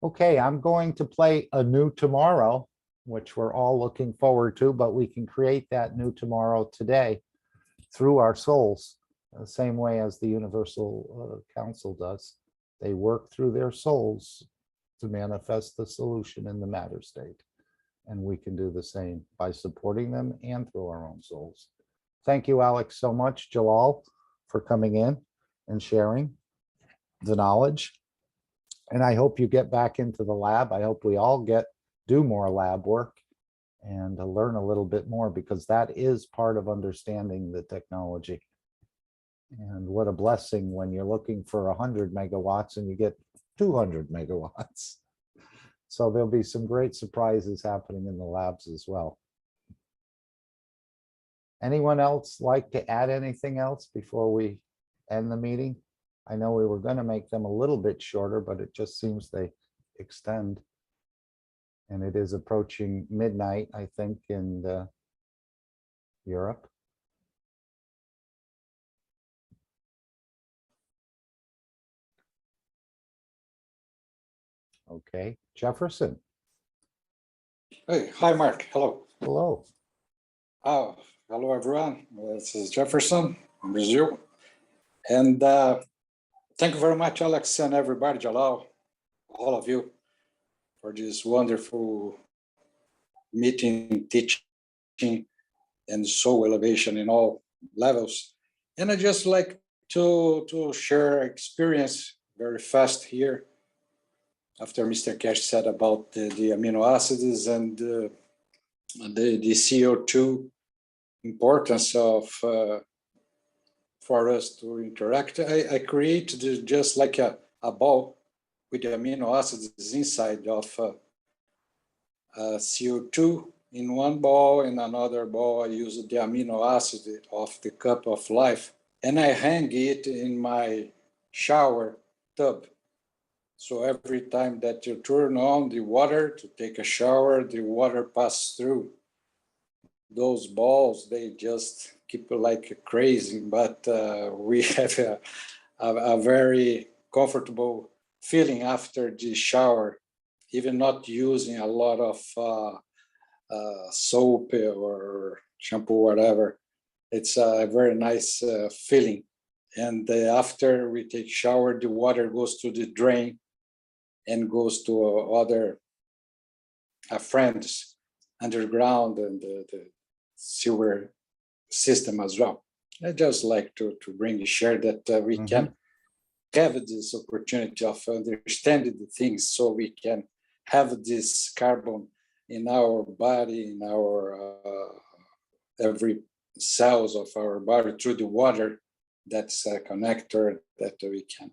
S2: Okay, I'm going to play a new tomorrow, which we're all looking forward to, but we can create that new tomorrow today through our souls, the same way as the Universal Council does. They work through their souls to manifest the solution in the matter state. And we can do the same by supporting them and through our own souls. Thank you, Alex, so much, Jalal, for coming in and sharing the knowledge. And I hope you get back into the lab. I hope we all do more lab work and learn a little bit more, because that is part of understanding the technology. And what a blessing when you're looking for 100 megawatts and you get 200 megawatts. So there'll be some great surprises happening in the labs as well. Anyone else like to add anything else before we end the meeting? I know we were going to make them a little bit shorter, but it just seems they extend. And it is approaching midnight, I think, in Europe. Okay, Jefferson.
S4: Hey, hi, Mark. Hello.
S2: Hello.
S4: Oh, hello, everyone. This is Jefferson from Brazil. And thank you very much, Alex, and everybody, Jalal, all of you, for this wonderful meeting, teaching, and soul elevation in all levels. And I just like to share experience very fast here, after Mr. Keshe said about the amino acids and the CO2 importance of for us to interact. I created just like a ball with the amino acids inside of CO2 in one ball, and another ball I use the amino acid of the cup of life, and I hang it in my shower tub. So every time that you turn on the water to take a shower, the water passes through. Those balls, they just keep like crazy, but we have a very comfortable feeling after the shower, even not using a lot of soap or shampoo, whatever. It's a very nice feeling. And after we take shower, the water goes to the drain and goes to other friends underground and the sewer system as well. I just like to share that we can have this opportunity of understanding the things, so we can have this carbon in our body, in our every cells of our body through the water. That's a connector that we can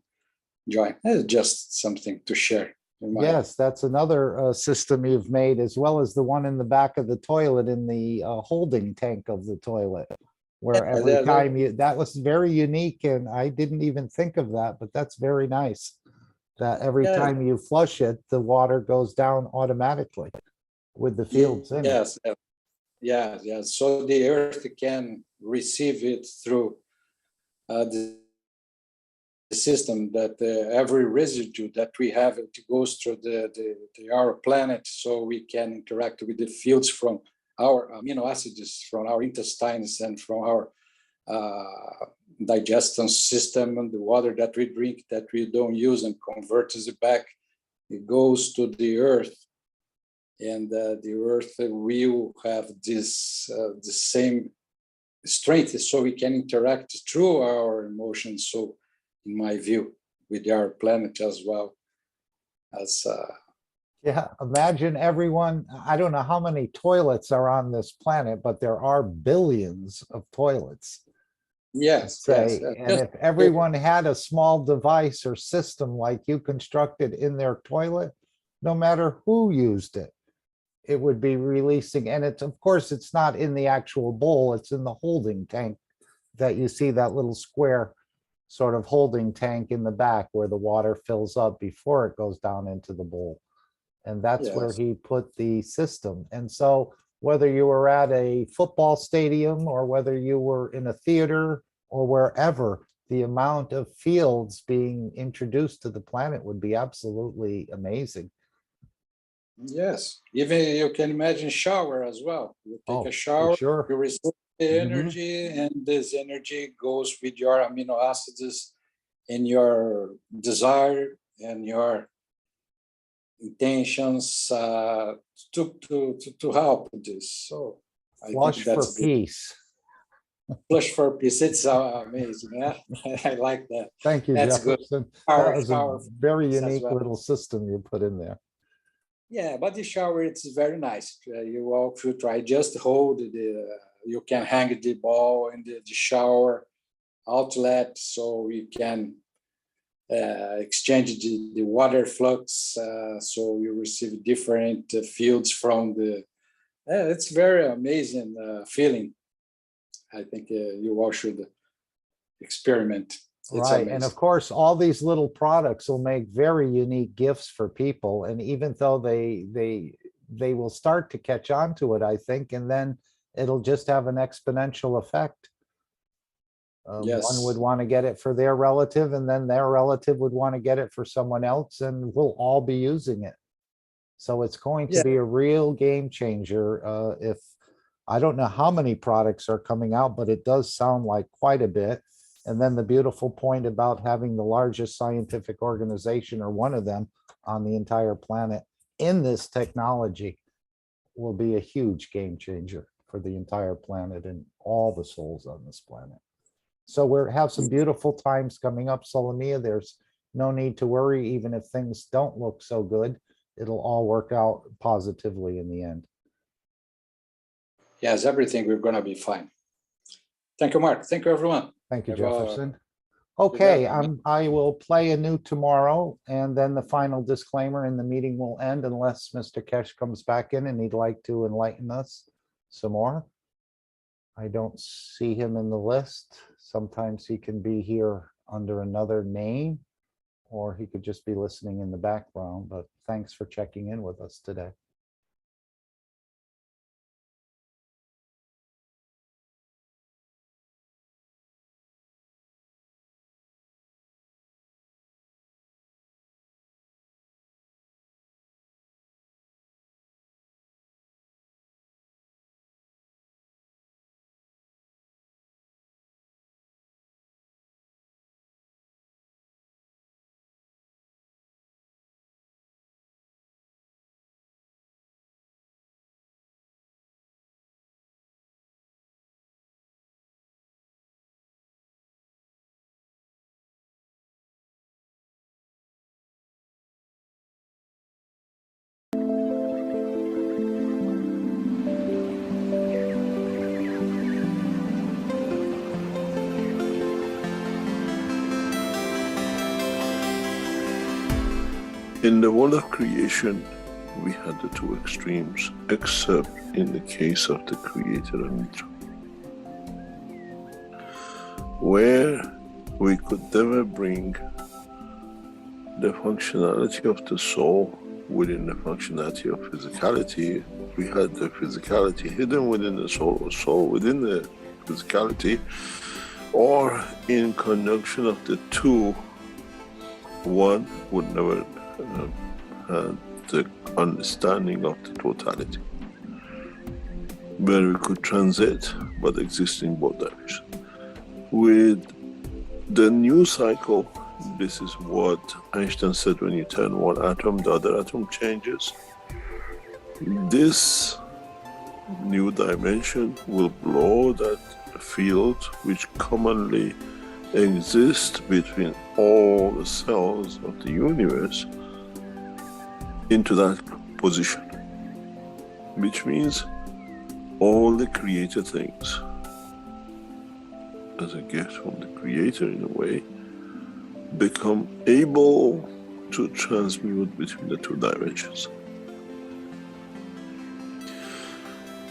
S4: join. It's just something to share.
S2: Yes, that's another system you've made, as well as the one in the back of the toilet in the holding tank of the toilet, where
S4: Yeah,
S2: every time you, that was very unique, and I didn't even think of that, but that's very nice. That every
S4: Yeah.
S2: time you flush it, the water goes down automatically with the fields in it.
S4: Yes, yeah. So the earth can receive it through the system, that every residue that we have, it goes through our planet, so we can interact with the fields from our amino acids, from our intestines, and from our digestion system, and the water that we drink that we don't use, and converts it back. It goes to the earth, and the earth will have this the same strength, so we can interact through our emotions. So, in my view, with our planet as well as.
S2: Yeah, imagine everyone, I don't know how many toilets are on this planet, but there are billions of toilets.
S4: Yes,
S2: Say,
S4: yes.
S2: and if everyone had a small device or system like you constructed in their toilet, no matter who used it, it would be releasing. And it's, of course, it's not in the actual bowl, it's in the holding tank that you see, that little square sort of holding tank in the back where the water fills up before it goes down into the bowl. And that's where
S4: Yes.
S2: he put the system. And so whether you were at a football stadium or whether you were in a theater or wherever, the amount of fields being introduced to the planet would be absolutely amazing.
S4: Yes, even you can imagine shower as well. You take a
S2: For
S4: shower,
S2: sure.
S4: you receive the
S2: Mhm.
S4: energy, and this energy goes with your amino acids and your desire and your intentions to help this. So I
S2: Flush
S4: think
S2: for
S4: that's the
S2: peace.
S4: flush for peace. It's amazing. Yeah, I like that.
S2: Thank you,
S4: That's good.
S2: Jefferson.
S4: Shower,
S2: That was a
S4: shower
S2: very
S4: as
S2: unique
S4: well.
S2: little system you put in there.
S4: Yeah, but the shower, it's very nice. You all should try. Just hold you can hang the ball in the shower outlet, so you can exchange the water flux, so you receive different fields from the. It's very amazing feeling. I think you all should experiment. It's
S2: Right, and of
S4: amazing.
S2: course, all these little products will make very unique gifts for people, and even though they will start to catch on to it, I think, and then it'll just have an exponential effect. One would
S4: Yes.
S2: want to get it for their relative, and then their relative would want to get it for someone else, and we'll all be using it. So it's going to
S4: Yeah.
S2: be a real game changer. If I don't know how many products are coming out, but it does sound like quite a bit. And then the beautiful point about having the largest scientific organization, or one of them, on the entire planet in this technology will be a huge game changer for the entire planet and all the souls on this planet. So we're have some beautiful times coming up, Solomia. There's no need to worry, even if things don't look so good. It'll all work out positively in the end.
S4: Yes, everything we're gonna be fine. Thank you, Mark. Thank you, everyone.
S2: Thank you,
S4: Have a-
S2: Jefferson. Okay,
S4: together.
S2: I will play anew tomorrow, and then the final disclaimer, and the meeting will end unless Mr. Keshe comes back in and he'd like to enlighten us some more. I don't see him in the list. Sometimes he can be here under another name, or he could just be listening in the background, but thanks for checking in with us today.
S9: In the world of creation, we had the two extremes, except in the case of the Creator and Mitra, where we could never bring the functionality of the soul within the functionality of physicality. We had the physicality hidden within the soul, or soul within the physicality, or in conjunction of the two, one would never have the understanding of the totality, where we could transit but exist in both directions. With the new cycle, this is what Einstein said: when you turn one atom, the other atom changes. This new dimension will blow that field which commonly exists between all the cells of the universe into that position, which means all the created things, as a gift from the Creator in a way, become able to transmute between the two dimensions.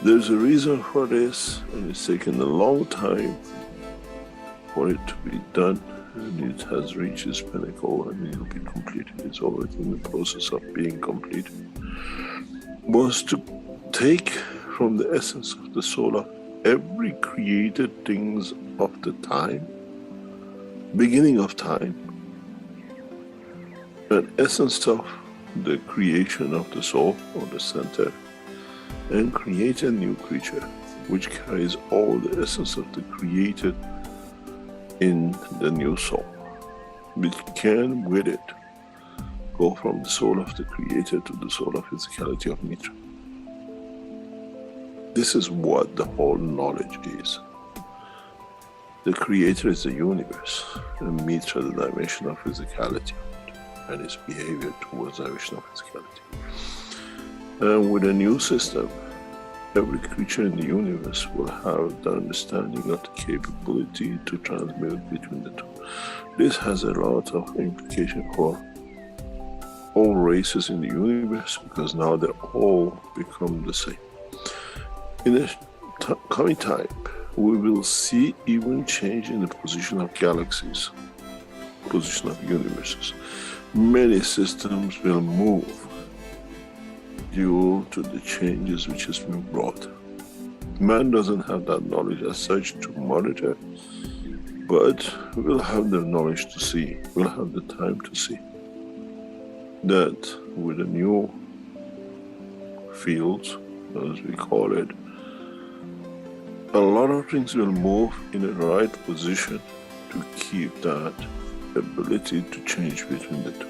S9: There's a reason for this, and it's taken a long time for it to be done, and it has reached its pinnacle and it will be completed. It's already in the process of being completed. Was to take from the essence of the soul of every created things of the time, beginning of time, an essence of the creation of the soul or the center, and create a new creature which carries all the essence of the created in the new soul, which can with it go from the soul of the Creator to the soul of physicality of Mitra. This is what the whole knowledge is. The Creator is the universe, and Mitra the dimension of physicality and its behavior towards the dimension of physicality. And with a new system, every creature in the universe will have the understanding of the capability to transmute between the two. This has a lot of implication for all races in the universe, because now they all become the same. In the coming time, we will see even change in the position of galaxies, position of universes. Many systems will move due to the changes which has been brought. Man doesn't have that knowledge as such to monitor, but we'll have the knowledge to see, we'll have the time to see that with a new field, as we call it, a lot of things will move in the right position to keep that ability to change between the two.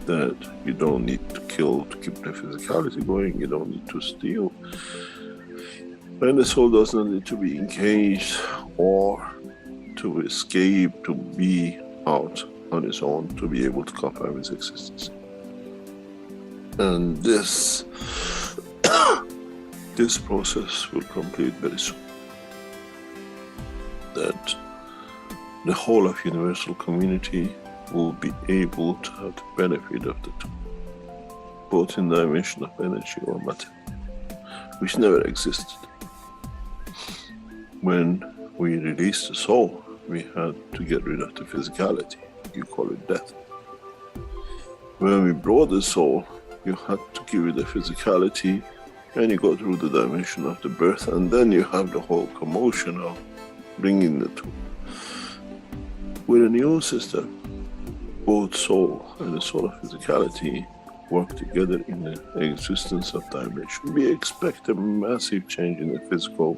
S9: That you don't need to kill to keep the physicality going, you don't need to steal, and the soul does not need to be engaged or to escape, to be out on its own, to be able to confirm its existence. And this this process will complete very soon. That the whole of universal community will be able to have the benefit of the two, both in the dimension of energy or matter, which never existed. When we released the soul, we had to get rid of the physicality. You call it death. When we brought the soul, you had to give it the physicality, and you go through the dimension of the birth, and then you have the whole commotion of bringing the two. With a new system, both soul and the soul of physicality work together in the existence of dimension. We expect a massive change in the physical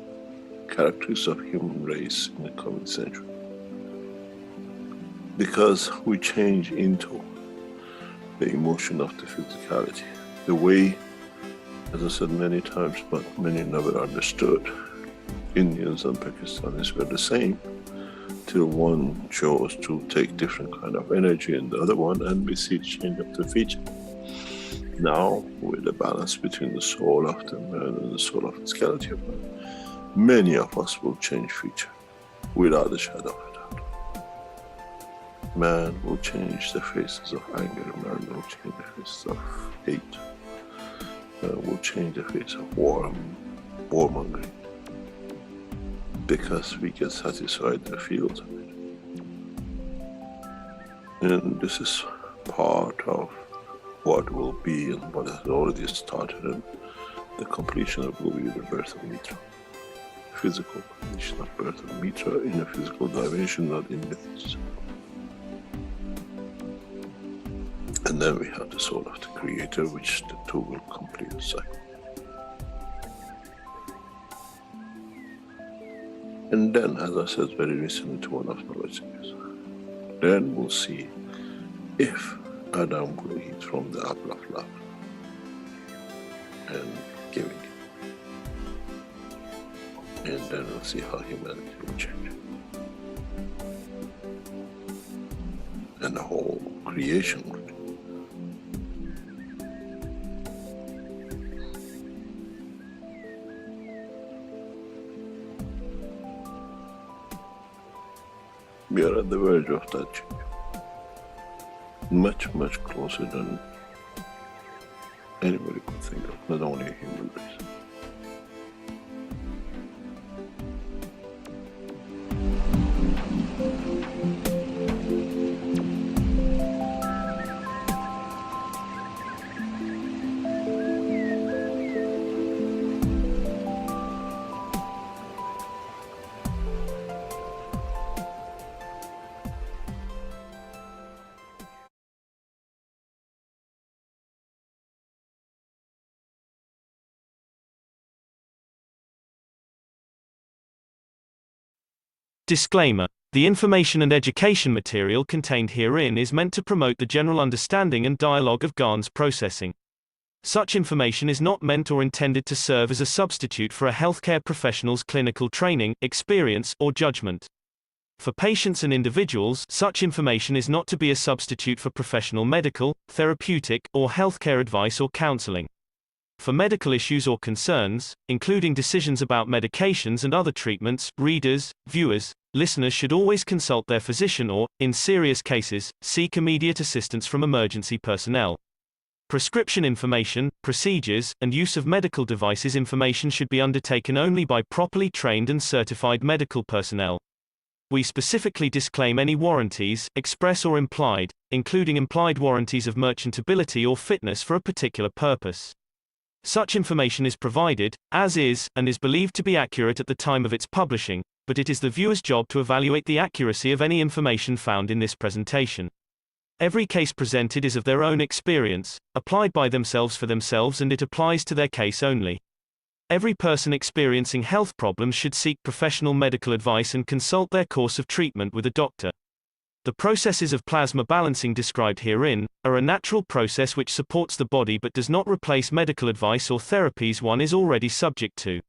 S9: characteristics of human race in the coming century, because we change into the emotion of the physicality. The way, as I said many times, but many never understood, Indians and Pakistanis were the same, till one chose to take different kind of energy in the other one, and we see change of the feature. Now, with the balance between the soul of the man and the soul of physicality of man, many of us will change feature, without a shadow of a doubt. Man will change the faces of anger, man will change the faces of hate, man will change the face of warmongering, because we get satisfied in the field of it. And this is part of what will be and what has already started, and the completion of will be the birth of Mitra. Physical completion of birth of Mitra in a physical dimension, not in myths. And then we have the soul of the creator, which the two will complete the cycle. And then, as I said very recently to one of my listeners, then we'll see if Adam will eat from the apple of love and giving it. And then we'll see how humanity will change. And the whole creation will change. We are at the verge of that change. Much, much closer than anybody could think of, not only a human race.
S1: Disclaimer. The information and education material contained herein is meant to promote the general understanding and dialogue of GAN's processing. Such information is not meant or intended to serve as a substitute for a healthcare professional's clinical training, experience, or judgment. For patients and individuals, such information is not to be a substitute for professional medical, therapeutic, or healthcare advice or counseling. For medical issues or concerns, including decisions about medications and other treatments, readers, viewers, listeners should always consult their physician or, in serious cases, seek immediate assistance from emergency personnel. Prescription information, procedures, and use of medical devices information should be undertaken only by properly trained and certified medical personnel. We specifically disclaim any warranties, express or implied, including implied warranties of merchantability or fitness for a particular purpose. Such information is provided, as is, and is believed to be accurate at the time of its publishing, but it is the viewer's job to evaluate the accuracy of any information found in this presentation. Every case presented is of their own experience, applied by themselves for themselves, and it applies to their case only. Every person experiencing health problems should seek professional medical advice and consult their course of treatment with a doctor. The processes of plasma balancing described herein are a natural process which supports the body but does not replace medical advice or therapies one is already subject to.